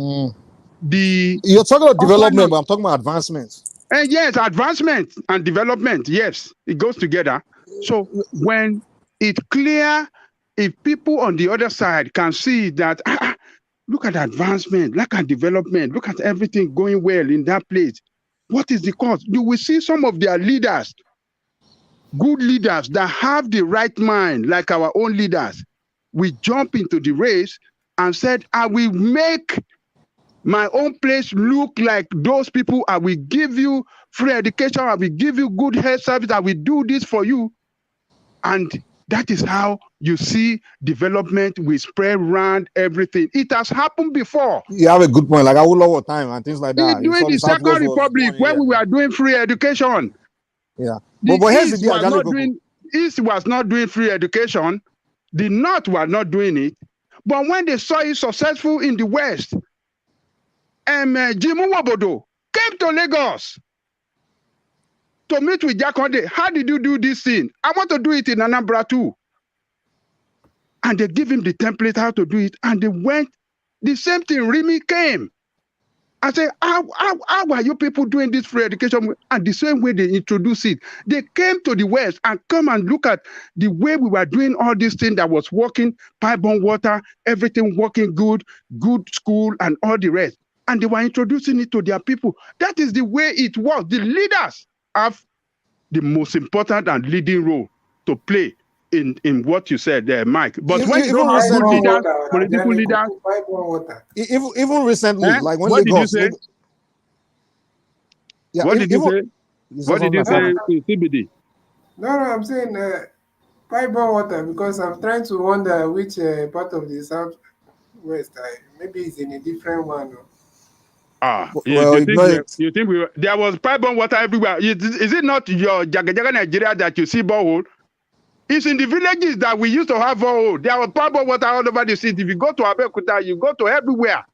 You're talking about development, but I'm talking about advancement. Yes, advancement and development. Yes, it goes together. So when it's clear, if people on the other side can see that, look at advancement, look at development, look at everything going well in that place. What is the cause? You will see some of their leaders, good leaders that have the right mind, like our own leaders, we jump into the race and said, I will make my own place look like those people. I will give you free education. I will give you good health service. I will do this for you. And that is how you see development will spread around everything. It has happened before. You have a good point. Like I will lower time and things like that. During the Second Republic, when we were doing free education. Yeah. But here's the deal, East was not doing free education. The North was not doing it. But when they saw it successful in the West, Jimu Wabodo came to Lagos to meet with Jakonde. How did you do this thing? I want to do it in Anambra too. And they give him the template how to do it. And they went, the same thing, Rimi came. I said, how are you people doing this free education? And the same way they introduced it, they came to the West and come and look at the way we were doing all these things that was working, pipe-borne water, everything working good, good school and all the rest. And they were introducing it to their people. That is the way it was. The leaders have the most important and leading role to play in what you said there, Mike. But when you don't have good leaders, political leaders, even recently, like when what did you Lagos, say? Yeah, what did you say? What did you say in CBD? No, I'm saying pipe-borne water because I'm trying to wonder which part of the Southwest. Maybe it's in a different one. You think there was pipe-borne water everywhere? Is it not your Jaga Nigeria that you see borehole? It's in the villages that we used to have borehole. There was pipe-borne water all over the city. If you go to Abeokuta, you go to everywhere.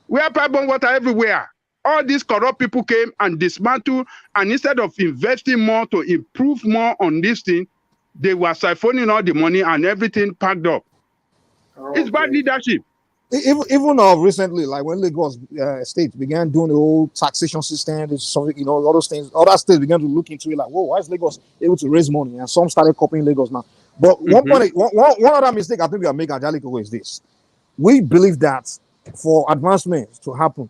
We have pipe-borne water everywhere. All these corrupt people came and dismantled, and instead of investing more to improve more on this thing, they were siphoning all the money and everything packed up. It's bad leadership. even recently, like when Lagos state began doing the whole taxation system, all those things, other states began to look into it like, whoa, why is Lagos able to raise money? And some started copying Lagos now. But one other mistake I think we are making, Angelico, is this. We believe that for advancement to happen,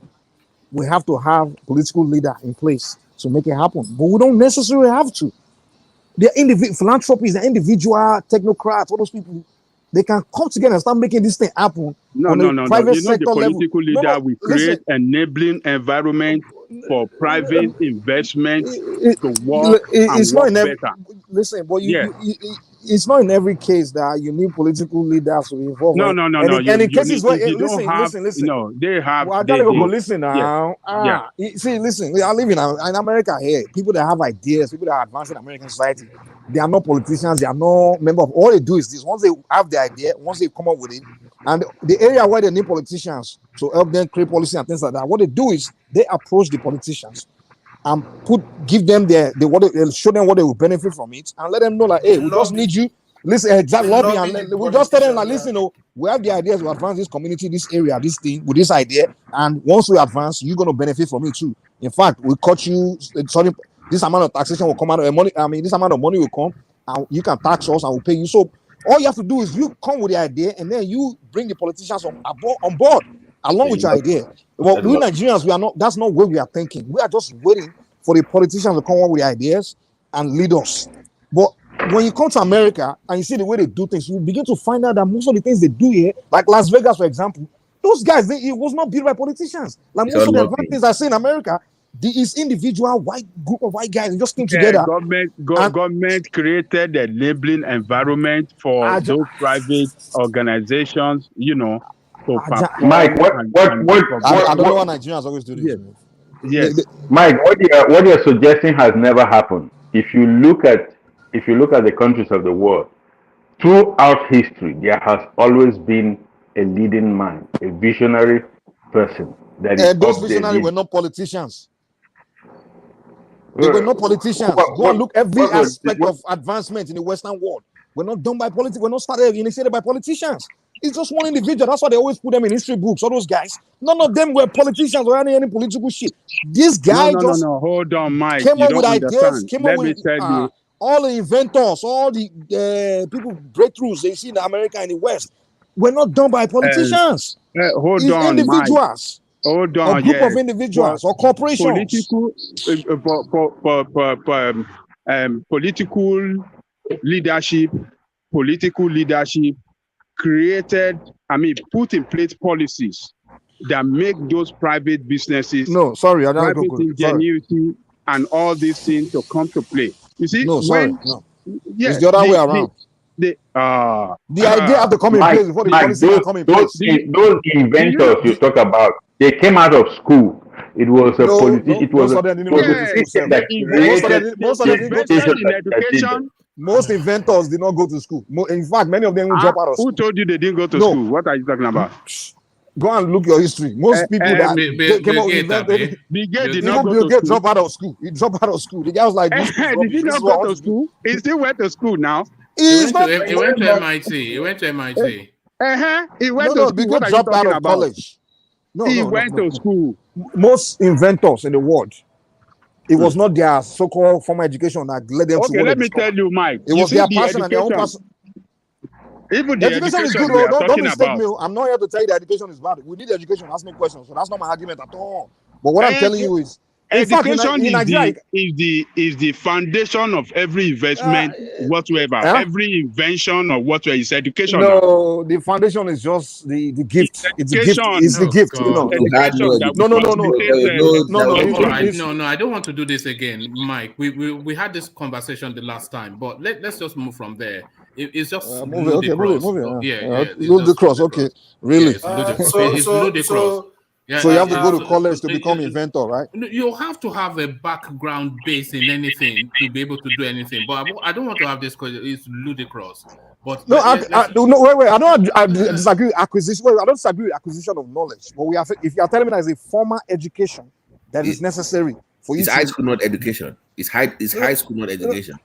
we have to have political leader in place to make it happen. But we don't necessarily have to. They're philanthropists, they're individual technocrats, all those people. They can come together and start making this thing happen. No. Private You know, the political level. leader will create enabling environment for private investment to work it's and work not in better. Listen, but it's not in every case that you need political leaders to be involved. No. And in cases where listen. No, they have. Well, I gotta go. Listen now. See, listen. We are living in America here. People that have ideas, people that are advancing American society, they are not politicians. They are no member of. All they do is this. Once they have the idea, once they come up with it, and the area where they need politicians to help them create policy and things like that, what they do is they approach the politicians and give them show them what they will benefit from it, and let them know like, hey, we just need you. Listen, exactly. We just tell them like, listen, we have the ideas to advance this community, this area, this thing with this idea, and once we advance, you're gonna benefit from it too. In fact, we cut you. Sorry, this amount of taxation will come out of money. I mean, this amount of money will come, and you can tax us, and we'll pay you. So all you have to do is you come with the idea, and then you bring the politicians on board along with your idea. Well, we Nigerians, we are not. That's not where we are thinking. We are just waiting for the politicians to come up with the ideas and lead us. But when you come to America and you see the way they do things, you begin to find out that most of the things they do here, like Las Vegas, for example, those guys, it was not built by politicians. Like most of the things I see in America, is individual group of white guys just came together. Government created a enabling environment for those private organizations, Mike, what I don't know why Nigerians always do this. Yes. Mike, what you're suggesting has never happened. If you look at the countries of the world, throughout history, there has always been a leading mind, a visionary person. Those visionaries were not politicians. They were not politicians. Go and look every aspect of advancement in the Western world. We're not done by politics. We're not initiated by politicians. It's just one individual. That's why they always put them in history books. All those guys, none of them were politicians or any political shit. This guy hold on, Mike. Came up with ideas. Let me tell you. All the inventors, all the people breakthroughs they see in America and the West, were not done by politicians. Hold on, individuals. Mike. Hold on, a group of individuals or corporations. Political leadership created, put in place policies that make those private businesses, private ingenuity, and all these things to come to play. You see, it's the other way around. The idea have to come in place before the policy come in place. Those inventors you talk about, they came out of school. It was a system that education. Most inventors did not go to school. In fact, many of them will drop out of school. Who told you they didn't go to school? What are you talking about? Go and look your history. Most people that came up with invented, Bill Gates dropped out of school. He dropped out of school. The guy was like, did he not go to school? He still went to school now. He went to MIT. He went to MIT. He went to school. Bill Gates dropped out of college. He went to school. Most inventors in the world, it was not their so-called formal education that led them to. Okay, let me tell you, Mike. It was their passion and their own passion. Even the education is good. Don't mistake me. I'm not here to tell you the education is bad. We need education. Ask me questions. So that's not my argument at all. But what I'm telling you is, education is the foundation of every investment whatsoever. Every invention or whatever is education. No, the foundation is just the gift. It's the gift. It's the gift. No, I don't want to do this again, Mike. We had this conversation the last time, but let's just move from there. It's just ludicrous. Ludicrous. Okay, really? It's ludicrous. Yeah, so you have to go to college to become inventor, right? You have to have a background base in anything to be able to do anything. But I don't want to have this question. It's ludicrous. But wait. I don't disagree with acquisition. Well, I don't disagree with acquisition of knowledge. But if you are telling me that is a formal education that is necessary for you, it's high school, not education. It's high school, not education.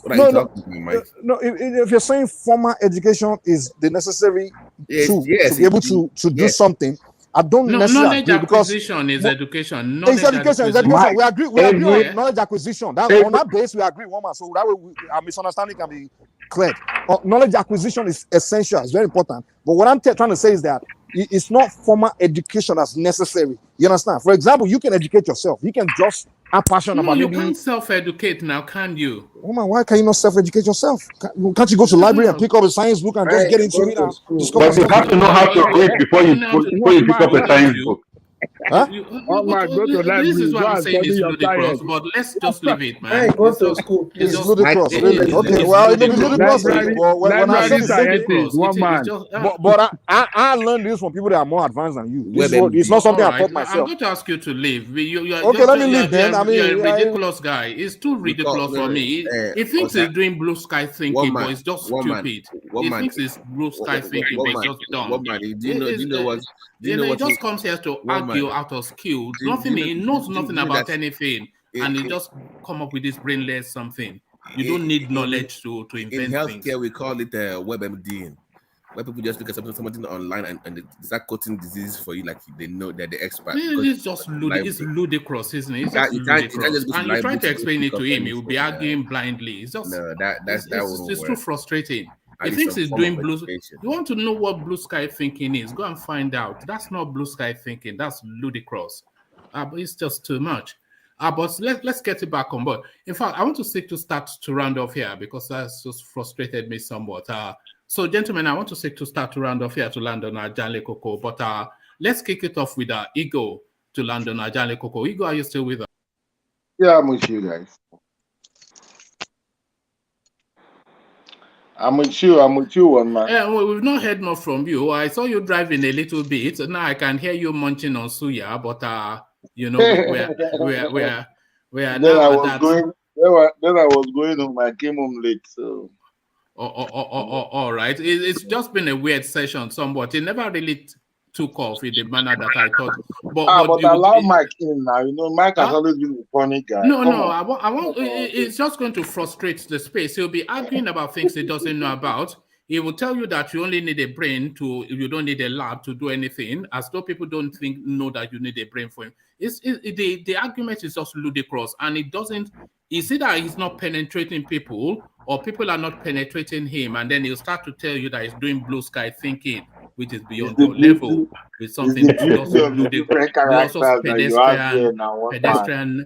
What are you talking about, Mike? No, if you're saying formal education is the necessary tool to be able to do something, I don't necessarily knowledge agree because acquisition is education. it's education. It's education. We agree on knowledge acquisition. That on that base we agree, woman. So that way our misunderstanding can be cleared. Knowledge acquisition is essential. It's very important. But what I'm trying to say is that it's not formal education that's necessary. You understand? For example, you can educate yourself. You can just have passion about you maybe. can't self-educate now, can you? Woman, why can you not self-educate yourself? Can't you go to the library and pick up a science book and just get into it and discover? But you have to know how to read before you pick up a science book. Huh? This is what I'm saying is ludicrous, but let's just leave it, man. Hey, go to school, please. It's ludicrous, really. Okay, well, it will be ludicrous. When I say but I learned this from people that are more advanced than you. It's not something I taught myself. I'm going to ask you to leave. Okay, let me leave then. I mean, you're a ridiculous guy. It's too ridiculous for me. He thinks he's doing blue sky thinking, but it's just stupid. He thinks it's blue sky thinking, but it's just dumb. He just comes here to argue out of skill. He knows nothing about anything, and he just come up with this brainless something. You don't need knowledge to invent in healthcare, things. we call it WebMD, where people just look at something online and they start quoting diseases for you like they know they're the expert. It's just ludicrous, isn't it? It's just ludicrous. And you try to explain it to him, he will be arguing blindly. It's just it's too frustrating. He thinks he's doing blue. You want to know what blue sky thinking is? Go and find out. That's not blue sky thinking. That's ludicrous. But it's just too much. But let's get it back on board. In fact, I want to seek to start to round off here because that's just frustrated me somewhat. So, gentlemen, I want to seek to start to round off here to land on Janle Koko. But let's kick it off with Ego to land on Janle Koko. Ego, are you still with us? Yeah, I'm with you guys. I'm with you, one man. Yeah, well, we've not heard more from you. I saw you driving a little bit. Now I can hear you munching on suya, but you know, we're now at that. Then I was going home. I came home late, so. All right. It's just been a weird session, somewhat. It never really took off in the manner that I thought. But allow Mike in now. You know, Mike has always been a funny guy. No. I want. It's just going to frustrate the space. He'll be arguing about things he doesn't know about. He will tell you that you only need a brain you don't need a lab to do anything, as though people don't know that you need a brain for him. The argument is just ludicrous, and it doesn't. It's either he's not penetrating people, or people are not penetrating him, and then he'll start to tell you that he's doing blue sky thinking, which is beyond your level, with something just ludicrous,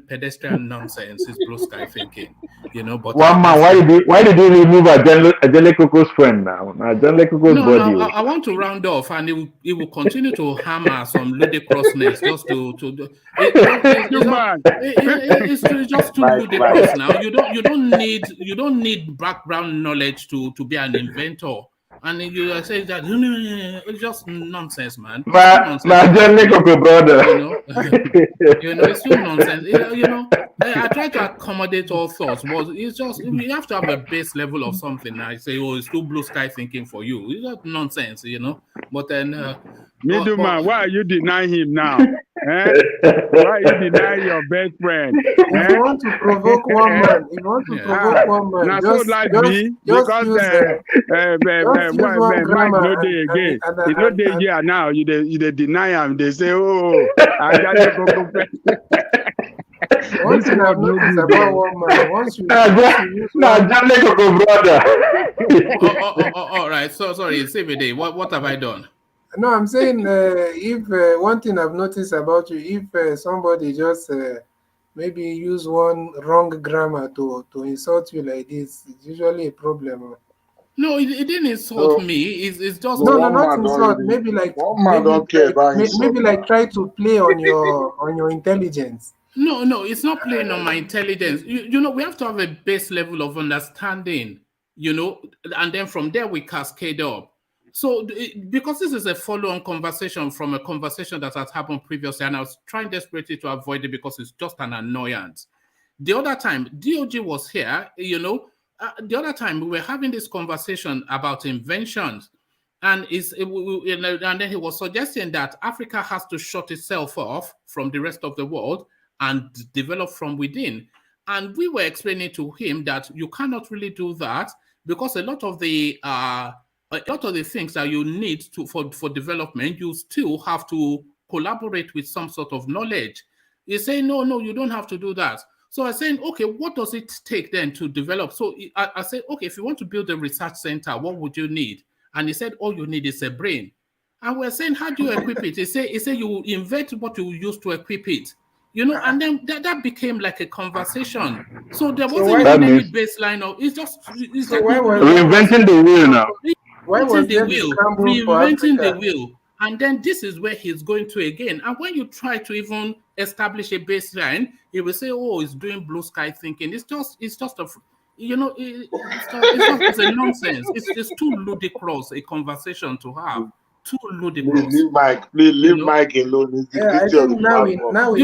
pedestrian nonsense. Is blue sky thinking, you know. But one man, why did you remove Janle Koko's friend now? Janle Koko's body. No, I want to round off, and he will continue to hammer some ludicrousness just to. It's just too ludicrous now. You don't need background knowledge to be an inventor. And you say that it's just nonsense, man. Janle Koko, brother. It's still nonsense. I try to accommodate all thoughts, but it's just we have to have a base level of something. I say, it's too blue sky thinking for you. It's just nonsense, But then, Middleman, why are you denying him now? Why are you denying your best friend? If you want to provoke one man, now so like me, because Mike no day again. He no day here now. You deny him. They say, I got to go. Once you have noticed about one man, once you Janle Koko, brother. All right. So sorry, CBD. What have I done? No, I'm saying if one thing I've noticed about you, if somebody just maybe use one wrong grammar to insult you like this, it's usually a problem. No, it didn't insult me. It's just not insult. Maybe like try to play on your intelligence. No, it's not playing on my intelligence. We have to have a base level of understanding, and then from there we cascade up. So, because this is a follow-on conversation from a conversation that has happened previously, and I was trying desperately to avoid it because it's just an annoyance. The other time, DOG was here, the other time we were having this conversation about inventions, and then he was suggesting that Africa has to shut itself off from the rest of the world and develop from within. And we were explaining to him that you cannot really do that because a lot of the things that you need to for development, you still have to collaborate with some sort of knowledge. You say, no, you don't have to do that. So I said, okay, what does it take then to develop? So I said, okay, if you want to build a research center, what would you need? And he said, all you need is a brain. And we're saying, how do you equip it? He said you invent what you use to equip it. And then that became like a conversation. So there wasn't even any baseline of it's just reinventing the wheel now. Why was there reinventing the wheel? And then this is where he's going to again. And when you try to even establish a baseline, he will say, "Oh, it's doing blue sky thinking." It's just it's a nonsense. It's too ludicrous a conversation to have. Too ludicrous. Leave Mike alone. Yeah, I think now we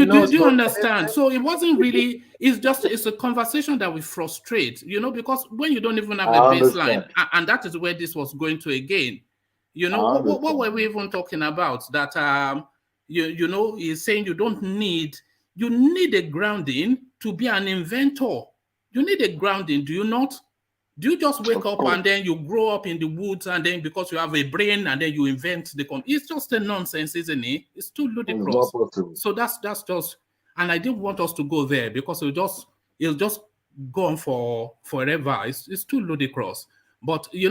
know. Do you understand? So it wasn't really. It's a conversation that we frustrate. Because when you don't even have a baseline, and that is where this was going to again. What were we even talking about? That he's saying you need a grounding to be an inventor. You need a grounding, do you not? Do you just wake up and then you grow up in the woods and then because you have a brain and then you invent it's just a nonsense, isn't it? It's too ludicrous. So that's just, and I didn't want us to go there because it'll just go on for forever. It's too ludicrous. But we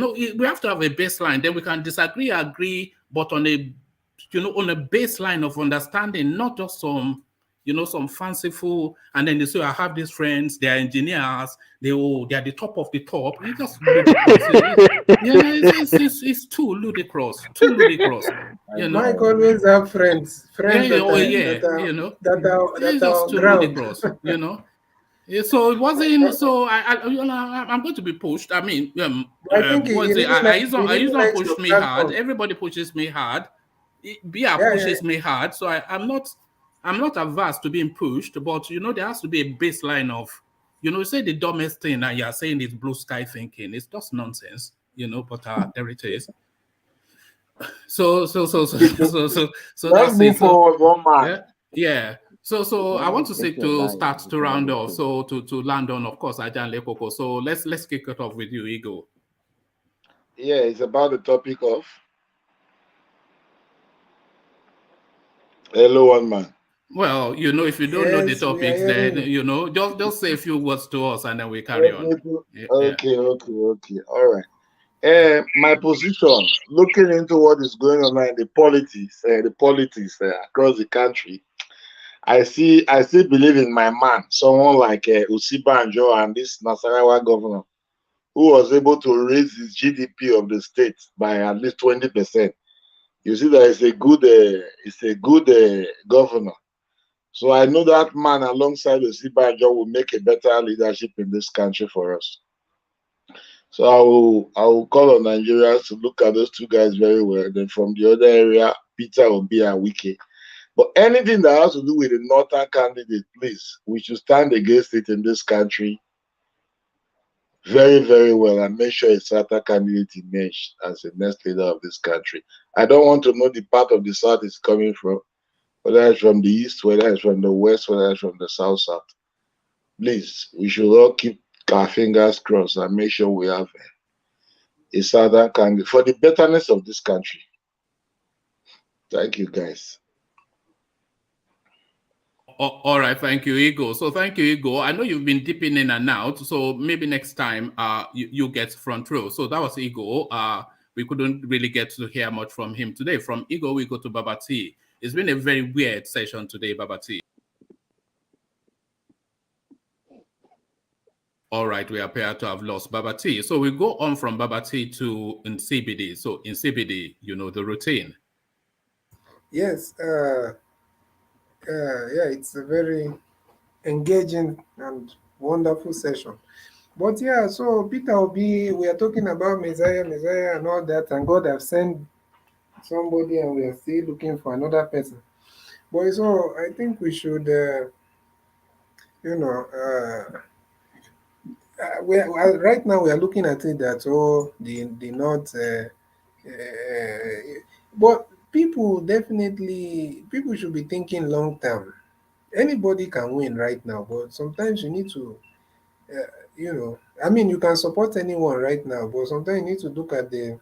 have to have a baseline. Then we can disagree, agree, but on a baseline of understanding, not just some fanciful, and then they say, I have these friends, they're engineers, they're the top of the top. It's just ludicrous. It's too ludicrous. Mike always have friends that are too ludicrous, So it wasn't. So I'm going to be pushed. I mean, I pushed me hard. Everybody pushes me hard. Pushes me hard. So I'm not averse to being pushed, but there has to be a baseline of, say the dumbest thing and you're saying it's blue sky thinking. It's just nonsense, but there it is. So let's move forward one man. Yeah. So I want to say to start to round off. So to land on, of course, Ajan Lekoko. So let's kick it off with you, Ego. Yeah, it's about the topic of hello, one man. Well, if you don't know the topics, then just say a few words to us and then we carry on. Okay. All right. My position, looking into what is going on in the politics across the country, I still believe in my man, someone like Usibanjo and this Nasarawa governor, who was able to raise his GDP of the state by at least 20%. You see that it's a good governor. So I know that man alongside Usibanjo will make a better leadership in this country for us. So I will call on Nigerians to look at those two guys very well. Then from the other area, Peter Obi and Wike. But anything that has to do with the northern candidate, please, we should stand against it in this country very, very well and make sure a southern candidate emerges as the next leader of this country. I don't want to know the part of the south it's coming from, whether it's from the east, whether it's from the west, whether it's from the south. Please, we should all keep our fingers crossed and make sure we have a southern candidate for the betterness of this country. Thank you, guys. All right, thank you, Ego. So thank you, Ego. I know you've been dipping in and out, so maybe next time you get front row. So that was Ego. We couldn't really get to hear much from him today. From Ego, we go to Babati. It's been a very weird session today, Babati. All right, we appear to have lost Babati. So we go on from Babati to CBD. So in CBD, the routine. Yes. It's a very engaging and wonderful session. But yeah, so Peter Obi, we are talking about Messiah and all that, and God have sent somebody and we are still looking for another person. But so I think we should, right now we are looking at it that, the North, but people should be thinking long term. Anybody can win right now, but sometimes you need to, I mean, you can support anyone right now, but sometimes you need to look at the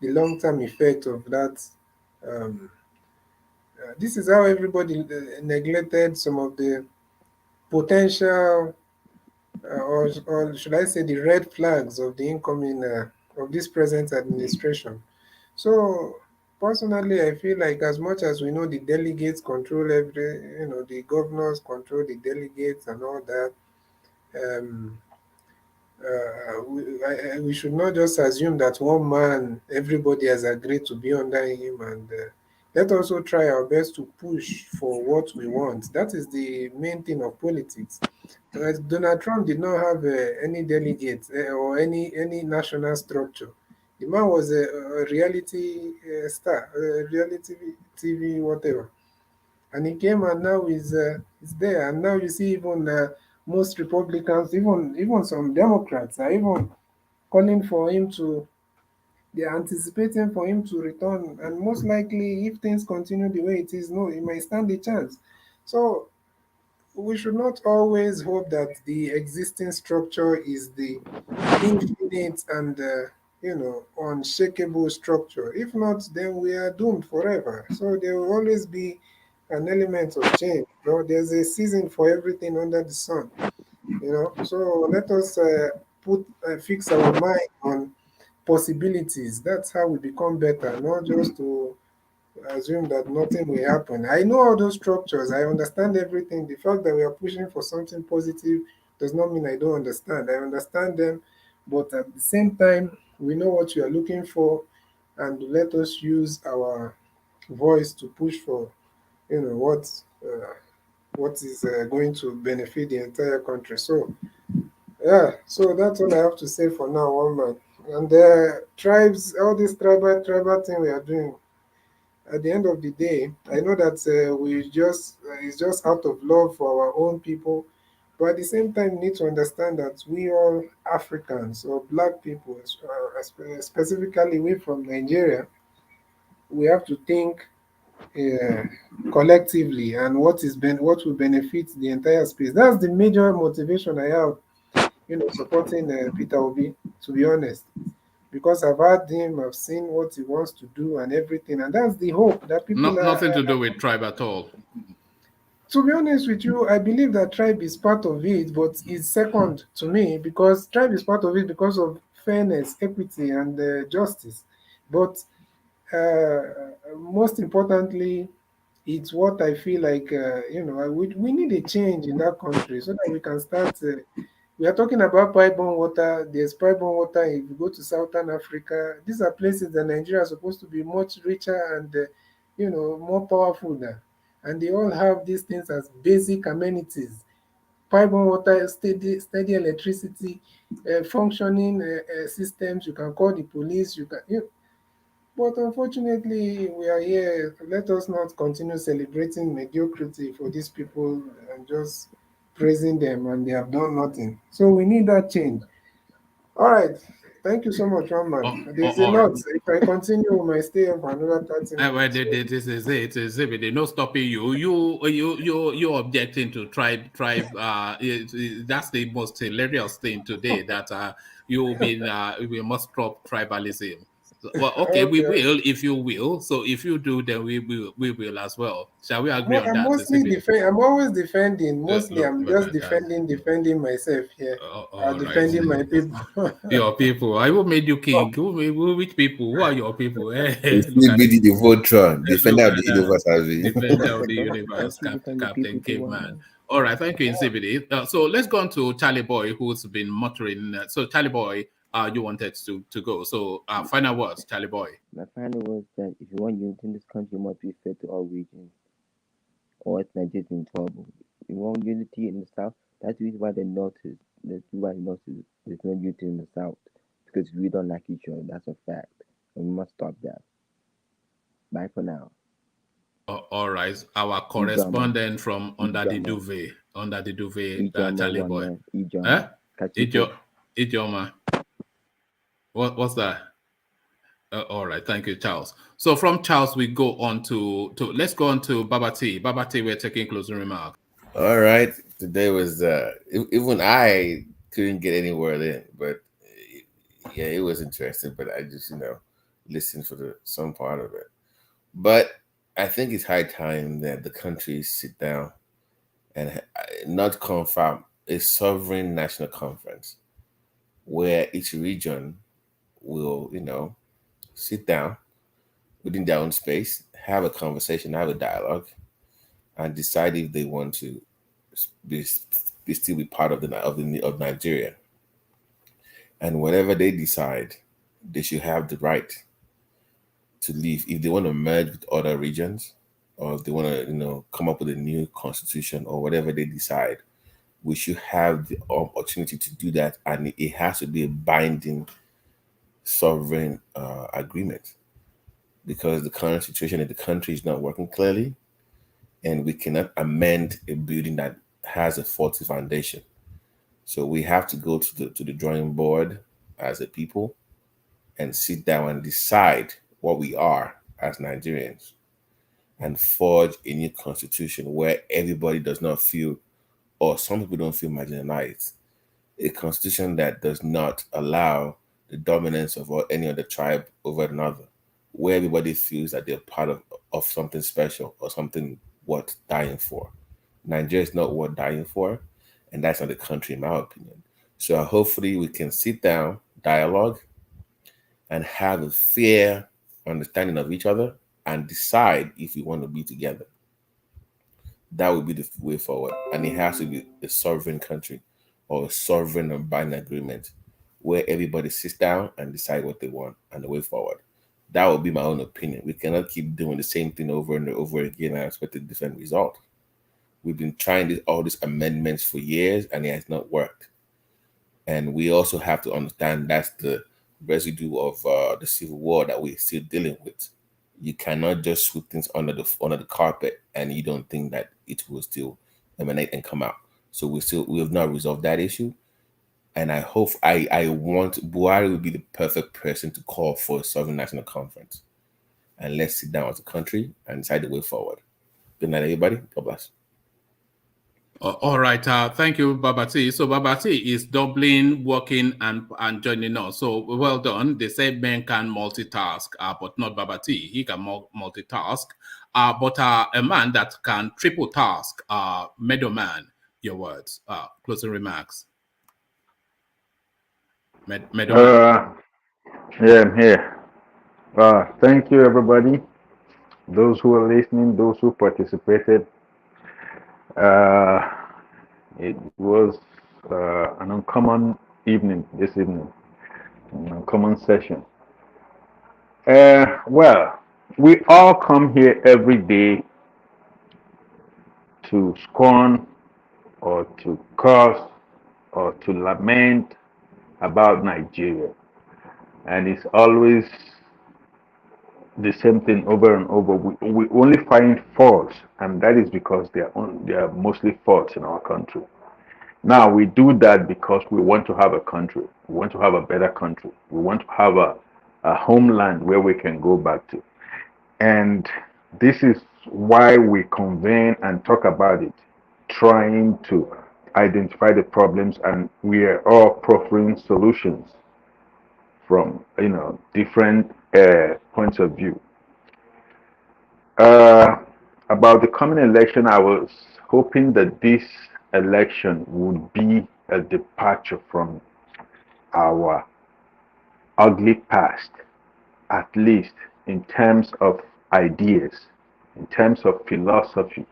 long-term effect of that. Um, this is how everybody neglected some of the potential, or should I say, the red flags of the incoming of this present administration. So personally, I feel like as much as we know the delegates control the governors control the delegates and all that. Um, we should not just assume that one man, everybody has agreed to be under him, and let also try our best to push for what we want. That is the main thing of politics. Donald Trump did not have any delegates or any national structure. The man was a reality star, a reality TV, whatever. And he came, and now he's there. And now you see even most Republicans, even some Democrats, are even calling for him to. They are anticipating for him to return, and most likely, if things continue the way it is, no, he might stand a chance. So we should not always hope that the existing structure is the infinite and unshakable structure. If not, then we are doomed forever. So there will always be an element of change. There's a season for everything under the sun. So let us fix our mind on possibilities. That's how we become better, not just to assume that nothing will happen. I know all those structures. I understand everything. The fact that we are pushing for something positive does not mean I don't understand. I understand them, but at the same time, we know what we are looking for, and let us use our voice to push for, what is going to benefit the entire country. So, yeah. So that's all I have to say for now, one man. And tribes, all this tribal thing we are doing, at the end of the day, I know that it's just out of love for our own people, but at the same time, we need to understand that we all Africans or Black people, specifically we from Nigeria, we have to think uh, collectively and what will benefit the entire space. That's the major motivation I have, supporting Peter Obi. To be honest, because I've heard him, I've seen what he wants to do and everything, and that's the hope that people Nothing to do with tribe at all. To be honest with you, I believe that tribe is part of it, but it's second to me because tribe is part of it because of fairness, equity, and justice. But most importantly, it's what I feel like, we need a change in that country so that we can start. We are talking about pipe-borne water. There's pipe-borne water if you go to Southern Africa. These are places that Nigeria is supposed to be much richer and, more powerful than. And they all have these things as basic amenities. Pipe-borne water, steady electricity, functioning systems. You can call the police. But unfortunately, we are here. Let us not continue celebrating mediocrity for these people and just praising them, and they have done nothing. So we need that change. All right. Thank you so much, Roman. There's a lot. Right. If I continue, we might stay up for another 30 minutes. Well, this is it. They're not stopping you. You're objecting to tribe. That's the most hilarious thing today. That we must stop tribalism. Well, okay, we will if you will. So if you do, then we will as well. Shall we agree on I'm that? mostly I'm always defending. Mostly, I'm just defending myself here. Defending my people. Your people. Who made you king? Which people? Who are your people? Look at the Voltron, defender of the universe. Defender of the universe, Captain Caveman. All right, thank you, Insibidi. So let's go on to Charlie Boy, who's been muttering. So Charlie Boy, you wanted to go. So final words, Charlie Boy. My final words that if you want unity in this country, you must be fair to all regions, or it's Nigeria in trouble. You want unity in the South. That's the reason why the North is. There's no unity in the South because we don't like each other. That's a fact, and we must stop that. Bye for now. All right, our correspondent from under the duvet, Charlie Boy. Ijoma. What's that? All right, thank you, Charles. So from Charles, we go on to let's go on to Babati. Babati, we're taking closing remarks. All right. Today was even I couldn't get anywhere then, but yeah, it was interesting. But I just listened for some part of it. But I think it's high time that the countries sit down and not confirm a sovereign national conference where each region will sit down within their own space, have a conversation, have a dialogue, and decide if they want to be, still be part of Nigeria. And whatever they decide, they should have the right to leave if they want to merge with other regions, or if they want to come up with a new constitution or whatever they decide. We should have the opportunity to do that, and it has to be a binding sovereign agreement, because the current situation in the country is not working clearly, and we cannot amend a building that has a faulty foundation. So we have to go to the drawing board as a people and sit down and decide what we are as Nigerians, and forge a new constitution where everybody does not feel, or some people don't feel, marginalized. A constitution that does not allow the dominance of any other tribe over another, where everybody feels that they're part of something special or something worth dying for. Nigeria is not worth dying for, and that's not the country, in my opinion. So hopefully we can sit down, dialogue, and have a fair understanding of each other and decide if we want to be together. That would be the way forward. And it has to be a sovereign country or a sovereign and binding agreement where everybody sits down and decide what they want and the way forward. That would be my own opinion. We cannot keep doing the same thing over and over again and expect a different result. We've been trying all these amendments for years and it has not worked. And we also have to understand that's the residue of the civil war that we're still dealing with. You cannot just sweep things under the carpet and you don't think that it will still emanate and come out. So we have not resolved that issue. And I hope I want Buhari will be the perfect person to call for a sovereign national conference. And let's sit down as a country and decide the way forward. Good night, everybody. God bless. All right. Thank you, Babati. So Babati is doubling, working, and joining us. So well done. They say men can multitask, but not Babati. He can multitask. But a man that can triple task, Meadowman, your words, closing remarks. Yeah, I'm here. Thank you, everybody. Those who are listening, those who participated. It was an uncommon evening this evening, an uncommon session. Well, we all come here every day to scorn or to curse or to lament about Nigeria. And it's always the same thing over and over. We only find faults, and that is because they are mostly faults in our country. Now, we do that because we want to have a country. We want to have a better country. We want to have a homeland where we can go back to. And this is why we convene and talk about it, trying to identify the problems, and we are all proffering solutions from different points of view. About the coming election, I was hoping that this election would be a departure from our ugly past, at least in terms of ideas, in terms of philosophy,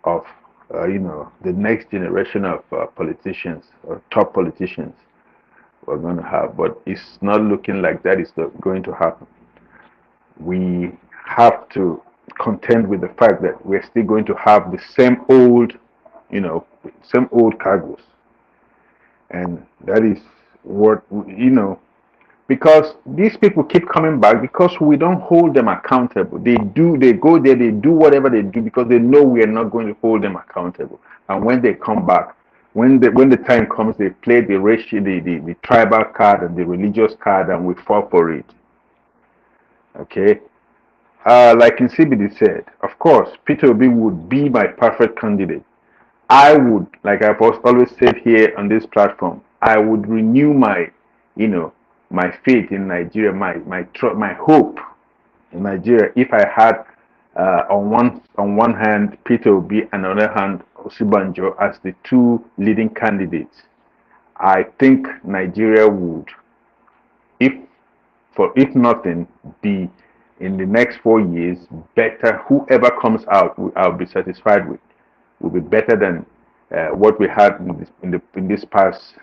of the next generation of politicians or top politicians we're going to have. But it's not looking like that is going to happen. We have to contend with the fact that we're still going to have the same old cargoes, and that is what because these people keep coming back because we don't hold them accountable. They go there, they do whatever they do because they know we are not going to hold them accountable. And when they come back, when the time comes, they play the racial, the tribal card and the religious card, and we fall for it. Okay. Like Nsibidi said, of course, Peter Obi would be my perfect candidate I would, like I've always said here on this platform, I would renew my, my faith in Nigeria, my hope in Nigeria if I had on one hand Peter Obi and on the other hand Osibanjo as the two leading candidates. I think Nigeria would, if nothing, be in the next 4 years better. Whoever comes out, I'll be satisfied with. Will be better than what we had in this past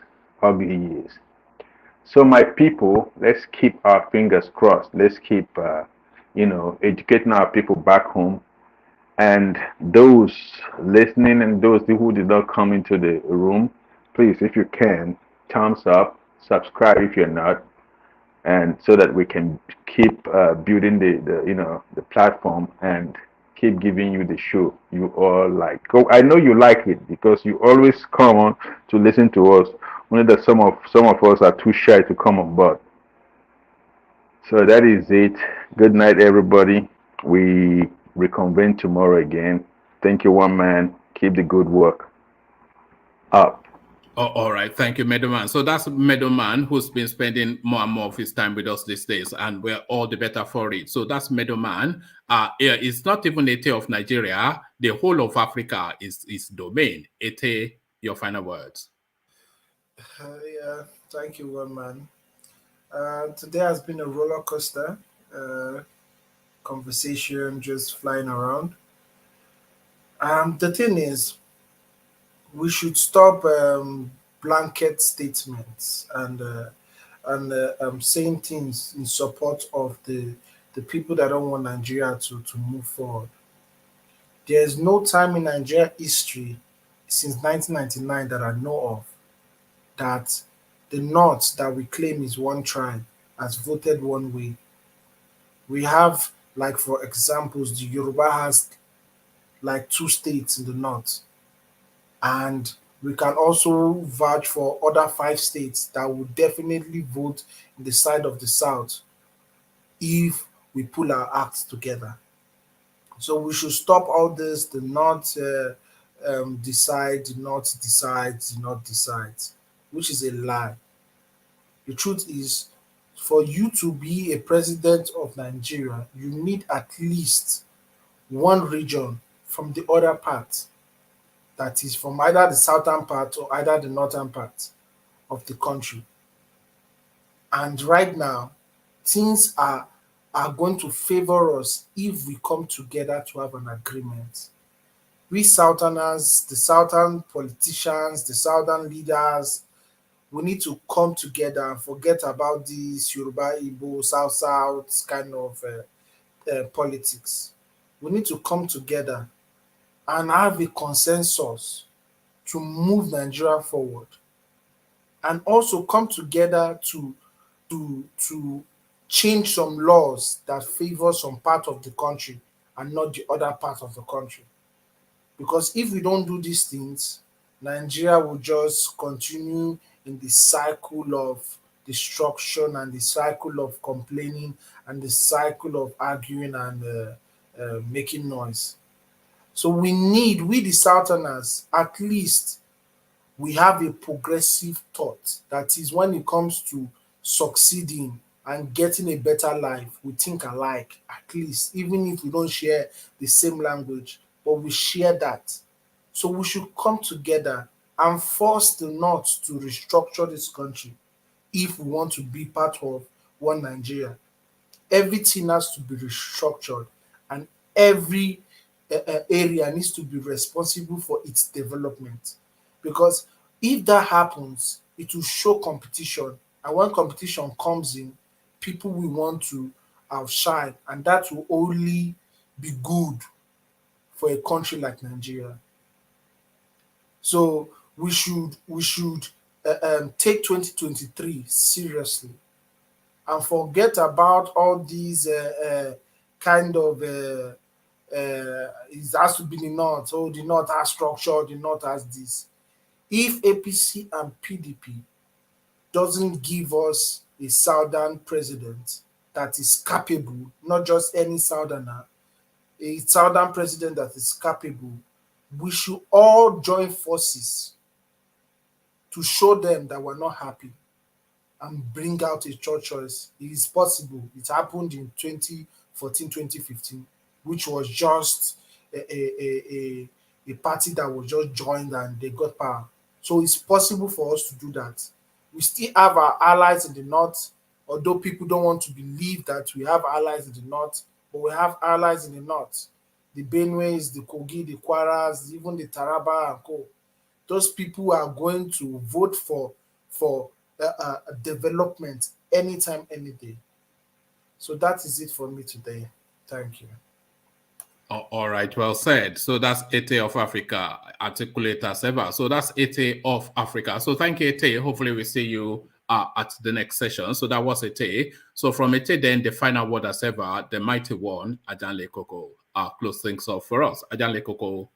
ugly years. So my people, let's keep our fingers crossed. Let's keep educating our people back home. And those listening and those who did not come into the room, please, if you can, thumbs up, subscribe if you're not, and so that we can keep building the platform and keep giving you the show you all like. Oh, I know you like it because you always come on to listen to us. Only that some of us are too shy to come on board. So that is it. Good night, everybody. We reconvene tomorrow again. Thank you, one man. Keep the good work up. Oh, all right. Thank you, Middleman. So that's Middleman who's been spending more and more of his time with us these days, and we're all the better for it. So that's Middleman. It's not even Ete of Nigeria. The whole of Africa is domain. Ete, your final words. Yeah, thank you, one man. Today has been a roller coaster. Conversation just flying around. The thing is, we should stop blanket statements and saying things in support of the people that don't want Nigeria to move forward. There is no time in Nigeria history since 1999 that I know of that the North that we claim is one tribe has voted one way. We have, like for examples, the Yoruba has like 2 states in the North. And we can also vouch for other 5 states that would definitely vote in the side of the South if we pull our acts together. So we should stop all this, the North decide, the North decide, the North decide, which is a lie. The truth is, for you to be a president of Nigeria, you need at least one region from the other part, that is from either the southern part or either the northern part of the country. And right now, things are going to favor us if we come together to have an agreement. We Southerners, the Southern politicians, the Southern leaders, we need to come together and forget about this Yoruba, Igbo, South kind of politics. We need to come together and have a consensus to move Nigeria forward, and also come together to change some laws that favor some part of the country and not the other part of the country. Because if we don't do these things, Nigeria will just continue in the cycle of destruction and the cycle of complaining and the cycle of arguing and making noise. So we the Southerners, at least we have a progressive thought. That is, when it comes to succeeding and getting a better life, we think alike, at least, even if we don't share the same language, but we share that. So we should come together and force the North to restructure this country if we want to be part of one Nigeria. Everything has to be restructured, and every area needs to be responsible for its development. Because if that happens, it will show competition. And when competition comes in, people will want to outshine, and that will only be good for a country like Nigeria. So we should take 2023 seriously and forget about all these kind of it has to be the North. Oh, the North has structure, the North has this. If APC and PDP doesn't give us a Southern president that is capable, not just any Southerner, a Southern president that is capable, We should all join forces to show them that we're not happy and bring out a church choice. It is possible. It happened in 2014, 2015, which was just a party that was just joined and they got power. So it's possible for us to do that. We still have our allies in the north, although people don't want to believe that we have allies in the north, but we have allies in the north. The Benues, the Kogi, the Kwaras, even the Taraba and Co. Those people are going to vote for development anytime, any day. So that is it for me today. Thank you. All right, well said. So that's Ete of Africa, articulate as ever. So that's Ete of Africa. So thank you, Ete. Hopefully we see you at the next session. So that was Ete. So from Ete, then the final word as ever, the mighty one, Ajanle Koko. Close things off for us. Ajanle Koko.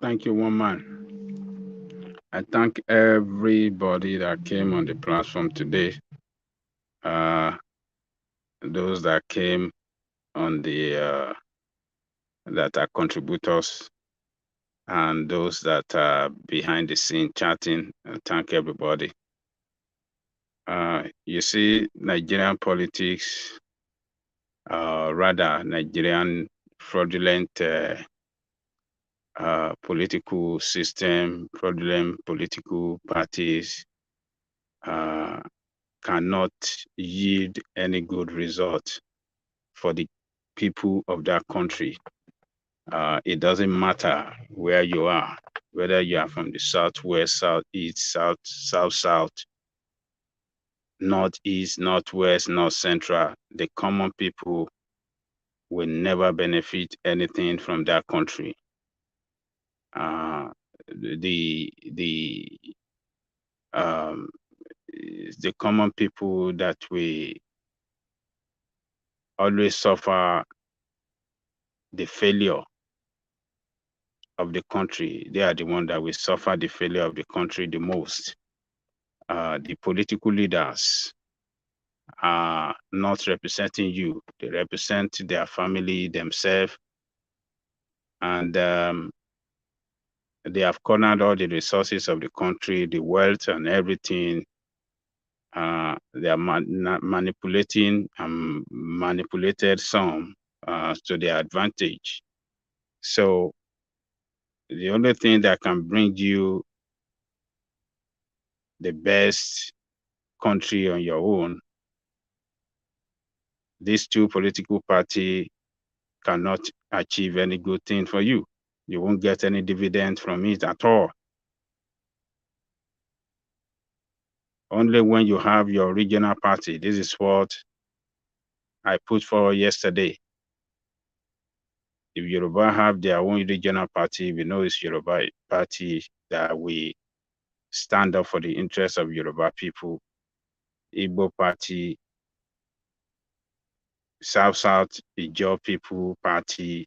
Thank you, one man. I thank everybody that came on the platform today. Those that came on the that are contributors and those that are behind the scene chatting. Thank everybody. You see, Nigerian politics, rather Nigerian fraudulent political system, fraudulent political parties cannot yield any good result for the people of that country. It doesn't matter where you are, whether you are from the southwest, southeast, south, northeast, northwest, north central. The common people will never benefit anything from that country. The common people that we always suffer the failure of the country. They are the one that will suffer the failure of the country the most. The political leaders are not representing you. They represent their family, themselves, and they have cornered all the resources of the country, the wealth and everything. They are manipulating and manipulated some to their advantage. So the only thing that can bring you the best country on your own, these two political parties cannot achieve any good thing for you. You won't get any dividend from it at all. Only when you have your regional party. This is what I put forward yesterday. If Yoruba have their own regional party, we know it's Yoruba party that we stand up for the interests of Yoruba people. Igbo party, South, Ijaw people party.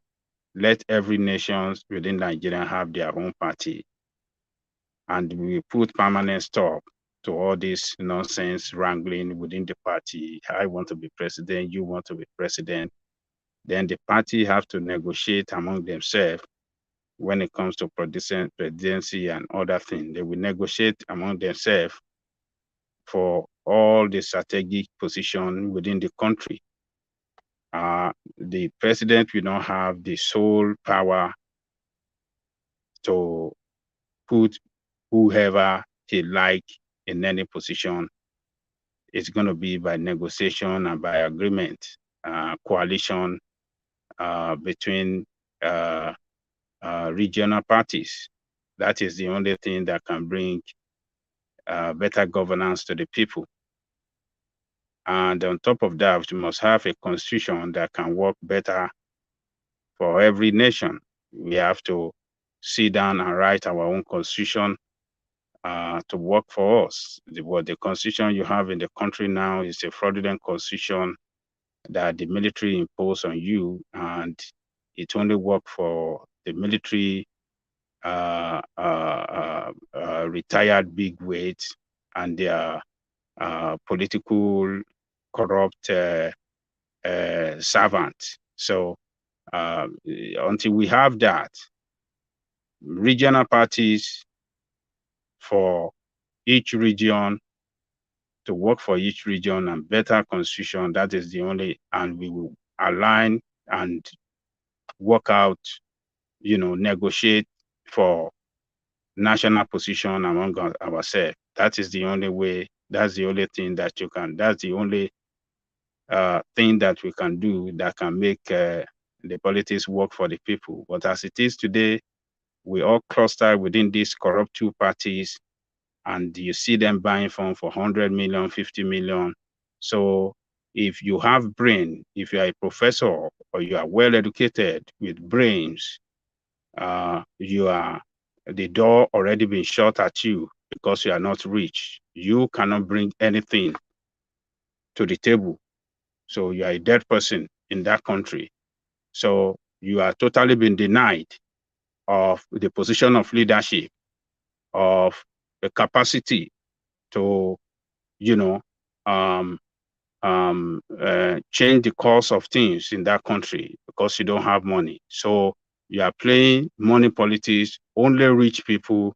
Let every nation within Nigeria have their own party. And we put permanent stop to all this nonsense wrangling within the party. I want to be president, you want to be president. Then the party have to negotiate among themselves when it comes to presidency and other things. They will negotiate among themselves for all the strategic position within the country. The president will not have the sole power to put whoever he like in any position. It's going to be by negotiation and by agreement, coalition between regional parties. That is the only thing that can bring better governance to the people. And on top of that, we must have a constitution that can work better for every nation. We have to sit down and write our own constitution to work for us. The constitution you have in the country now is a fraudulent constitution that the military imposed on you, and it only works for the military retired bigwigs and their political corrupt servants. So Until we have that, regional parties for each region, to work for each region and better constitution, that is the only, and we will align and work out, negotiate for national position among ourselves. That is the only way, that's the only thing that you can, that's the only thing that we can do that can make the politics work for the people. But as it is today, we all cluster within these corrupt two parties, and you see them buying from for 100 million, 50 million. So if you have brain, if you are a professor or you are well educated with brains, you are, the door already been shut at you because you are not rich. You cannot bring anything to the table. So you are a dead person in that country. So you are totally been denied of the position of leadership, of the capacity to, change the course of things in that country because you don't have money. So you are playing money politics. Only rich people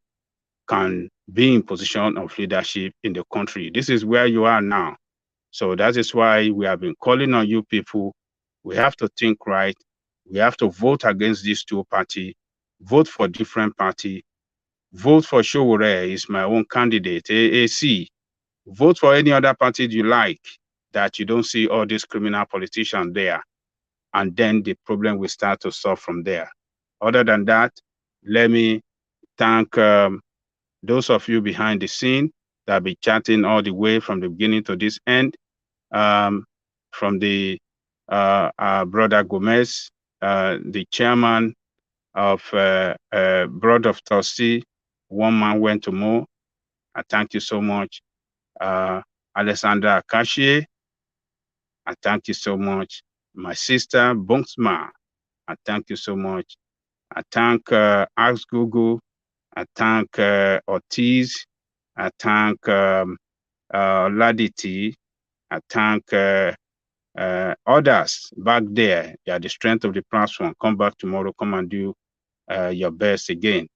can be in position of leadership in the country. This is where you are now. So that is why we have been calling on you people. We have to think right. We have to vote against these two parties, vote for different party, vote for Showore is my own candidate, AAC. Vote for any other party you like, that you don't see all these criminal politicians there. And then the problem will start to solve from there. Other than that, let me thank those of you behind the scene that be chatting all the way from the beginning to this end. From the brother Gomez, the chairman of Board of Trustee, one man went to Mo. I thank you so much. Alessandra Akashi, I thank you so much. My sister Bonksma, I thank you so much. I thank Ask Google. I thank Ortiz. I thank Laditi. I thank others back there. You are the strength of the platform. Come back tomorrow. Come and do your best again.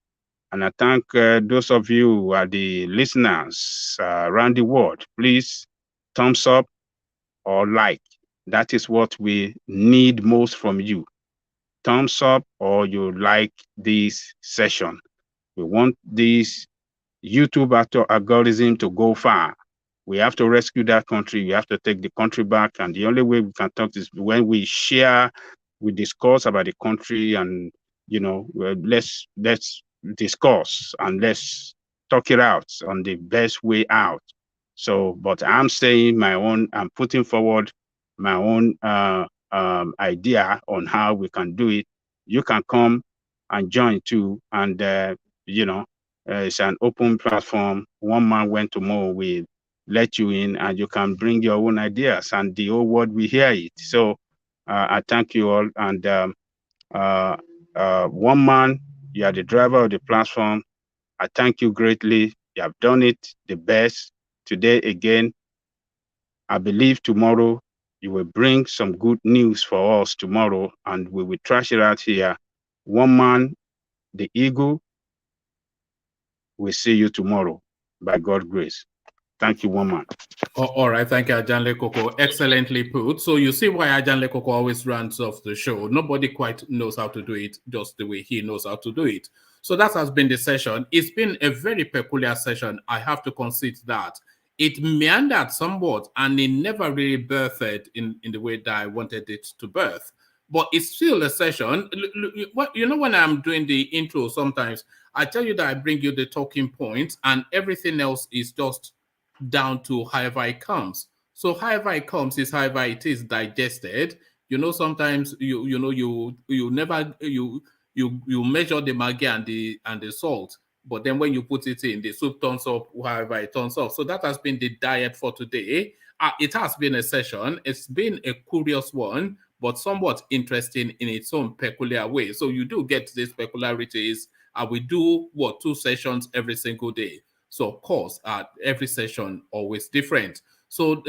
And I thank those of you who are the listeners around the world. Please, thumbs up or like. That is what we need most from you. Thumbs up or you like this session. We want this YouTube algorithm to go far. We have to rescue that country. We have to take the country back. And the only way we can talk is when we share, we discuss about the country, and let's discuss and let's talk it out on the best way out. So, but I'm saying my own, I'm putting forward my own idea on how we can do it. You can come and join too, and it's an open platform. One man went to Mo, we let you in, and you can bring your own ideas, and the whole world will hear it. So I thank you all. And one man, you are the driver of the platform. I thank you greatly. You have done it the best today again. I believe tomorrow you will bring some good news for us tomorrow, and we will trash it out here. One man, the eagle. We'll see you tomorrow by God's grace. Thank you, one man. All right, thank you, Ajanle Koko. Excellently put. So you see why Ajanle Koko always runs off the show. Nobody quite knows how to do it just the way he knows how to do it. So that has been the session. It's been a very peculiar session. I have to concede that. It meandered somewhat, and it never really birthed in the way that I wanted it to birth. But it's still a session. When I'm doing the intro, sometimes I tell you that I bring you the talking points, and everything else is just down to however it comes. So however it comes is however it is digested. Sometimes you measure the maggi and the salt, but then when you put it in, the soup turns up however it turns up. So that has been the diet for today. It has been a session. It's been a curious one, but somewhat interesting in its own peculiar way. So you do get these peculiarities. We do 2 sessions every single day. So of course, every session always different. So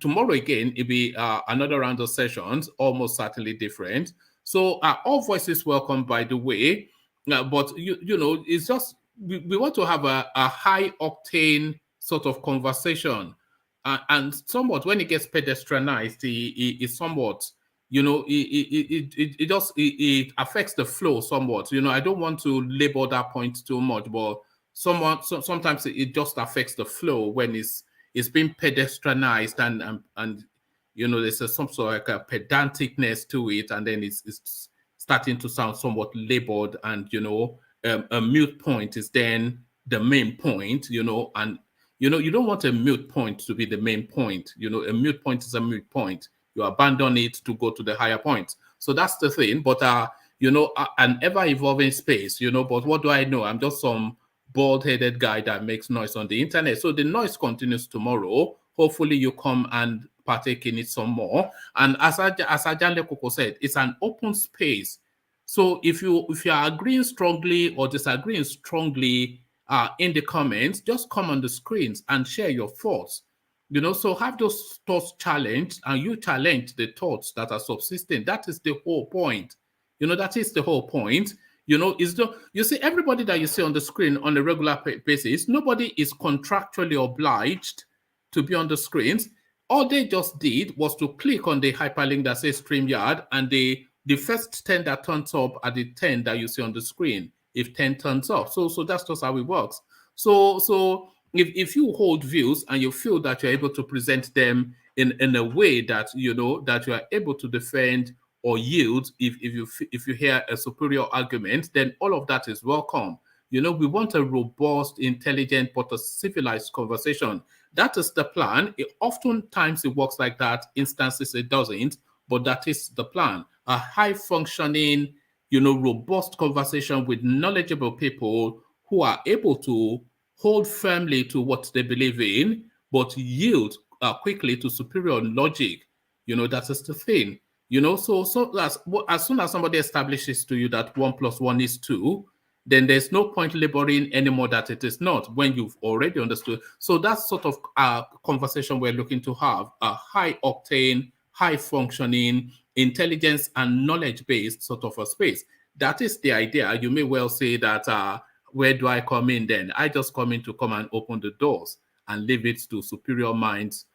tomorrow again, it'll be another round of sessions, almost certainly different. So all voices welcome, by the way. But you know, it's just we want to have a high octane sort of conversation, and somewhat when it gets pedestrianized, it somewhat, you know, it affects the flow somewhat. You know, I don't want to label that point too much, but sometimes it just affects the flow when it's being pedestrianized and you know, there's some sort of like a pedanticness to it, and then it's starting to sound somewhat labeled, and you know, a mute point is then the main point, you know, and you know, you don't want a mute point to be the main point. You know, a mute point is a mute point. You abandon it to go to the higher point. So that's the thing. But you know, an ever-evolving space, you know, but what do I know? I'm just some bald-headed guy that makes noise on the internet. So the noise continues tomorrow. Hopefully you come and partake in it some more. And as Ajanle Koko said, it's an open space. So if you are agreeing strongly or disagreeing strongly in the comments, just come on the screens and share your thoughts. You know, so have those thoughts challenged, and you challenge the thoughts that are subsisting. That is the whole point. You know, that is the whole point. You know, you see, everybody that you see on the screen on a regular basis, nobody is contractually obliged to be on the screens. All they just did was to click on the hyperlink that says StreamYard, and the first 10 that turns up are the 10 that you see on the screen. If 10 turns up, so that's just how it works. So if you hold views and you feel that you're able to present them in a way that you know that you are able to defend or yield, if you hear a superior argument, then all of that is welcome. You know, we want a robust, intelligent, but a civilized conversation. That is the plan. Oftentimes it works like that. Instances it doesn't, but that is the plan. A high-functioning, you know, robust conversation with knowledgeable people who are able to hold firmly to what they believe in, but yield quickly to superior logic. You know, that is the thing. You know, so as soon as somebody establishes to you that 1 + 1 is 2, then there's no point laboring anymore that it is not when you've already understood. So that's sort of a conversation we're looking to have, a high octane, high functioning, intelligence and knowledge-based sort of a space. That is the idea. You may well say that, where do I come in then? I just come in to come and open the doors and leave it to superior minds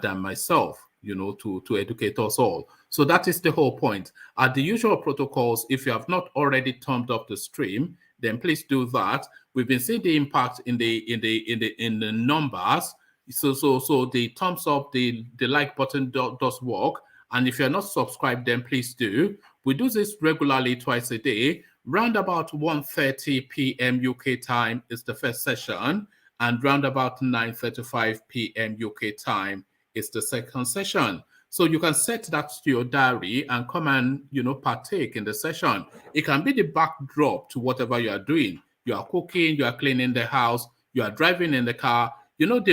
than myself, you know, to educate us all. So that is the whole point. At the usual protocols, if you have not already thumbed up the stream, then please do that. We've been seeing the impact in the numbers. So the thumbs up, the like button does work. And if you're not subscribed, then please do. We do this regularly twice a day. Round about 1:30 p.m. UK time is the first session, and round about 9:35 p.m. UK time is the second session. So you can set that to your diary and come and, you know, partake in the session. It can be the backdrop to whatever you are doing. You are cooking, you are cleaning the house, you are driving in the car. You know,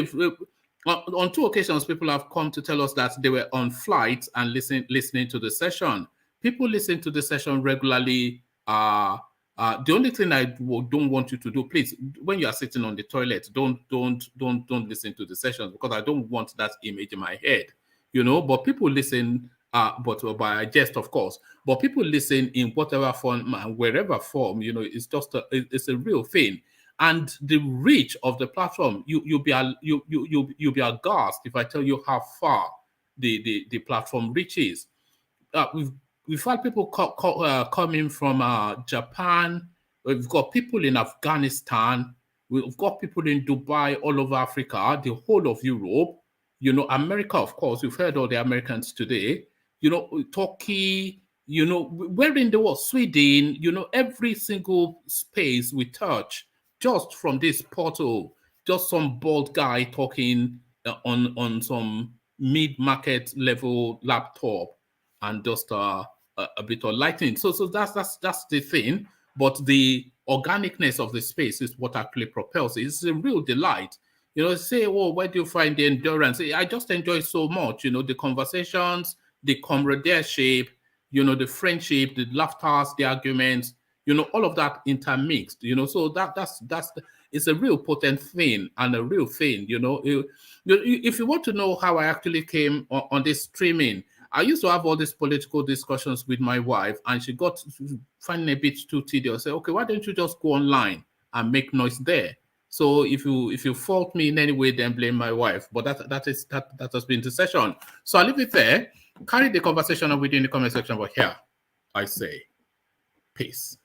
on 2 occasions, people have come to tell us that they were on flights and listening to the session. People listen to the session regularly. The only thing I don't want you to do, please, when you are sitting on the toilet, don't listen to the sessions, because I don't want that image in my head. You know, but people listen, but by jest, of course. But people listen in whatever form and wherever form. You know, it's just it's a real thing. And the reach of the platform, you'll be aghast if I tell you how far the platform reaches. We've had people coming from Japan. We've got people in Afghanistan. We've got people in Dubai, all over Africa, the whole of Europe. You know, America, of course, you've heard all the Americans today. You know, Turkey, you know, where in the world, Sweden, you know, every single space we touch just from this portal, just some bald guy talking on some mid-market level laptop and just a bit of lighting. So that's the thing. But the organicness of the space is what actually propels it. It's a real delight. You know, say, oh, where do you find the endurance? I just enjoy so much, you know, the conversations, the comradeship, you know, the friendship, the laughter, the arguments, you know, all of that intermixed, you know. So it's a real potent thing and a real thing, you know. If you want to know how I actually came on this streaming, I used to have all these political discussions with my wife, and she got finding a bit too tedious. Say, okay, why don't you just go online and make noise there? So if you fault me in any way, then blame my wife. But that has been the session. So I'll leave it there. Carry the conversation on within the comment section. But here I say, peace.